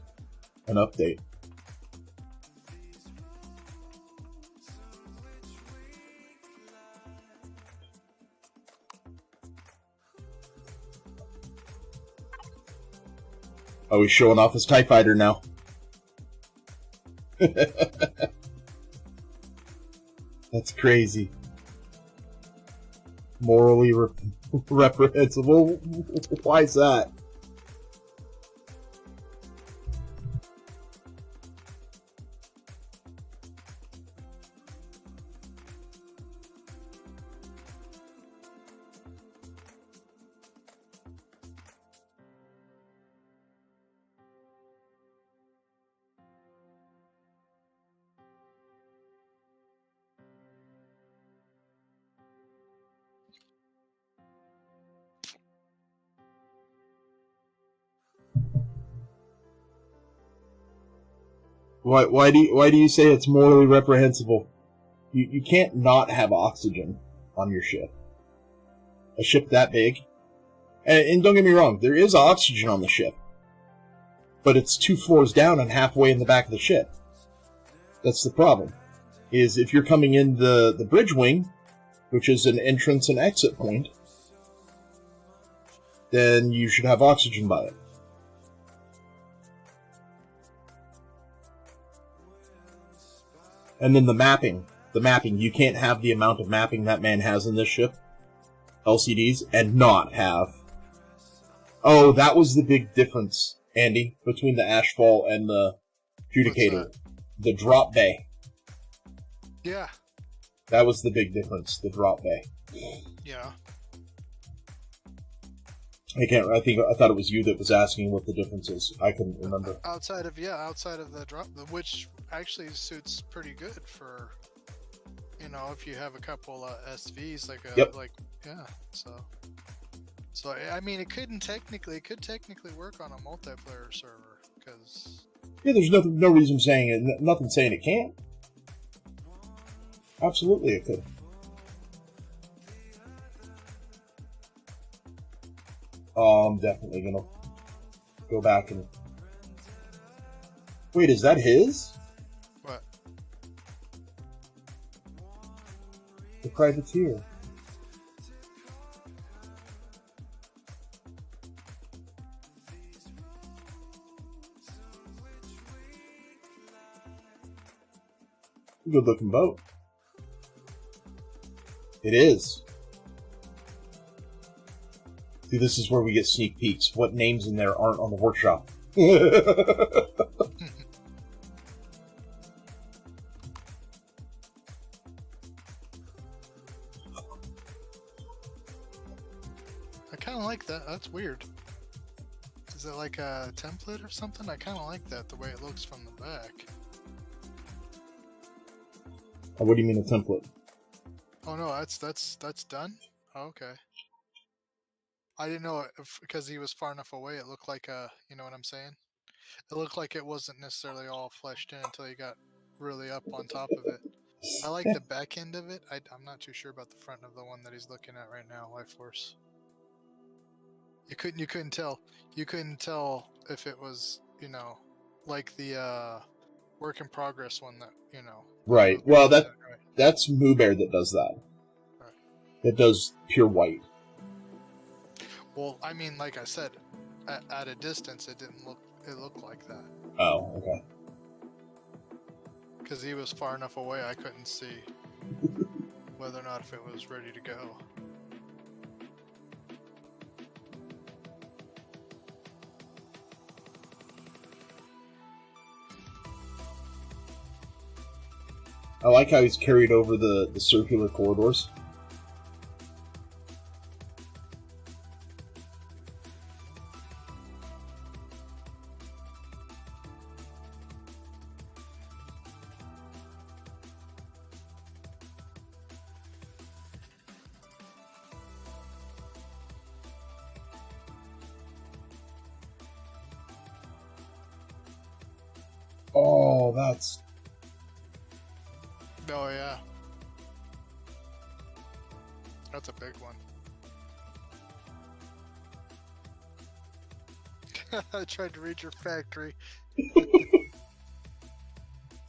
Speaker 1: An update. Oh, he's showing off his TIE Fighter now. That's crazy. Morally reprehensible? Why is that? Why do you say it's morally reprehensible? You can't not have oxygen on your ship. A ship that big. And don't get me wrong, there is oxygen on the ship. But it's 2 floors down and halfway in the back of the ship. That's the problem. Is if you're coming in the bridge wing, which is an entrance and exit point, then you should have oxygen by it. And then the mapping, you can't have the amount of mapping that man has in this ship, LCDs, and not have. Oh, that was the big difference, Andy, between the Ashfall and the Judicator. The drop bay.
Speaker 4: Yeah.
Speaker 1: That was the big difference, the drop bay.
Speaker 4: Yeah.
Speaker 1: I thought it was you that was asking what the difference is. I couldn't remember.
Speaker 4: Outside of the drop, which actually suits pretty good for, if you have a couple SVs So I mean, it could technically work on a multiplayer server because.
Speaker 1: Yeah, there's no reason saying it. Nothing saying it can't. Absolutely, it could. I'm definitely gonna go back and... Wait, is that his?
Speaker 4: What?
Speaker 1: The privateer. Good looking boat. It is. See, this is where we get sneak peeks. What names in there aren't on the workshop?
Speaker 4: I kind of like that. That's weird. Is it like a template or something? I kind of like that, the way it looks from the back.
Speaker 1: What do you mean a template?
Speaker 4: Oh no, that's done? Oh, okay. I didn't know if, because he was far enough away, it looked like a, you know what I'm saying? It looked like it wasn't necessarily all fleshed in until you got really up on top of it. I like the back end of it. I'm not too sure about the front of the one that he's looking at right now, Life Force. You couldn't tell if it was, you know, like the work in progress one that, you know.
Speaker 1: Right. Well,
Speaker 4: right.
Speaker 1: that's Moo Bear that does that.
Speaker 4: Right.
Speaker 1: That does pure white.
Speaker 4: Well, I mean, like I said, at a distance, it looked like that.
Speaker 1: Oh, okay.
Speaker 4: Because he was far enough away, I couldn't see whether or not if it was ready to go.
Speaker 1: I like how he's carried over the circular corridors. Oh, that's...
Speaker 4: Oh, yeah. That's a big one. I tried to read your factory.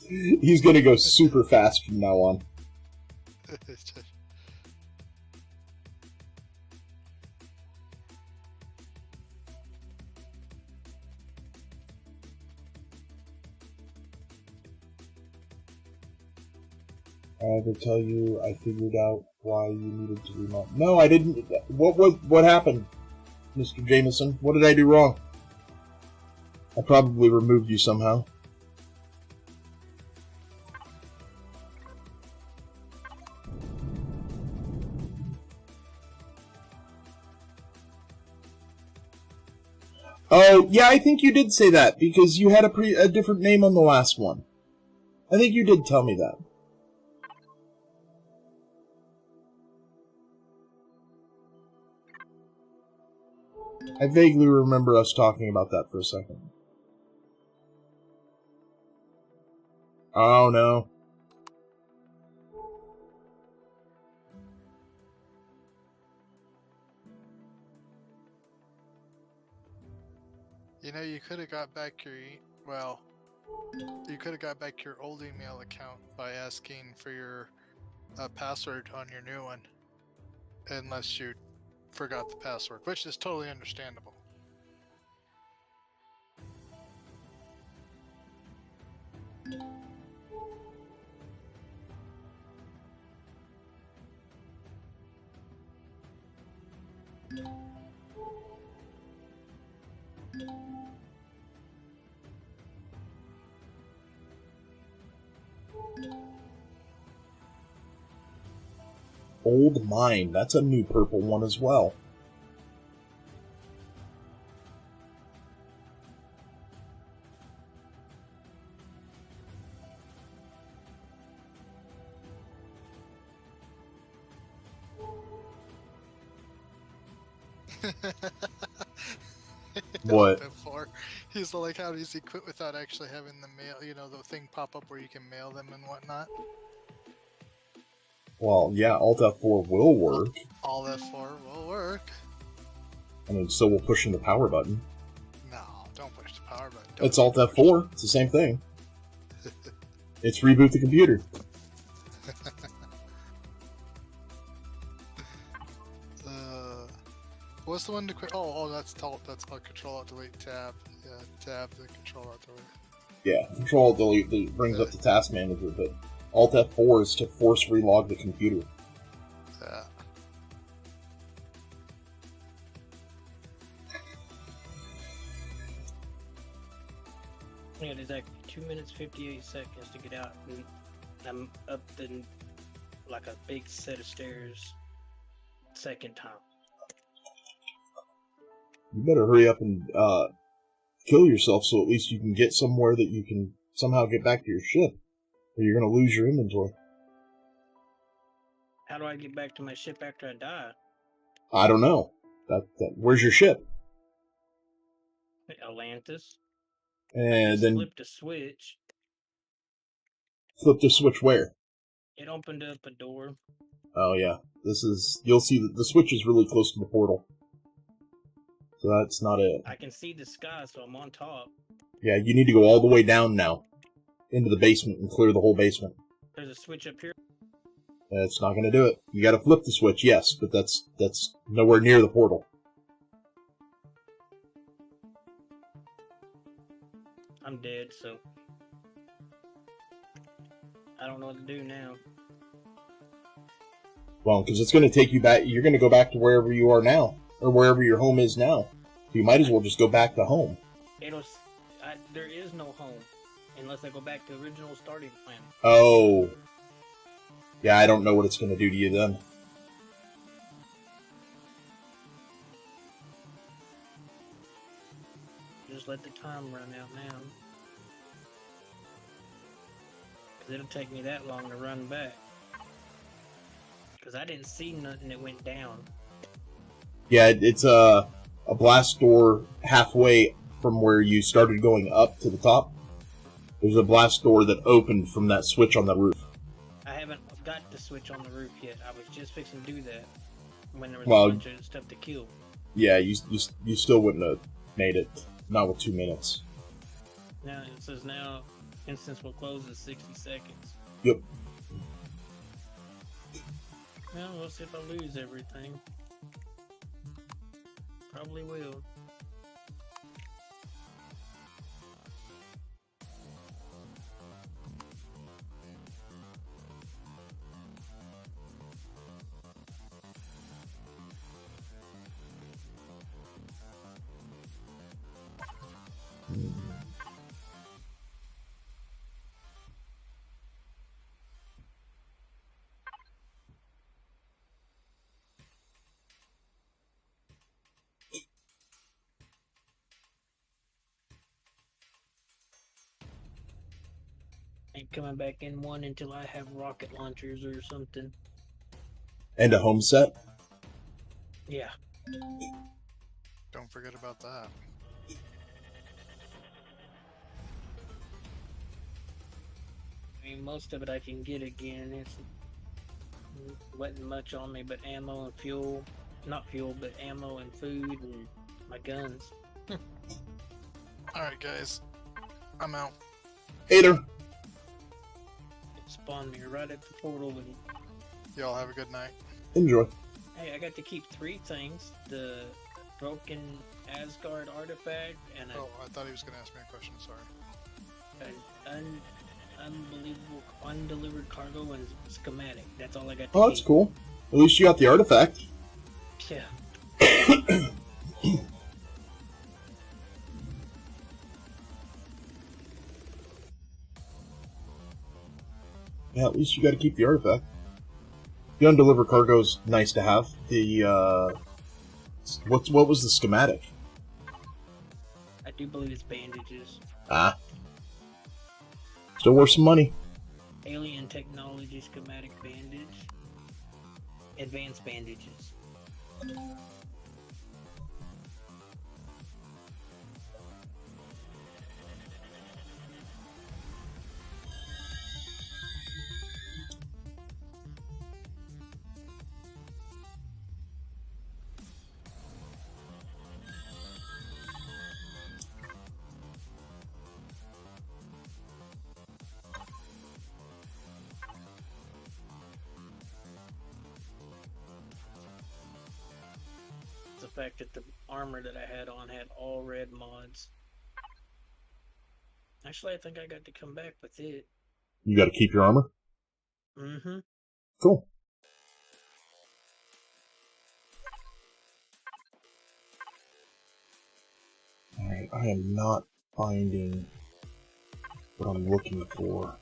Speaker 1: He's gonna go super fast from now on. I had to tell you I figured out why you needed to remount. No, I didn't. What happened, Mr. Jameson? What did I do wrong? I probably removed you somehow. Oh, yeah, I think you did say that, because you had a different name on the last one. I think you did tell me that. I vaguely remember us talking about that for a second. Oh, no.
Speaker 4: You know, you could have got back your, well, you could have got back your old email account by asking for your password on your new one, unless you forgot the password, which is totally understandable.
Speaker 1: Old Mine. That's a new purple one as well. What?
Speaker 4: Before. He's like, how does he quit without actually having the mail, you know, the thing pop up where you can mail them and whatnot?
Speaker 1: Well, yeah, Alt F4 will work.
Speaker 4: All F4 will work.
Speaker 1: I mean, so we'll push in the power button.
Speaker 4: No, don't push the power button.
Speaker 1: It's Alt F4. It's the same thing. It's reboot the computer.
Speaker 4: What's the one to quit? Oh, that's Control Alt Delete Tab. Yeah, Tab to Control Alt Delete.
Speaker 1: Yeah, Control Alt Delete brings up the task manager, but Alt F4 is to force relog the computer.
Speaker 5: Yeah, there's like 2 minutes 58 seconds to get out, and I'm up the like a big set of stairs. Second time.
Speaker 1: You better hurry up and kill yourself so at least you can get somewhere that you can somehow get back to your ship, or you're going to lose your inventory.
Speaker 5: How do I get back to my ship after I die?
Speaker 1: I don't know. Where's your ship?
Speaker 5: Atlantis.
Speaker 1: And then
Speaker 5: Flip the switch.
Speaker 1: Flip the switch where?
Speaker 5: It opened up a door.
Speaker 1: Oh yeah, you'll see that the switch is really close to the portal. So that's not it.
Speaker 5: I can see the sky, so I'm on top.
Speaker 1: Yeah, you need to go all the way down now. Into the basement and clear the whole basement.
Speaker 5: There's a switch up here.
Speaker 1: That's not going to do it. You got to flip the switch, yes, but that's nowhere near the portal.
Speaker 5: I'm dead, so I don't know what to do now.
Speaker 1: Well, because it's going to take you back. You're going to go back to wherever you are now, or wherever your home is now. So you might as well just go back to home.
Speaker 5: There is no home unless I go back to the original starting planet.
Speaker 1: Oh. Yeah, I don't know what it's going to do to you then.
Speaker 5: Just let the time run out now. Because it'll take me that long to run back. Because I didn't see nothing that went down.
Speaker 1: Yeah, it's a blast door halfway from where you started going up to the top. There's a blast door that opened from that switch on the roof.
Speaker 5: I haven't got the switch on the roof yet. I was just fixing to do that when there was a bunch of stuff to kill.
Speaker 1: Yeah, you still wouldn't have made it. Not with 2 minutes.
Speaker 5: Now it says now instance will close in 60 seconds.
Speaker 1: Yep.
Speaker 5: Well, we'll see if I lose everything. Probably will. Ain't coming back in one until I have rocket launchers or something.
Speaker 1: And a home set?
Speaker 5: Yeah.
Speaker 4: Don't forget about that.
Speaker 5: I mean, most of it I can get again. It's wasn't much on me, but ammo and fuel. Not fuel, but ammo and food and my guns.
Speaker 4: Alright, guys. I'm out.
Speaker 1: Hater.
Speaker 5: It spawned me right at the portal and...
Speaker 4: Y'all have a good night.
Speaker 1: Enjoy.
Speaker 5: Hey, I got to keep 3 things. The broken Asgard artifact and
Speaker 4: Oh, I thought he was going to ask me a question. Sorry.
Speaker 5: an unbelievable undelivered cargo and schematic. That's all I got to
Speaker 1: Oh, that's cool. At least you got the artifact.
Speaker 5: Yeah.
Speaker 1: Yeah, at least you got to keep the artifact. The undelivered cargo's nice to have. The what was the schematic?
Speaker 5: I do believe it's bandages.
Speaker 1: Ah. Still worth some money.
Speaker 5: Alien technology schematic bandage. Advanced bandages. The fact that the armor that I had on had all red mods. Actually, I think I got to come back with it.
Speaker 1: You got to keep your armor?
Speaker 5: Mm-hmm.
Speaker 1: Cool. Alright, I am not finding what I'm looking for.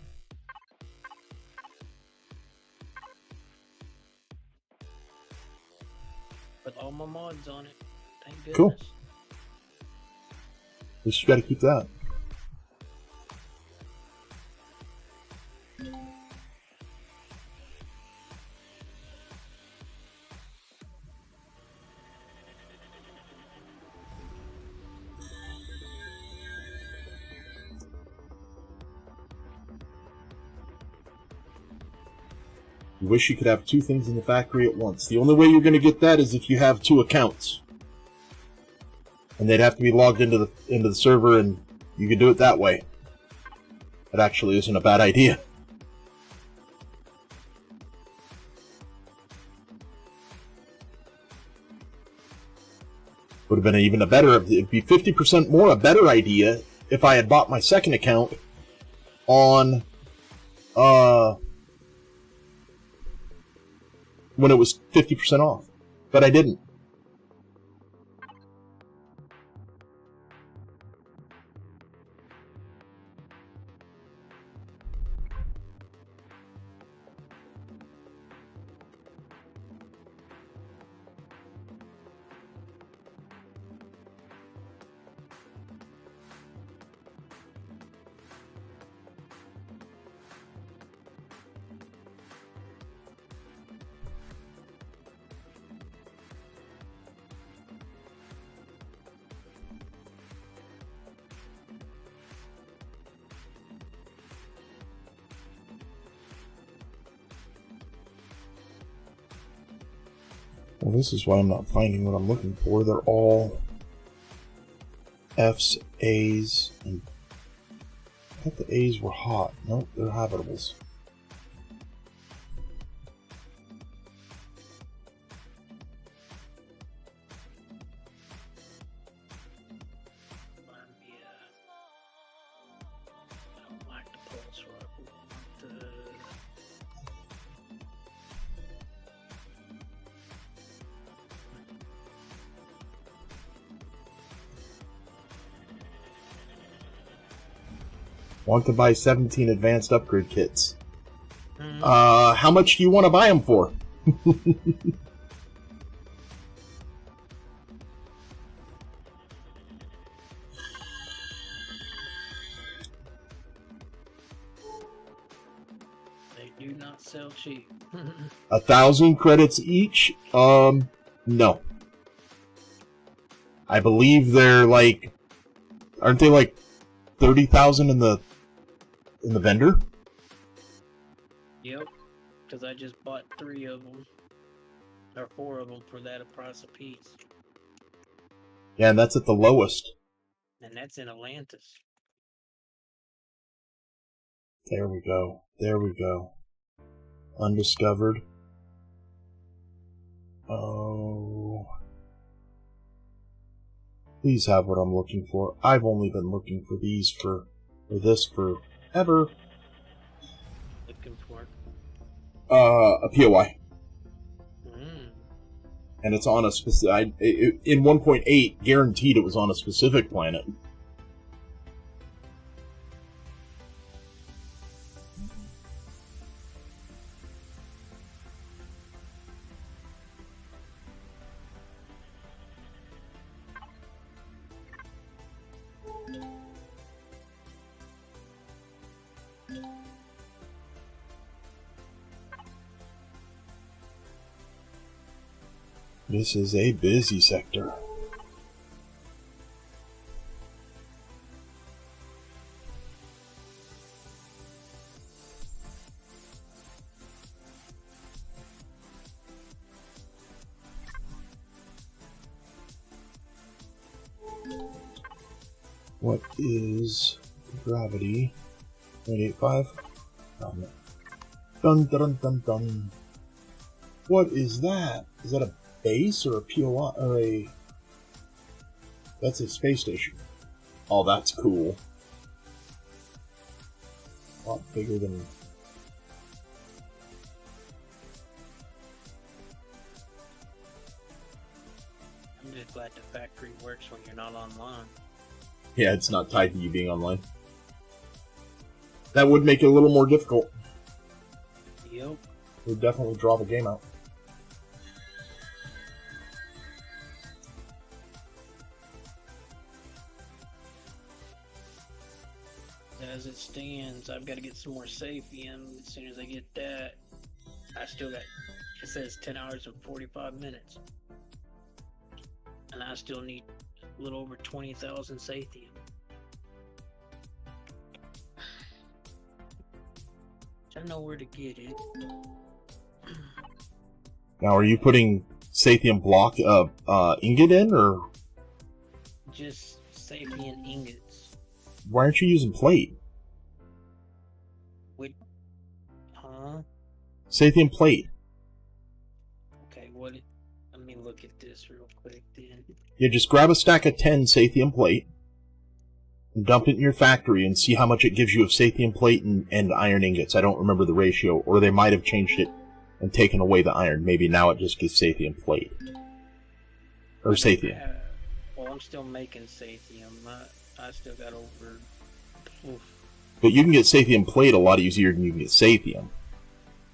Speaker 5: Put all my mods on it. Thank goodness.
Speaker 1: Cool. At least you gotta keep that. You wish you could have two things in the factory at once. The only way you're going to get that is if you have two accounts. And they'd have to be logged into the server, and you could do it that way. That actually isn't a bad idea. Would have been even a better, it'd be 50% more a better idea if I had bought my second account on, when it was 50% off. But I didn't. Well, this is why I'm not finding what I'm looking for. They're all F's, A's, and I thought the A's were hot. Nope, they're habitables.
Speaker 5: I don't like the pulse rifle.
Speaker 1: Want to buy 17 advanced upgrade kits. How much do you want to buy them for?
Speaker 5: They do not sell cheap.
Speaker 1: 1,000 credits each? No. I believe they're like, aren't they like 30,000 in the vendor?
Speaker 5: Yep, because I just bought 3 of them, or 4 of them for that price a piece,
Speaker 1: Yeah, and that's at the lowest.
Speaker 5: and that's in Atlantis.
Speaker 1: There we go. There we go. Undiscovered. Oh. Please have what I'm looking for. I've only been looking for these for this forever.
Speaker 5: Looking for
Speaker 1: A POI.
Speaker 5: Mm.
Speaker 1: And it's on a specific... in 1.8, guaranteed it was on a specific planet. This is a busy sector. What is gravity? 0.85? Dun dun dun dun. What is that? Is that a base or a POI or a... That's a space station. Oh, that's cool. A lot bigger than
Speaker 5: factory works when you're not online.
Speaker 1: Yeah, it's not tied to you being online. That would make it a little more difficult.
Speaker 5: Yep.
Speaker 1: It would definitely draw the game out.
Speaker 5: As it stands, I've got to get some more Saphium. As soon as I get that, I still got, it says 10 hours and 45 minutes. And I still need a little over 20,000 Saphium. I know where to get it.
Speaker 1: Now, are you putting Sathium block ingot in, or
Speaker 5: Just Saphium ingots.
Speaker 1: why aren't you using plate?
Speaker 5: Huh?
Speaker 1: Sathium plate.
Speaker 5: Okay, let me look at this real quick then.
Speaker 1: Yeah, just grab a stack of 10 Sathium plate and dump it in your factory and see how much it gives you of Sathium plate and iron ingots. I don't remember the ratio, or they might have changed it and taken away the iron. Maybe now it just gives Sathium plate. Or Sathium.
Speaker 5: Well, I'm still making Saphium. I still got over... Oof.
Speaker 1: But you can get Sathium plate a lot easier than you can get Sathium,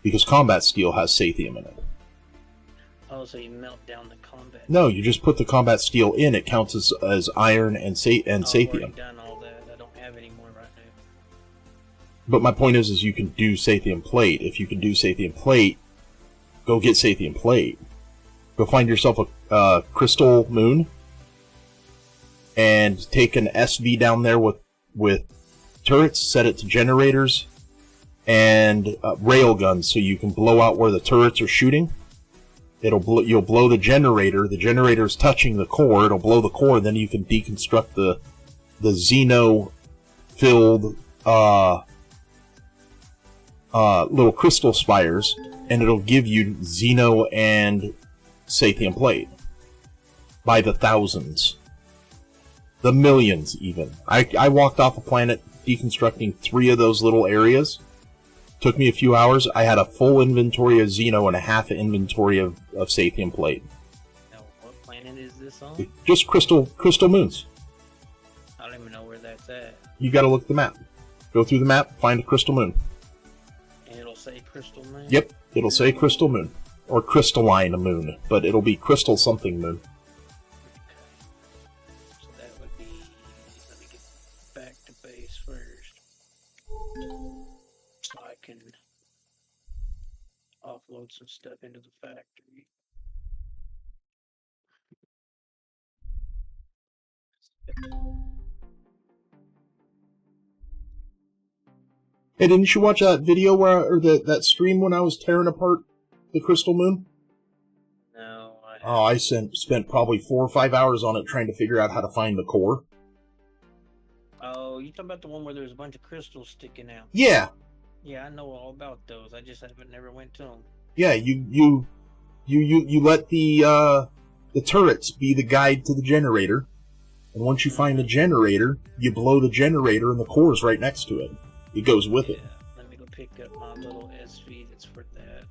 Speaker 1: because combat steel has Sathium in it.
Speaker 5: Oh, so you melt down the combat.
Speaker 1: No, you just put the combat steel in. It counts as iron and
Speaker 5: I've already
Speaker 1: Sathium.
Speaker 5: done all that. I don't have any more right now.
Speaker 1: But my point is you can do Sathium plate. If you can do Sathium plate, go get Sathium plate. Go find yourself a crystal moon and take an SV down there with turrets, set it to generators and rail guns so you can blow out where the turrets are shooting. You'll blow the generator. The generator's touching the core. It'll blow the core. Then you can deconstruct the Xeno-filled little crystal spires, and it'll give you Xeno and Sathium plate by the thousands, the millions even. I walked off a planet deconstructing 3 of those little areas. Took me a few hours. I had a full inventory of Xeno and a half inventory of Sathium plate.
Speaker 5: Now, what planet is this on?
Speaker 1: Just crystal moons.
Speaker 5: I don't even know where that's at.
Speaker 1: You gotta look at the map. Go through the map, find a crystal moon.
Speaker 5: And it'll say Crystal Moon?
Speaker 1: Yep, it'll say crystal moon. Or crystalline moon, but it'll be crystal something moon.
Speaker 5: So that would be... Let me get back to base first. So I can offload some stuff into the factory.
Speaker 1: Hey, didn't you watch that video or that stream when I was tearing apart the crystal moon?
Speaker 5: No,
Speaker 1: I spent probably 4 or 5 hours on it trying to figure out how to find the core.
Speaker 5: Oh, you talking about the one where there's a bunch of crystals sticking out?
Speaker 1: Yeah,
Speaker 5: Yeah, I know all about those. I just never went to them.
Speaker 1: yeah. You let the turrets be the guide to the generator, and once you find the generator, you blow the generator, and the core is right next to it. It goes with it.
Speaker 5: Yeah, let me go pick up my little SV that's for that.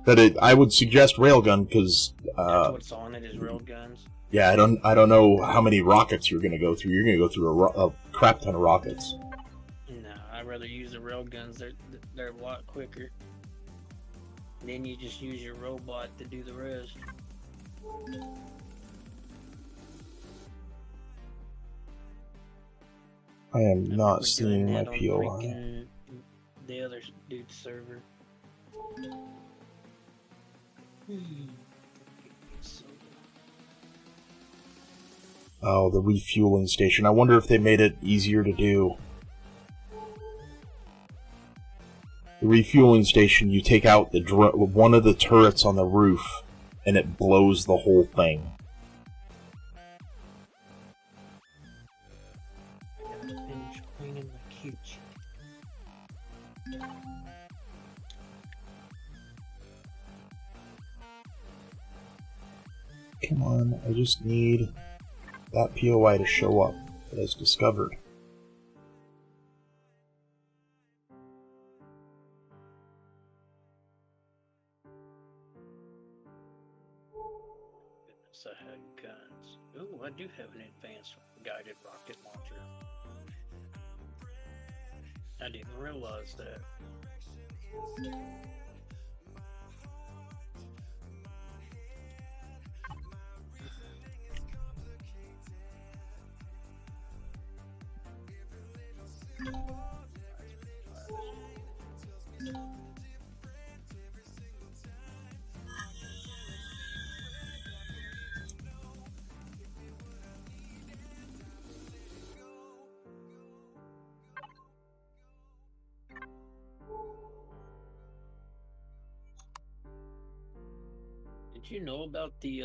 Speaker 1: But I would suggest railgun because
Speaker 5: That's what's on it is railguns.
Speaker 1: yeah, I don't know how many rockets you're gonna go through. You're gonna go through a crap ton of rockets.
Speaker 5: No, I'd rather use the railguns. They're a lot quicker. Then you just use your robot to do the rest.
Speaker 1: I am
Speaker 5: I
Speaker 1: not
Speaker 5: remember
Speaker 1: seeing
Speaker 5: doing
Speaker 1: my
Speaker 5: that on
Speaker 1: POI.
Speaker 5: freaking the other dude's server.
Speaker 1: Oh, the refueling station. I wonder if they made it easier to do. The refueling station, you take out one of the turrets on the roof, and it blows the whole thing.
Speaker 5: I gotta finish cleaning my kitchen.
Speaker 1: Come on, I just need that POI to show up as discovered.
Speaker 5: I had guns. Ooh, I do have an advanced guided rocket launcher. I didn't realize that. Did you know about the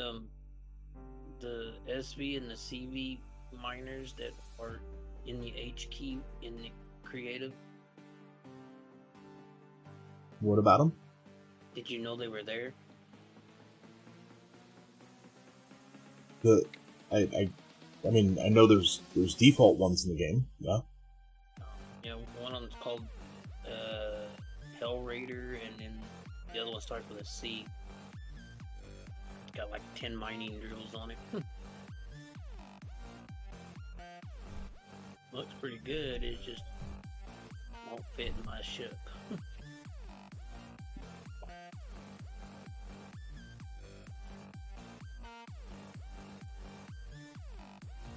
Speaker 5: SV and the CV miners that are in the H key in the creative?
Speaker 1: What about them?
Speaker 5: Did you know they were there?
Speaker 1: I mean, I know there's default ones in the game. Yeah.
Speaker 5: Yeah, one of them's called Hell Raider, and then the other one starts with a C. It's got like 10 mining drills on it. Looks pretty good. It just won't fit in my ship.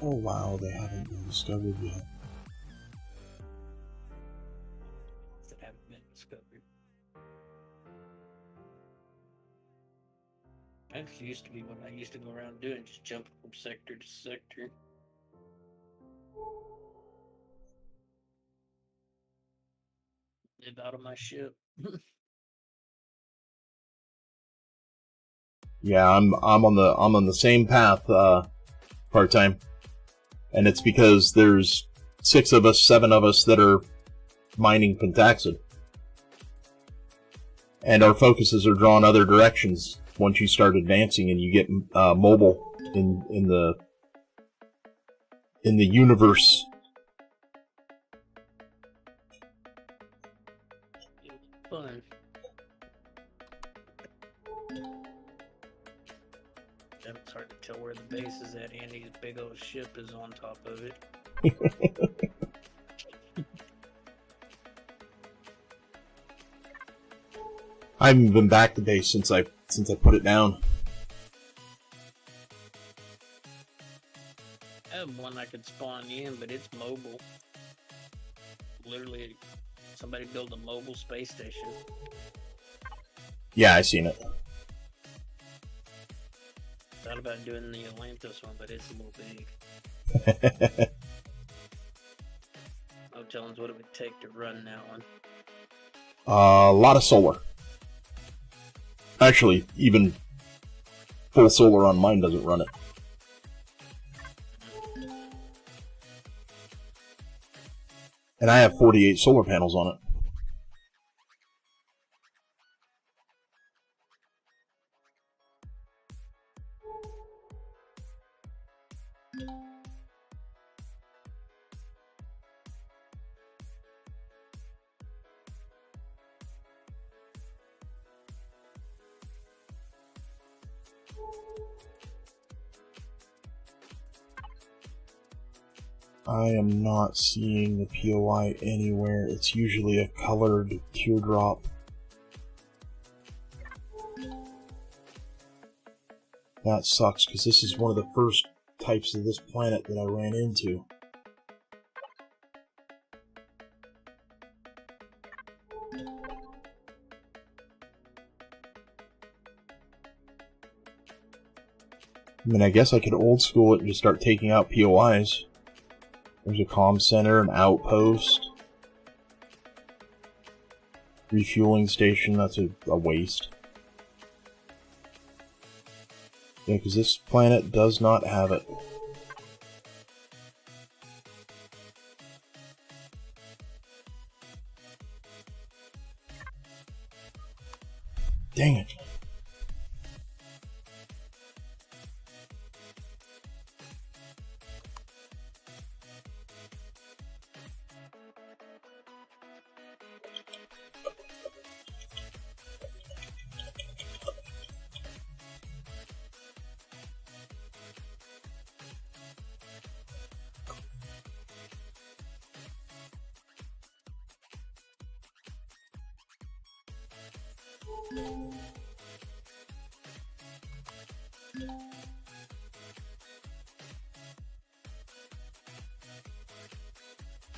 Speaker 1: Oh wow, they haven't been discovered yet.
Speaker 5: That haven't been discovered. That used to be what I used to go around doing, just jumping from sector to sector. Live out of my ship.
Speaker 1: Yeah, I'm on the same path, part-time. And it's because there's 7 of us that are mining Pentaxid. And our focuses are drawn other directions once you start advancing and you get mobile in the universe.
Speaker 5: Fun. It's hard to tell where the base is at. Andy's big old ship is on top of it.
Speaker 1: I haven't been back to base since I put it down.
Speaker 5: I have one I could spawn in, but it's mobile. Literally, somebody built a mobile space station.
Speaker 1: Yeah, I seen it.
Speaker 5: Thought about doing the Atlantis one, but it's a little big. No telling what it would take to run that one.
Speaker 1: A lot of solar. Actually, even full solar on mine doesn't run it. And I have 48 solar panels on it. I am not seeing the POI anywhere. It's usually a colored teardrop. That sucks, because this is one of the first types of this planet that I ran into. I mean, I guess I could old school it and just start taking out POIs. There's a comm center, an outpost, refueling station. That's a waste. Yeah, because this planet does not have it. Dang it.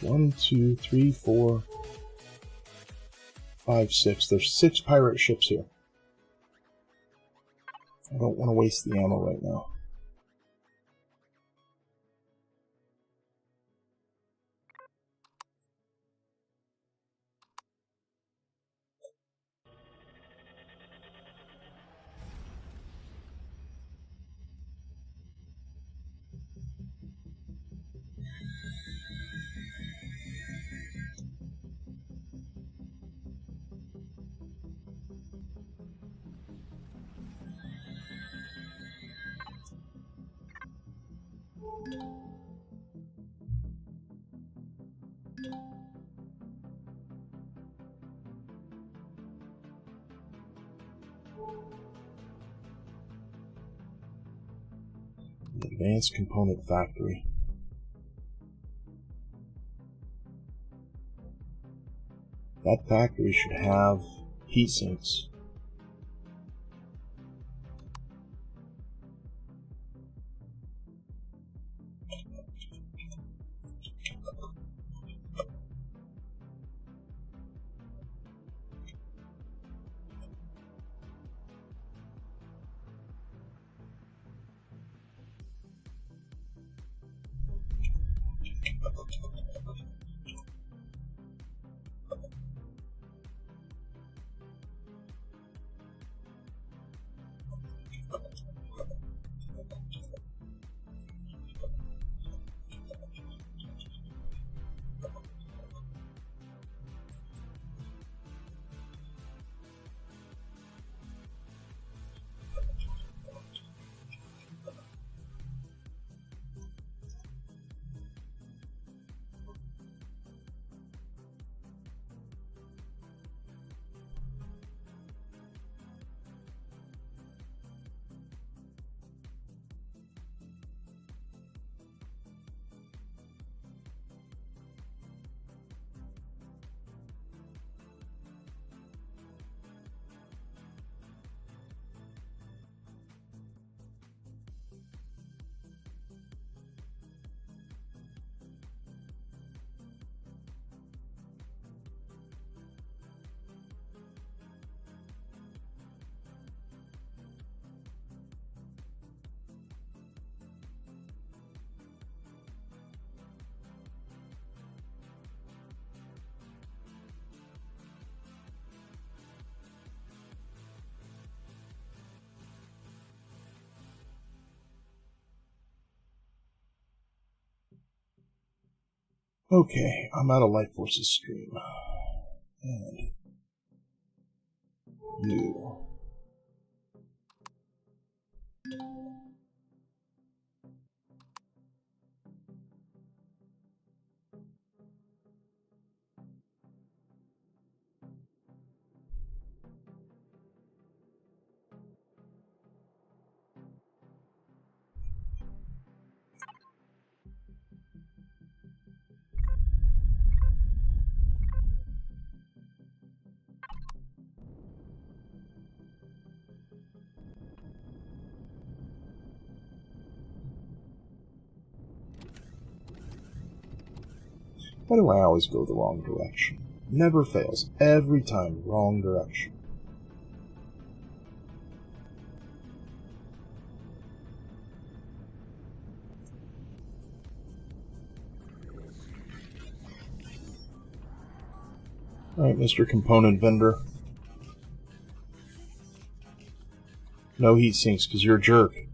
Speaker 1: One, two, three, 4, 5, 6. There's 6 pirate ships here. I don't want to waste the ammo right now. Advanced Component Factory. That factory should have heat sinks. Okay, I'm out of Life Force's stream. And you. Why do I always go the wrong direction? Never fails. Every time, wrong direction. Alright, Mr. Component Vendor. No heat sinks, because you're a jerk.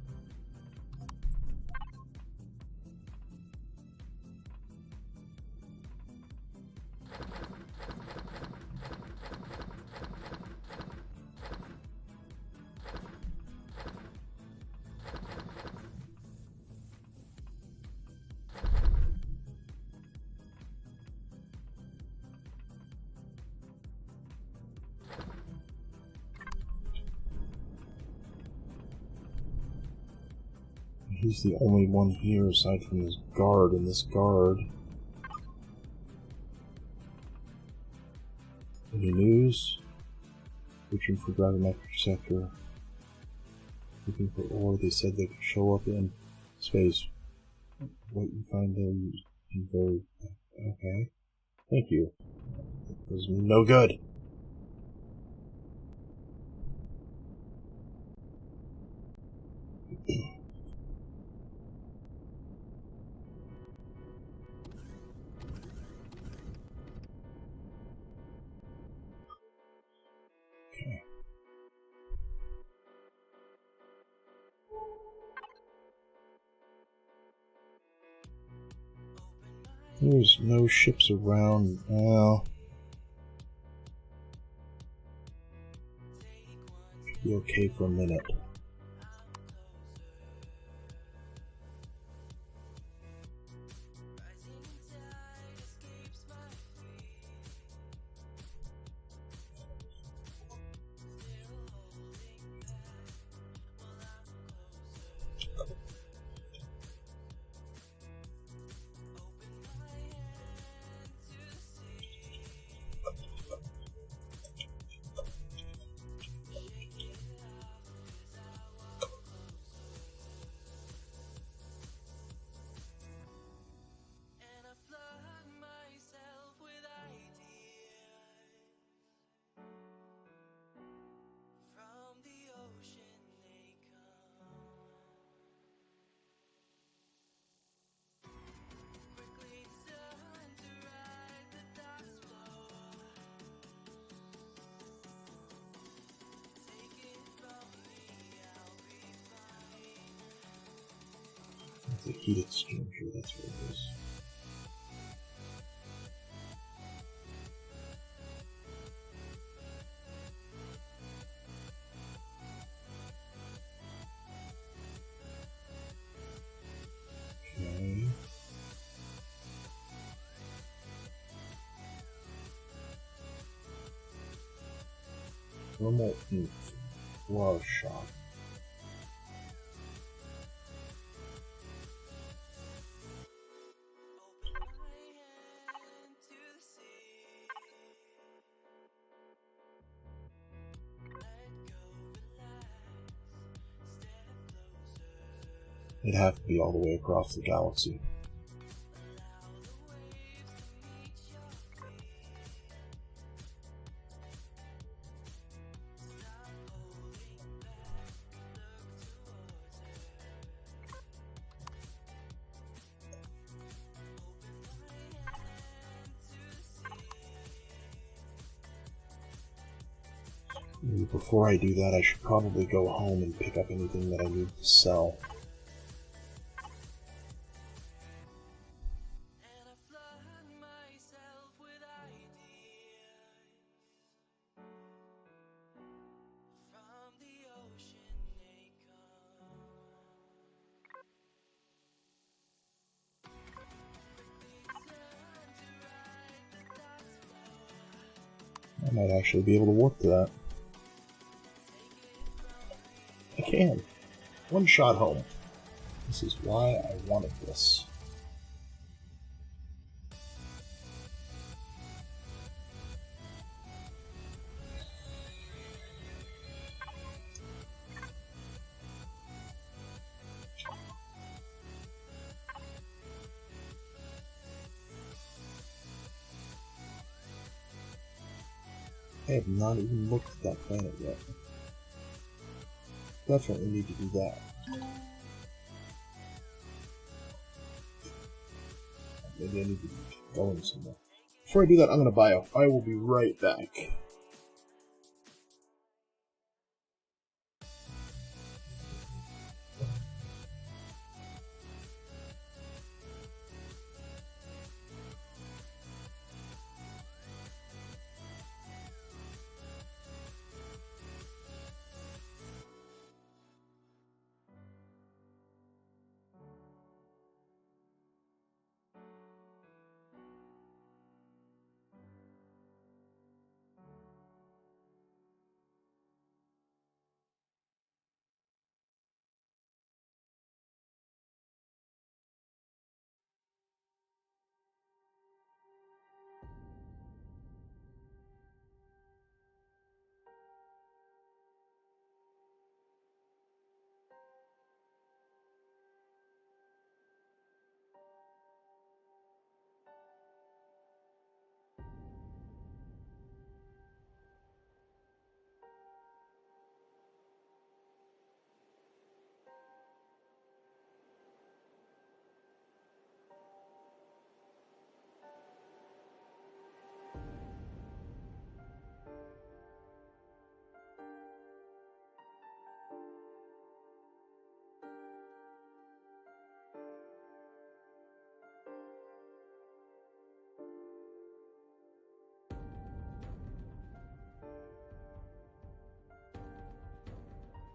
Speaker 1: He's the only one here aside from his guard, and this guard... Any news? Searching for gravimetric sector. Looking for ore they said they could show up in space. What you find there, you very... Okay. Thank you. It was no good. Okay. There's no ships around now. Should be okay for a minute. It's a heat exchanger, that's what it is. Okay. Thermal ink. Wow, shot. It'd have to be all the way across the galaxy. Maybe before I do that, I should probably go home and pick up anything that I need to sell. I might actually be able to warp to that. I can. One shot home. This is why I wanted this. I have not even looked at that planet yet. Definitely need to do that. Maybe I need to be going somewhere. Before I do that, I'm going to bio. I will be right back.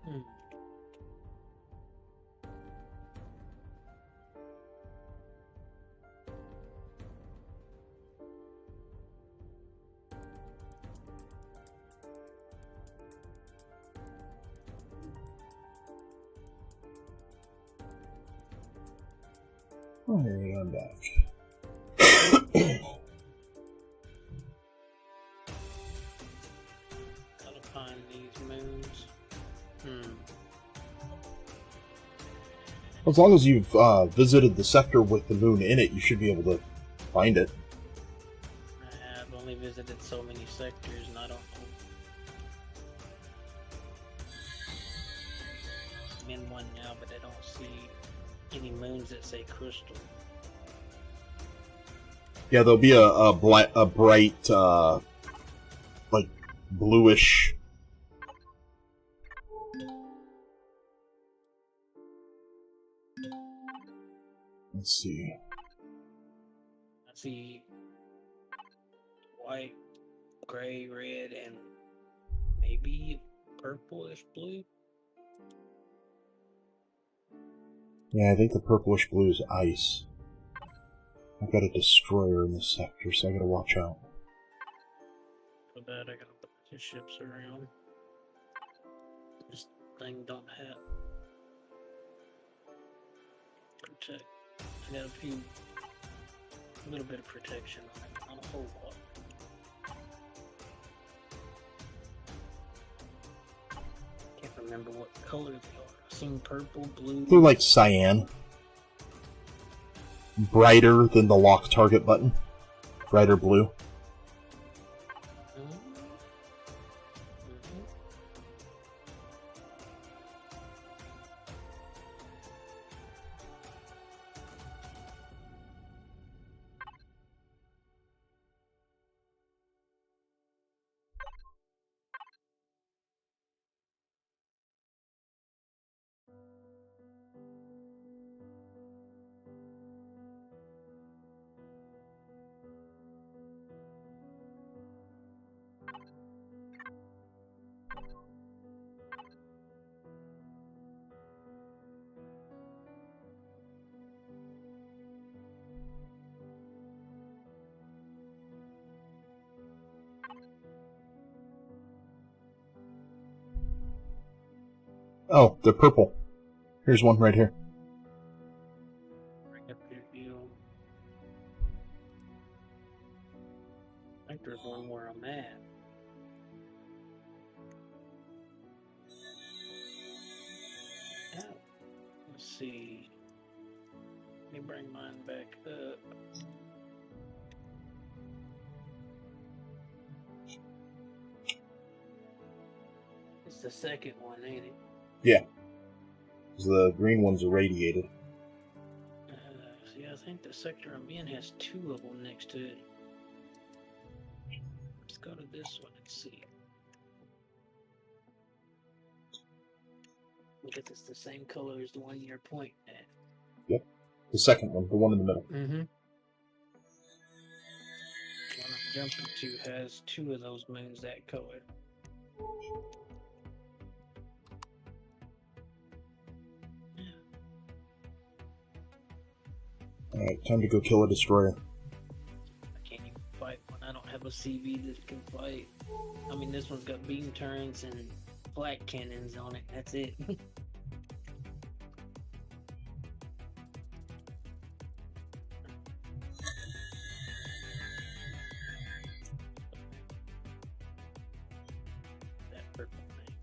Speaker 5: Hmm.
Speaker 1: Alright, I'm back.
Speaker 5: Gotta find these moons.
Speaker 1: As long as you've visited the sector with the moon in it, you should be able to find it.
Speaker 5: I've only visited so many sectors, and I don't know. I'm in one now, but I don't see any moons that say crystal.
Speaker 1: Yeah, there'll be a bright, like, bluish... Let's see.
Speaker 5: I see white, gray, red, and maybe purplish blue.
Speaker 1: Yeah, I think the purplish blue is ice. I've got a destroyer in this sector, so I gotta watch out.
Speaker 5: For that, I gotta put two ships around. This thing don't have protect. I got a little bit of protection on it, not a whole lot. Can't remember what color they are. I've seen purple, blue.
Speaker 1: They're like cyan. Brighter than the lock target button. Brighter blue. Oh, they're purple. Here's one right here.
Speaker 5: Bring up your view. I think there's one where I'm at. Oh, let's see. Let me bring mine back up. It's the second one, ain't it?
Speaker 1: Yeah. 'Cause the green one's irradiated.
Speaker 5: See, I think the sector I'm in has two of them next to it. Let's go to this one and see. Because it's the same color as the one you're pointing at.
Speaker 1: Yep. The second one, the one in the middle.
Speaker 5: Mm-hmm. The one I'm jumping to has two of those moons that color.
Speaker 1: Alright, time to go kill a destroyer.
Speaker 5: I can't even fight one. I don't have a CV that can fight. I mean, this one's got beam turrets and flak cannons on it. That's it. That purple thing.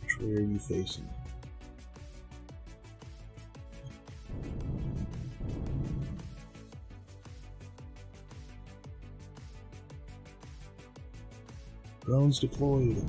Speaker 1: Which way are you facing? Drones deployed.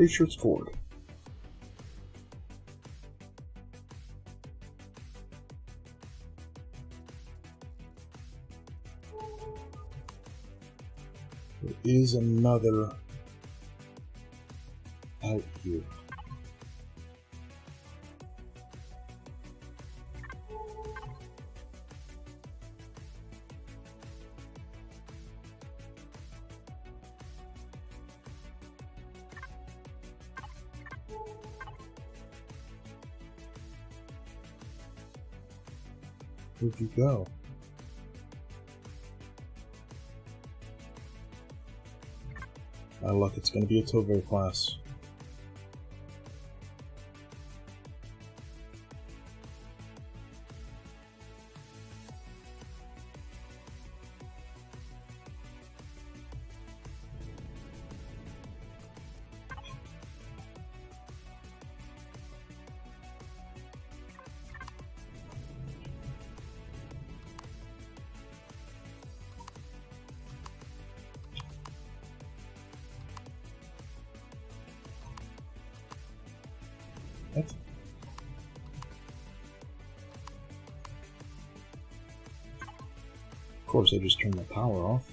Speaker 1: Pretty sure it's forward. There is another out here. Where'd you go? My luck, it's going to be a Tove class. What? Of course, I just turned the power off.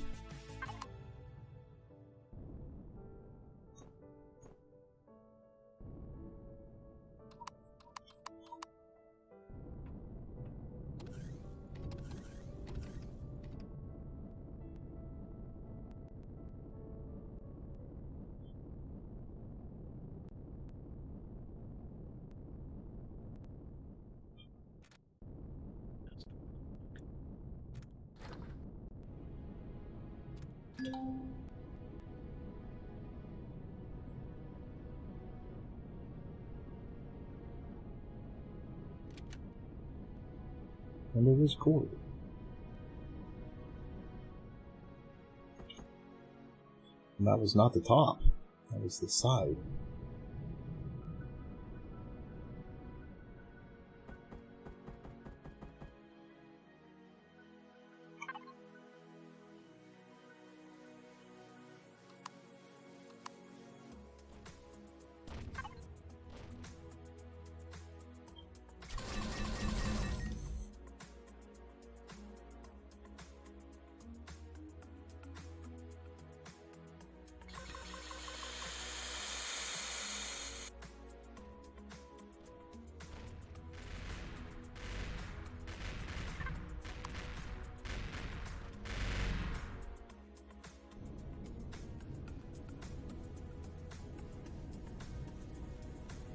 Speaker 1: And it is cord. And that was not the top. That was the side.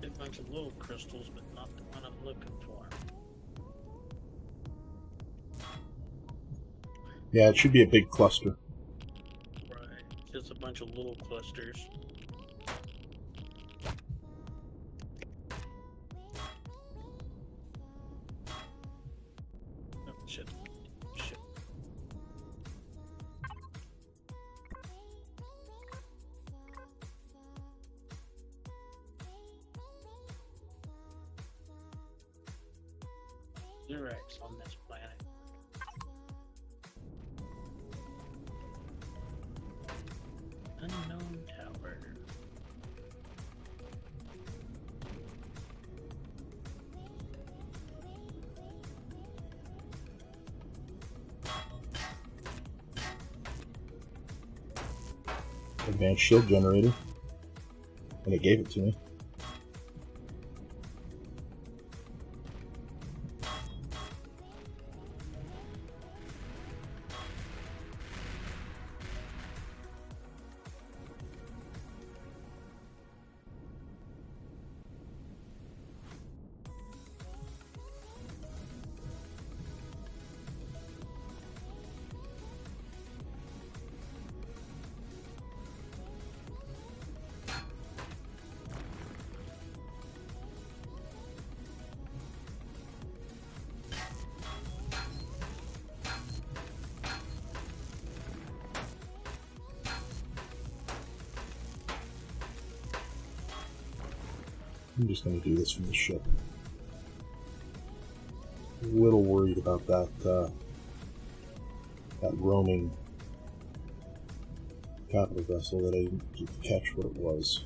Speaker 5: A bunch of little crystals, but not the one I'm looking for.
Speaker 1: Yeah, it should be a big cluster.
Speaker 5: Right. Just a bunch of little clusters. Oh, shit. Shit. Xerax on this planet. Unknown tower.
Speaker 1: Advanced shield generator. And it gave it to me. I'm just going to do this from the ship. A little worried about that that roaming capital vessel that I didn't catch what it was.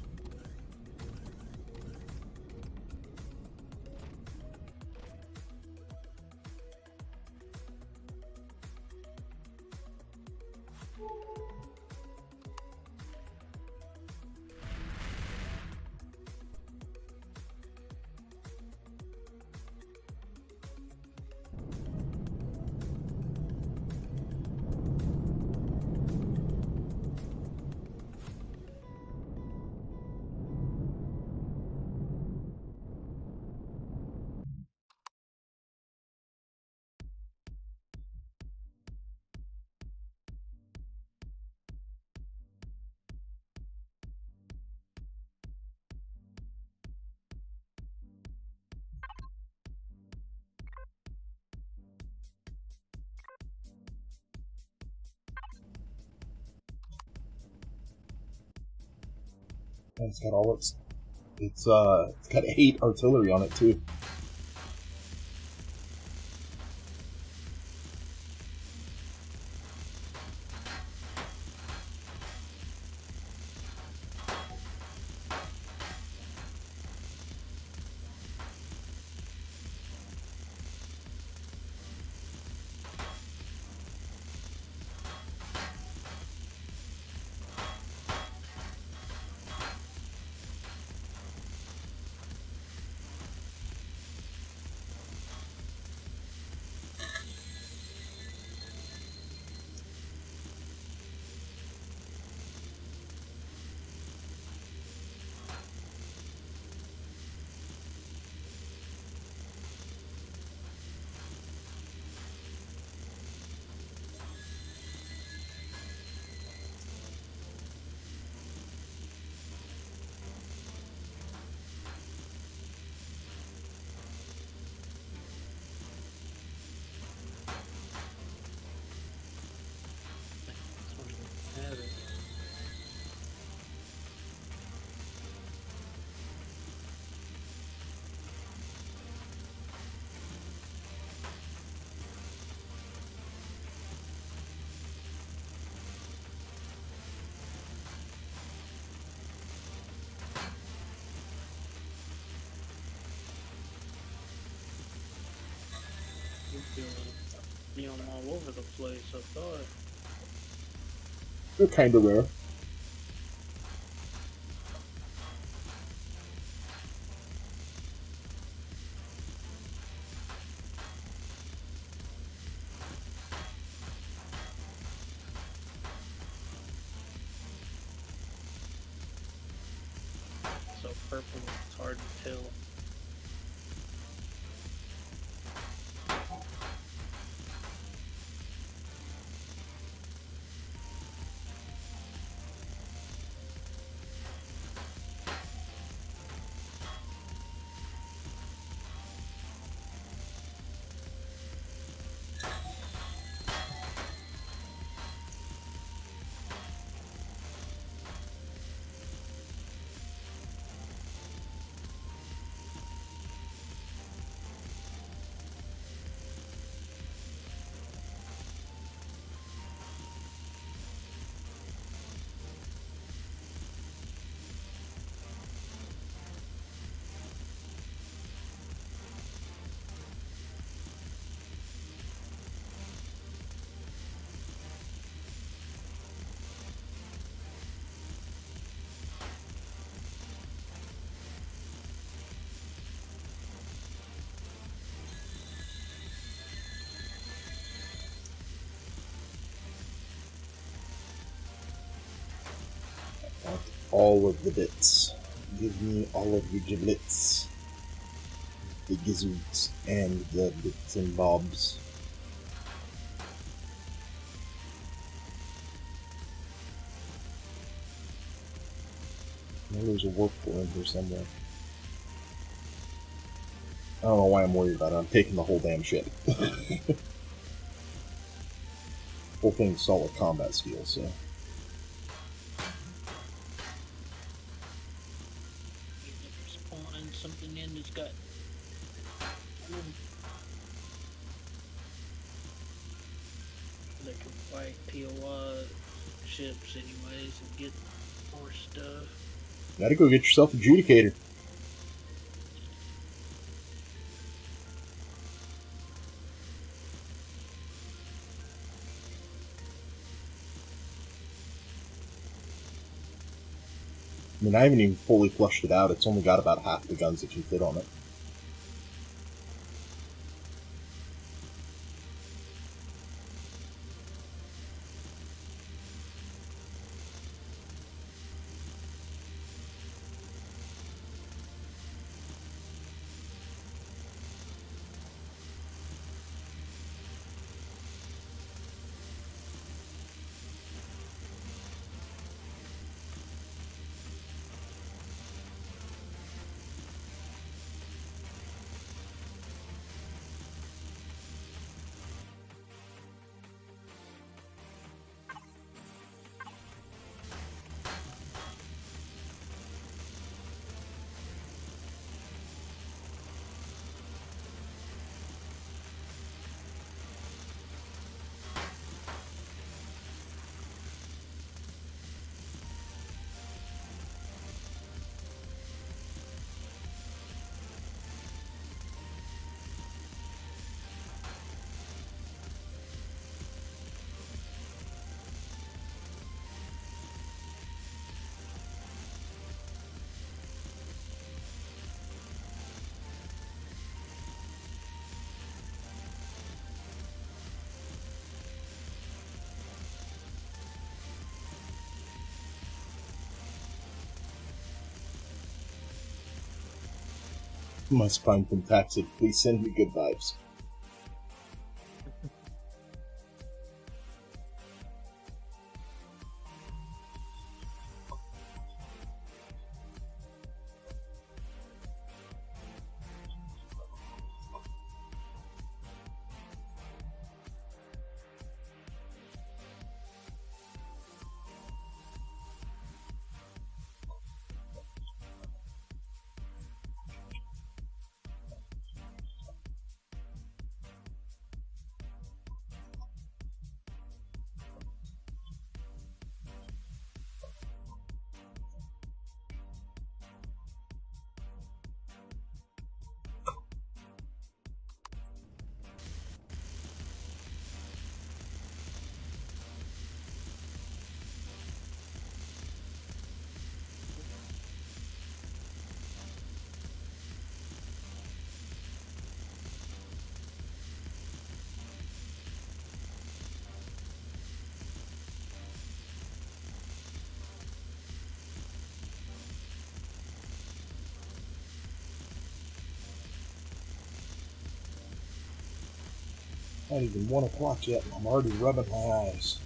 Speaker 1: And it's got all it's got 8 artillery on it too.
Speaker 5: Have it. You know, I'm all over the place, I thought.
Speaker 1: They're kind of rare.
Speaker 5: So purple, it's hard to tell.
Speaker 1: All of the bits. Give me all of your giblets. The gizzards and the bits and bobs. There's a warp core in here somewhere. I don't know why I'm worried about it. I'm taking the whole damn ship. Whole thing's solid combat steel, so.
Speaker 5: Spawn something in that's got. They can fight POI ships anyways and get more stuff.
Speaker 1: Gotta go get yourself a adjudicator. I mean, I haven't even fully flushed it out. It's only got about half the guns that can fit on it. Must find them toxic. Please send me good vibes. Not even 1 o'clock yet, and I'm already rubbing my eyes.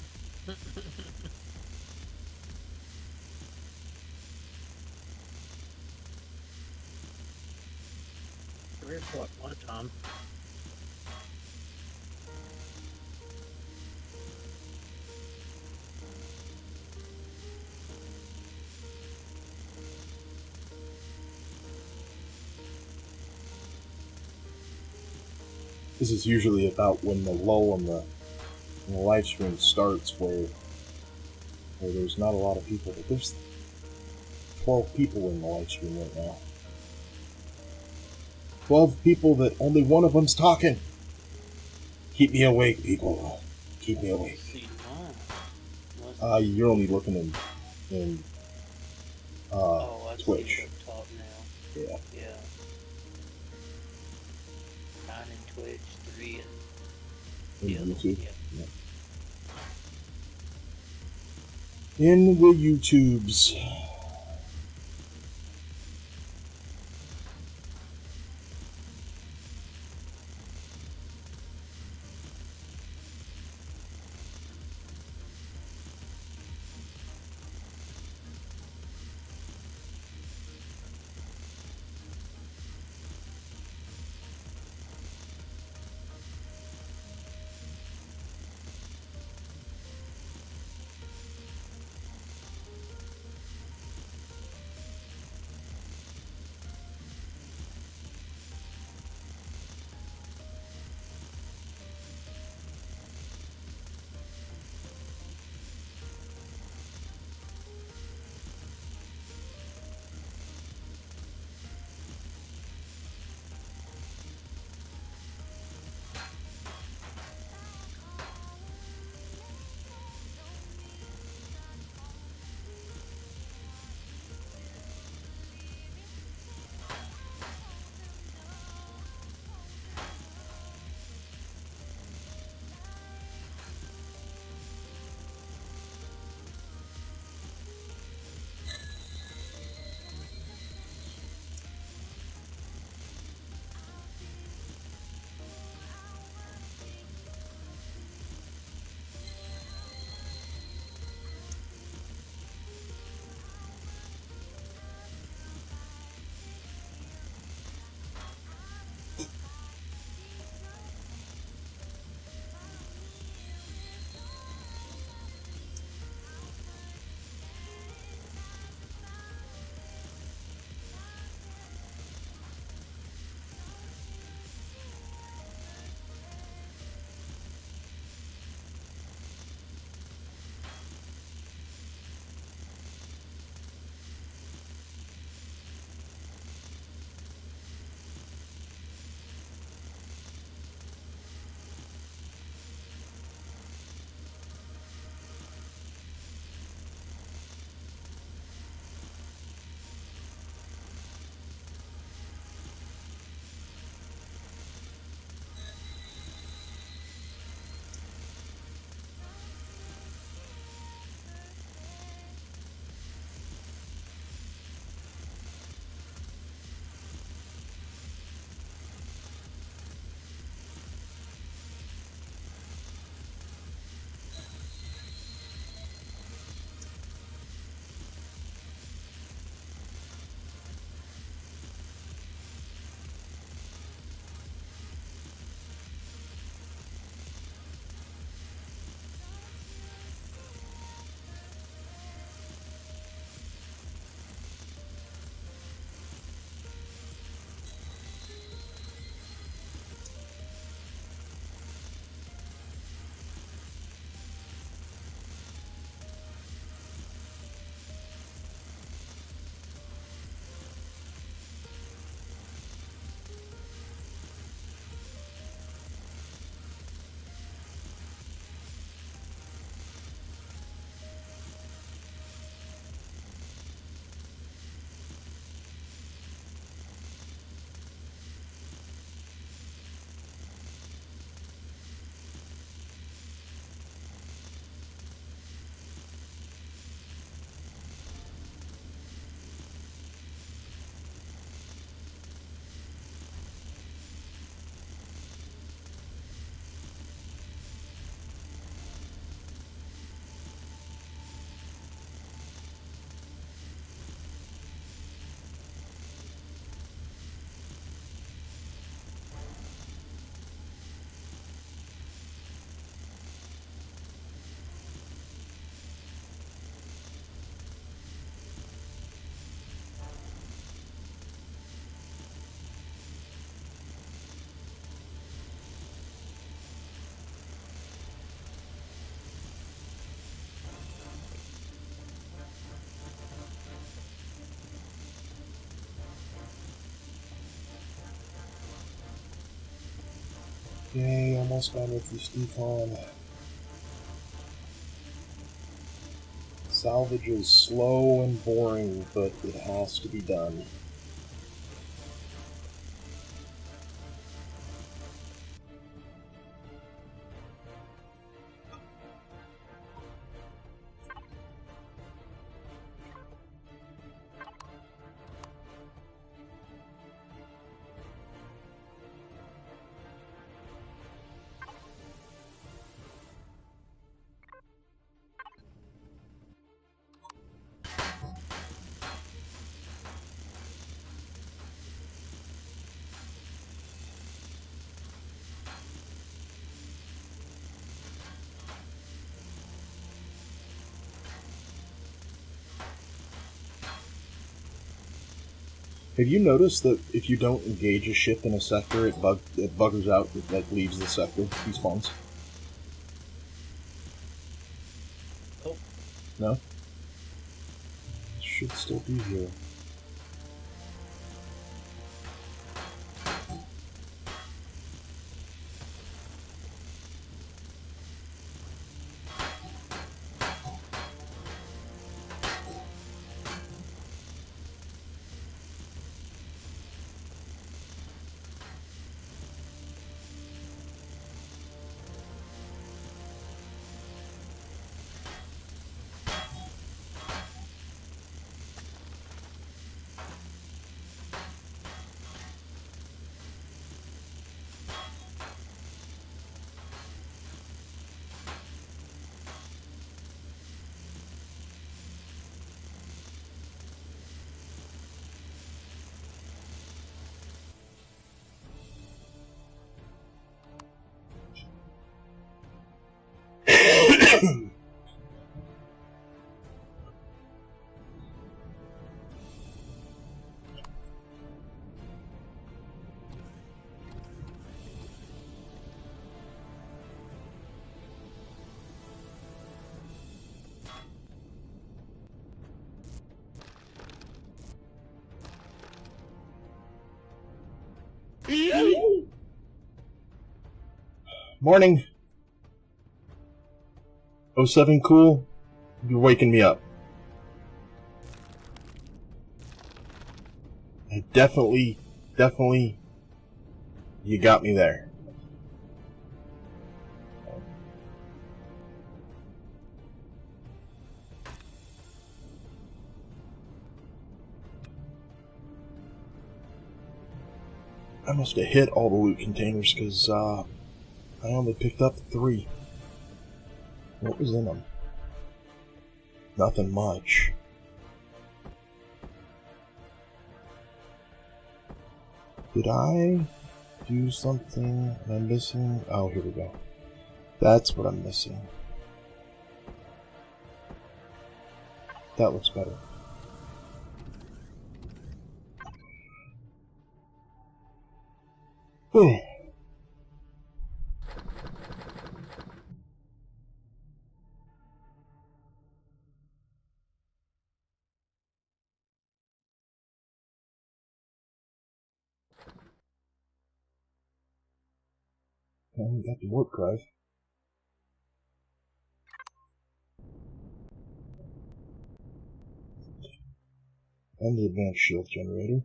Speaker 5: One time.
Speaker 1: This is usually about when the lull in the live stream starts, where there's not a lot of people, but there's 12 people in the live stream right now. 12 people that only one of them's talking. Keep me awake, people. Keep me awake. You're only looking in
Speaker 5: I
Speaker 1: Twitch.
Speaker 5: see up top now.
Speaker 1: Yeah.
Speaker 5: Yeah. 9 in Twitch, 3 in
Speaker 1: In YouTube.
Speaker 5: Yeah.
Speaker 1: Yeah. In the YouTubes. Yay, almost done with this decon. Salvage is slow and boring, but it has to be done. Have you noticed that if you don't engage a ship in a sector, it buggers out, it like leaves the sector, despawns?
Speaker 5: Oh.
Speaker 1: No? It should still be here. Morning. 07 cool. You're waking me up. I definitely, you got me there. I must have hit all the loot containers because I only picked up 3. What was in them? Nothing much. Did I do something? Am I missing? Oh, here we go. That's what I'm missing. That looks better. Whew. Well, we got the warp drive. And the advanced shield generator.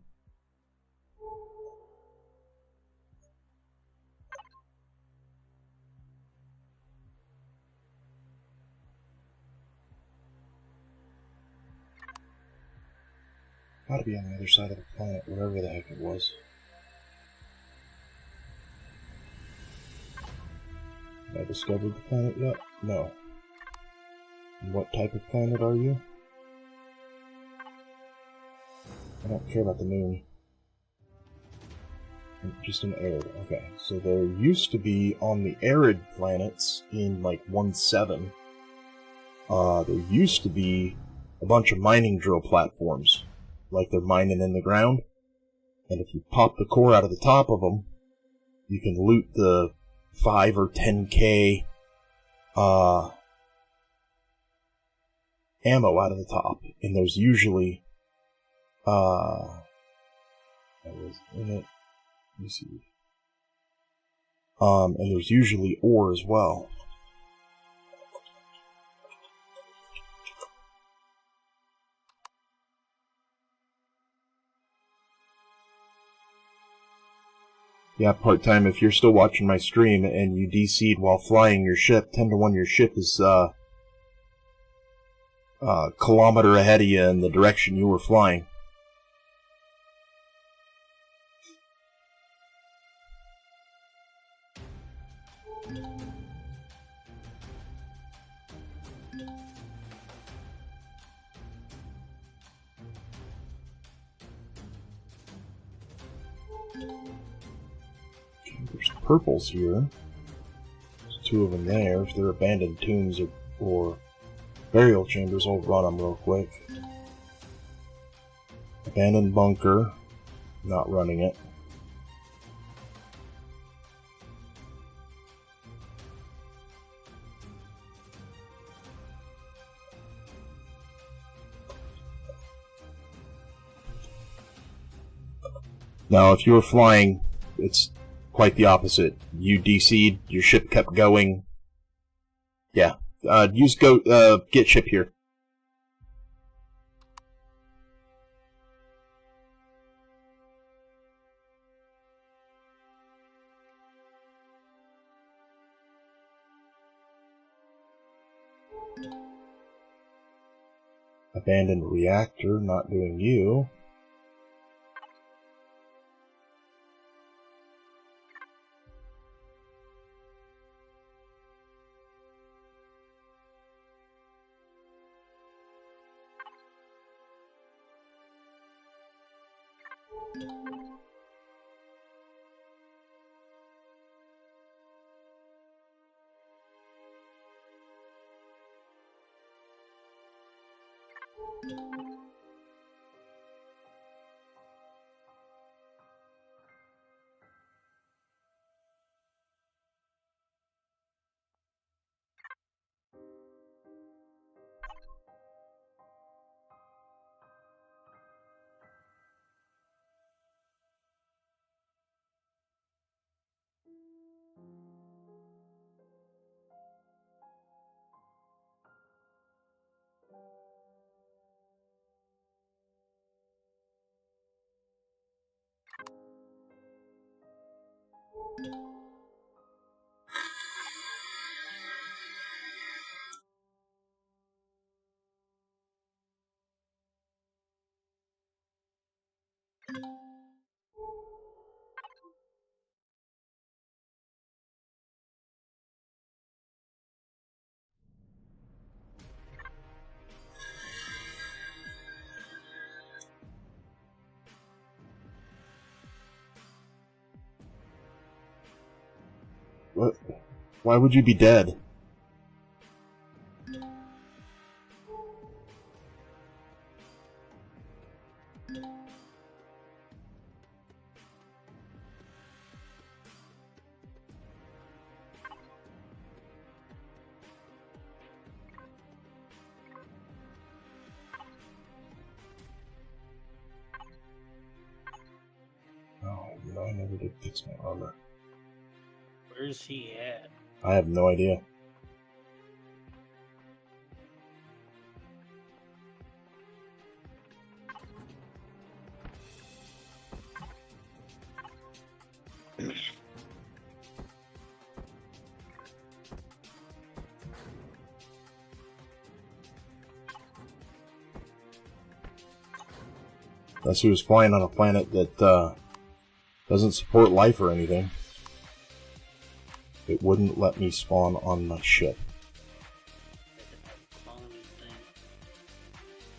Speaker 1: Gotta be on the other side of the planet, wherever the heck it was. Have I discovered the planet yet? No. And what type of planet are you? I don't care about the moon. Just an arid. Okay, so there used to be on the arid planets in like 1.7, there used to be a bunch of mining drill platforms, like they're mining in the ground, and if you pop the core out of the top of them, you can loot the 5 or 10k ammo out of the top, and there's usually I was in it. Let me see. And there's usually ore as well. Yeah, part-time, if you're still watching my stream and you DC'd while flying your ship, 10 to 1 your ship is a kilometer ahead of you in the direction you were flying. There's purples here. There's 2 of them there. If they're abandoned tombs or burial chambers, I'll run them real quick. Abandoned bunker. Not running it. Now, if you were flying, it's quite the opposite. You DC'd, your ship kept going. Yeah. Get ship here. Abandoned reactor, not doing you. What? Why would you be dead? Oh, no, I never did fix my armor.
Speaker 5: Where's he at?
Speaker 1: I have no idea. Unless he was flying on a planet that doesn't support life or anything. It wouldn't let me spawn on my ship.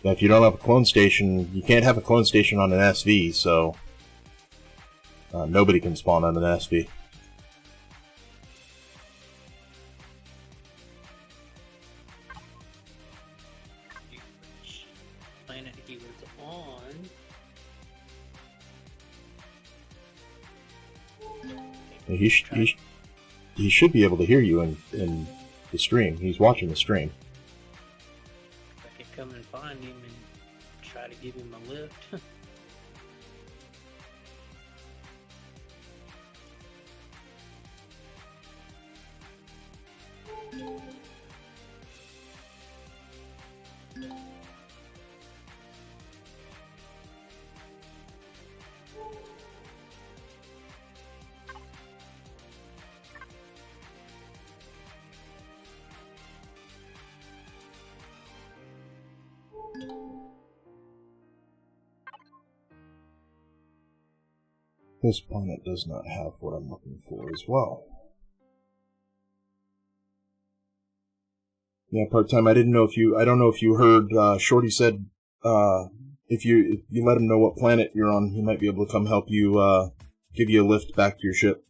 Speaker 1: Now, if you don't have a clone station, you can't have a clone station on an SV, so nobody can spawn on an SV.
Speaker 5: Which planet he was on?
Speaker 1: He should be able to hear you in the stream. He's watching the stream.
Speaker 5: I could come and find him and try to give him a lift.
Speaker 1: This planet does not have what I'm looking for as well. Yeah, part-time, I don't know if you heard, Shorty said, if you let him know what planet you're on, he might be able to come help you, give you a lift back to your ship.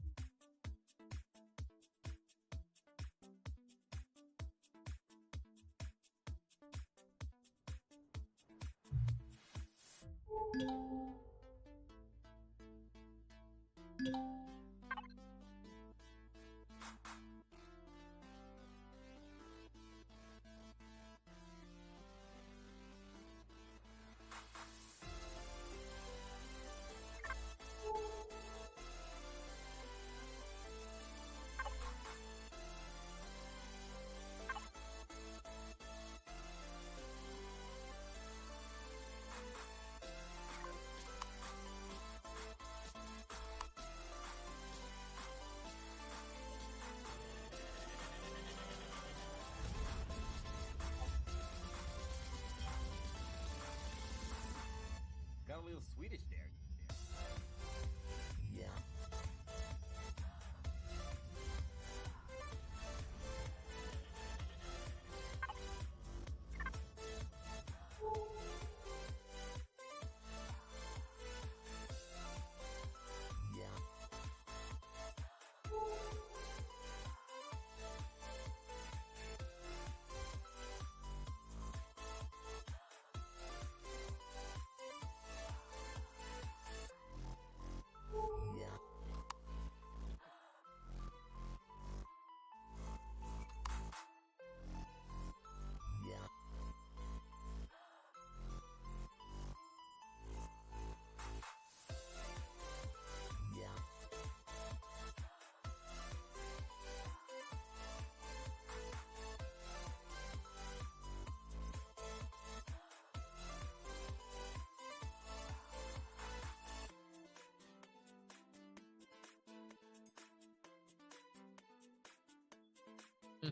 Speaker 3: Got a little Swedish there.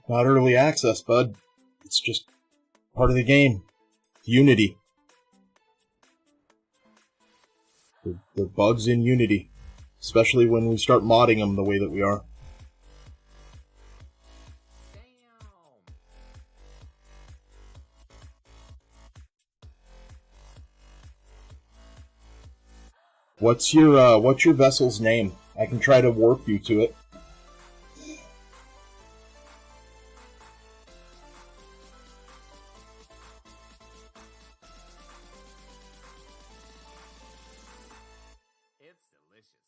Speaker 1: Not early access, bud. It's just part of the game. Unity. The bugs in Unity. Especially when we start modding them the way that we are. What's your vessel's name? I can try to warp you to it.
Speaker 3: It's delicious.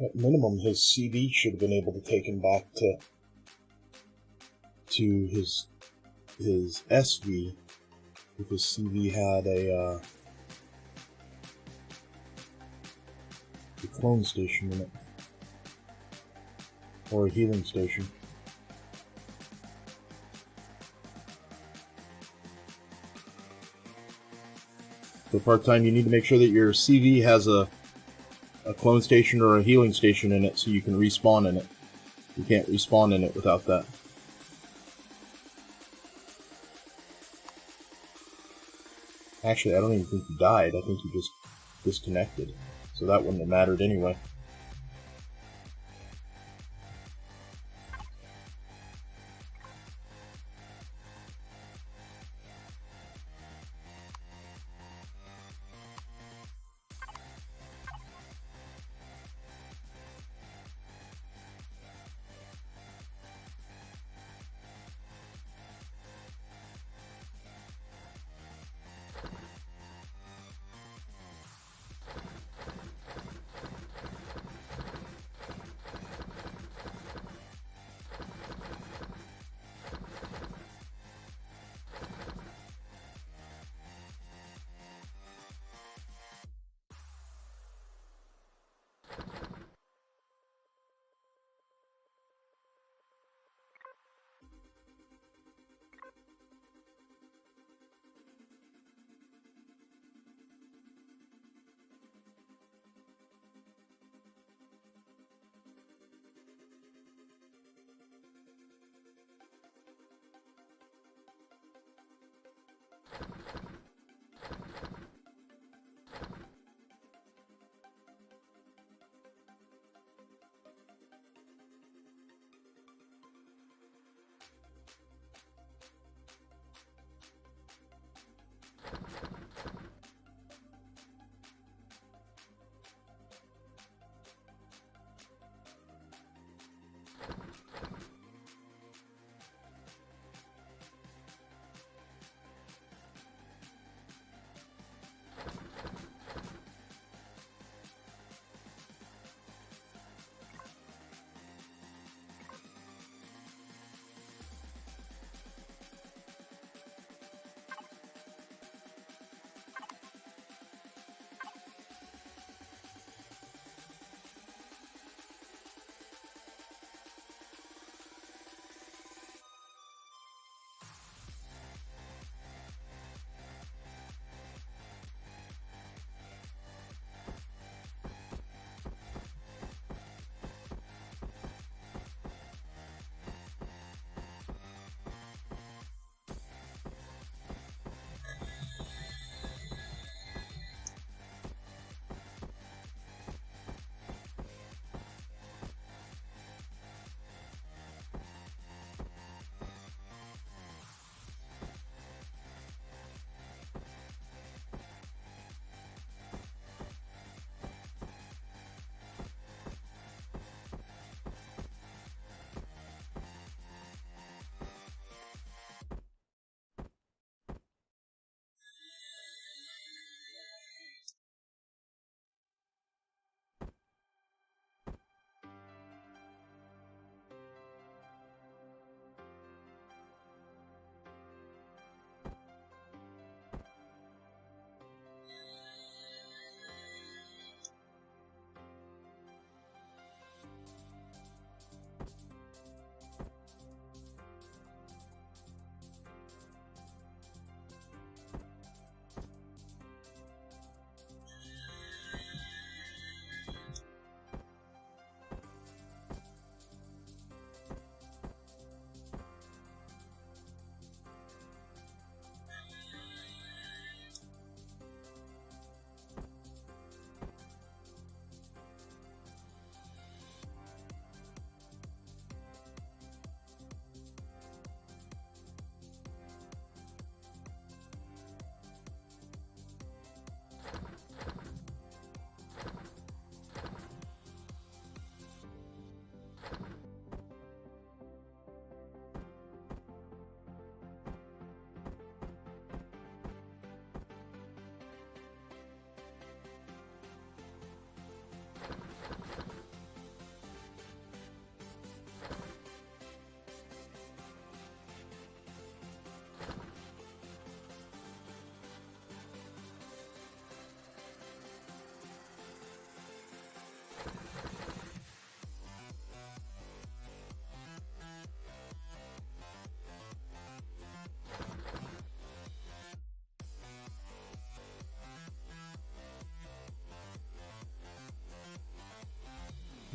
Speaker 1: At minimum, his CV should have been able to take him back to his SV if his CV had a clone station in it, or a healing station. For part-time, you need to make sure that your CV has a clone station or a healing station in it so you can respawn in it. You can't respawn in it without that. Actually, I don't even think you died. I think you just disconnected. So that wouldn't have mattered anyway.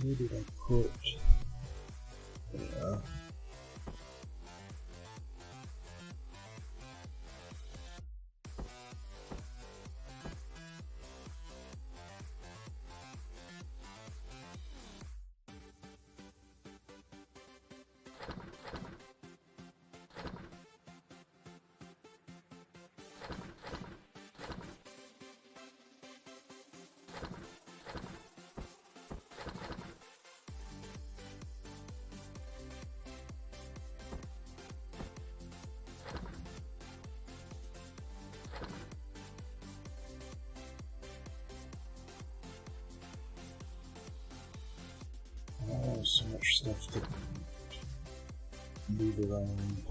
Speaker 1: Where did I put? Yeah. Oh, so much stuff to move around.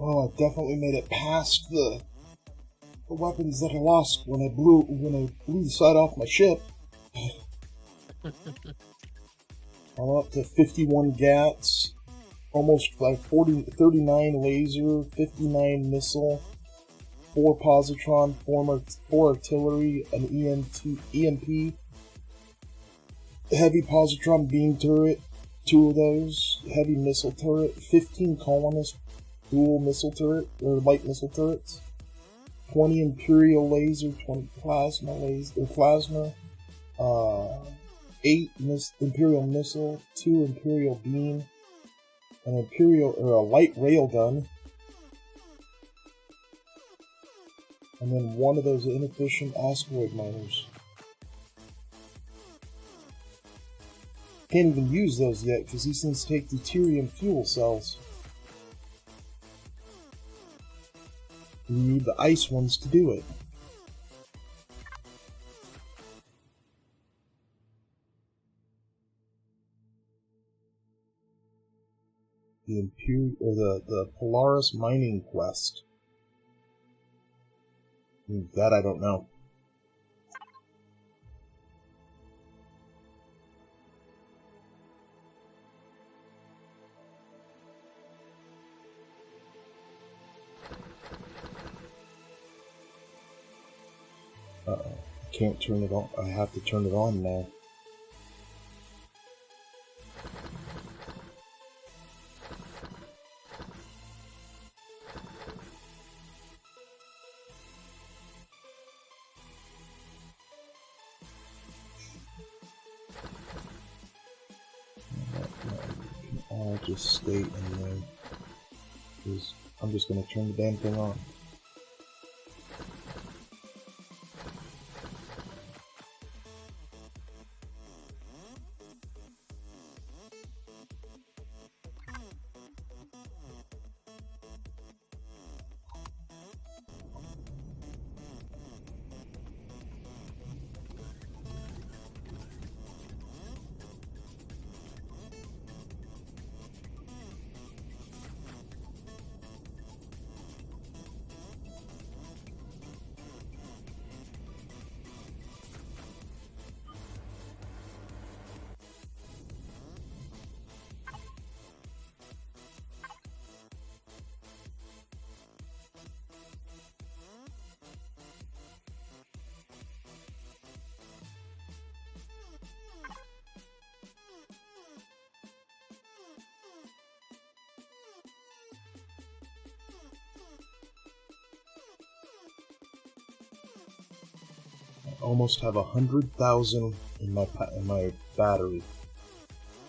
Speaker 1: Oh, I definitely made it past the the weapons that I lost when I blew the side off my ship. I'm up to 51 gats, almost like 39 laser, 59 missile, 4 positron, 4 artillery, an EMP, heavy positron beam turret, 2 of those, heavy missile turret, 15 colonist dual missile turret, or light missile turrets, 20 Imperial laser, 20 plasma, 8 Imperial missile, 2 Imperial beam, an a light railgun, and then 1 of those inefficient asteroid miners. Can't even use those yet because these things take deuterium fuel cells. You need the ice ones to do it. The Polaris mining quest. That I don't know. Uh-oh. I can't turn it on. I have to turn it on now. I'll just stay in there. Because I'm just going to turn the damn thing on. Almost have 100,000 in my battery.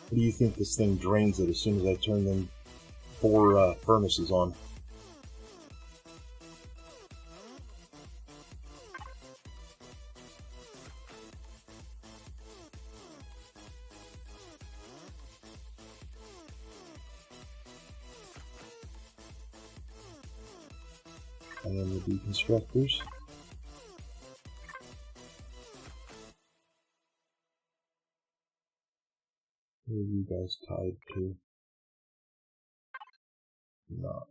Speaker 1: What do you think this thing drains it as soon as I turn them 4 furnaces on? And then the deconstructors. Where are you guys tied to? Not.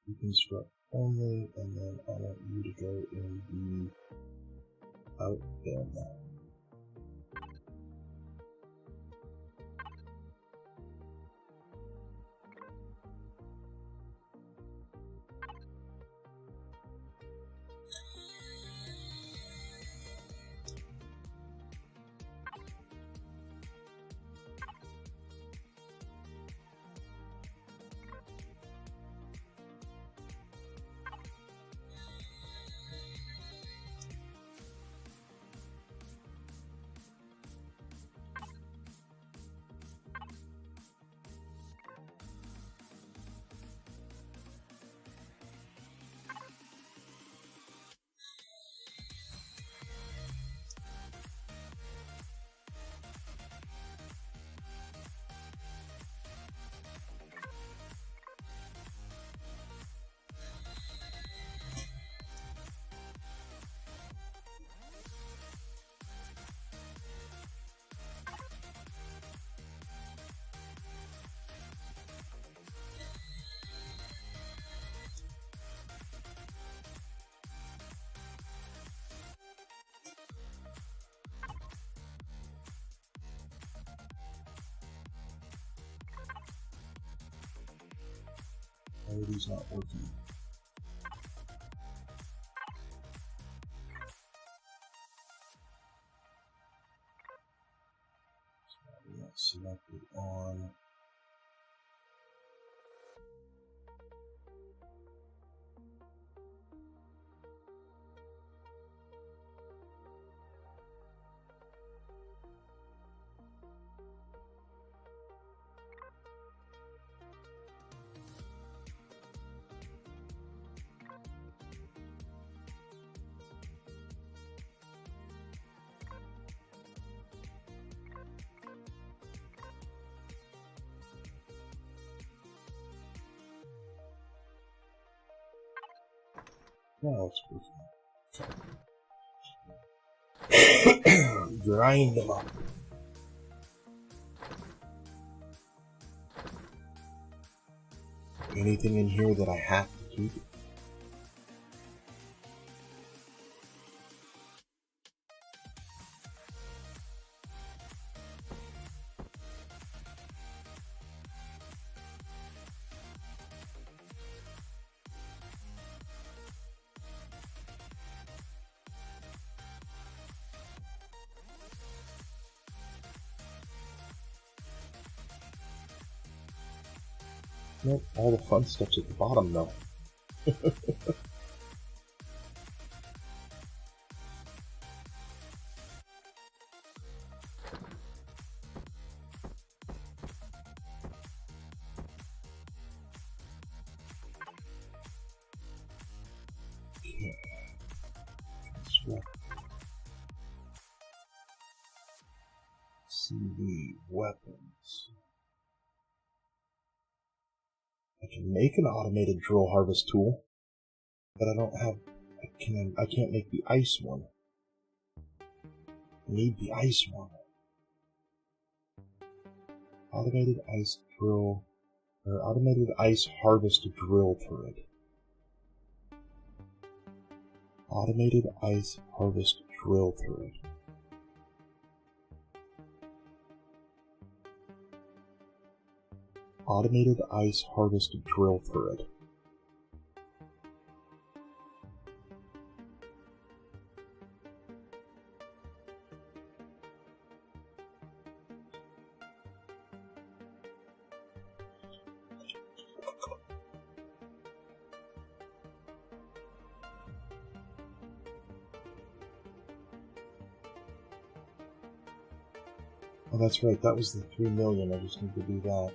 Speaker 1: Deconstruct only, and then I want you to go and be out there now. Why are these not working? Not selected on. Now it's working. Grind them up. Anything in here that I have to keep? Nope, all the fun stuff's at the bottom though. CV weapons. I can make an automated drill harvest tool, but I don't have. I can't make the ice one. I need the ice one. Automated ice drill, or automated ice harvest drill turret. Automated ice harvest drill turret. Automated ice harvest drill turret. Oh, that's right, that was the 3 million, I just need to do that.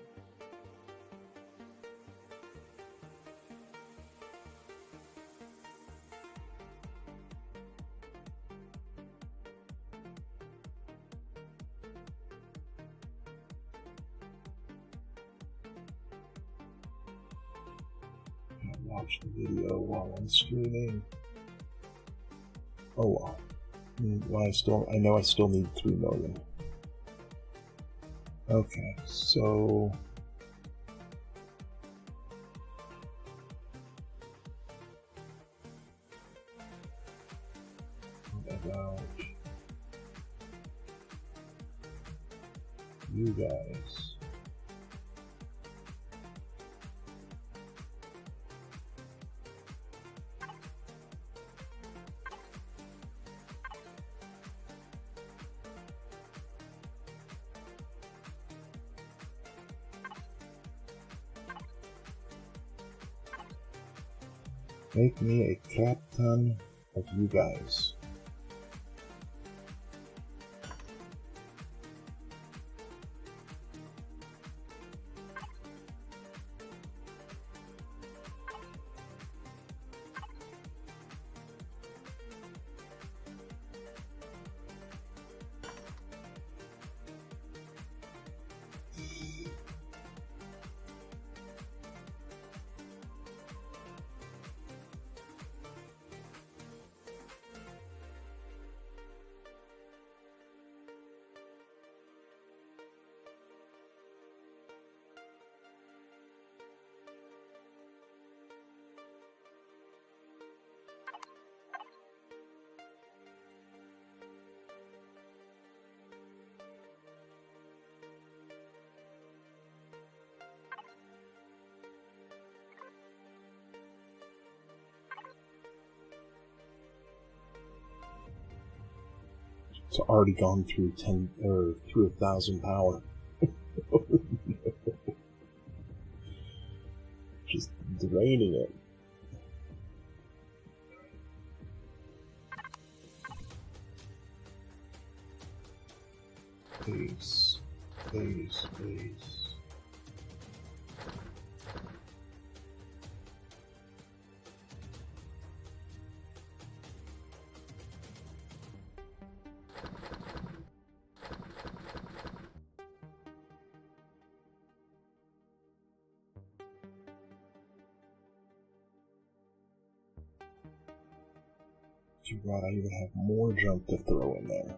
Speaker 1: Watch the video while I'm streaming. Oh well. I know I still need 3 million. Okay, so what about you guys? Make me a captain of you guys. It's already gone through 1,000 power. Just draining it. Base. Too bad I even have more jump to throw in there.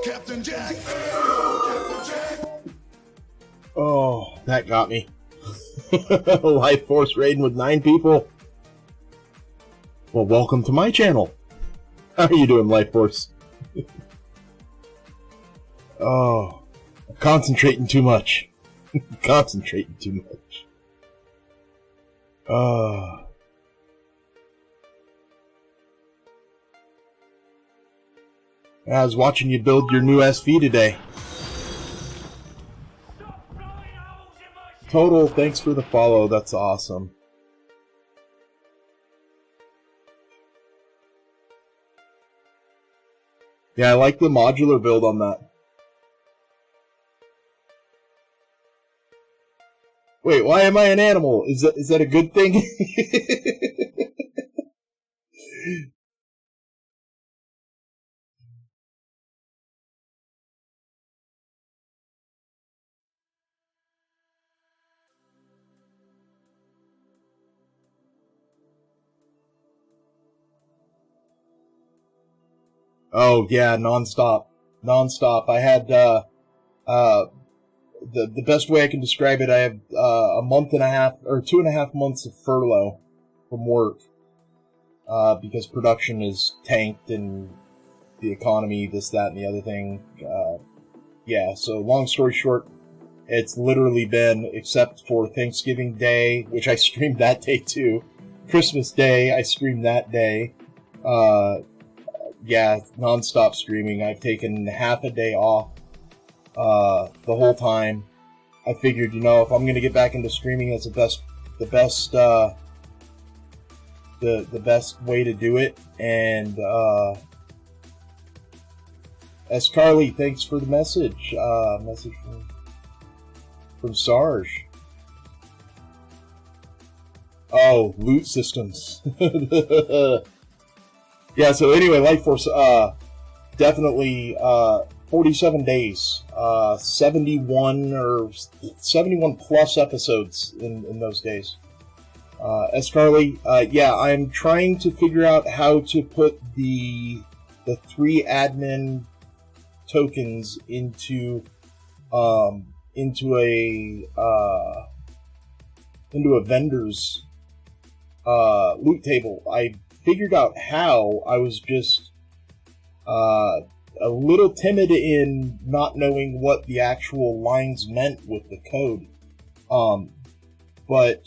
Speaker 9: Captain Jack!
Speaker 1: Oh, that got me. Life Force raiding with 9 people. Well, welcome to my channel. How are you doing, Life Force? Oh, I'm concentrating too much. Concentrating too much. I was watching you build your new SV today. Total, thanks for the follow. That's awesome. Yeah, I like the modular build on that. Wait, why am I an animal? Is that a good thing? Oh yeah, nonstop. I had the best way I can describe it. I have a month and a half or 2.5 months of furlough from work because production is tanked and the economy, this, that, and the other thing. Yeah. So long story short, it's literally been, except for Thanksgiving Day, which I streamed that day too. Christmas Day, I streamed that day. Yeah, non-stop streaming. I've taken half a day off the whole time. I figured, if I'm gonna get back into streaming, that's the best way to do it. And S. Carly, thanks for the message. Message from Sarge. Oh, loot systems. Yeah, so anyway, Life Force, definitely, 47 days. 71 plus episodes in those days. Escarly, yeah, I'm trying to figure out how to put the 3 admin tokens into a vendor's loot table. I figured out how. I was just a little timid in not knowing what the actual lines meant with the code. But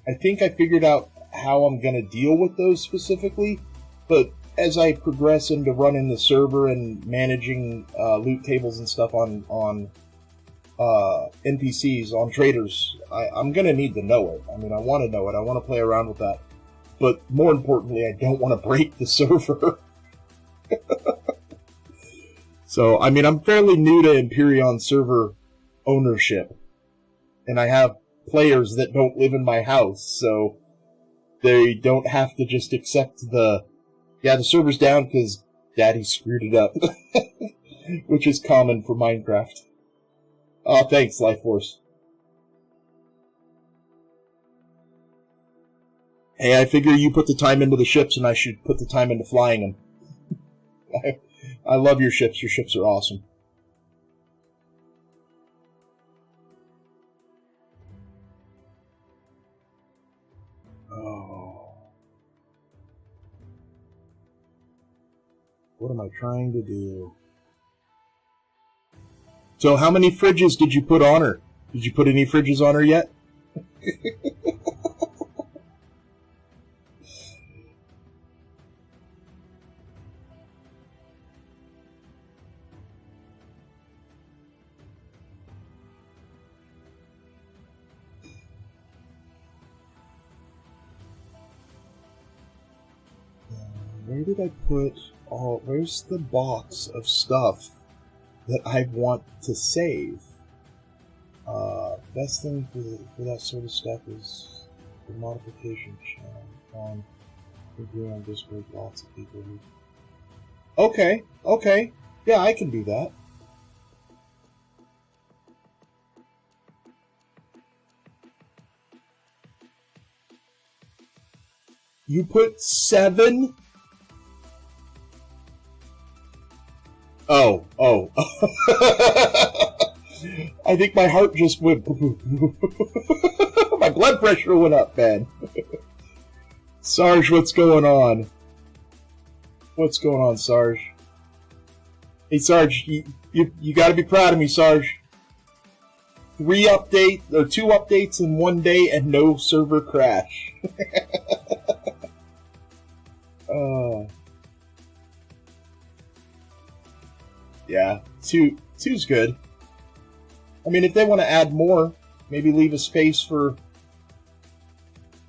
Speaker 1: I think I figured out how I'm going to deal with those specifically. But as I progress into running the server and managing loot tables and stuff on NPCs, on traders, I'm going to need to know it. I mean, I want to know it. I want to play around with that. But more importantly, I don't want to break the server. So, I mean, I'm fairly new to Empyrion server ownership. And I have players that don't live in my house, so they don't have to just accept the server's down because Daddy screwed it up. Which is common for Minecraft. Oh, thanks, Life Force. Hey, I figure you put the time into the ships and I should put the time into flying them. I love your ships. Your ships are awesome. Oh. What am I trying to do? So how many fridges did you put on her? Did you put any fridges on her yet? Where did I put all... Where's the box of stuff that I want to save? Best thing for that sort of stuff is the modification channel on Discord. Lots of people who... Okay. Yeah, I can do that. You put 7? Oh. I think my heart just went... My blood pressure went up, man. Sarge, what's going on? What's going on, Sarge? Hey, Sarge, you gotta be proud of me, Sarge. 2 updates in 1 day and no server crash. Yeah, 2's good. I mean, if they want to add more, maybe leave a space for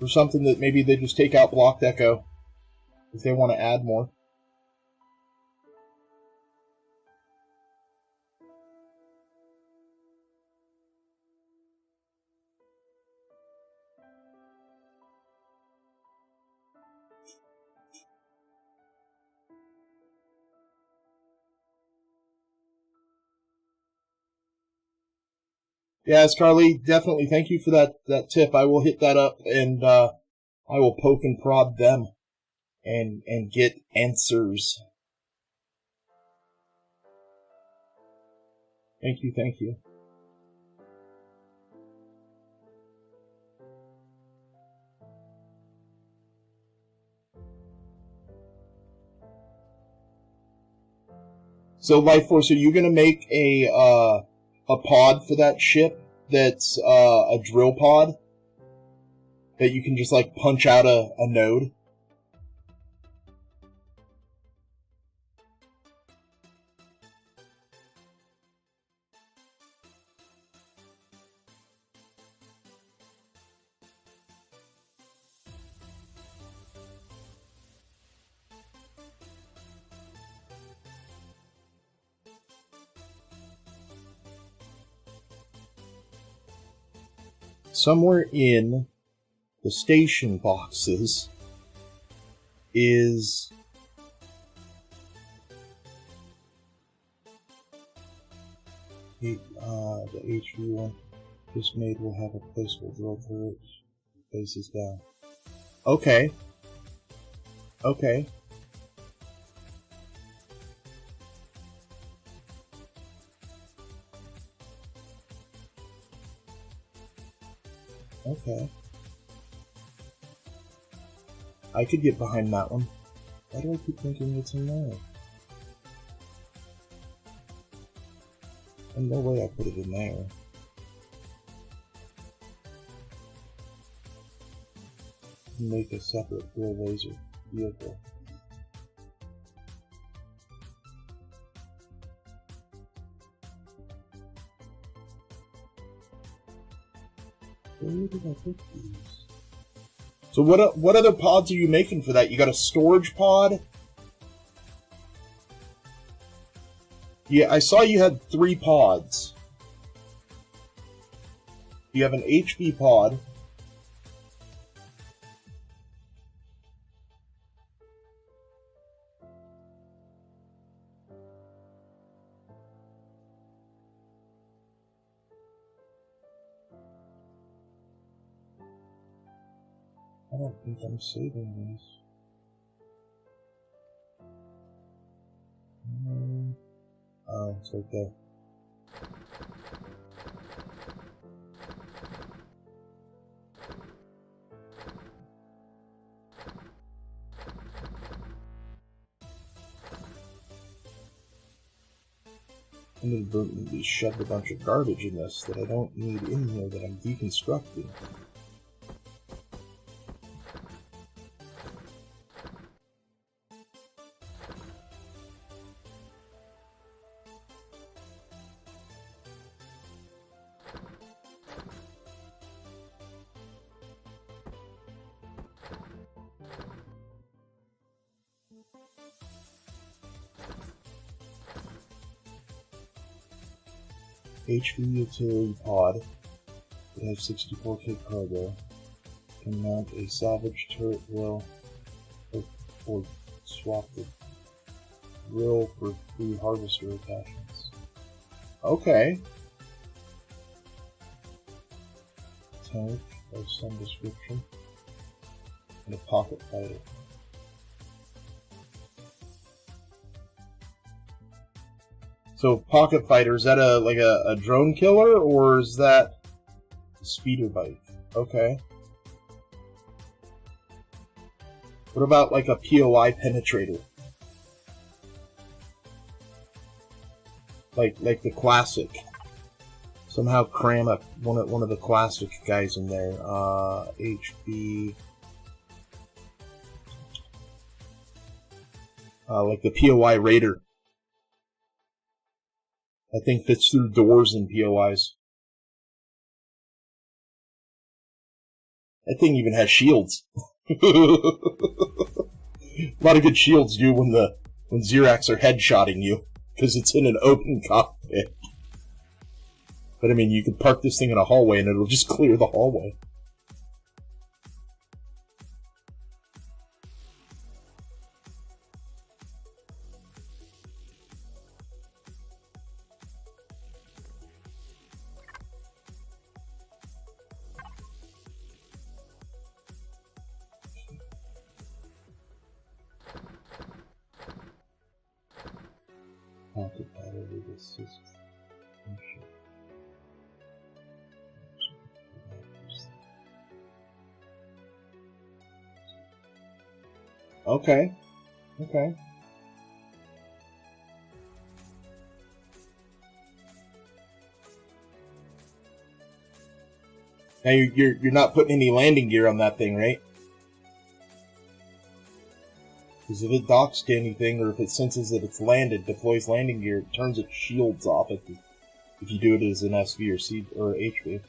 Speaker 1: something that maybe they just take out blocked echo. If they want to add more. Yeah, Scarly, definitely thank you for that tip. I will hit that up and I will poke and prod them and get answers. Thank you. So, Life Force, are you gonna make a pod for that ship that's a drill pod that you can just like punch out a node? Somewhere in the station boxes is The HV one just made will have a placeable drill turret. Faces down. Okay. Okay. Okay. I could get behind that one. Why do I keep thinking it's in there? There's no way I put it in there. Make a separate dual laser vehicle. Where did I put these? So what other pods are you making for that? You got a storage pod? Yeah, I saw you had 3 pods. You have an HV pod. I don't think I'm saving these. Oh, it's right there. I inadvertently shoved a bunch of garbage in this that I don't need in here that I'm deconstructing. HV utility pod that has 64K cargo can mount a salvage turret wheel or swap the wheel for 3 harvester attachments. Okay. Tank of some description and a pocket fighter. So, pocket fighter, is that a drone killer, or is that a speeder bike? Okay. What about like a POI penetrator? Like the classic. Somehow cram one of the classic guys in there. HB. Like the POI Raider. That thing fits through doors in POIs. That thing even has shields. A lot of good shields do when Xerax are headshotting you, because it's in an open cockpit. But I mean, you can park this thing in a hallway and it'll just clear the hallway. Pocket battery with assist. Okay. Okay. Now you're not putting any landing gear on that thing, right? Because if it docks to anything, or if it senses that it's landed, deploys landing gear, it turns its shields off if you do it as an SV or C or HV.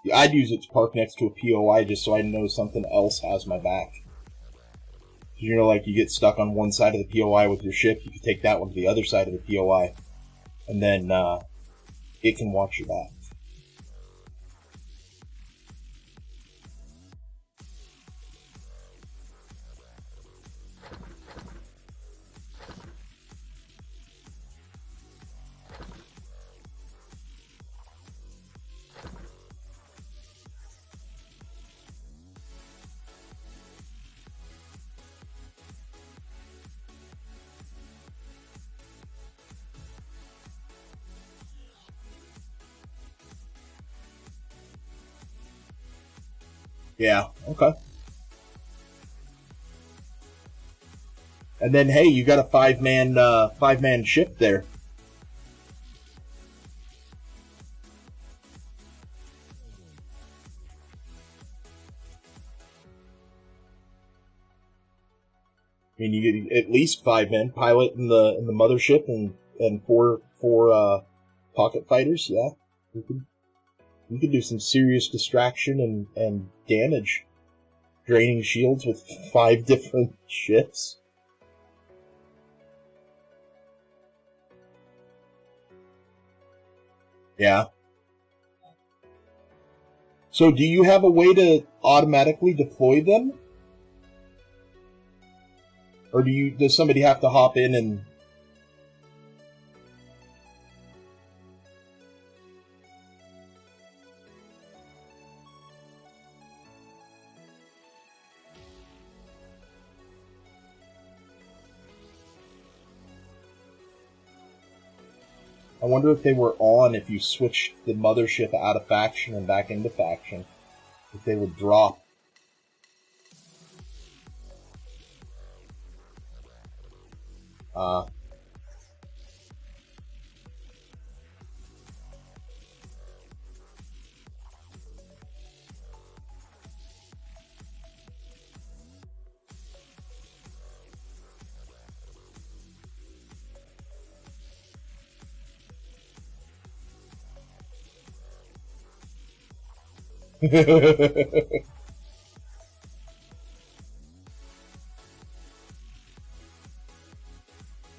Speaker 1: Yeah, I'd use it to park next to a POI just so I know something else has my back. You know, like you get stuck on one side of the POI with your ship, you can take that one to the other side of the POI, and then it can watch your back. Yeah, okay. And then, hey, you got a five-man ship there. I mean, you get at least 5 men, pilot in the mothership, and four pocket fighters. Yeah, you could do some serious distraction and damage, draining shields with 5 different ships. Yeah. So, do you have a way to automatically deploy them? Or does somebody have to hop in and... I wonder if they were on if you switched the mothership out of faction and back into faction. If they would drop.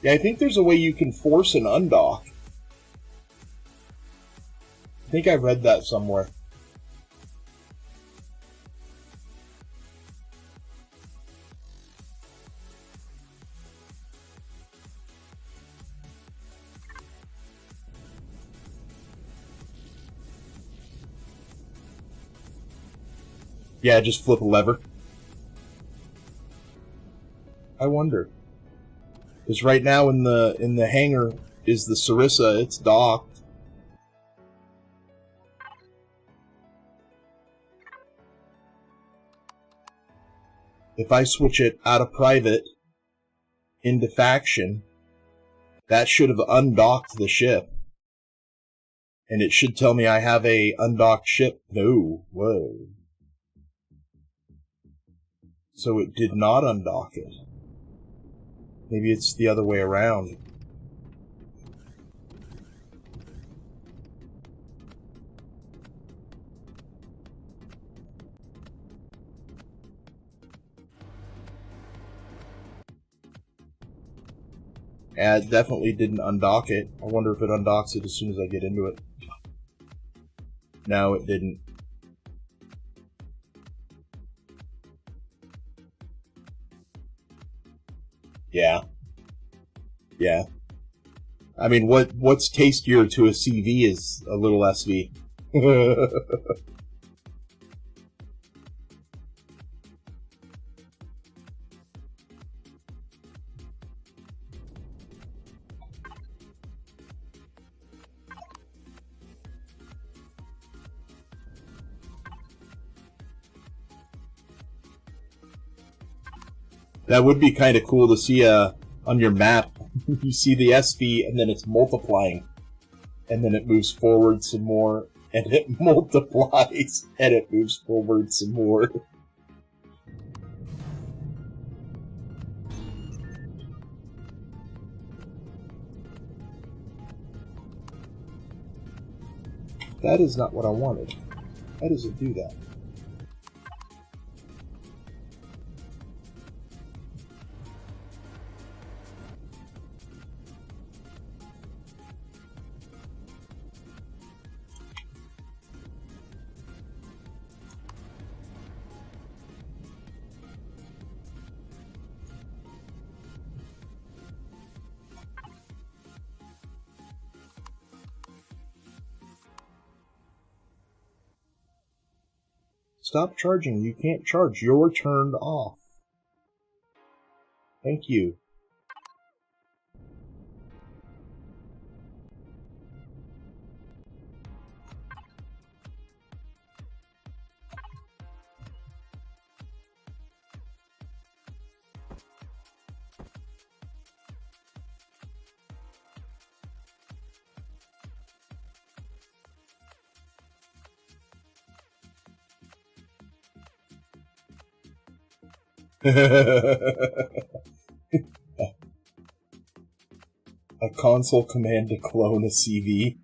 Speaker 1: Yeah, I think there's a way you can force an undock. I think I read that somewhere. Yeah, just flip a lever. I wonder. Because right now in the hangar is the Sarissa. It's docked. If I switch it out of private into faction, that should have undocked the ship. And it should tell me I have a undocked ship. No. Whoa. So it did not undock it. Maybe it's the other way around. Yeah, it definitely didn't undock it. I wonder if it undocks it as soon as I get into it. No, it didn't. Yeah. Yeah. I mean, what's tastier to a CV is a little SV. That would be kind of cool to see on your map. You see the SV, and then it's multiplying. And then it moves forward some more, and it multiplies, and it moves forward some more. That is not what I wanted. How does it do that? Stop charging. You can't charge. You're turned off. Thank you. A console command to clone a CV.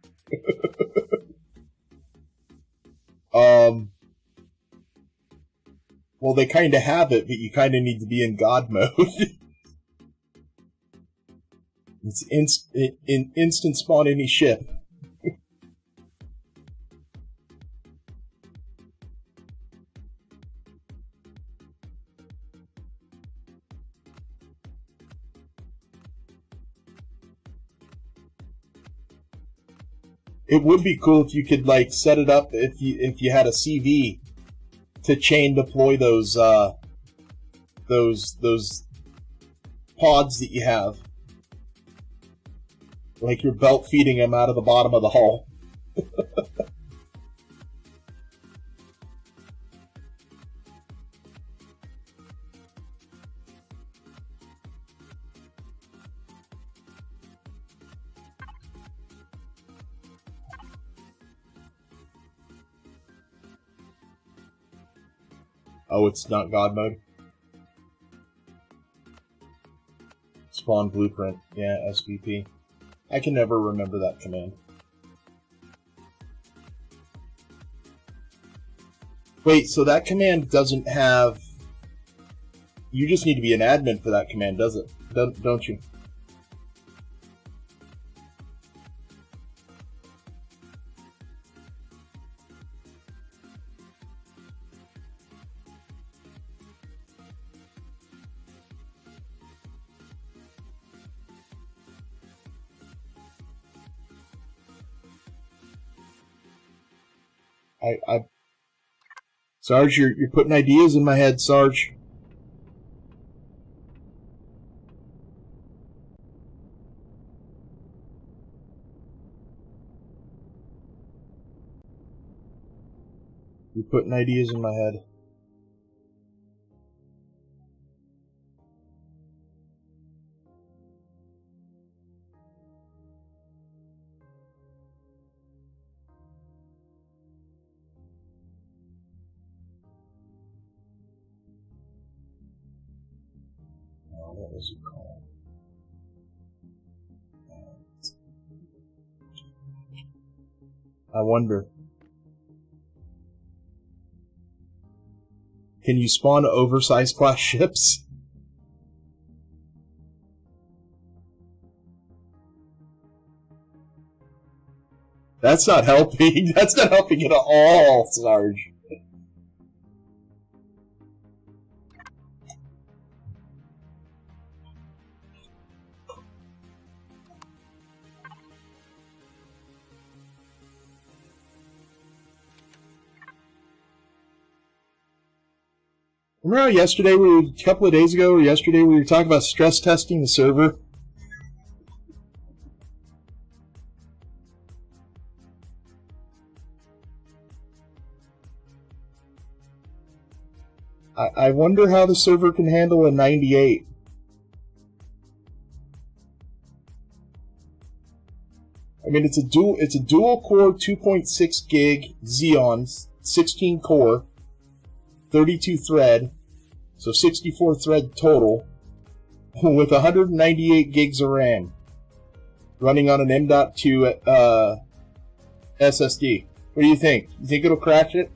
Speaker 1: Well, they kind of have it, but you kind of need to be in God mode. It's instant spawn any ship. It would be cool if you could like set it up if you had a CV to chain deploy those pods that you have, like you're belt feeding them out of the bottom of the hull. Oh, it's not God mode? Spawn blueprint. Yeah, SVP. I can never remember that command. Wait, so that command doesn't have... You just need to be an admin for that command, does it? Don't you? Sarge, you're putting ideas in my head, Sarge. You're putting ideas in my head. What was it called? I wonder. Can you spawn oversized class ships? That's not helping. That's not helping at all, Sarge. Remember how yesterday a couple of days ago or yesterday we were talking about stress testing the server? I wonder how the server can handle a 98. I mean, it's a dual core 2.6 gig Xeon, 16 core, 32 thread, so 64 thread total, with 198 gigs of RAM, running on an M.2 SSD. What do you think? You think it'll crash it?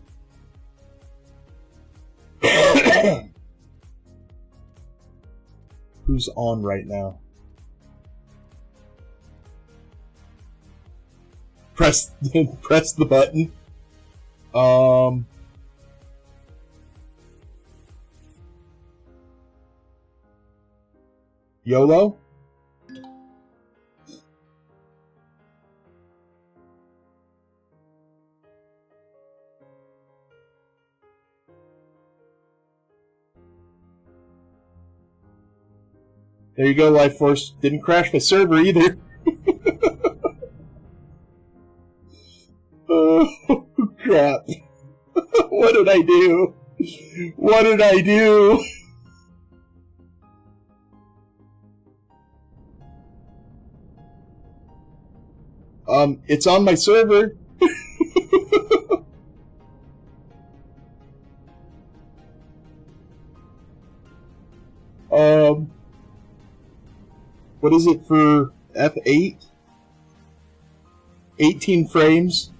Speaker 1: Who's on right now? Press the button. YOLO? There you go, Life Force. Didn't crash my server either. Oh, crap. What did I do? What did I do? It's on my server. What is it for F8? 18 frames.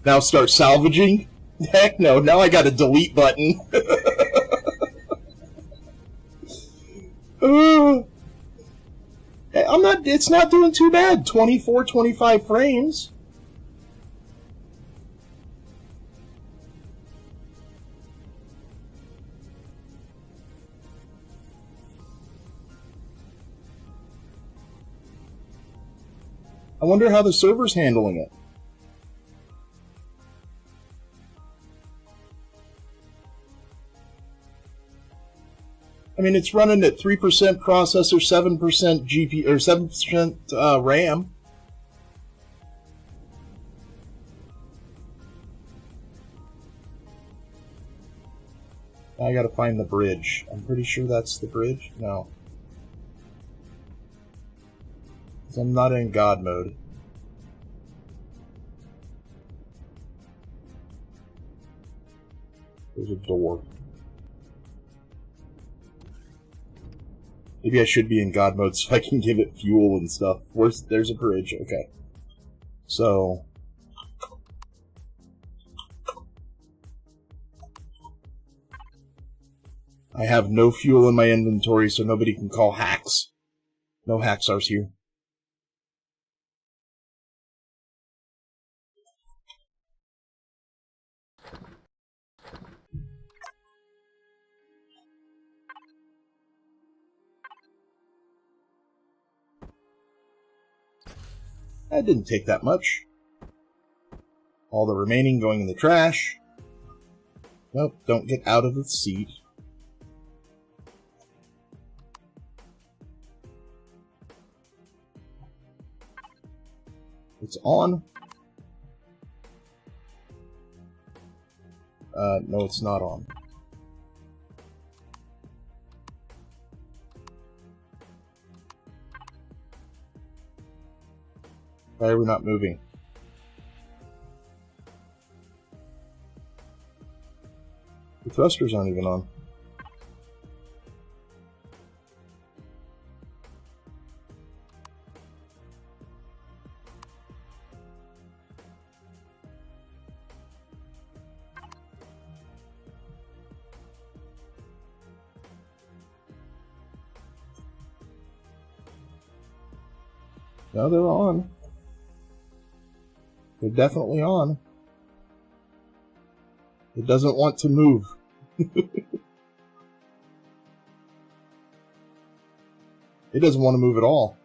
Speaker 1: Now start salvaging? Heck no, now I got a delete button. It's not doing too bad. 24, 25 frames. I wonder how the server's handling it. I mean, it's running at 3% processor, 7% GPU, or 7% RAM. I gotta find the bridge. I'm pretty sure that's the bridge. No. 'Cause I'm not in God mode. There's a door. Maybe I should be in God mode so I can give it fuel and stuff. There's a bridge. Okay. So... I have no fuel in my inventory, so nobody can call hacks. No hacksars here. That didn't take that much. All the remaining going in the trash. Nope, don't get out of the seat. It's on. No, it's not on. Why are we not moving? The thrusters aren't even on. No, they're on. They're definitely on. It doesn't want to move. It doesn't want to move at all.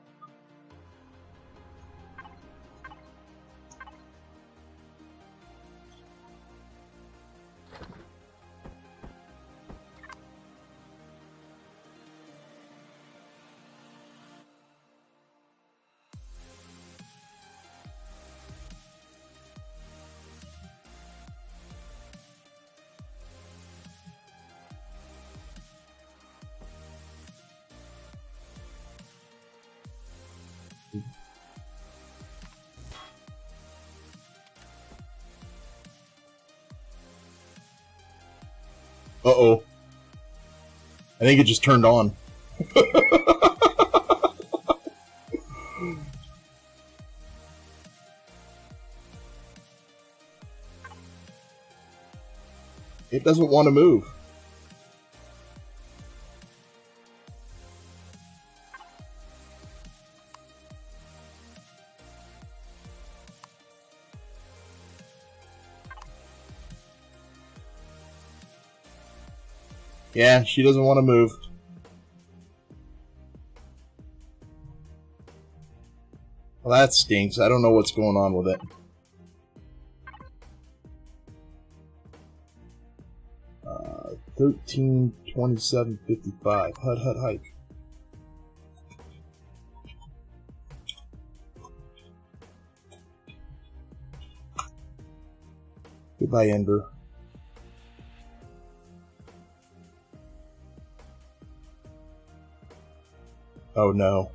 Speaker 1: Uh-oh. I think it just turned on. It doesn't want to move. Yeah, she doesn't want to move. Well, that stinks. I don't know what's going on with it. Uh, 13:27:55. Hut hike. Goodbye, Ender. Oh no.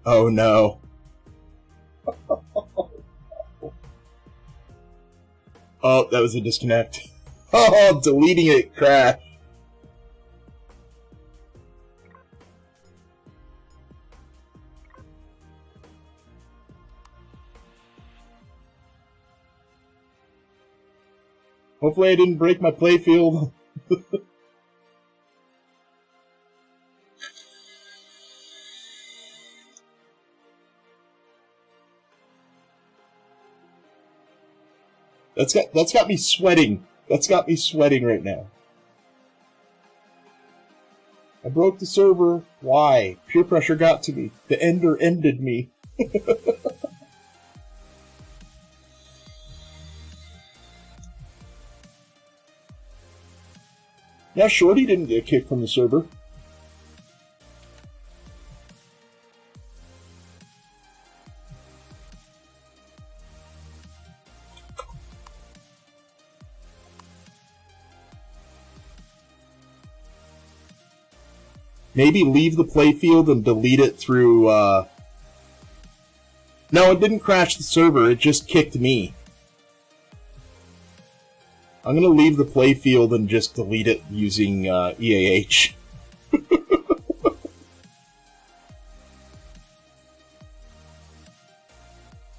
Speaker 1: Oh no. Oh, that was a disconnect. Oh, deleting it crashed. Hopefully I didn't break my playfield. That's got me sweating. That's got me sweating right now. I broke the server. Why? Peer pressure got to me. The ender ended me. Yeah, Shorty didn't get kicked from the server. Maybe leave the playfield and delete it through, No, it didn't crash the server, it just kicked me. I'm gonna leave the playfield and just delete it using, EAH.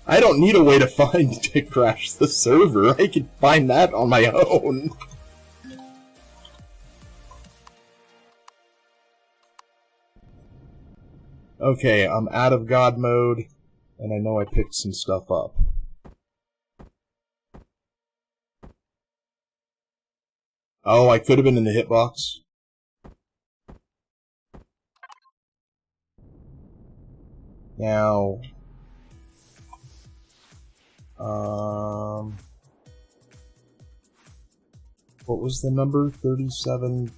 Speaker 1: I don't need a way to find to crash the server, I can find that on my own. Okay, I'm out of God mode, and I know I picked some stuff up. Oh, I could have been in the hitbox. Now, what was the number? 37...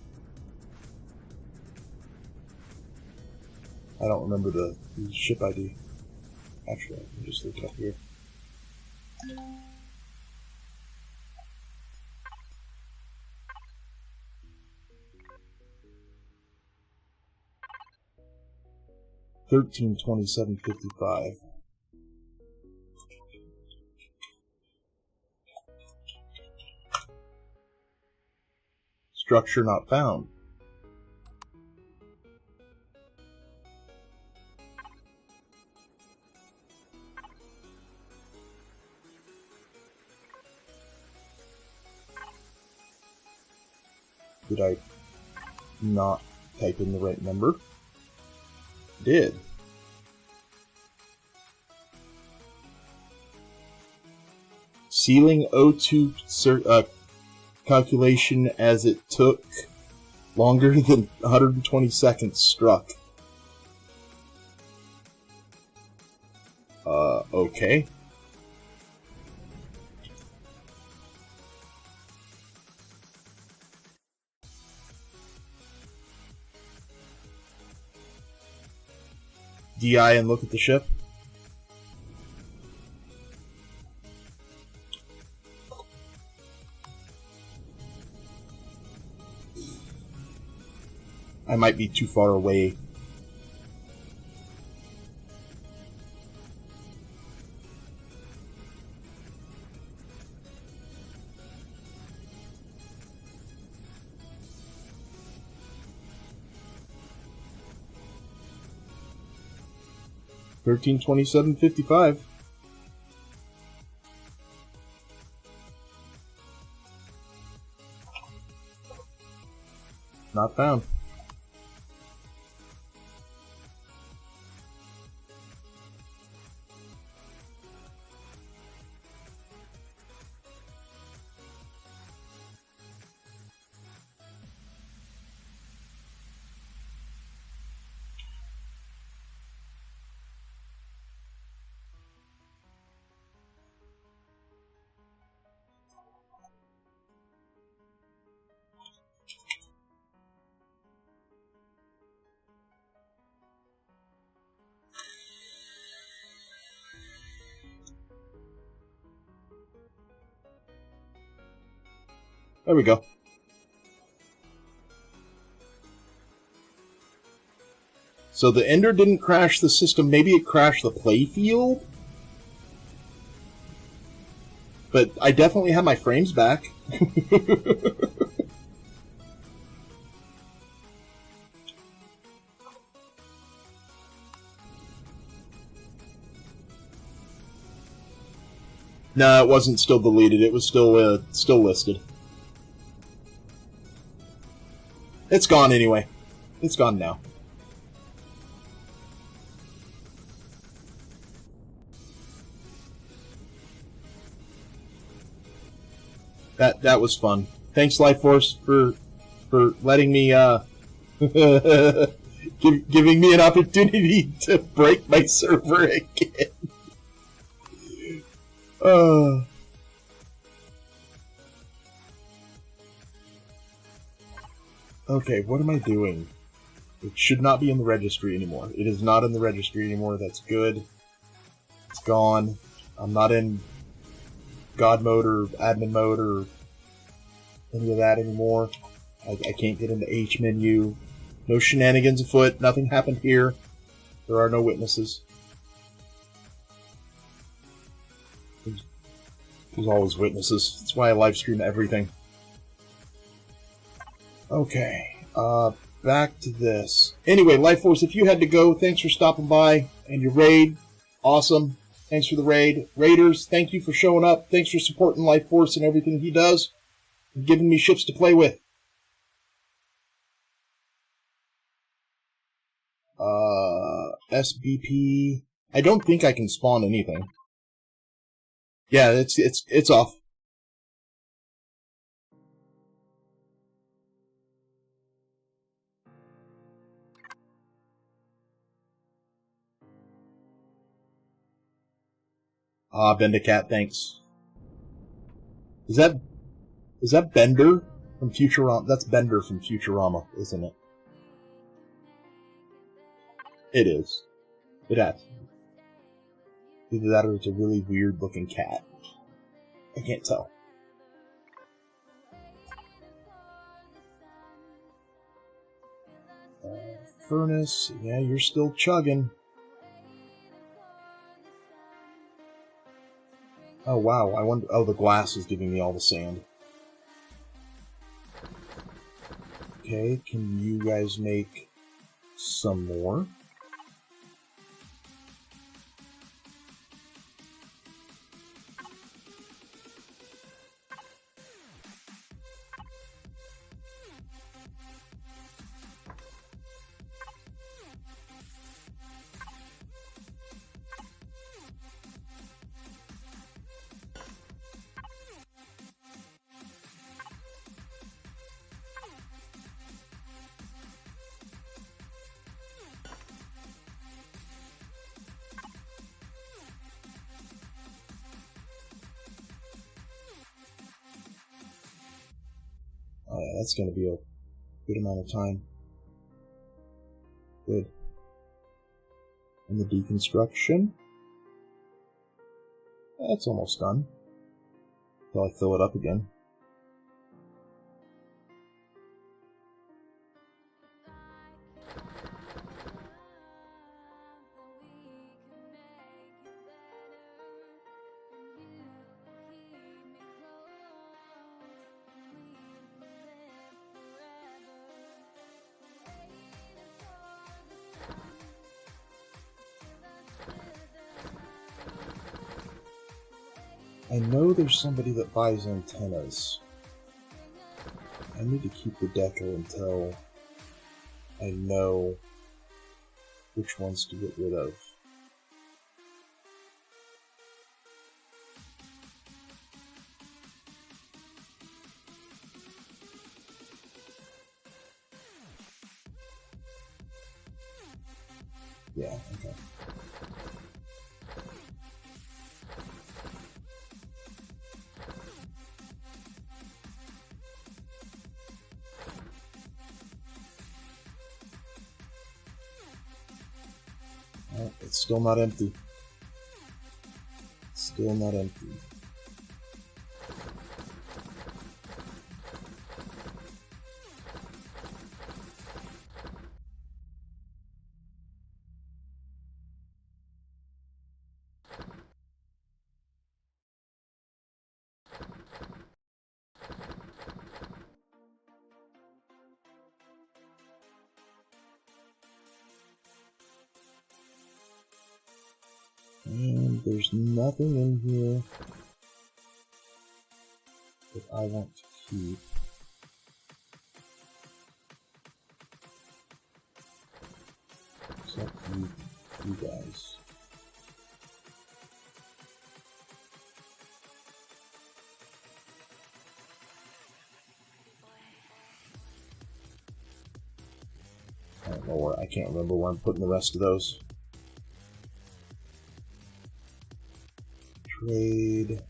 Speaker 1: I don't remember the ship ID. Actually, I can just look it up here. $1327.55. Structure not found. Did I not type in the right number? Did. Ceiling O2 calculation as it took longer than 120 seconds struck. Okay. DI and look at the ship. I might be too far away. $1327.55. Not found. There we go. So the Ender didn't crash the system. Maybe it crashed the playfield? But I definitely have my frames back. No, it wasn't still deleted. It was still listed. It's gone anyway. It's gone now. That was fun. Thanks, Life Force, for letting me giving me an opportunity to break my server again. Okay, what am I doing? It should not be in the registry anymore. It is not in the registry anymore. That's good. It's gone. I'm not in God mode or admin mode or any of that anymore. I can't get into H menu. No shenanigans afoot. Nothing happened here. There are no witnesses. There's always witnesses. That's why I live stream everything. Okay. Back to this. Anyway, Life Force, if you had to go, thanks for stopping by. And your raid, awesome. Thanks for the raid. Raiders, thank you for showing up. Thanks for supporting Life Force and everything he does. And giving me ships to play with. SBP. I don't think I can spawn anything. Yeah, it's off. Bendicat, thanks. Is that Bender from Futurama? That's Bender from Futurama, isn't it? It is. It has. Either that or it's a really weird looking cat. I can't tell. Furnace, yeah, you're still chugging. Oh wow, I wonder. Oh, the glass is giving me all the sand. Okay, can you guys make some more? Oh yeah, that's going to be a good amount of time. Good. And the deconstruction. That's almost done. Until I fill it up again. I know there's somebody that buys antennas. I need to keep the deco until I know which ones to get rid of. Yeah, okay. It's still not empty. Still not empty. And there's nothing in here that I want to keep. Except you guys. I don't know where, I can't remember where I'm putting the rest of those. Trade.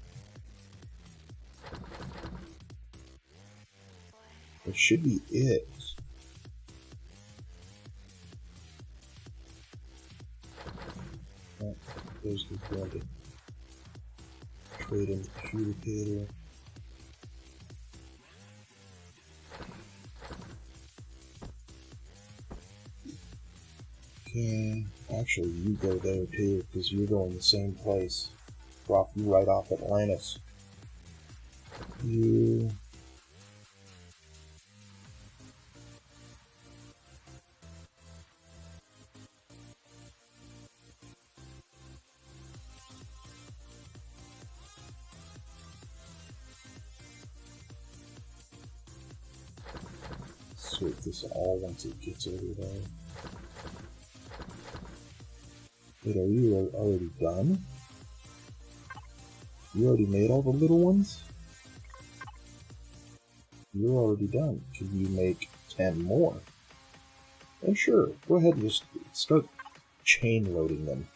Speaker 1: That should be it. Oh, there's the dragon. Trade in communicator. Okay, actually you go there too, because you're going the same place. Drop you right off Atlantis. You... Sort this all once it gets over there. Wait, are you already done? You already made all the little ones? You're already done. Can you make 10 more? And sure, go ahead and just start chain loading them.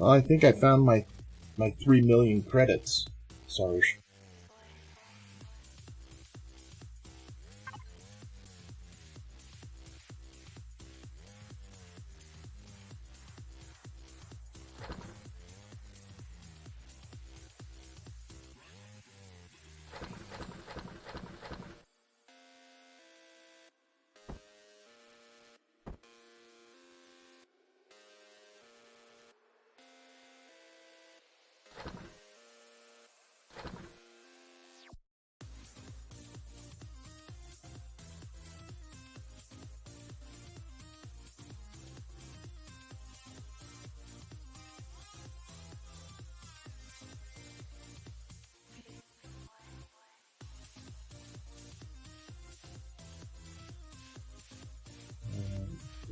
Speaker 1: I think I found my 3 million credits, Sarge.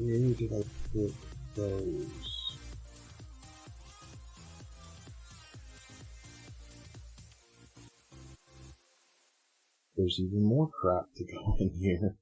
Speaker 1: Where did I put those? There's even more crap to go in here.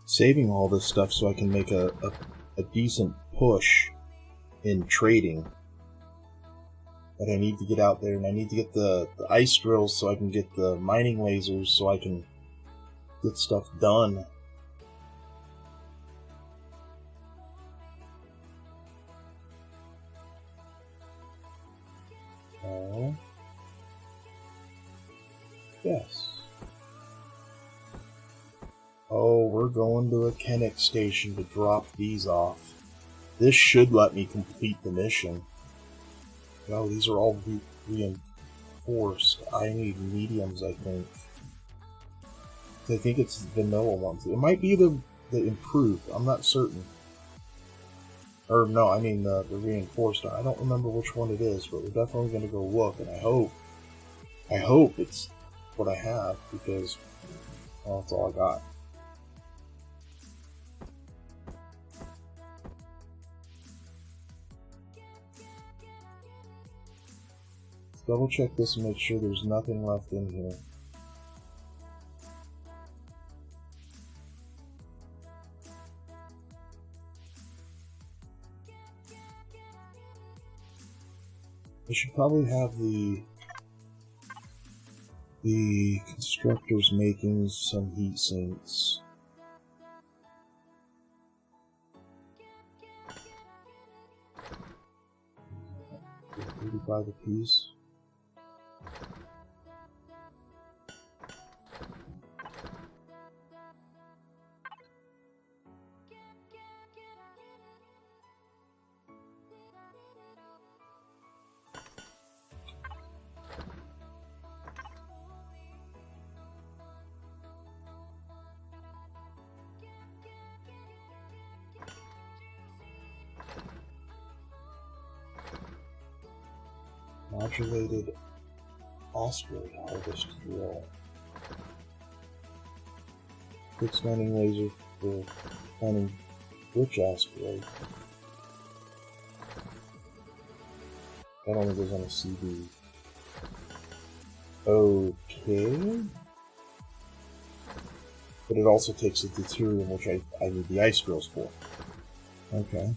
Speaker 1: Saving all this stuff so I can make a decent push in trading. But I need to get out there, and I need to get the ice drills so I can get the mining lasers so I can get stuff done. Yes. Oh, we're going to a Kennex station to drop these off. This should let me complete the mission. No, these are all reinforced. I need mediums, I think. I think it's vanilla ones. It might be the improved. I'm not certain. Or no, I mean the reinforced. I don't remember which one it is, but we're definitely going to go look, and I hope it's what I have, because, well, that's all I got. Let's double check this and make sure there's nothing left in here. I should probably have the constructors making some heat sinks. $35 a piece. Modulated osprey harvest drill. Quick scanning laser for finding which osprey. That only goes on a CD. Okay. But it also takes a deuterium, which I need the ice drills for. Okay.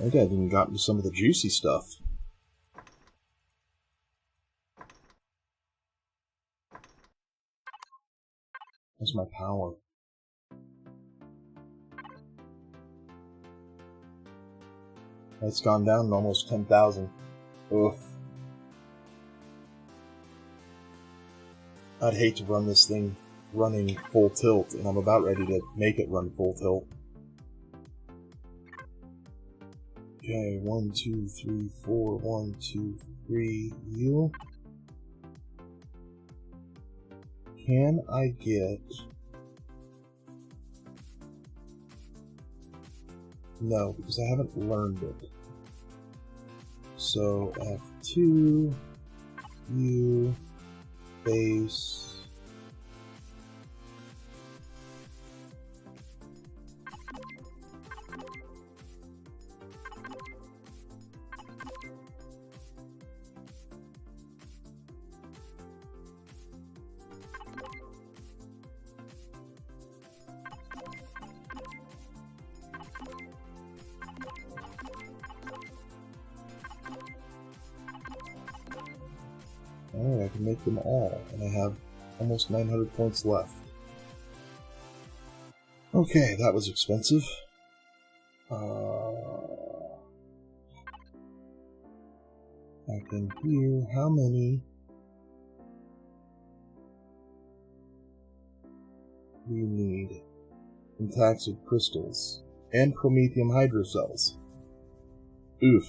Speaker 1: Maybe I even got into some of the juicy stuff. Where's my power? It's gone down to almost 10,000. Oof. I'd hate to run this thing running full tilt, and I'm about ready to make it run full tilt. Okay, 1, 2, 3, 4, 1, 2, 3, you. Can I get... No, because I haven't learned it. So, F2, U, base... Alright, I can make them all, and I have almost 900 points left. Okay, that was expensive. Back in here, how many do you need? Intaxid crystals and chromethium hydrocells. Oof.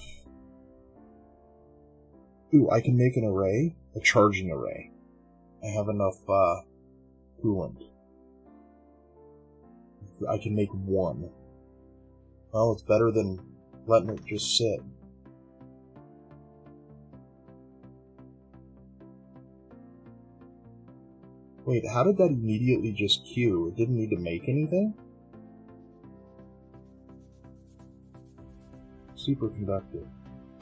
Speaker 1: Ooh, I can make an array? A charging array. I have enough, coolant. I can make one. Well, it's better than letting it just sit. Wait, how did that immediately just queue? It didn't need to make anything? Superconductor.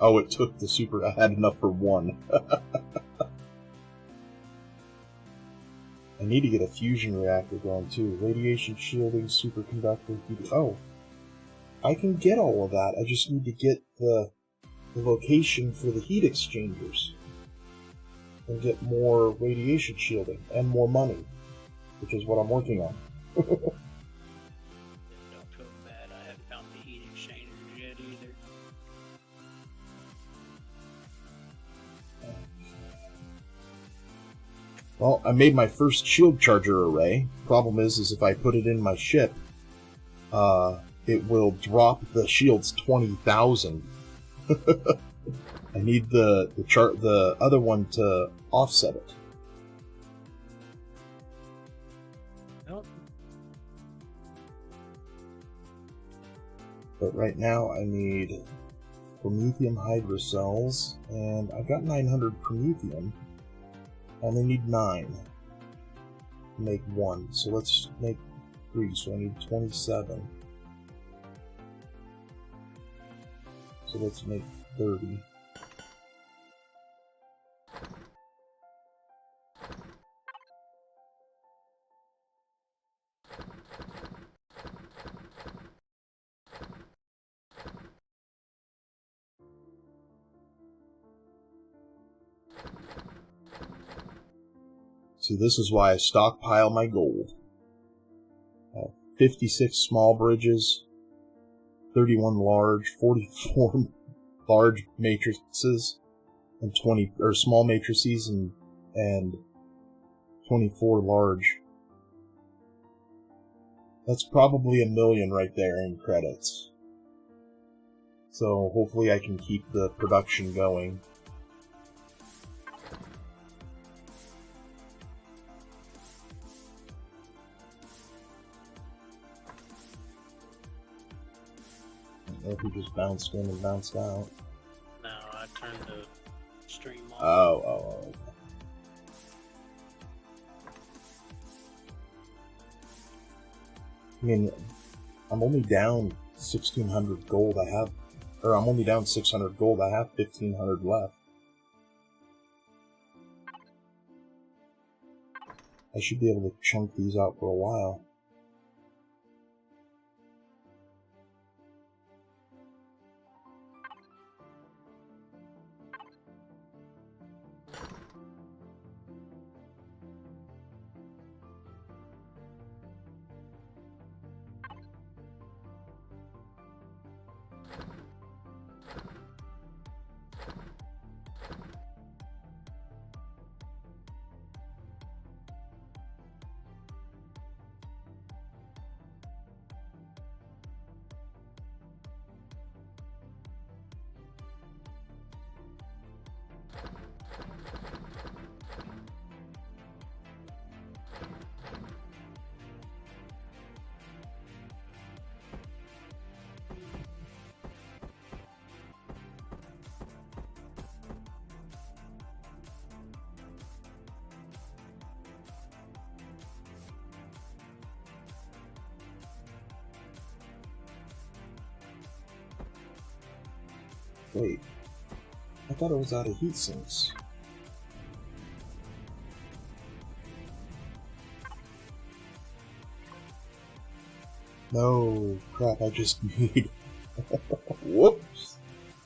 Speaker 1: Oh, it took the super... I had enough for one. I need to get a fusion reactor going too. Radiation shielding, superconductor, heat... Oh. I can get all of that. I just need to get the location for the heat exchangers. And get more radiation shielding and more money. Which is what I'm working on.
Speaker 5: Don't feel bad. I haven't found the heat exchangers yet either.
Speaker 1: Well, I made my first shield charger array. Problem is if I put it in my ship, it will drop the shields 20,000. I need the other one to offset it.
Speaker 5: Nope.
Speaker 1: But right now I need promethium hydrocells, and I've got 900 promethium. I only need 9 to make 1, so let's make 3, so I need 27. So let's make 30. See, this is why I stockpile my gold. I have 56 small bridges, 31 large, 44 large matrices, and 20 small matrices and 24 large. That's probably $1 million right there in credits. So hopefully I can keep the production going. If he just bounced in and bounced out.
Speaker 5: No, I turned the stream off.
Speaker 1: Oh. I mean, I'm only down 1,600 gold. I'm only down 600 gold. I have 1,500 left. I should be able to chunk these out for a while. Wait, I thought it was out of heat sinks. No, crap, I just need... Whoops!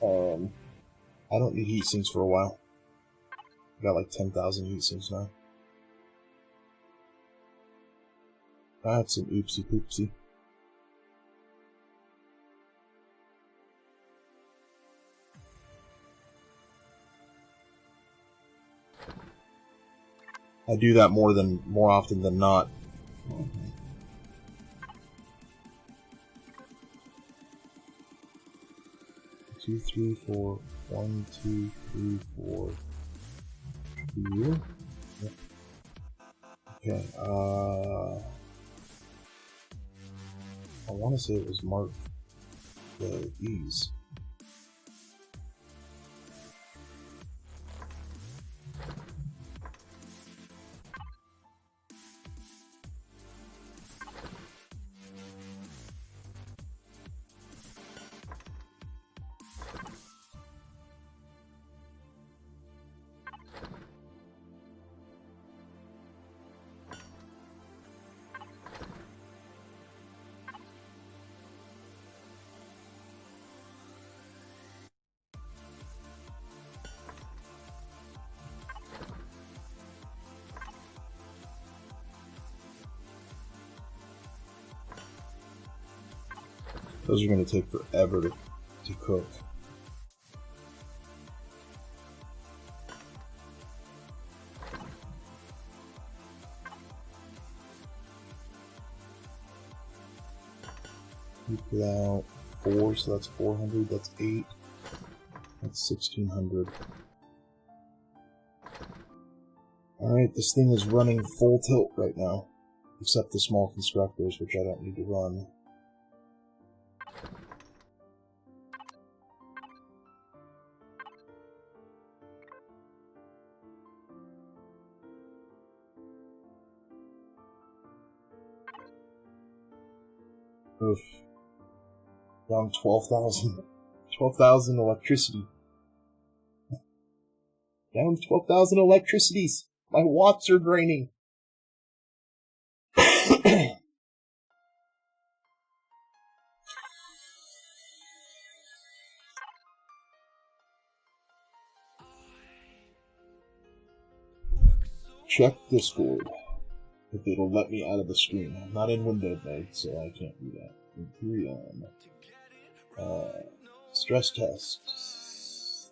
Speaker 1: I don't need heat sinks for a while. I got like 10,000 heat sinks now. That's an oopsie poopsie. I do that more often than not. 2, 3, 4. 1, 2, 3, 4. Here. Yep. Okay. I want to say it was marked these. Those are going to take forever to cook. You put out 4, so that's 400, that's 8, that's 1600. Alright, this thing is running full tilt right now, except the small constructors, which I don't need to run. Oof. Down 12,000. 12,000 electricity. Down 12,000 electricities. My watts are draining. Check Discord. If it'll let me out of the screen. I'm not in window mode, so I can't do that. Empyrion. Stress test.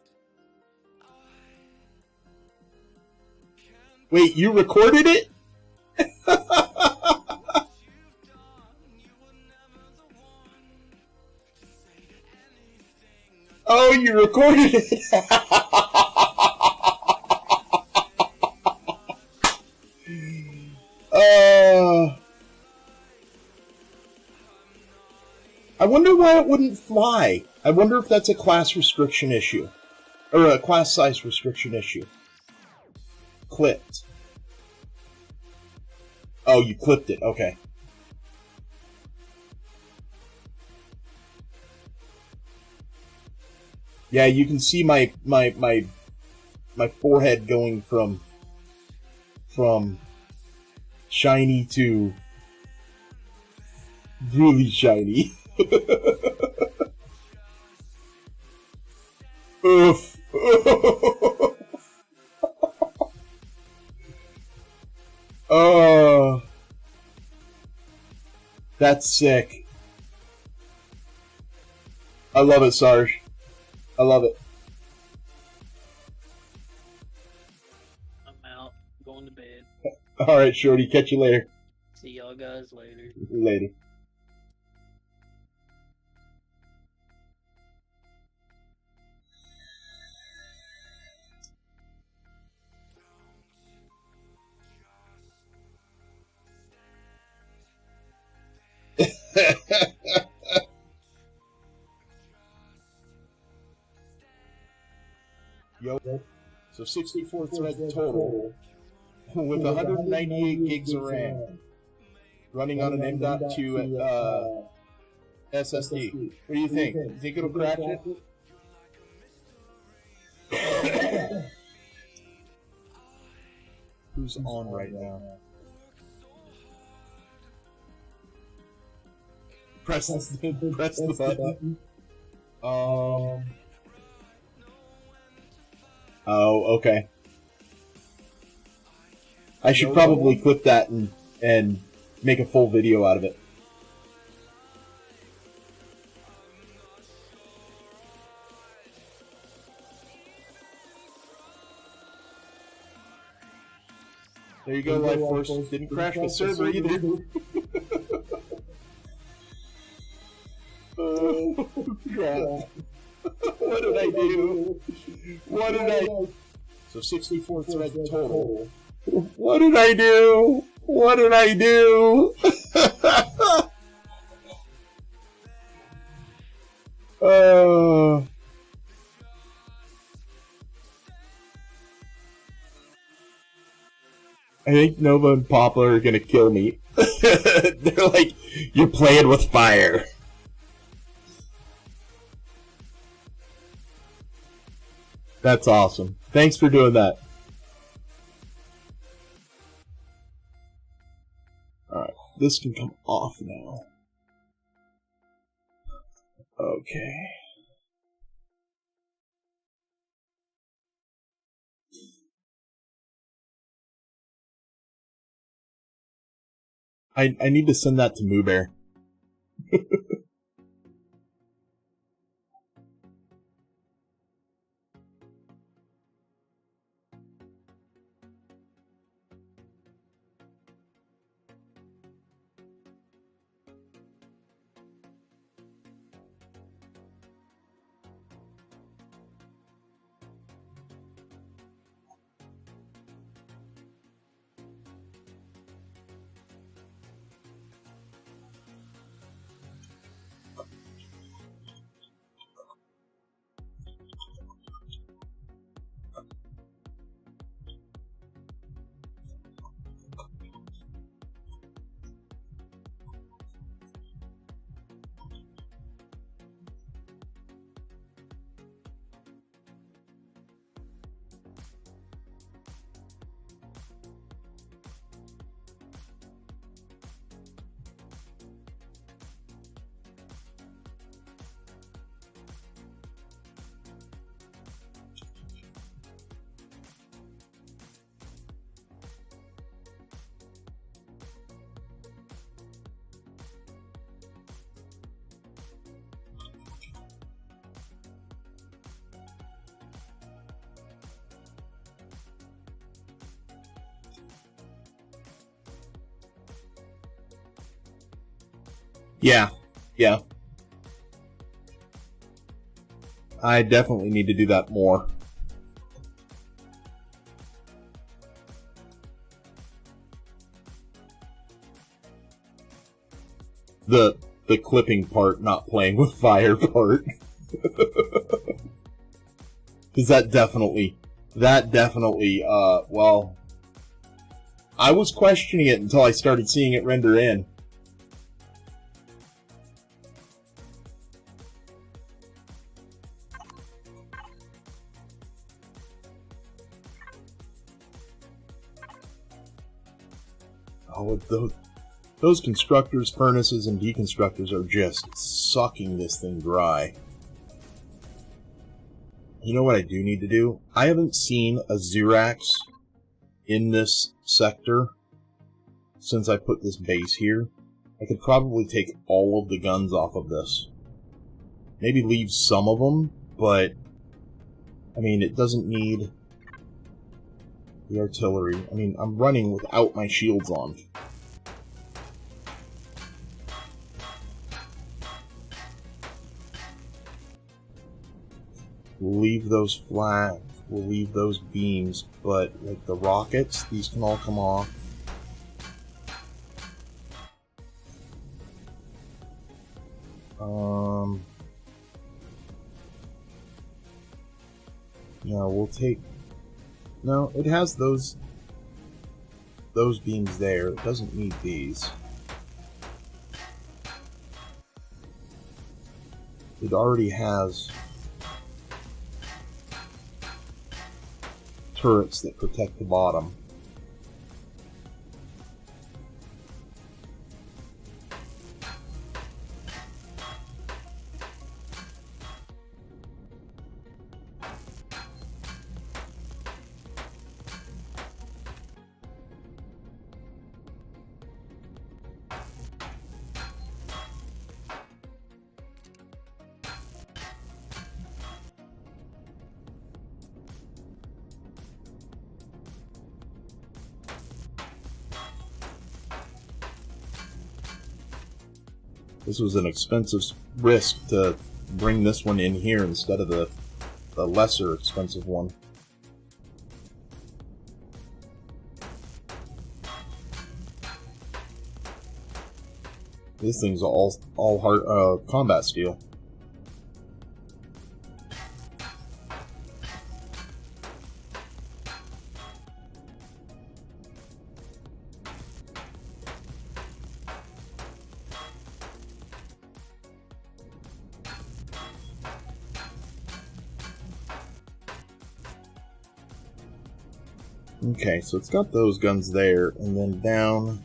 Speaker 1: Wait, you recorded it? Oh, you recorded it! I wonder why it wouldn't fly. I wonder if that's a class restriction issue. Or a class size restriction issue. Clipped. Oh, you clipped it. Okay. Yeah, you can see my forehead going from shiny to really shiny. Oof. Oh, that's sick. I love it, Sarge. I love it.
Speaker 5: I'm out. Going to bed.
Speaker 1: Alright, Shorty. Catch you later.
Speaker 5: See y'all guys later.
Speaker 1: Later. Yo, so 64 threads total, with 198 gigs of RAM, running on an M.2 SSD. What do you think? You think it'll crash it? Who's on right now? Press the button. Oh, okay. I should probably clip that and make a full video out of it. There you go, Life Force. Didn't crash the server either. Oh, crap. What did I do? What did I... So 64 threads total. What did I do? What did I do? I think Nova and Papa are gonna kill me. They're like, you're playing with fire. That's awesome. Thanks for doing that. Alright, this can come off now. Okay. I need to send that to Moo Bear. Yeah. I definitely need to do that more. The clipping part, not playing with fire part. Because that definitely, well, I was questioning it until I started seeing it render in. Oh, those constructors, furnaces, and deconstructors are just sucking this thing dry. You know what I do need to do? I haven't seen a Xerax in this sector since I put this base here. I could probably take all of the guns off of this. Maybe leave some of them, but I mean, it doesn't need the artillery. I mean, I'm running without my shields on. We'll leave those flat, we'll leave those beams, but like the rockets, these can all come off. Yeah, we'll take... No, it has those beams there. It doesn't need these. It already has turrets that protect the bottom. This was an expensive risk to bring this one in here instead of the lesser expensive one. This thing's all hard combat steel. Okay, so it's got those guns there, and then down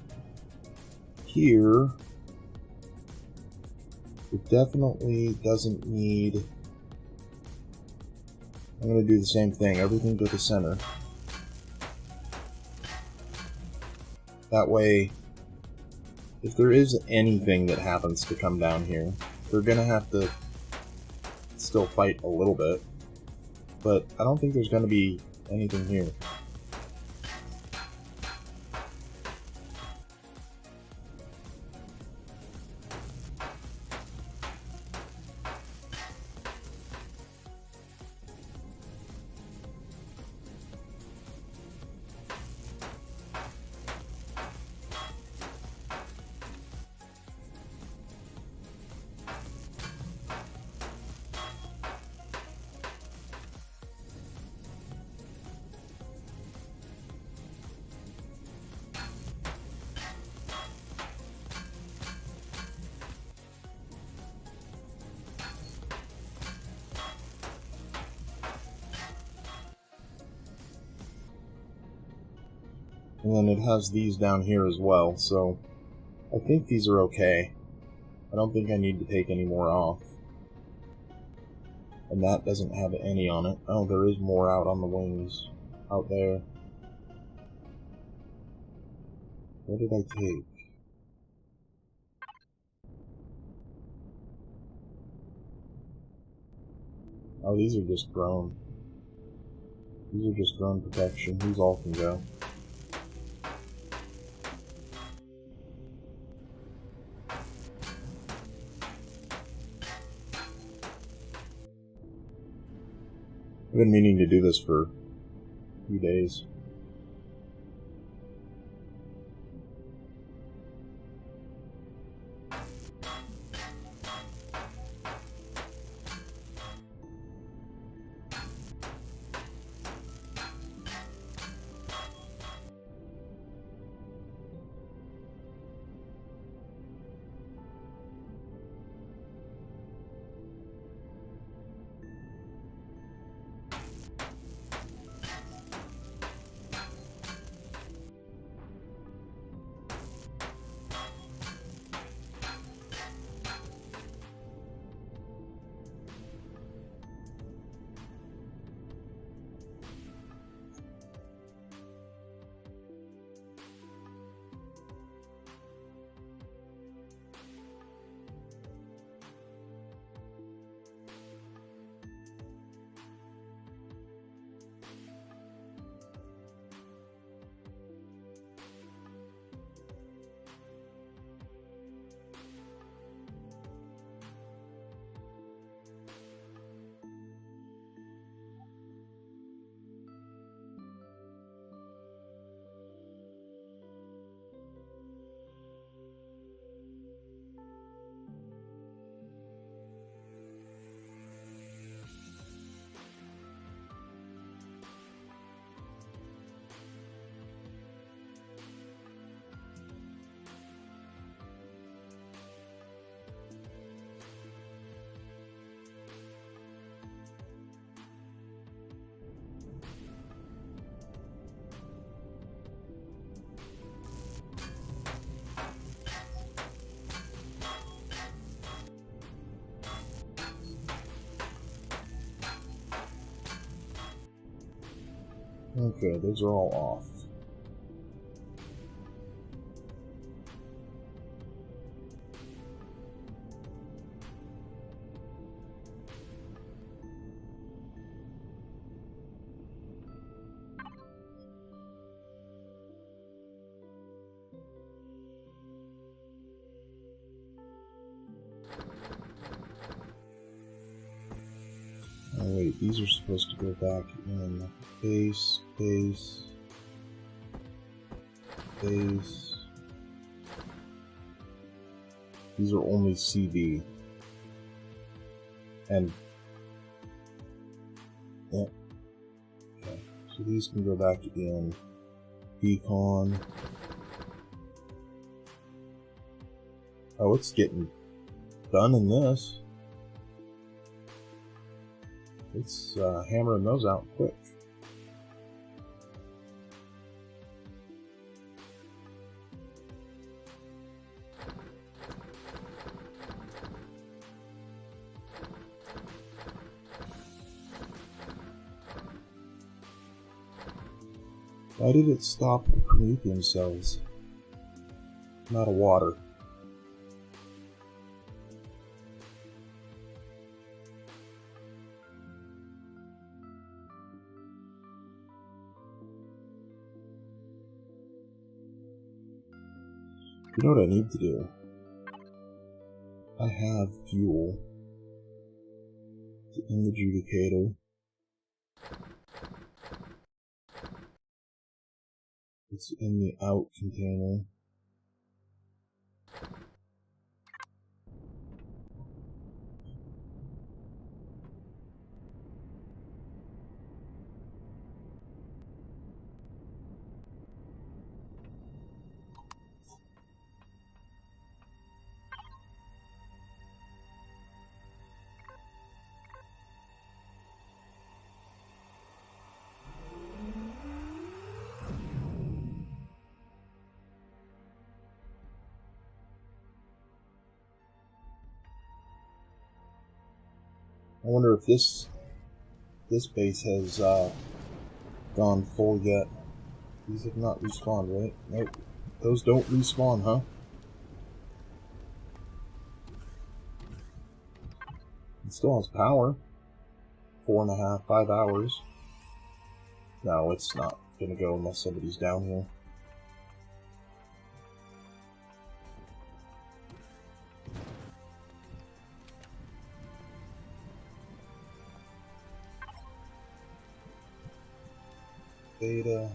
Speaker 1: here, it definitely doesn't need... I'm going to do the same thing, everything to the center. That way, if there is anything that happens to come down here, they're going to have to still fight a little bit. But I don't think there's going to be anything here. And then it has these down here as well, so I think these are okay. I don't think I need to take any more off. And that doesn't have any on it. Oh, there is more out on the wings. Out there. What did I take? Oh, these are just drone. These are just drone protection. These all can go. I've been meaning to do this for a few days. Okay, those are all off. Oh wait, these are supposed to go back in base, base, base. These are only CV. And yeah. Okay. So these can go back in Beacon. Oh, it's getting done in this. It's hammering those out quick. Why did it stop the Promethean cells? I'm out of water. You know what I need to do? I have fuel. It's in the adjudicator. It's in the out container. I wonder if this base has gone full yet. These have not respawned, right? Nope. Those don't respawn, huh? It still has power. 4.5, 5 hours. No, it's not gonna go unless somebody's down here. beta.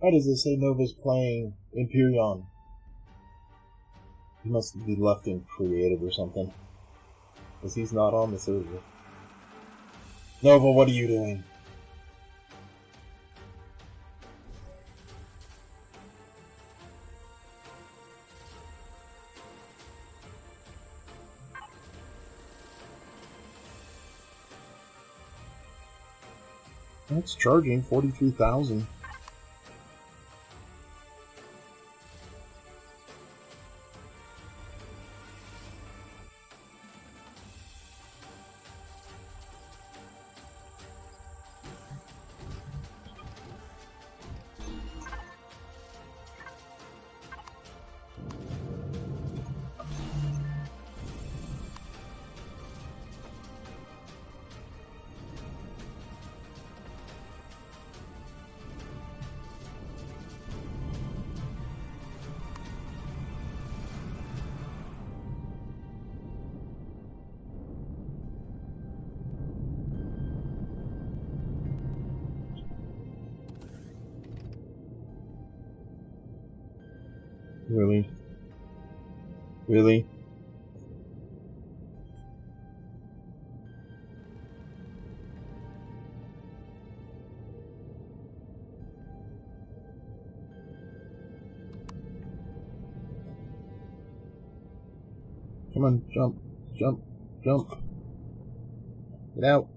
Speaker 1: Why does it say Nova's playing Empyrion? He must be left in creative or something. Because he's not on the server. Nova, what are you doing? It's charging 43,000. Really? Really? Come on, jump, jump, jump. Get out.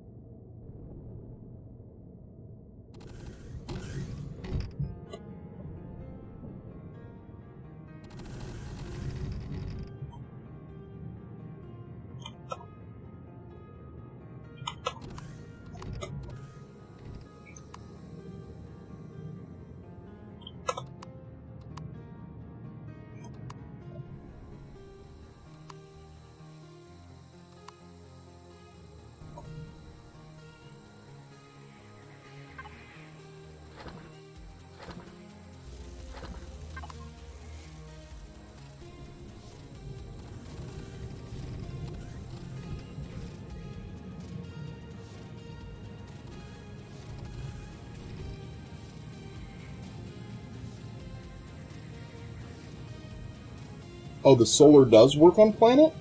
Speaker 1: Oh, the solar does work on planet?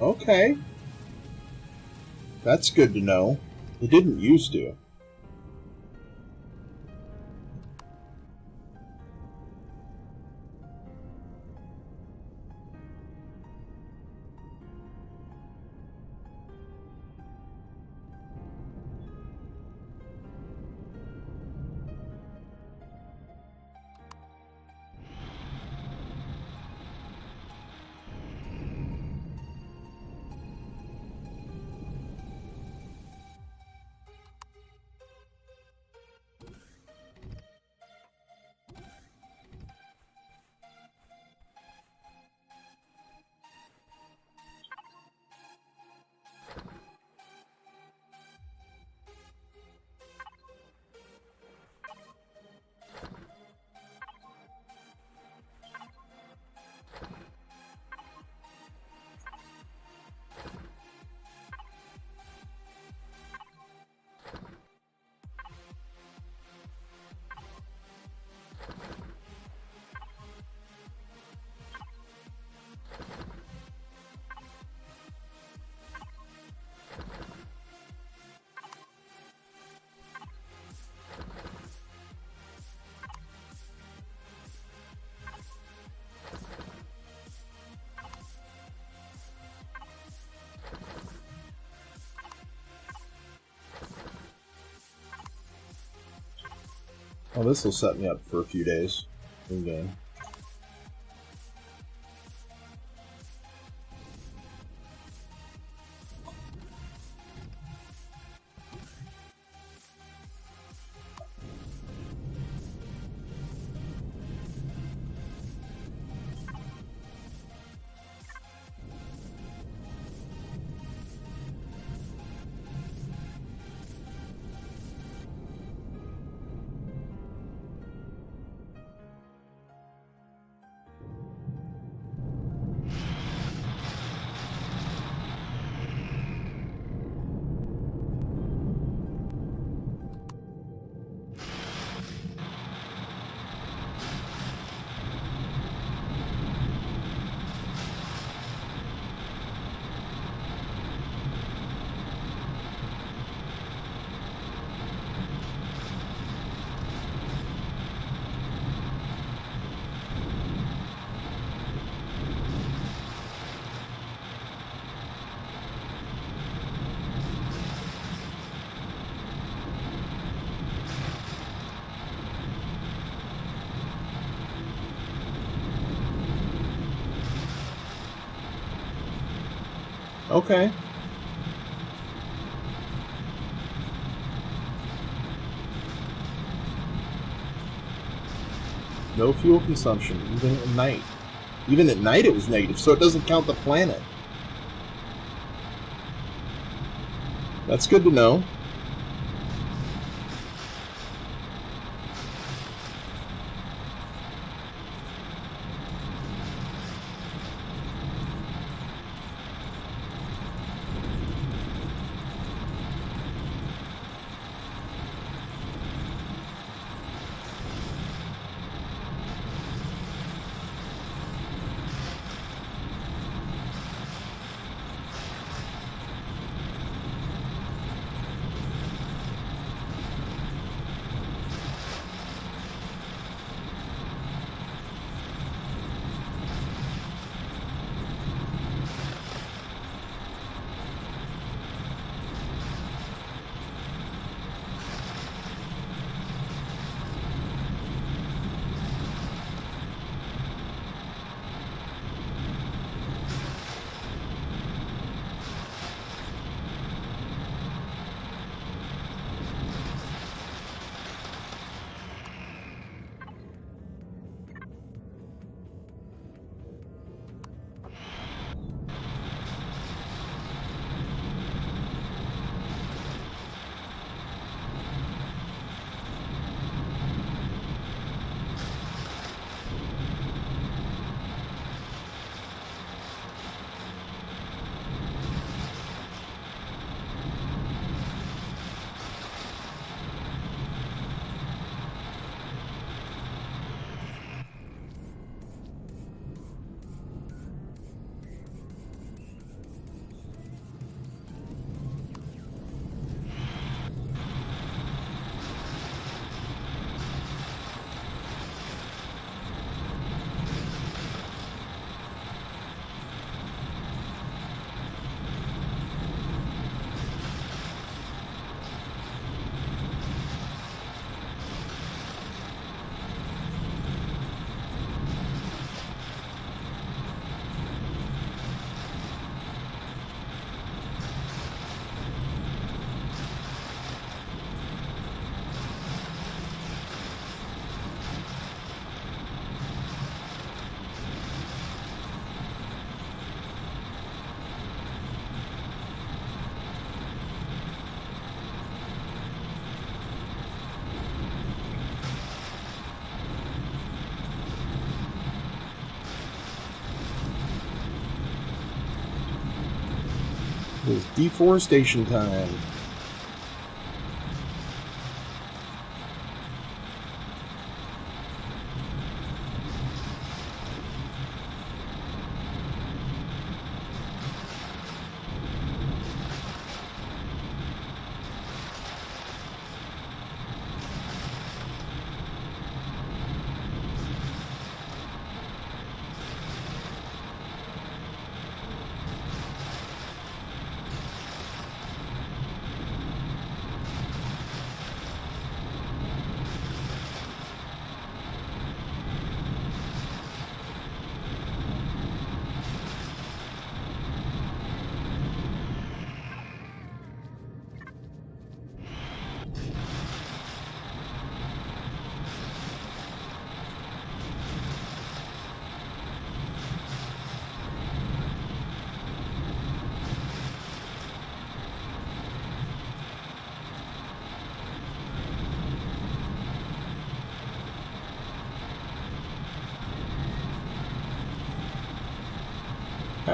Speaker 1: Okay. That's good to know. It didn't used to. Oh, this will set me up for a few days in game. Okay. No fuel consumption, even at night. Even at night it was negative, so it doesn't count the planet. That's good to know. It's deforestation time.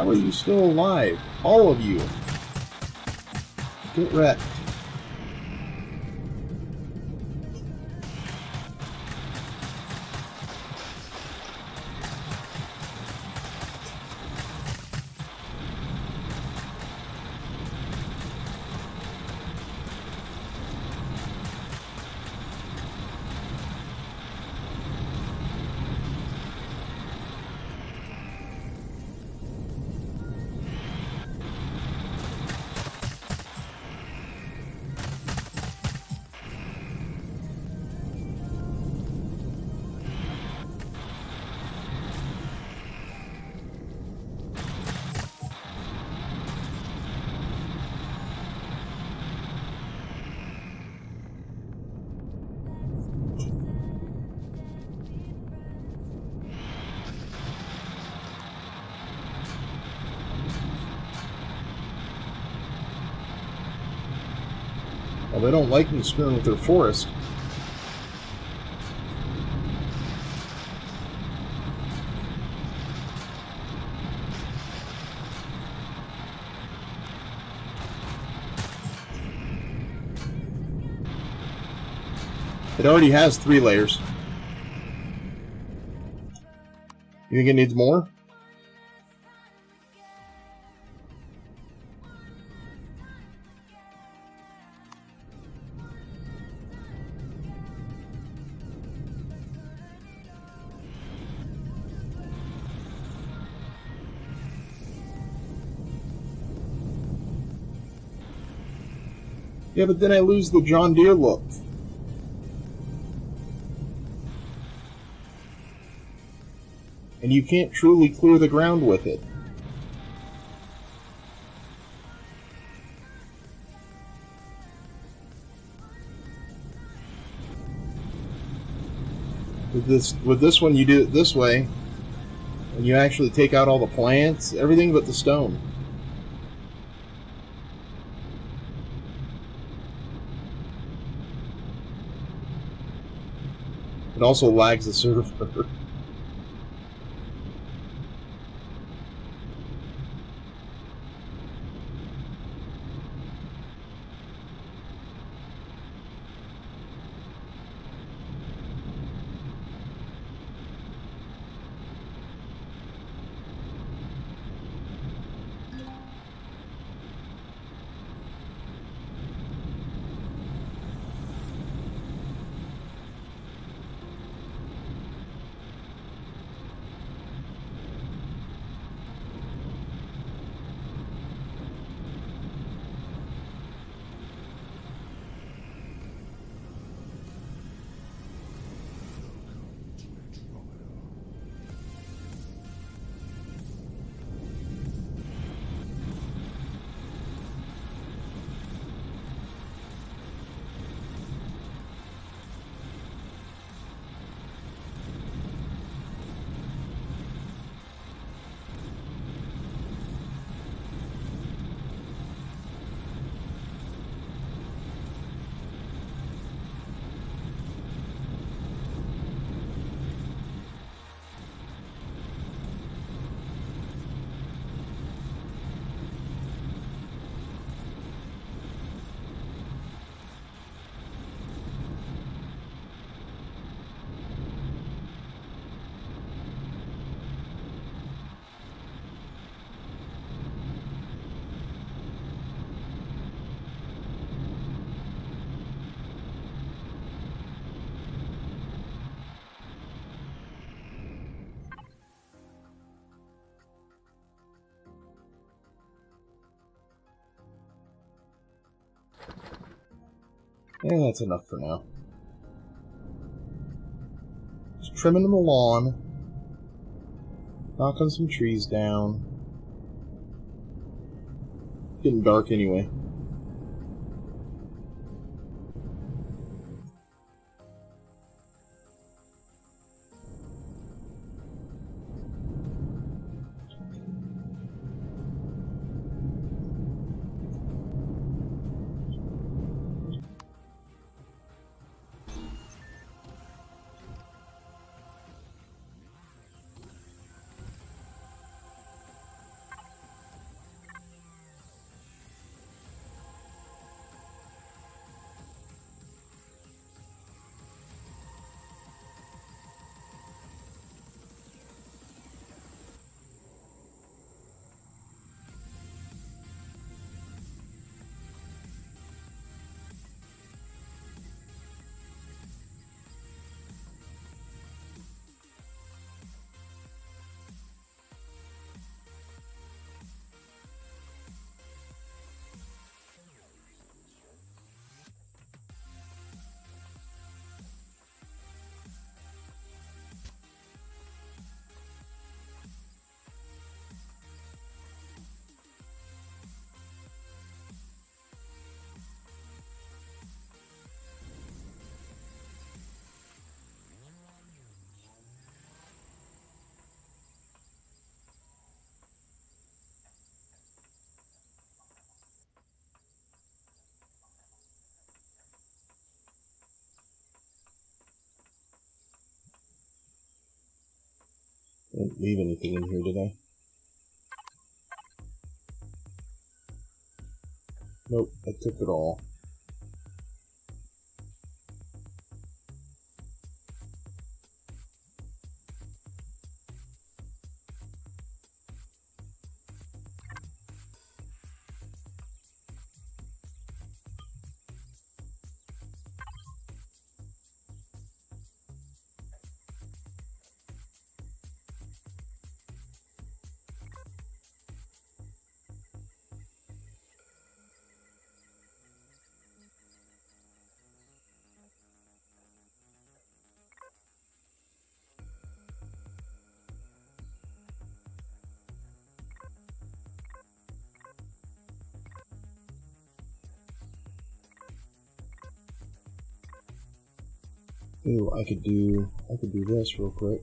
Speaker 1: How are you still alive? All of you. Get wrecked. Well, they don't like me screwing with their forest. It already has 3 layers. You think it needs more? Yeah, but then I lose the John Deere look. And you can't truly clear the ground with it. With this one, you do it this way, and you actually take out all the plants, everything but the stone. It also lags the server. Yeah, that's enough for now. Just trimming the lawn. Knocking some trees down. Getting dark anyway. Didn't leave anything in here, did I? Nope, I took it all. Ooh, I could do this real quick.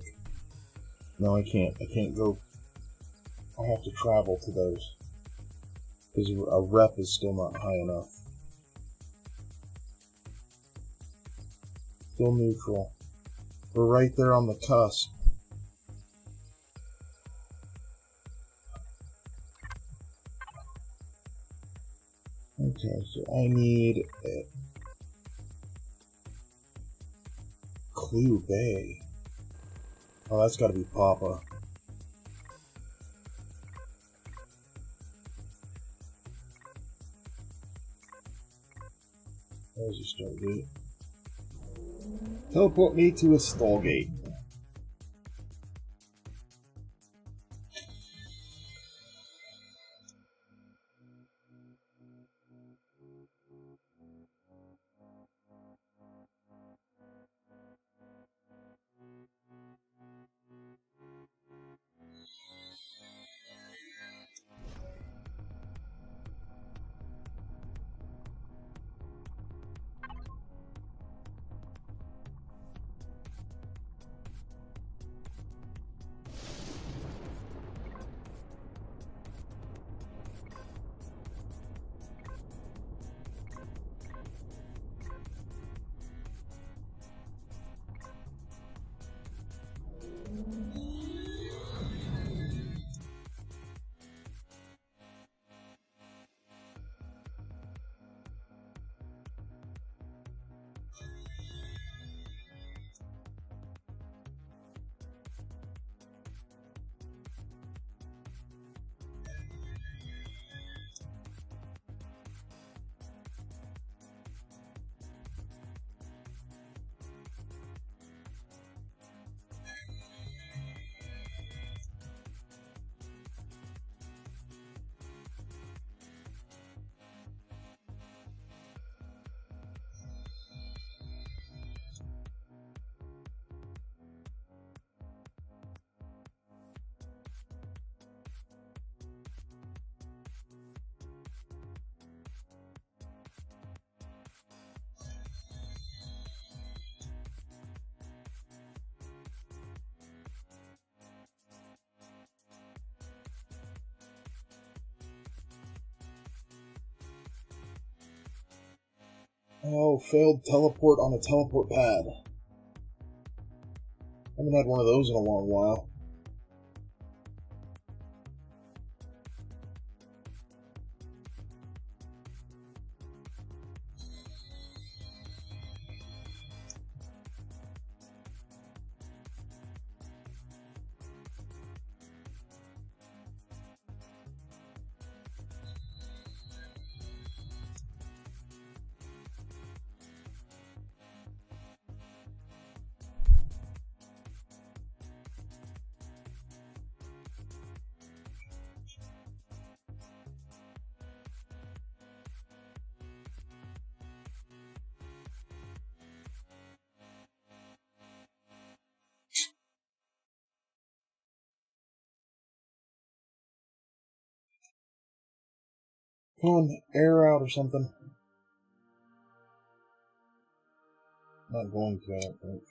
Speaker 1: No, I can't. I can't go. I have to travel to those. Because a rep is still not high enough. Still neutral. We're right there on the cusp. Okay, so I need a Clue Bay. Oh, that's gotta be Papa. There's a Stargate. Teleport me to a Stargate. Oh, failed teleport on a teleport pad. Haven't had one of those in a long while. Come on, air out or something. Not going to, I don't think.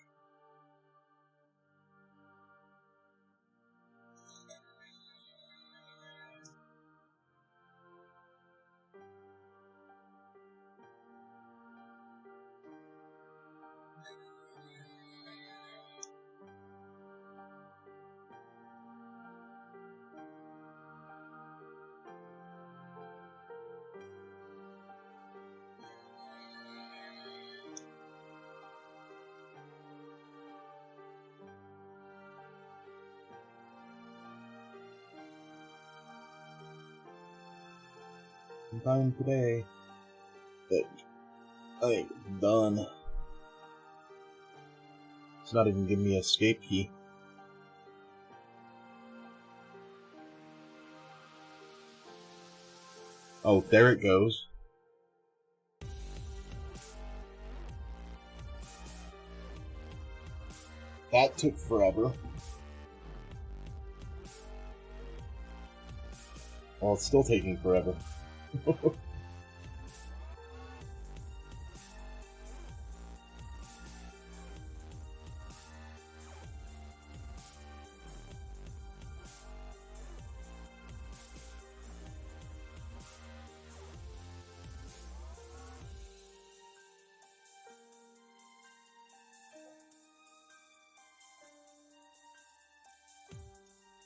Speaker 1: sometime today. But I think it's done. It's not even giving me an escape key. Oh, there it goes. That took forever. Well, it's still taking forever.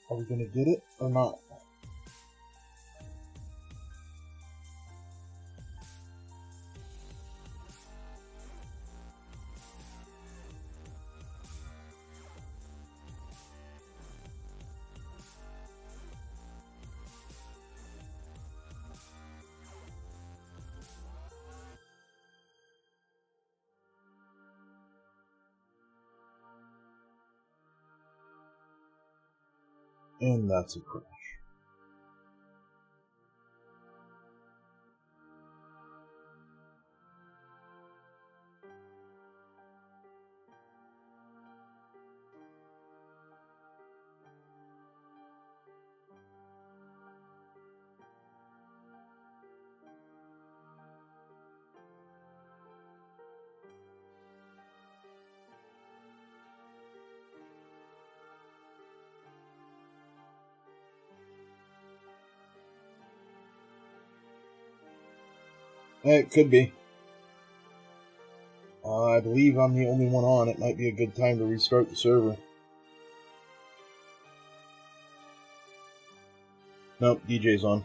Speaker 1: Are we gonna get it or not? And that's a crash. It could be. I believe I'm the only one on. It might be a good time to restart the server. Nope, DJ's on.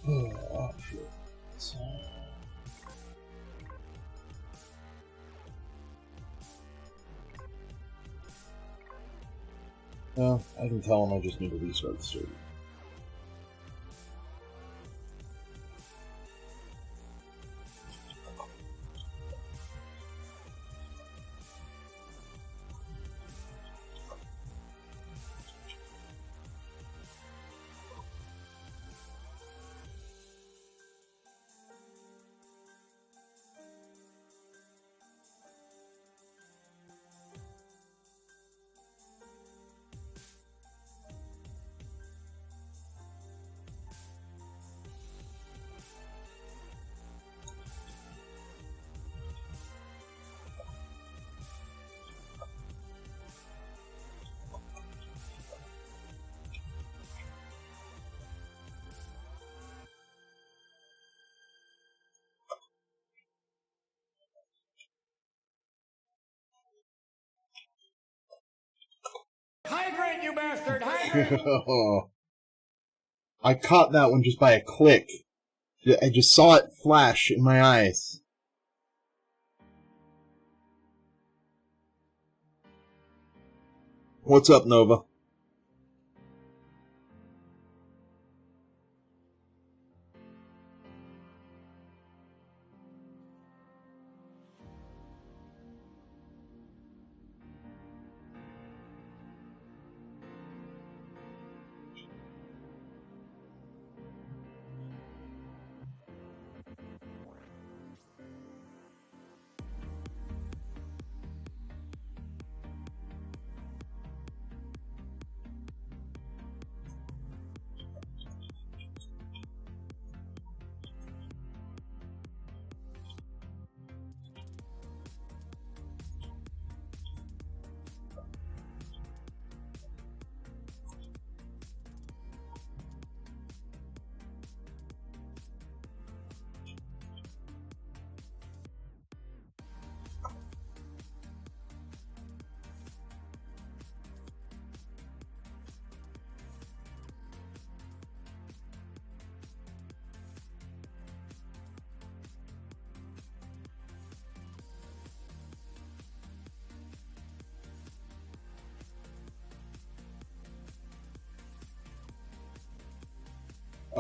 Speaker 1: Oh, shit. Well, I can tell him I just need to restart the server.
Speaker 3: Hydrate, you bastard! Hydrate!
Speaker 1: I caught that one just by a click. I just saw it flash in my eyes. What's up, Nova?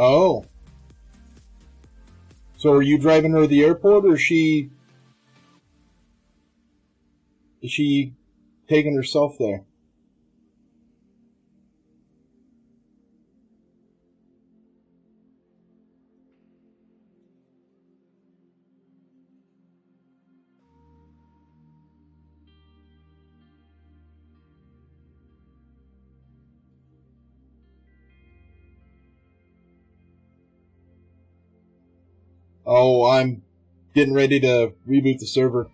Speaker 1: Oh. So are you driving her to the airport, or is she taking herself there? Oh, I'm getting ready to reboot the server.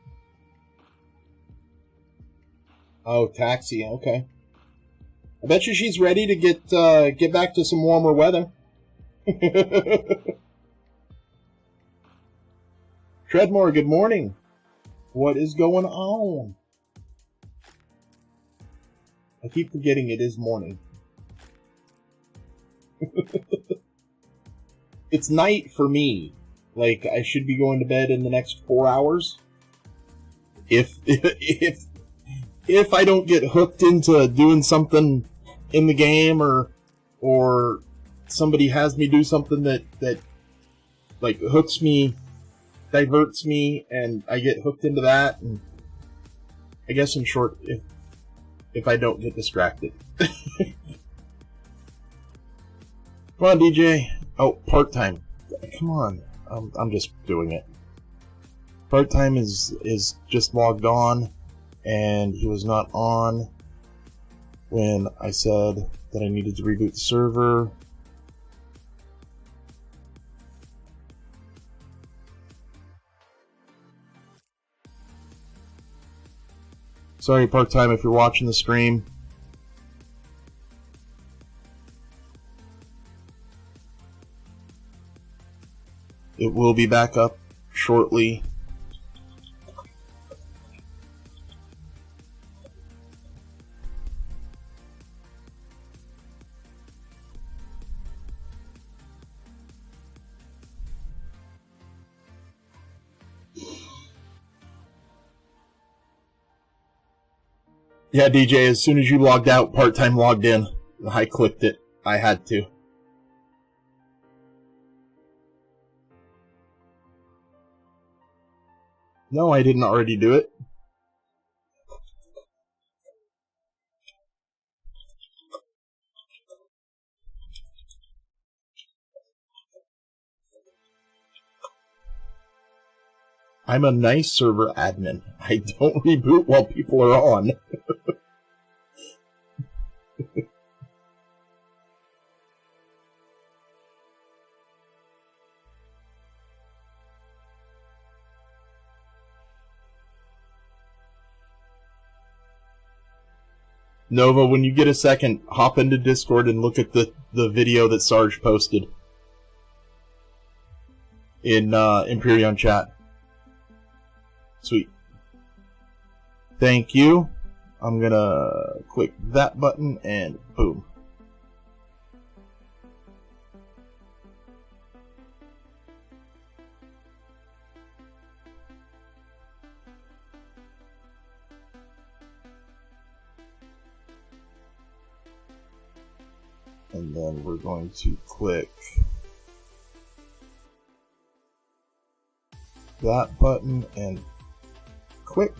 Speaker 1: Oh, taxi. Okay. I bet you she's ready to get back to some warmer weather. Treadmore, good morning. What is going on? I keep forgetting it is morning. It's night for me. Like, I should be going to bed in the next 4 hours. If I don't get hooked into doing something in the game, or somebody has me do something that like hooks me, diverts me, and I get hooked into that, and I guess in short, if I don't get distracted. Come on, DJ. Oh, part-time. Come on. I'm just doing it. Part-time is just logged on, and he was not on when I said that I needed to reboot the server. Sorry, part-time, if you're watching the stream. It will be back up shortly. Yeah, DJ, as soon as you logged out, part-time logged in. I clicked it. I had to. No, I didn't already do it. I'm a nice server admin. I don't reboot while people are on. Nova, when you get a second, hop into Discord and look at the video that Sarge posted in Empyrion chat. Sweet. Thank you. I'm gonna click that button and boom. And then we're going to click that button and click.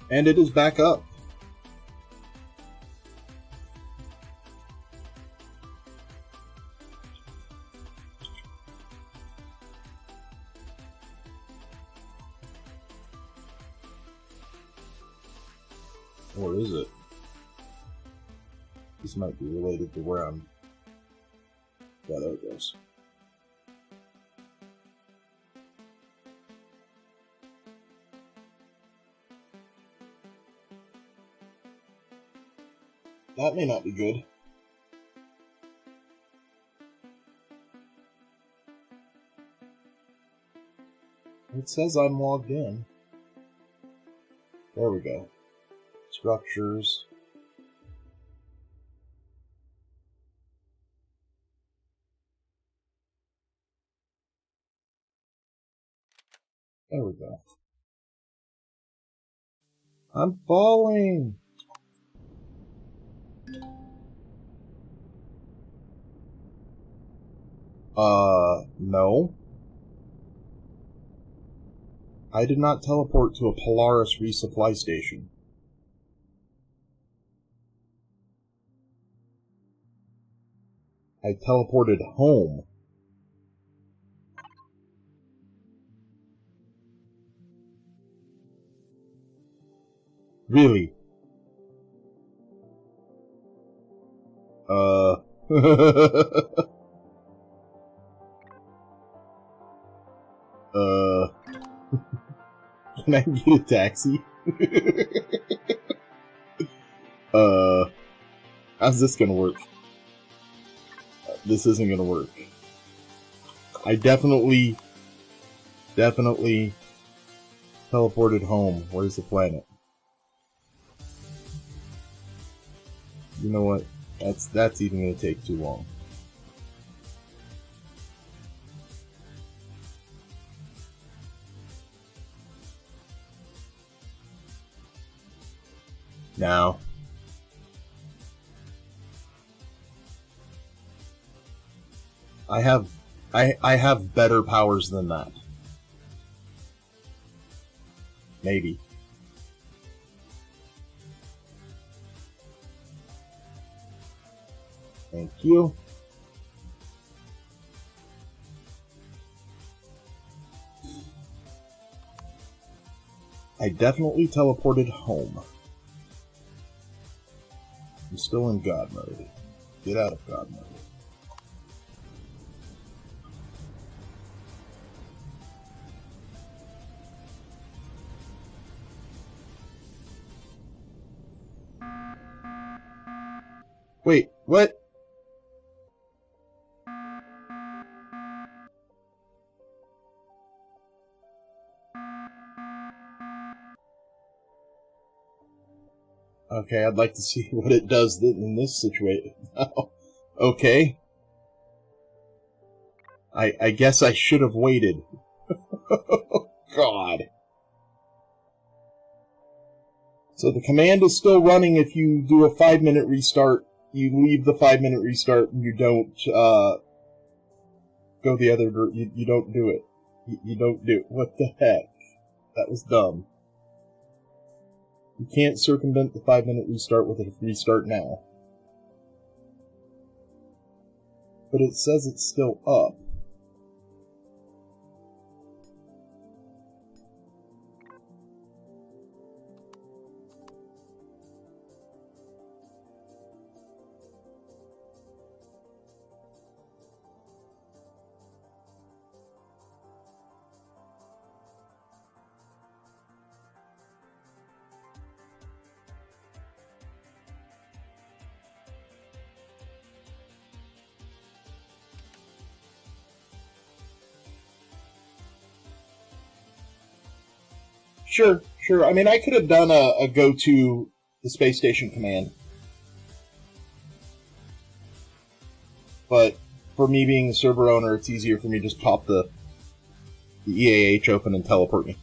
Speaker 1: And it is back up. Or is it? This might be related to where I'm... Yeah, there it goes. That may not be good. It says I'm logged in. There we go. Structures. There we go. I'm falling! No. I did not teleport to a Polaris resupply station. I teleported home. Really? Can I get a taxi? How's this gonna work? This isn't gonna work. I definitely teleported home. Where's the planet? You know what? That's even gonna take too long. Now, I have better powers than that. Maybe. Thank you. I definitely teleported home. I'm still in God mode. Get out of God mode. Wait, what? Okay, I'd like to see what it does in this situation. Okay. I guess I should have waited. God. So the command is still running if you do a 5-minute restart. You leave the 5-minute restart and you don't go the other... You don't do it. You don't do it. What the heck? That was dumb. You can't circumvent the 5-minute restart with a restart now. But it says it's still up. Sure. I mean, I could have done a go to the space station command. But for me being the server owner, it's easier for me to just pop the EAH open and teleport me.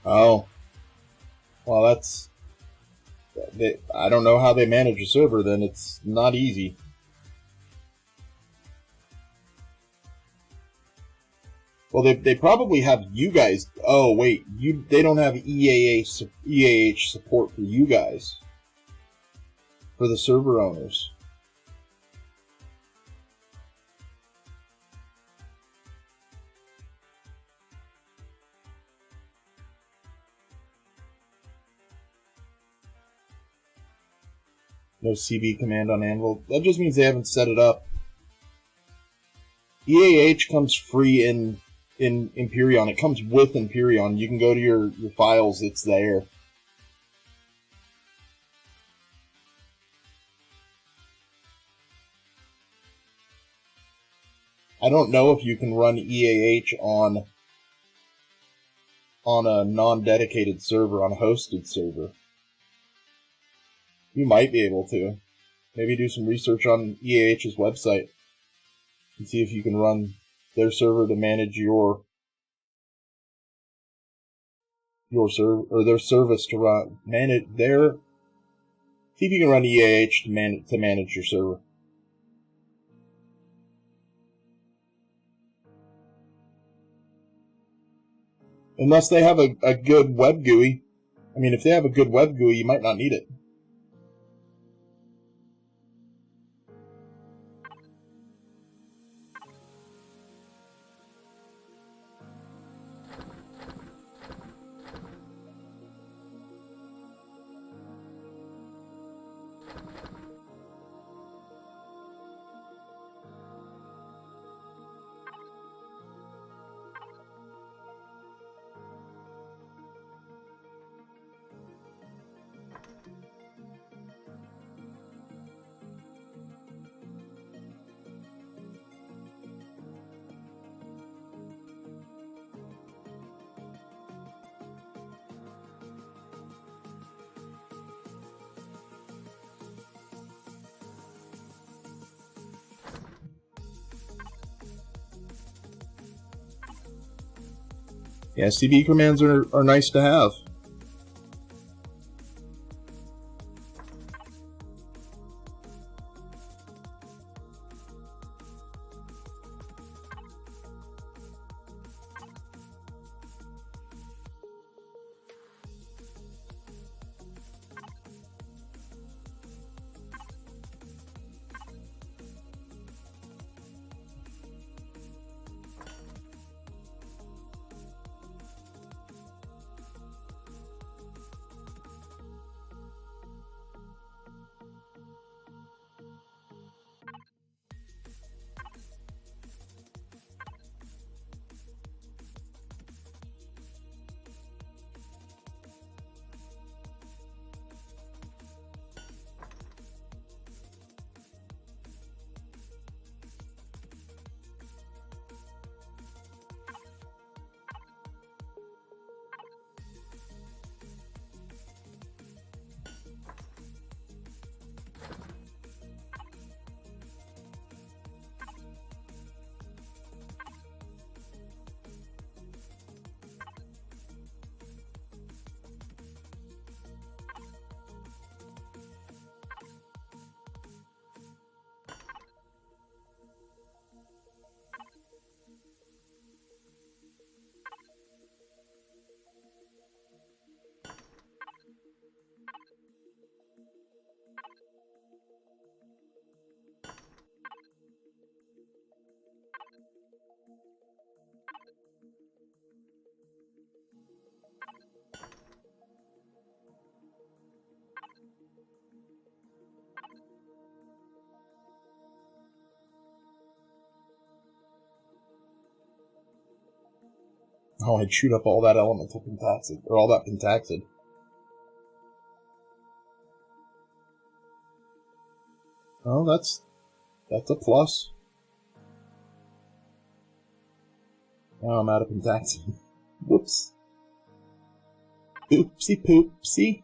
Speaker 1: Oh. Well, that's... I don't know how they manage a server, then. It's not easy. Well, they probably have you guys... Oh, wait. They don't have EAH support for you guys. For the server owners. No CB command on Anvil. That just means they haven't set it up. EAH comes free in Empyrion. It comes with Empyrion. You can go to your files. It's there. I don't know if you can run EAH on a non-dedicated server, on a hosted server. You might be able to. Maybe do some research on EAH's website and see if you can run their server to manage your server, or their service to manage their. See if you can run EAH to manage your server. Unless they have a good web GUI. I mean, if they have a good web GUI, you might not need it. Yeah, CB commands are nice to have. Oh, I'd shoot up all that elemental pentaxid, or all that pentaxid. Oh, that's a plus. Now I'm out of pentaxid. Whoops. Oopsie poopsie.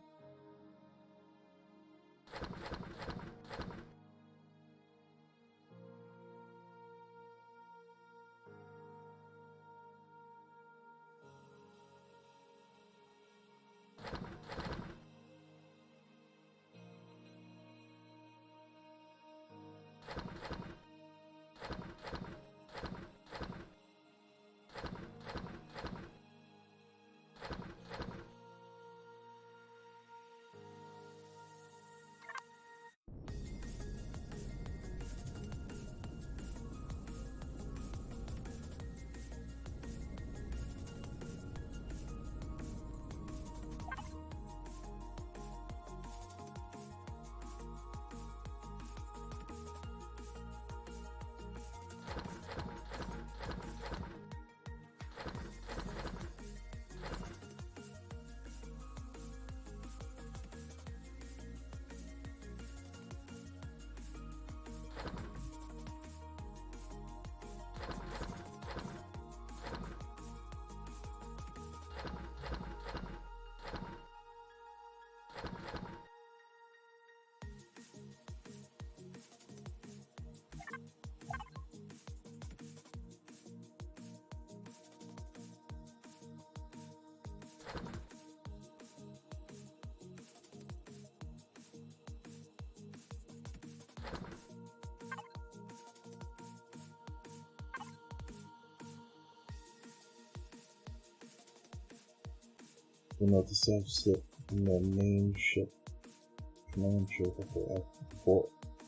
Speaker 1: You know to self-sit in the main ship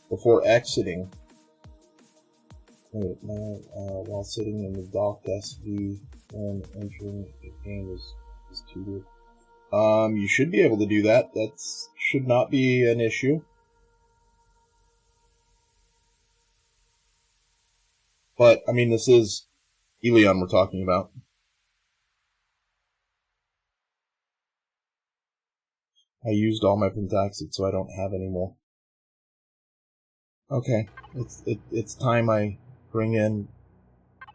Speaker 1: before exiting. Wait, no, while sitting in the docked SV when entering the game is too good. You should be able to do that. That should not be an issue. But, I mean, this is Elion we're talking about. I used all my pentaxid, so I don't have any more. Okay, it's time I bring in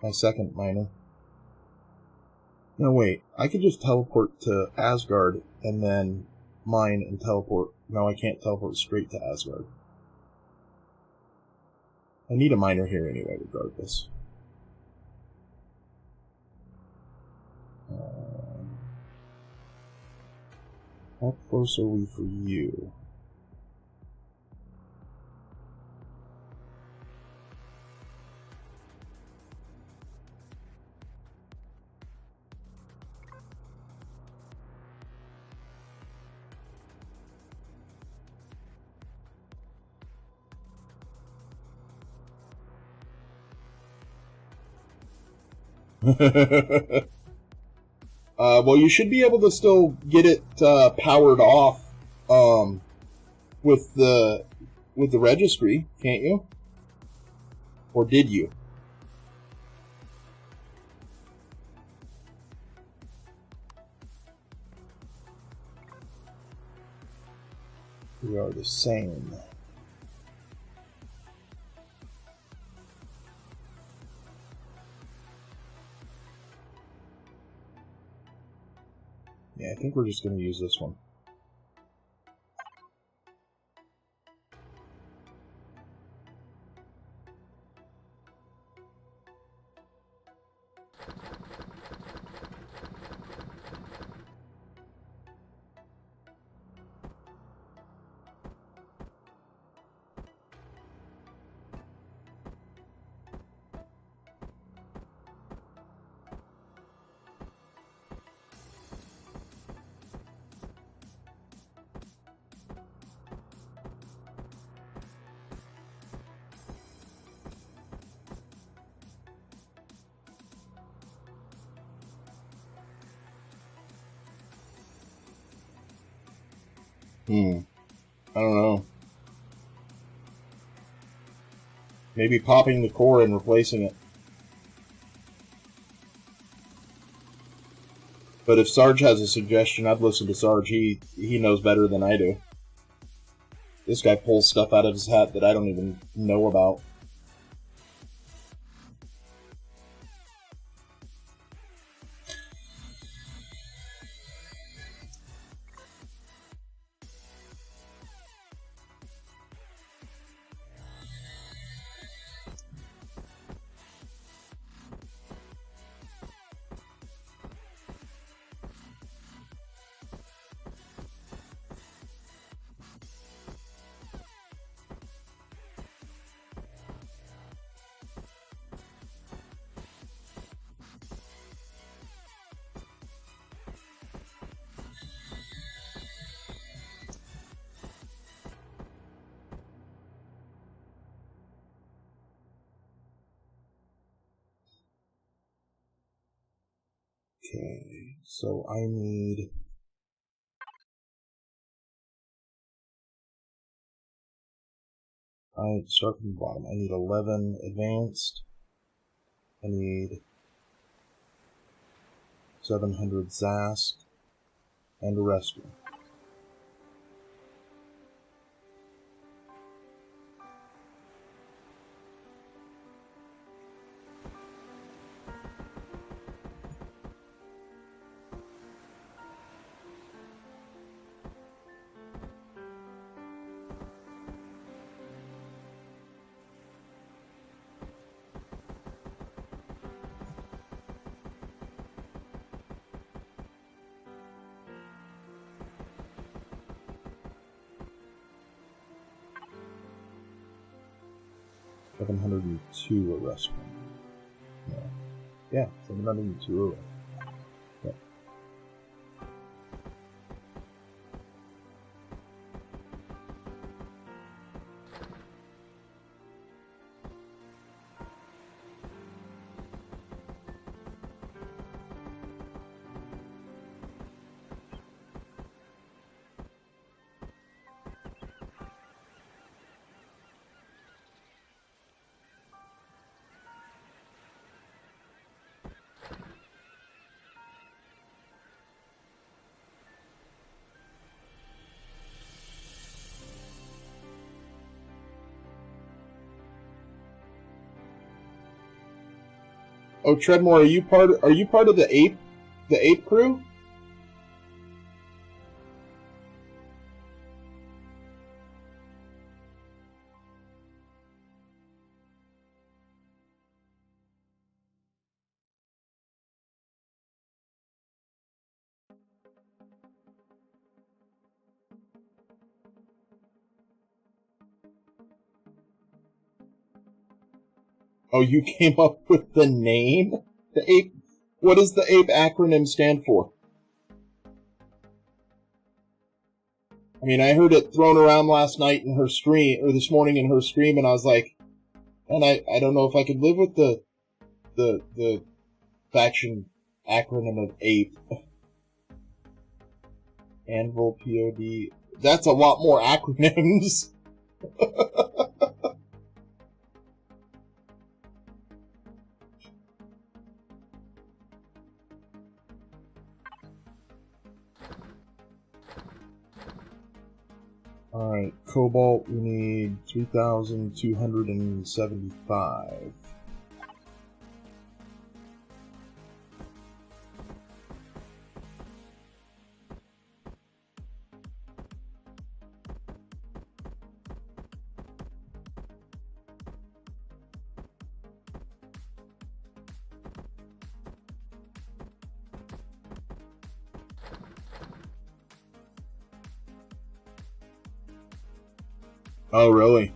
Speaker 1: my second miner. No, wait, I could just teleport to Asgard and then mine and teleport. No, I can't teleport straight to Asgard. I need a miner here anyway, regardless. How close are we for you? Well, you should be able to still get it powered off with the registry, can't you? Or did you? We are the same. Yeah, I think we're just going to use this one. I don't know. Maybe popping the core and replacing it. But if Sarge has a suggestion, I'd listen to Sarge. He knows better than I do. This guy pulls stuff out of his hat that I don't even know about. Okay, so I need... I start from the bottom. I need 11 advanced. I need 700 Zask and a rescue. $702 a rescue. Yeah, 702 a rescue. Yeah. Oh, Treadmore, are you part of the ape crew? Oh, you came up with the name? The ape. What does the ape acronym stand for? I mean, I heard it thrown around last night in her stream, or this morning in her stream, and I was like, and I don't know if I could live with the faction acronym of ape. Anvil, POD. That's a lot more acronyms. Alright, Cobalt, we need 3,275. Oh, really?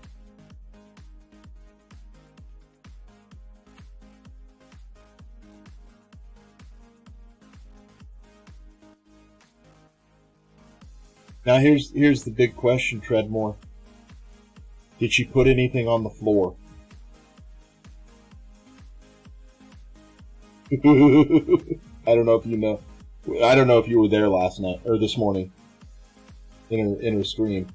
Speaker 1: Now here's the big question, Treadmore. Did she put anything on the floor? I don't know if you know. I don't know if you were there last night or this morning in her stream.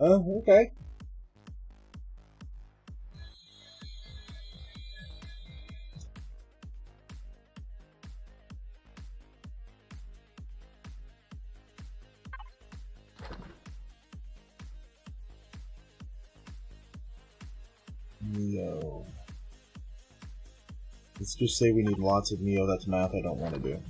Speaker 1: Oh, okay. Neo. Let's just say we need lots of Neo. That's math I don't want to do.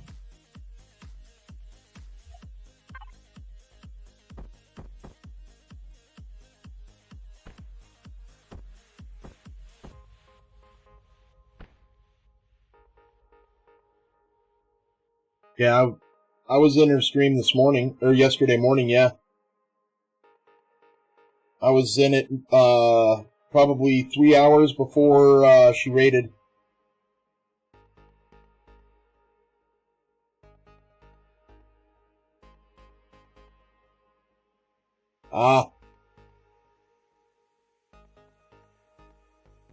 Speaker 1: Yeah, I was in her stream this morning, or yesterday morning, yeah. I was in it, probably 3 hours before, she raided. Ah.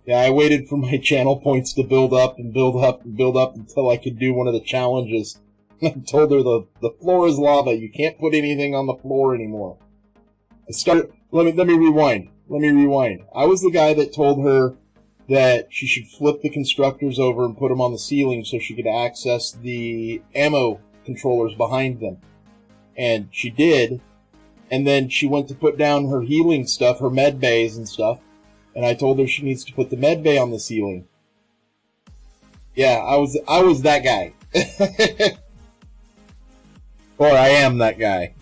Speaker 1: Yeah, I waited for my channel points to build up and build up and build up until I could do one of the challenges. I told her the floor is lava. You can't put anything on the floor anymore. Let me rewind. I was the guy that told her that she should flip the constructors over and put them on the ceiling so she could access the ammo controllers behind them. And she did. And then she went to put down her healing stuff, her med bays and stuff. And I told her she needs to put the med bay on the ceiling. Yeah, I was that guy. Or I am that guy.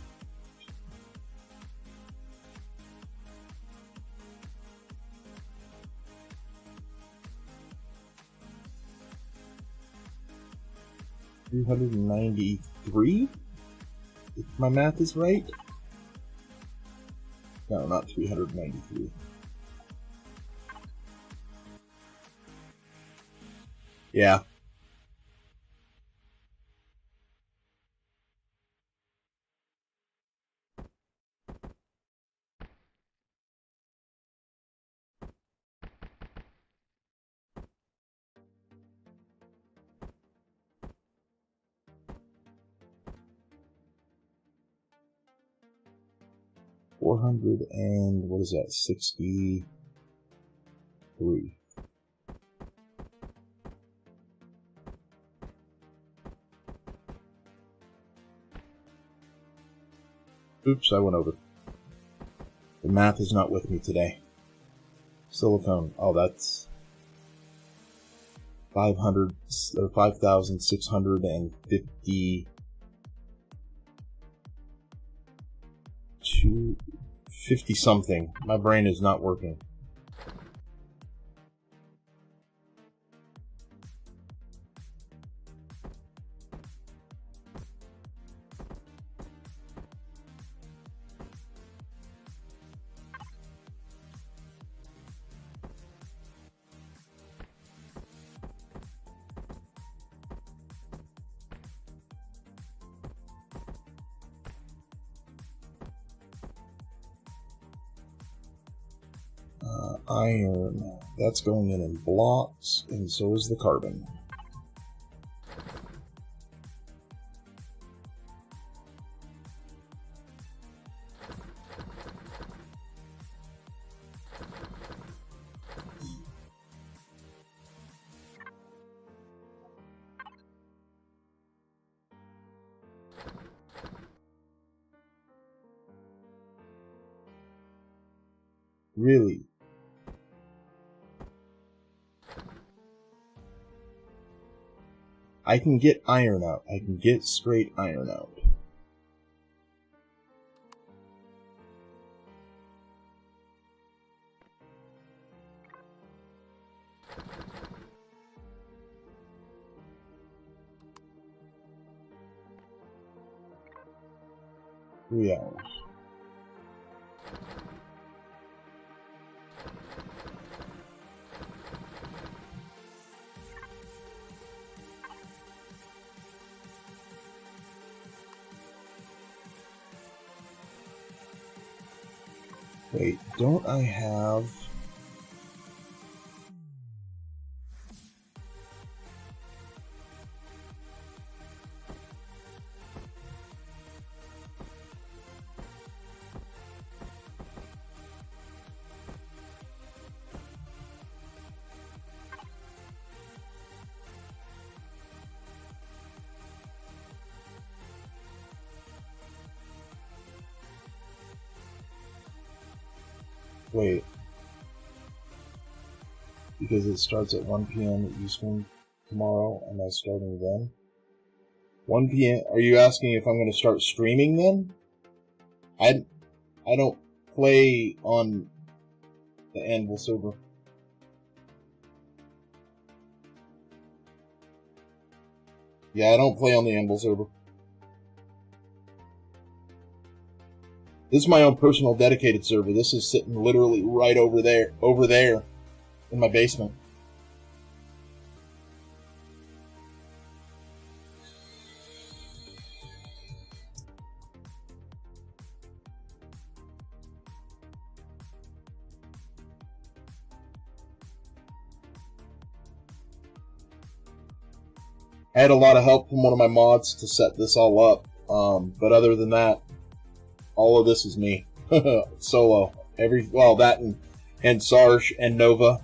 Speaker 1: $393? If my math is right? No, not 393. Yeah. 400 and what is that? 63. Oops, I went over. The math is not with me today. Silicone. Oh, that's 500 or 5,650. 50 something. My brain is not working. Iron, that's going in blocks, and so is the carbon. Really? I can get iron out. I can get straight iron out. Three hours. Wait, don't I have... Wait. Because it starts at 1 p.m. Eastern tomorrow, and I'm starting then? 1 p.m. Are you asking if I'm going to start streaming then? I don't play on the Anvil server. Yeah, I don't play on the Anvil server. This is my own personal dedicated server. This is sitting literally right over there in my basement. I had a lot of help from one of my mods to set this all up, but other than that, all of this is me. Solo. That and Sarge and Nova.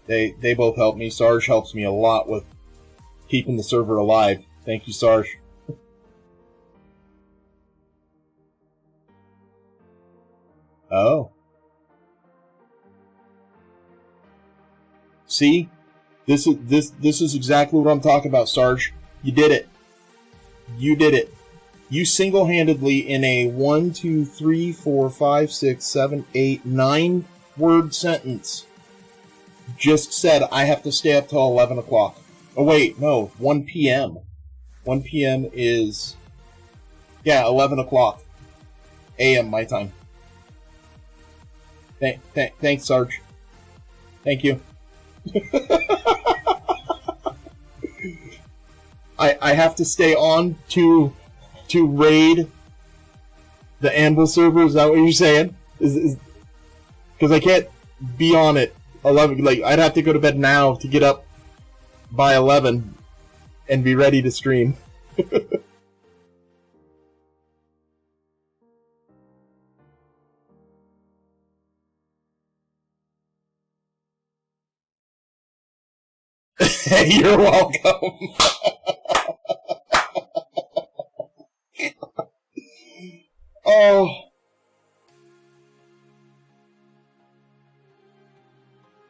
Speaker 1: They both help me. Sarge helps me a lot with keeping the server alive. Thank you, Sarge. Oh. See? This is exactly what I'm talking about, Sarge. You did it. You did it. You single-handedly, in a 1, 2, 3, 4, 5, 6, 7, 8, 9-word sentence, just said, I have to stay up till 11 o'clock. Oh, wait, no, 1 p.m. 1 p.m. is, 11 o'clock a.m. my time. Thanks, Sarge. Thank you. I have to stay on to raid the Anvil server. Is that what you're saying? Because I can't be on it 11. Like, I'd have to go to bed now to get up by 11 and be ready to stream. You're welcome. Oh.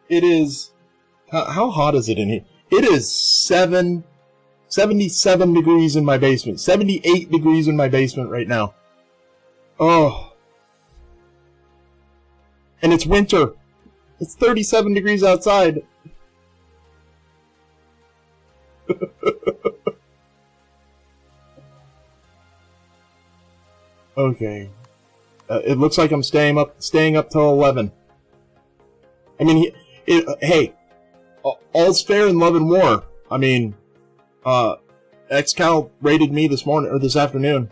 Speaker 1: It is... How hot is it in here? It is 77 degrees in my basement. 78 degrees in my basement right now. Oh. And it's winter. It's 37 degrees outside. Okay. It looks like I'm staying up till 11. I mean, hey, all's fair in love and war. I mean, XCal raided me this morning, or this afternoon.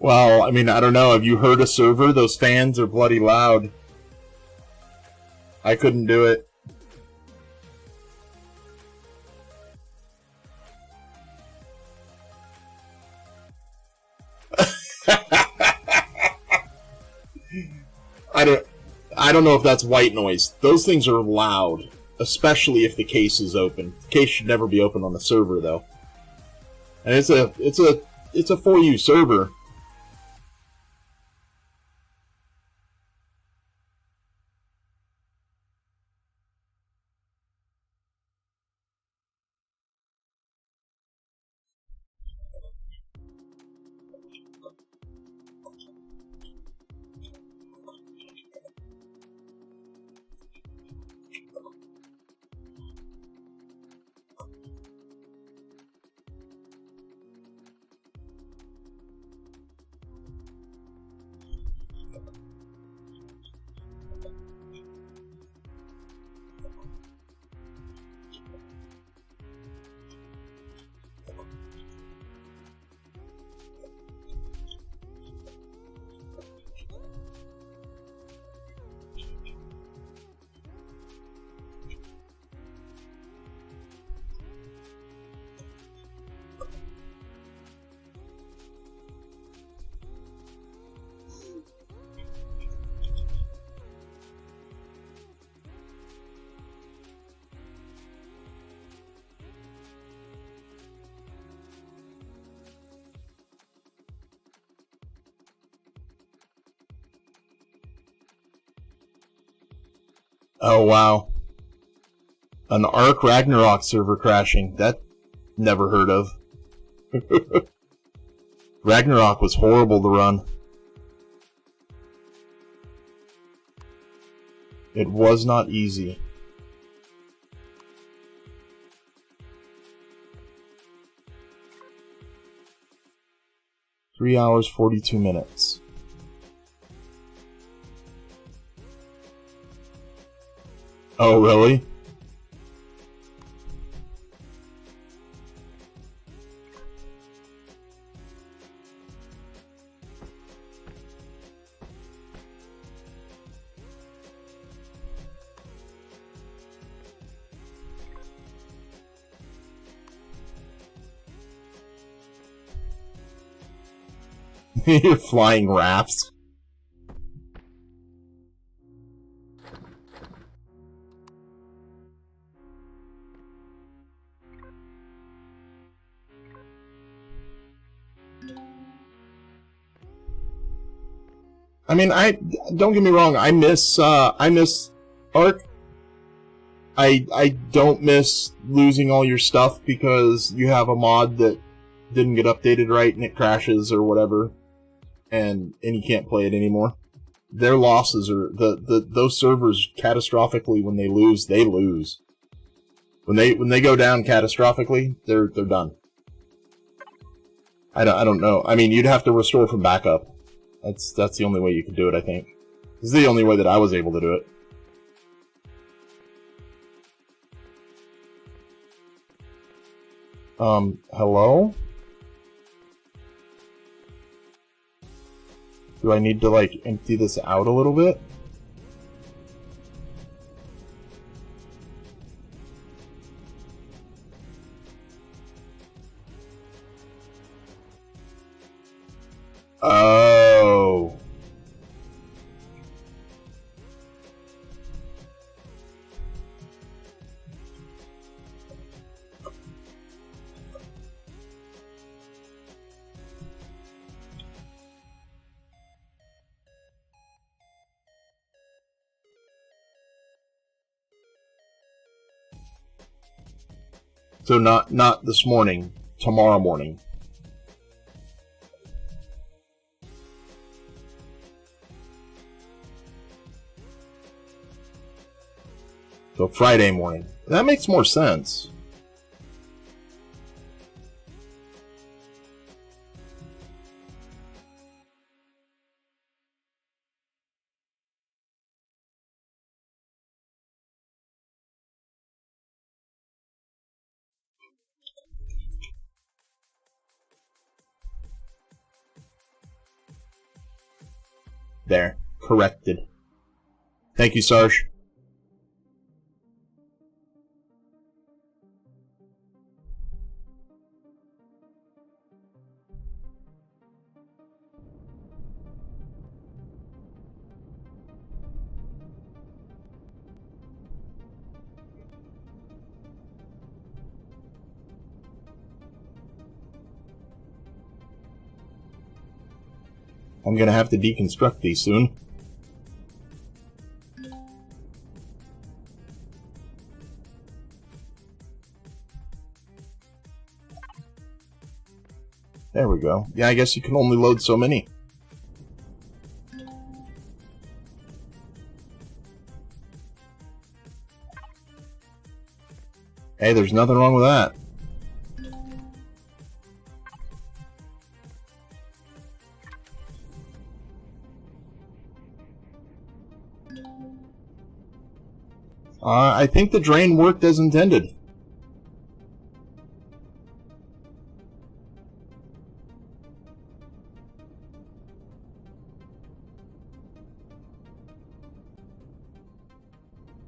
Speaker 1: Well, I mean, I don't know. Have you heard a server? Those fans are bloody loud. I couldn't do it. I don't know if that's white noise. Those things are loud, especially if the case is open. The case should never be open on the server, though. And it's a 4U server. Oh, wow. An Ark Ragnarok server crashing. That never heard of. Ragnarok was horrible to run. It was not easy. Three hours, 42 minutes. Oh, really? You're flying rafts. I mean, don't get me wrong. I miss Ark. I don't miss losing all your stuff because you have a mod that didn't get updated right and it crashes or whatever, and you can't play it anymore. Their losses are those servers catastrophically when they lose, they lose. When they go down catastrophically, they're done. I don't know. I mean, you'd have to restore from backup. That's the only way you could do it, I think. This is the only way that I was able to do it. Hello? Do I need to, like, empty this out a little bit? Oh. So not this morning, tomorrow morning. So Friday morning. That makes more sense. There. Corrected. Thank you, Sarge. I'm gonna have to deconstruct these soon. There we go. Yeah, I guess you can only load so many. Hey, there's nothing wrong with that. I think the drain worked as intended.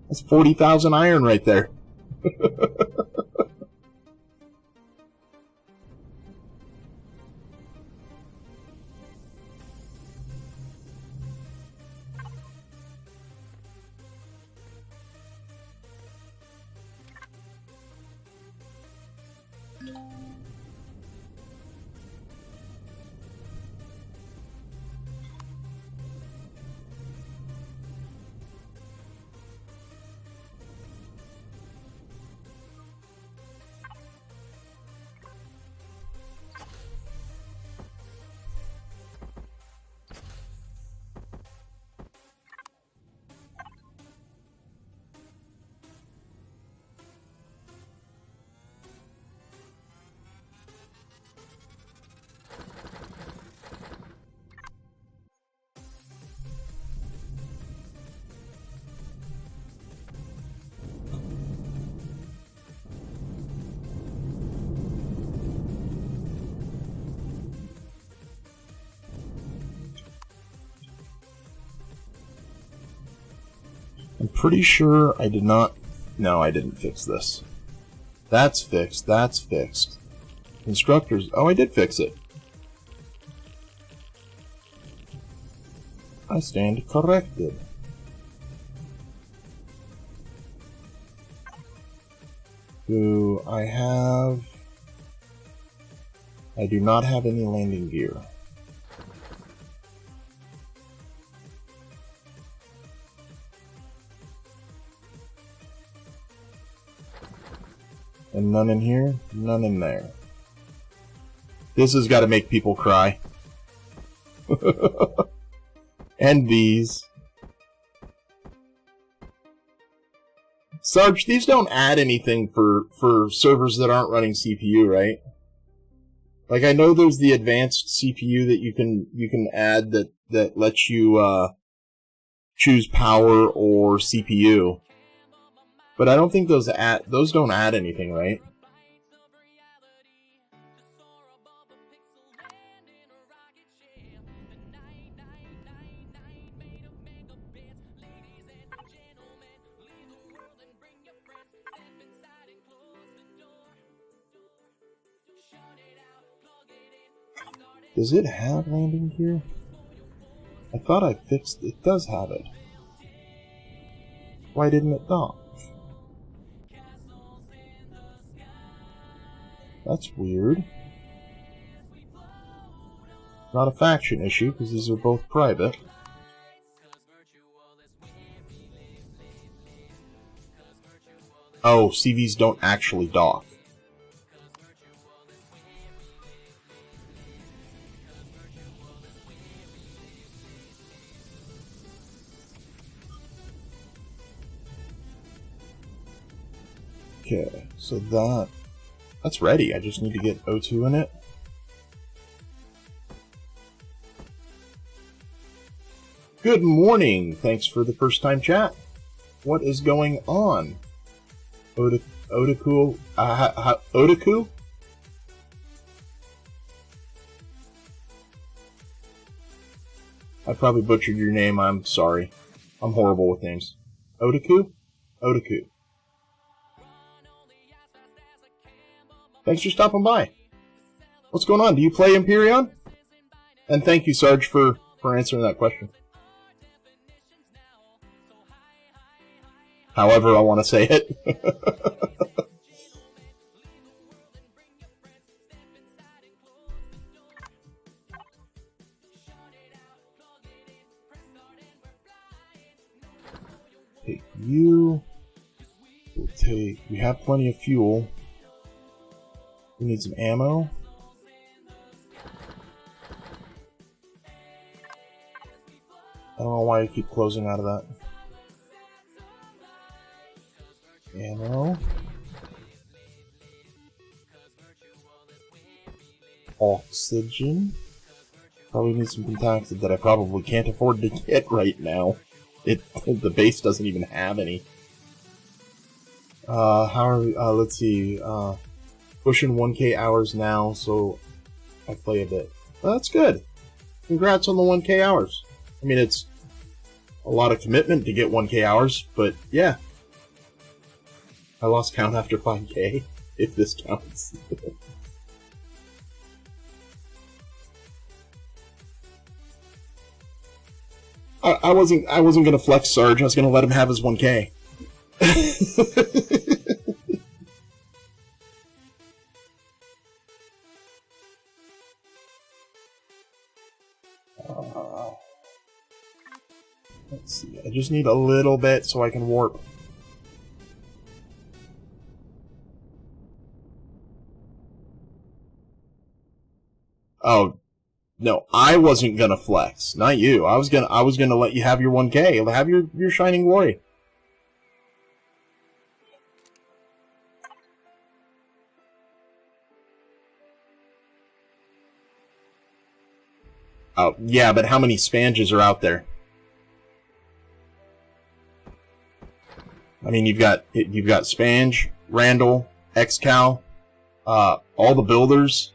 Speaker 1: That's 40,000 iron right there. I'm pretty sure I did not... No, I didn't fix this. That's fixed. That's fixed. Constructors... Oh, I did fix it. I stand corrected. Do I have... I do not have any landing gear. And none in here, none in there. This has got to make people cry. And these. Sarge, these don't add anything for servers that aren't running CPU, right? Like, I know there's the advanced CPU that you can add that lets you choose power or CPU. But I don't think those don't add anything, right? Does it have landing gear? I thought I fixed it. It does have it. Why didn't it dock? That's weird. Not a faction issue, because these are both private. Oh, CVs don't actually dock. Okay, so that's ready. I just need to get O2 in it. Good morning. Thanks for the first time chat. What is going on? Otaku? Otaku? I probably butchered your name. I'm sorry. I'm horrible with names. Otaku? Otaku. Thanks for stopping by. What's going on? Do you play Empyrion? And thank you, Sarge, for answering that question. However I want to say it. Take you. We'll take... We have plenty of fuel. We need some ammo. I don't know why I keep closing out of that. Ammo. Oxygen. Probably need some contacted that I probably can't afford to get right now. The base doesn't even have any. How are we? Let's see. Pushing 1K hours now, so I play a bit. Well, that's good. Congrats on the 1K hours. I mean, it's a lot of commitment to get 1K hours, but yeah. I lost count after 5K, if this counts. I wasn't gonna flex Sarge. I was gonna let him have his 1K. Let's see. I just need a little bit so I can warp. Oh, no, I wasn't gonna flex. Not you. I was gonna let you have your 1K. Have your shining glory. Oh, yeah, but how many Spanges are out there? I mean, you've got Spange, Randall, Excal, all the builders.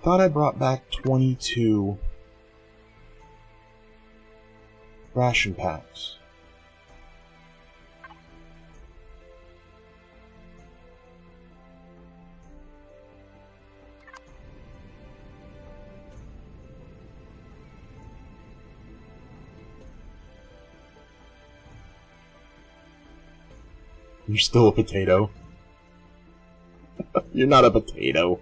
Speaker 1: thought I brought back 22 ration packs. You're still a potato. You're not a potato.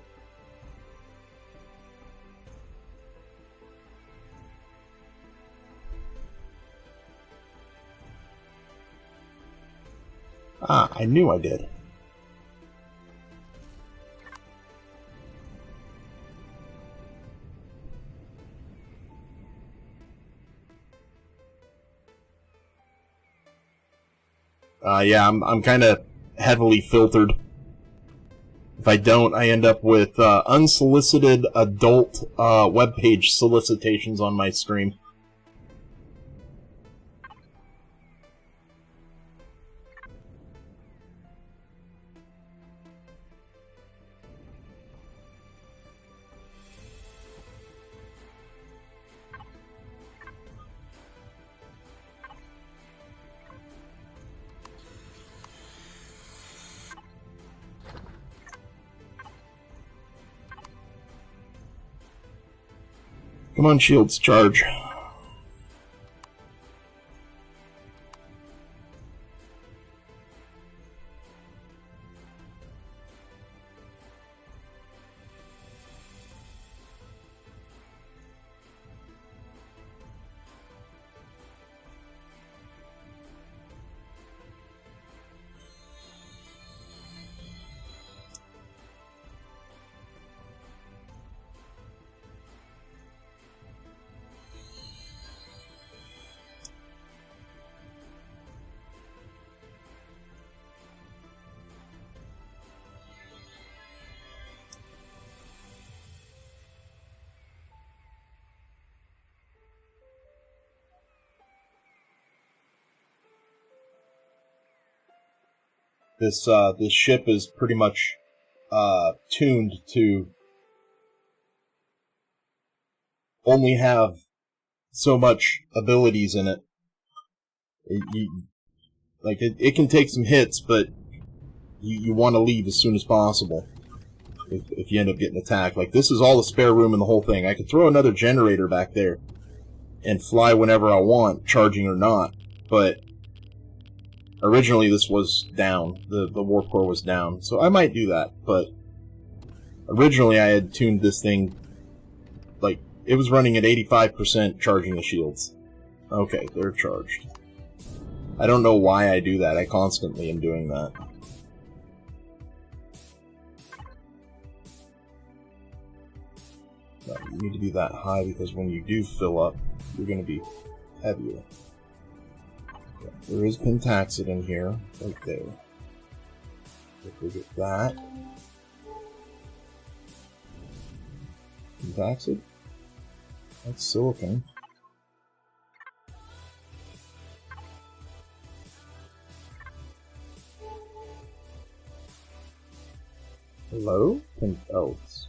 Speaker 1: Ah, I knew I did. Yeah, I'm kind of heavily filtered. If I don't, I end up with unsolicited adult webpage solicitations on my stream. Come on, shields, charge. This ship is pretty much tuned to only have so much abilities in it. It can take some hits, but you want to leave as soon as possible if you end up getting attacked. Like, this is all the spare room in the whole thing. I could throw another generator back there and fly whenever I want, charging or not, but originally this was down. The warp core was down, so I might do that, but originally I had tuned this thing, like, it was running at 85% charging the shields. Okay, they're charged. I don't know why I do that. I constantly am doing that. No, you need to be that high because when you do fill up, you're going to be heavier. Okay, there is Pentaxid in here, right there. If we get that. Pentaxid? That's silicon. Hello? Oh, it's...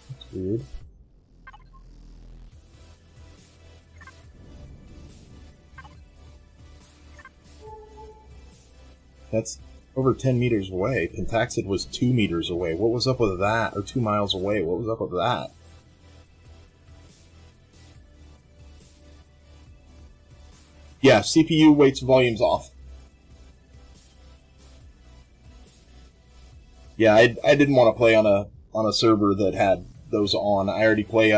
Speaker 1: That's weird. That's over 10 meters away. Pentaxid was 2 meters away. What was up with that? Or 2 miles away. What was up with that? Yeah, CPU weights volumes off. Yeah, I didn't want to play on a server that had those on. I already play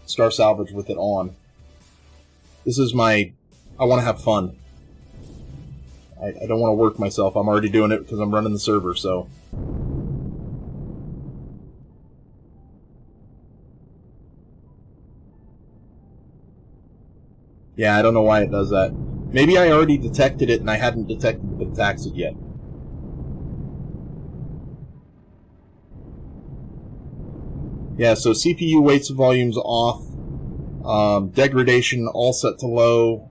Speaker 1: Star Salvage with it on. This is my... I want to have fun. I don't want to work myself. I'm already doing it because I'm running the server, so... Yeah, I don't know why it does that. Maybe I already detected it and I hadn't detected the Pentaxid yet. Yeah, so CPU weights and volumes off. Degradation all set to low.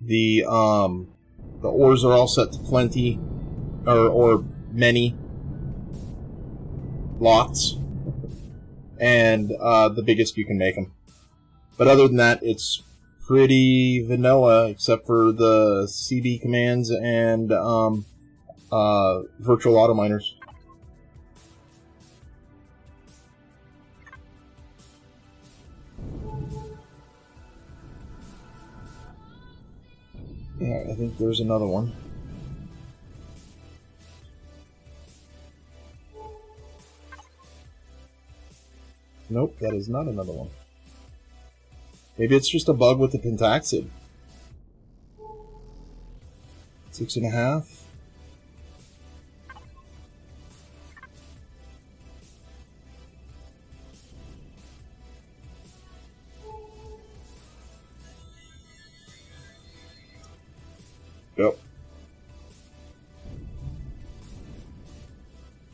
Speaker 1: The ores are all set to plenty. Or many. Lots. And the biggest you can make them. But other than that, it's pretty vanilla, except for the CB commands and virtual auto miners. Yeah, I think there's another one. Nope, that is not another one. Maybe it's just a bug with the pentaxid. 6.5. Yep.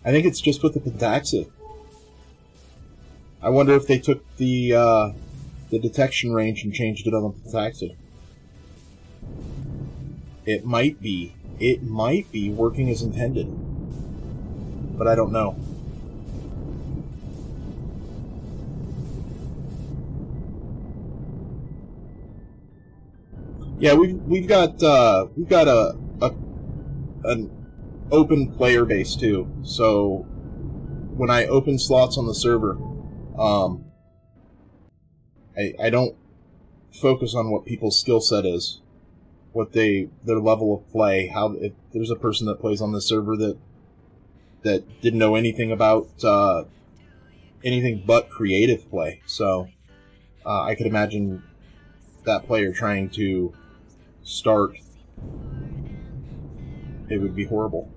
Speaker 1: I think it's just with the pentaxid. I wonder if they took the detection range and changed it on the pentaxid. It might be. It might be working as intended. But I don't know. Yeah, we've got an open player base too. So when I open slots on the server, I don't focus on what people's skill set is, what their level of play. How if there's a person that plays on the server that didn't know anything about anything but creative play, so I could imagine that player trying to start. It would be horrible.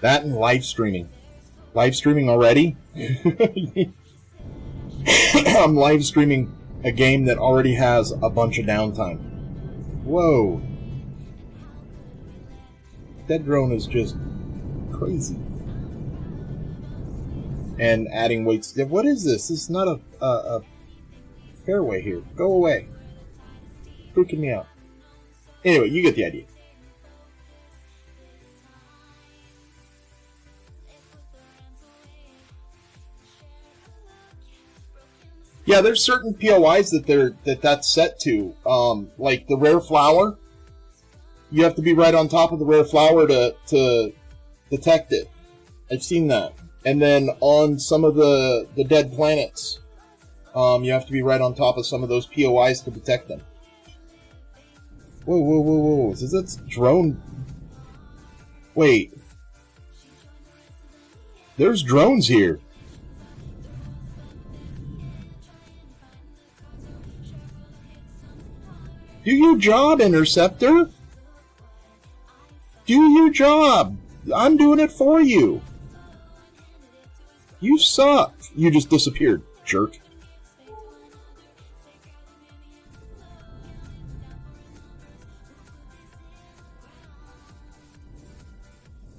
Speaker 1: That and live streaming. Live streaming already? I'm live streaming a game that already has a bunch of downtime. Whoa. That drone is just crazy. And adding weights. What is this? This is not a fairway here. Go away. Freaking me out. Anyway, you get the idea. Yeah, there's certain POIs that's set to. Like the rare flower. You have to be right on top of the rare flower to detect it. I've seen that. And then on some of the dead planets, you have to be right on top of some of those POIs to detect them. Whoa, whoa, whoa, whoa. Is this drone? Wait. There's drones here. Do your job, Interceptor. Do your job. I'm doing it for you. You suck. You just disappeared, jerk.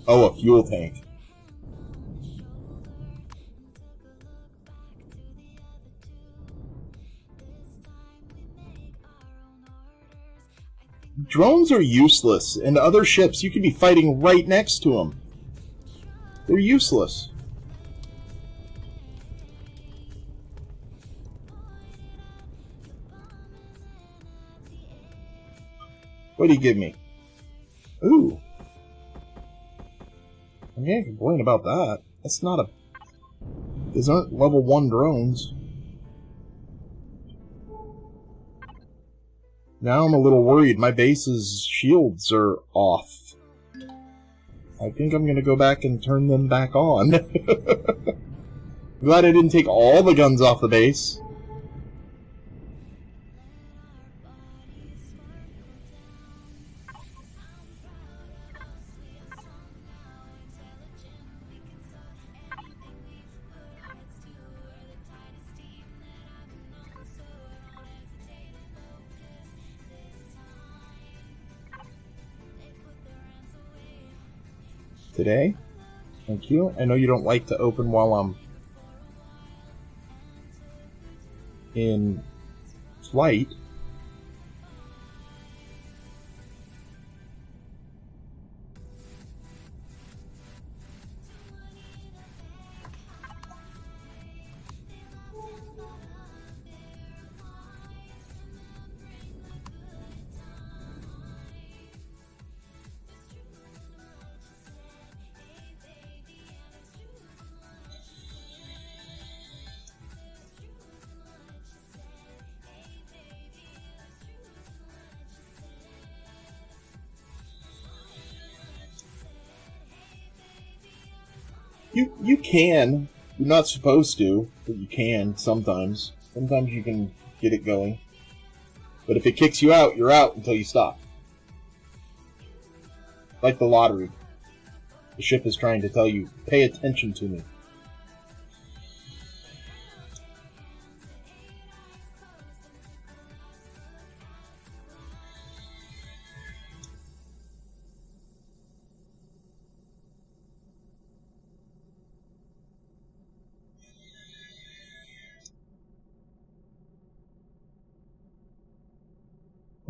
Speaker 1: Oh, a fuel tank. Drones are useless, and other ships, you could be fighting right next to them. They're useless. What do you give me? Ooh. I can't complain about that. That's not a... These aren't level 1 drones. Now I'm a little worried. My base's shields are off. I think I'm gonna go back and turn them back on. Glad I didn't take all the guns off the base. Today? Thank you. I know you don't like to open while I'm in flight. You can. You're not supposed to, but you can sometimes. Sometimes you can get it going. But if it kicks you out, you're out until you stop. Like the lottery. The ship is trying to tell you, pay attention to me.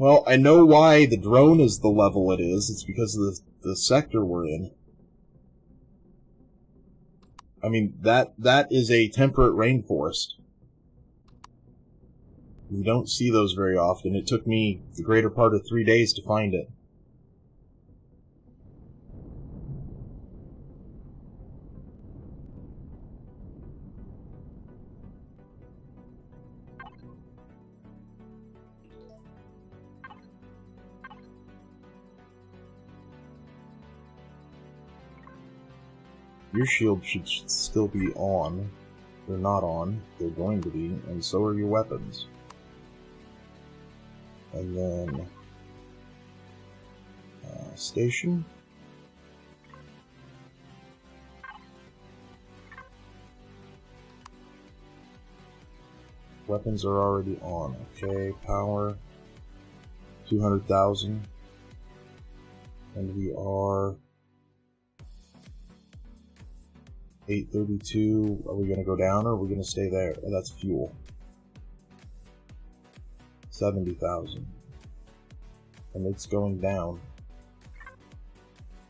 Speaker 1: Well, I know why the drone is the level it is. It's because of the sector we're in. I mean, that is a temperate rainforest. You don't see those very often. It took me the greater part of 3 days to find it. Your shield should still be on. They're not on. They're going to be, and so are your weapons. And then... station. Weapons are already on. Okay, power. 200,000. And we are... 832. Are we going to go down or are we going to stay there? Oh, that's fuel. 70,000. And it's going down.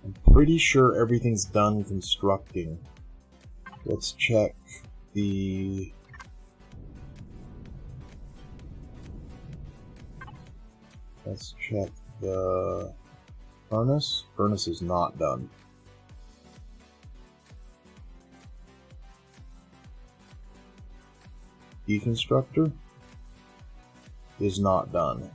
Speaker 1: I'm pretty sure everything's done constructing. Let's check the... Let's check the furnace. Furnace is not done. Deconstructor is not done.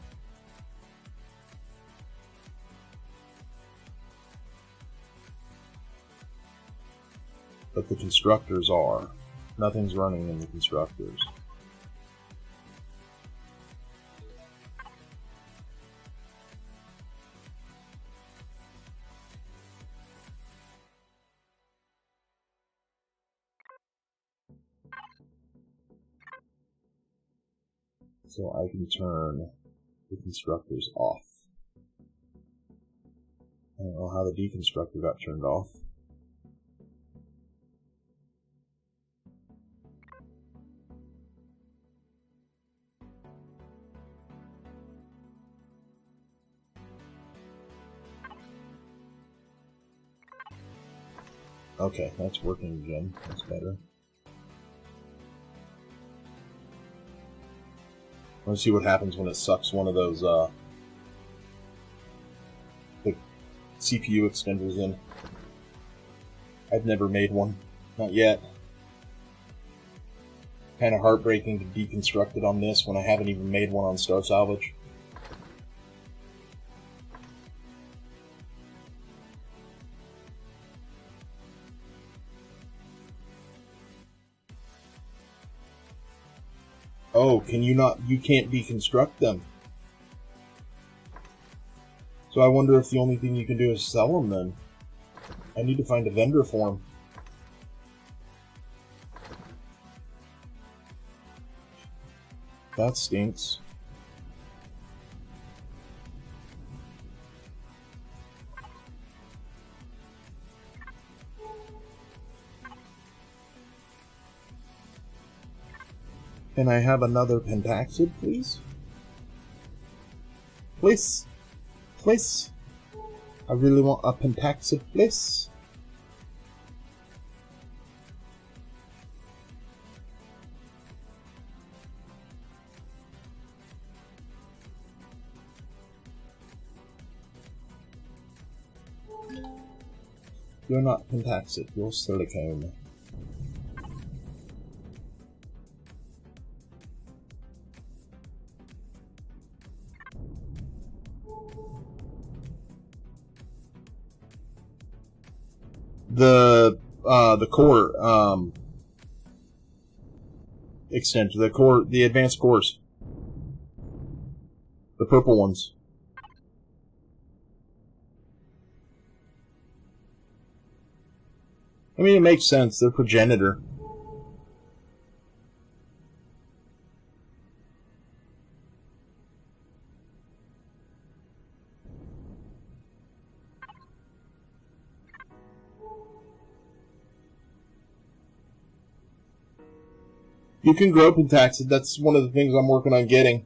Speaker 1: But the constructors are. Nothing's running in the constructors. So I can turn the constructors off. I don't know how the deconstructor got turned off. Okay, that's working again. That's better. Let's see what happens when it sucks one of those, the CPU extenders in. I've never made one. Not yet. Kind of heartbreaking to deconstruct it on this when I haven't even made one on Star Salvage. Oh, can you not? You can't deconstruct them. So I wonder if the only thing you can do is sell them then. I need to find a vendor for them. That stinks. Can I have another pentaxid, please? Please? Please? I really want a pentaxid, please? You're not pentaxid, you're silicone. The core, extension, the advanced cores. The purple ones. I mean, it makes sense, they're progenitor. You can grow pentaxid, that's one of the things I'm working on getting.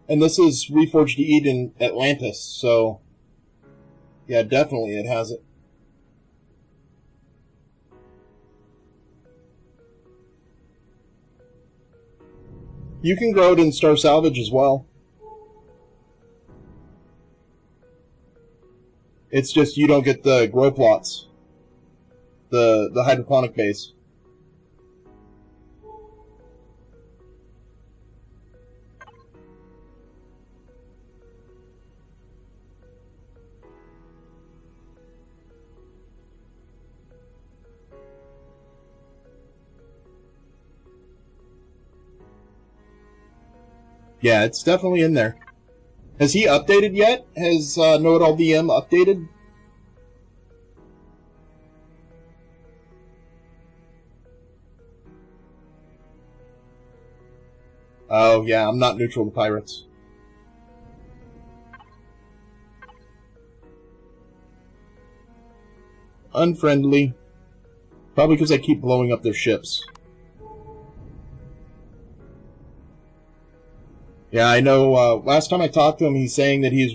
Speaker 1: And this is Reforged Eden Atlantis, so... yeah, definitely it has it. You can grow it in Star Salvage as well. It's just you don't get the grow plots. The hydroponic base. Yeah, it's definitely in there. Has he updated yet? Has Know-It-All DM updated? Oh, yeah, I'm not neutral to pirates. Unfriendly. Probably because I keep blowing up their ships. Yeah, I know, last time I talked to him, he's saying that he's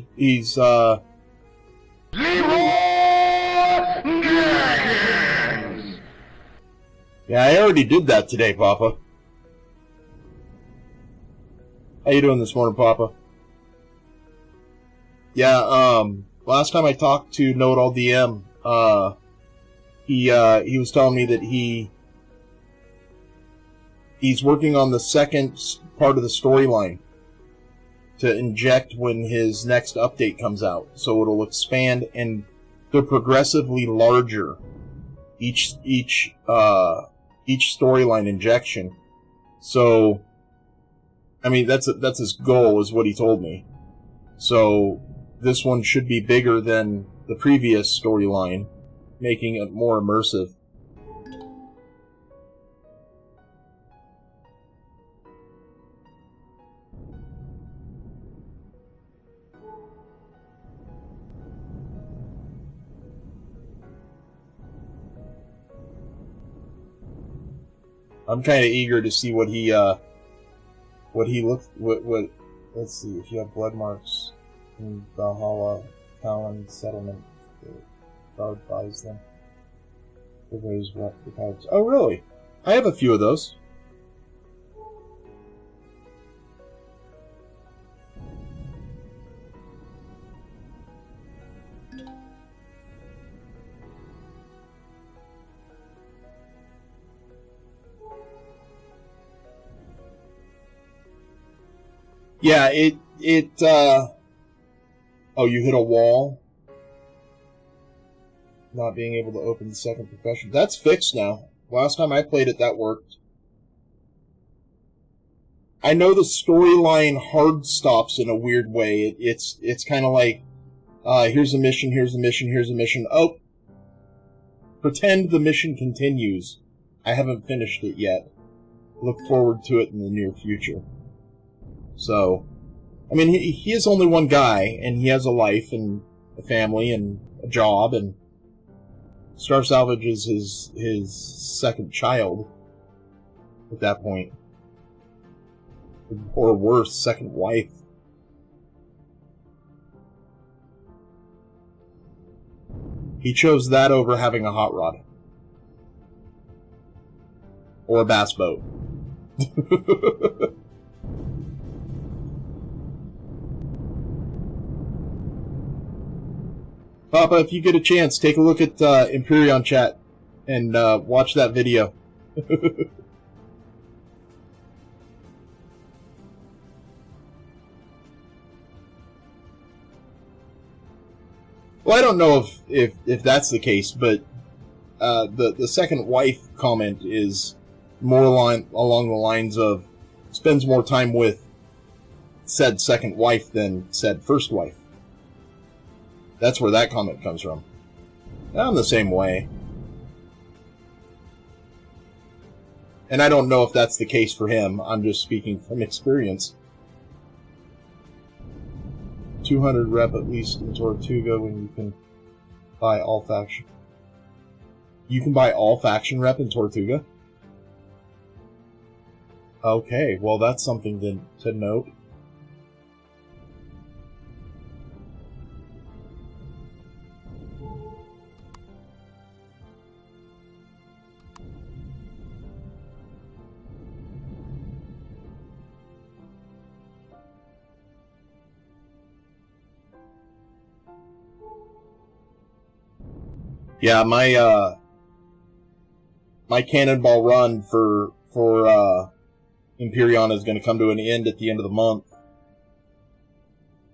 Speaker 1: Yeah, I already did that today, Papa. How you doing this morning, Papa? Yeah, last time I talked to Know-It-All DM, he was telling me that he's working on the second part of the storyline to inject when his next update comes out. So it'll expand, and they're progressively larger each storyline injection. So, I mean, that's his goal, is what he told me. So this one should be bigger than the previous storyline, making it more immersive. I'm kind of eager to see what he looks. What? Let's see. If you have blood marks in Valhalla, Talon settlement, the guard buys them. Everybody's rough for cards. Oh, really? I have a few of those. Yeah, oh, you hit a wall? Not being able to open the second profession. That's fixed now. Last time I played it, that worked. I know the storyline hard stops in a weird way. It's kind of like, here's a mission, here's a mission, here's a mission. Oh! Pretend the mission continues. I haven't finished it yet. Look forward to it in the near future. So, I mean, he is only one guy, and he has a life, and a family, and a job, and Star Salvage is his second child at that point. Or worse, second wife. He chose that over having a hot rod. Or a bass boat. Papa, if you get a chance, take a look at Empyrion chat and watch that video. Well, I don't know if that's the case, but the second wife comment is more along the lines of spends more time with said second wife than said first wife. That's where that comment comes from. I'm the same way. And I don't know if that's the case for him. I'm just speaking from experience. 200 rep at least in Tortuga when you can buy all faction. You can buy all faction rep in Tortuga? Okay, well that's something to note. Yeah, my cannonball run for Empyrion is going to come to an end at the end of the month.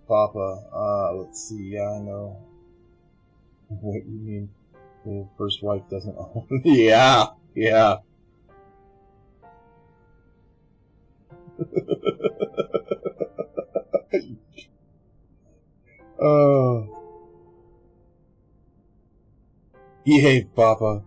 Speaker 1: Papa, let's see. Yeah, I know what you mean. The first wife doesn't own. Yeah. Oh. Behave, Papa.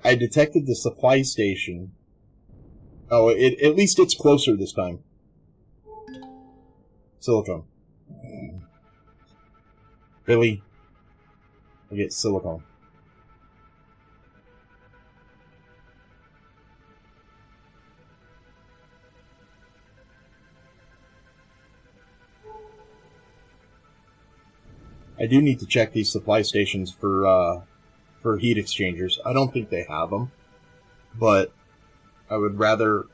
Speaker 1: I detected the supply station. Oh, at least it's closer this time. Silicone. Really? I get silicone. I do need to check these supply stations for heat exchangers. I don't think they have them, but I would rather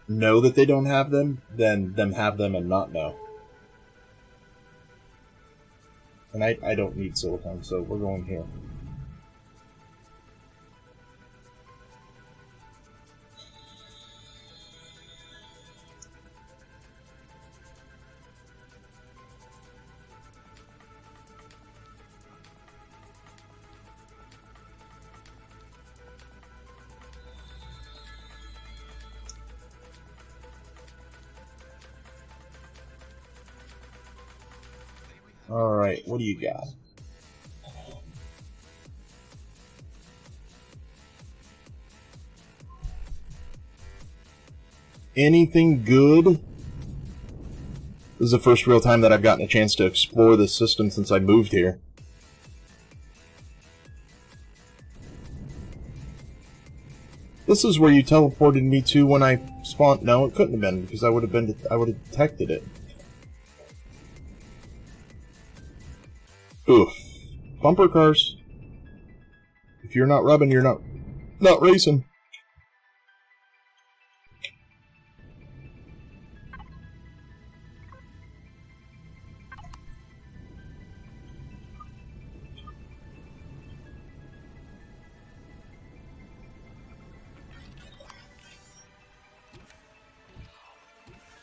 Speaker 1: know that they don't have them than them have them and not know. And I don't need silicone, so we're going here. Alright, what do you got? Anything good? This is the first real time that I've gotten a chance to explore this system since I moved here. This is where you teleported me to when I spawned. No, it couldn't have been because I would have detected it. Oof. Bumper cars. If you're not rubbing, you're not racing.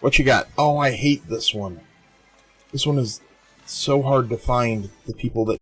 Speaker 1: What you got? Oh, I hate this one. This one is so hard to find the people that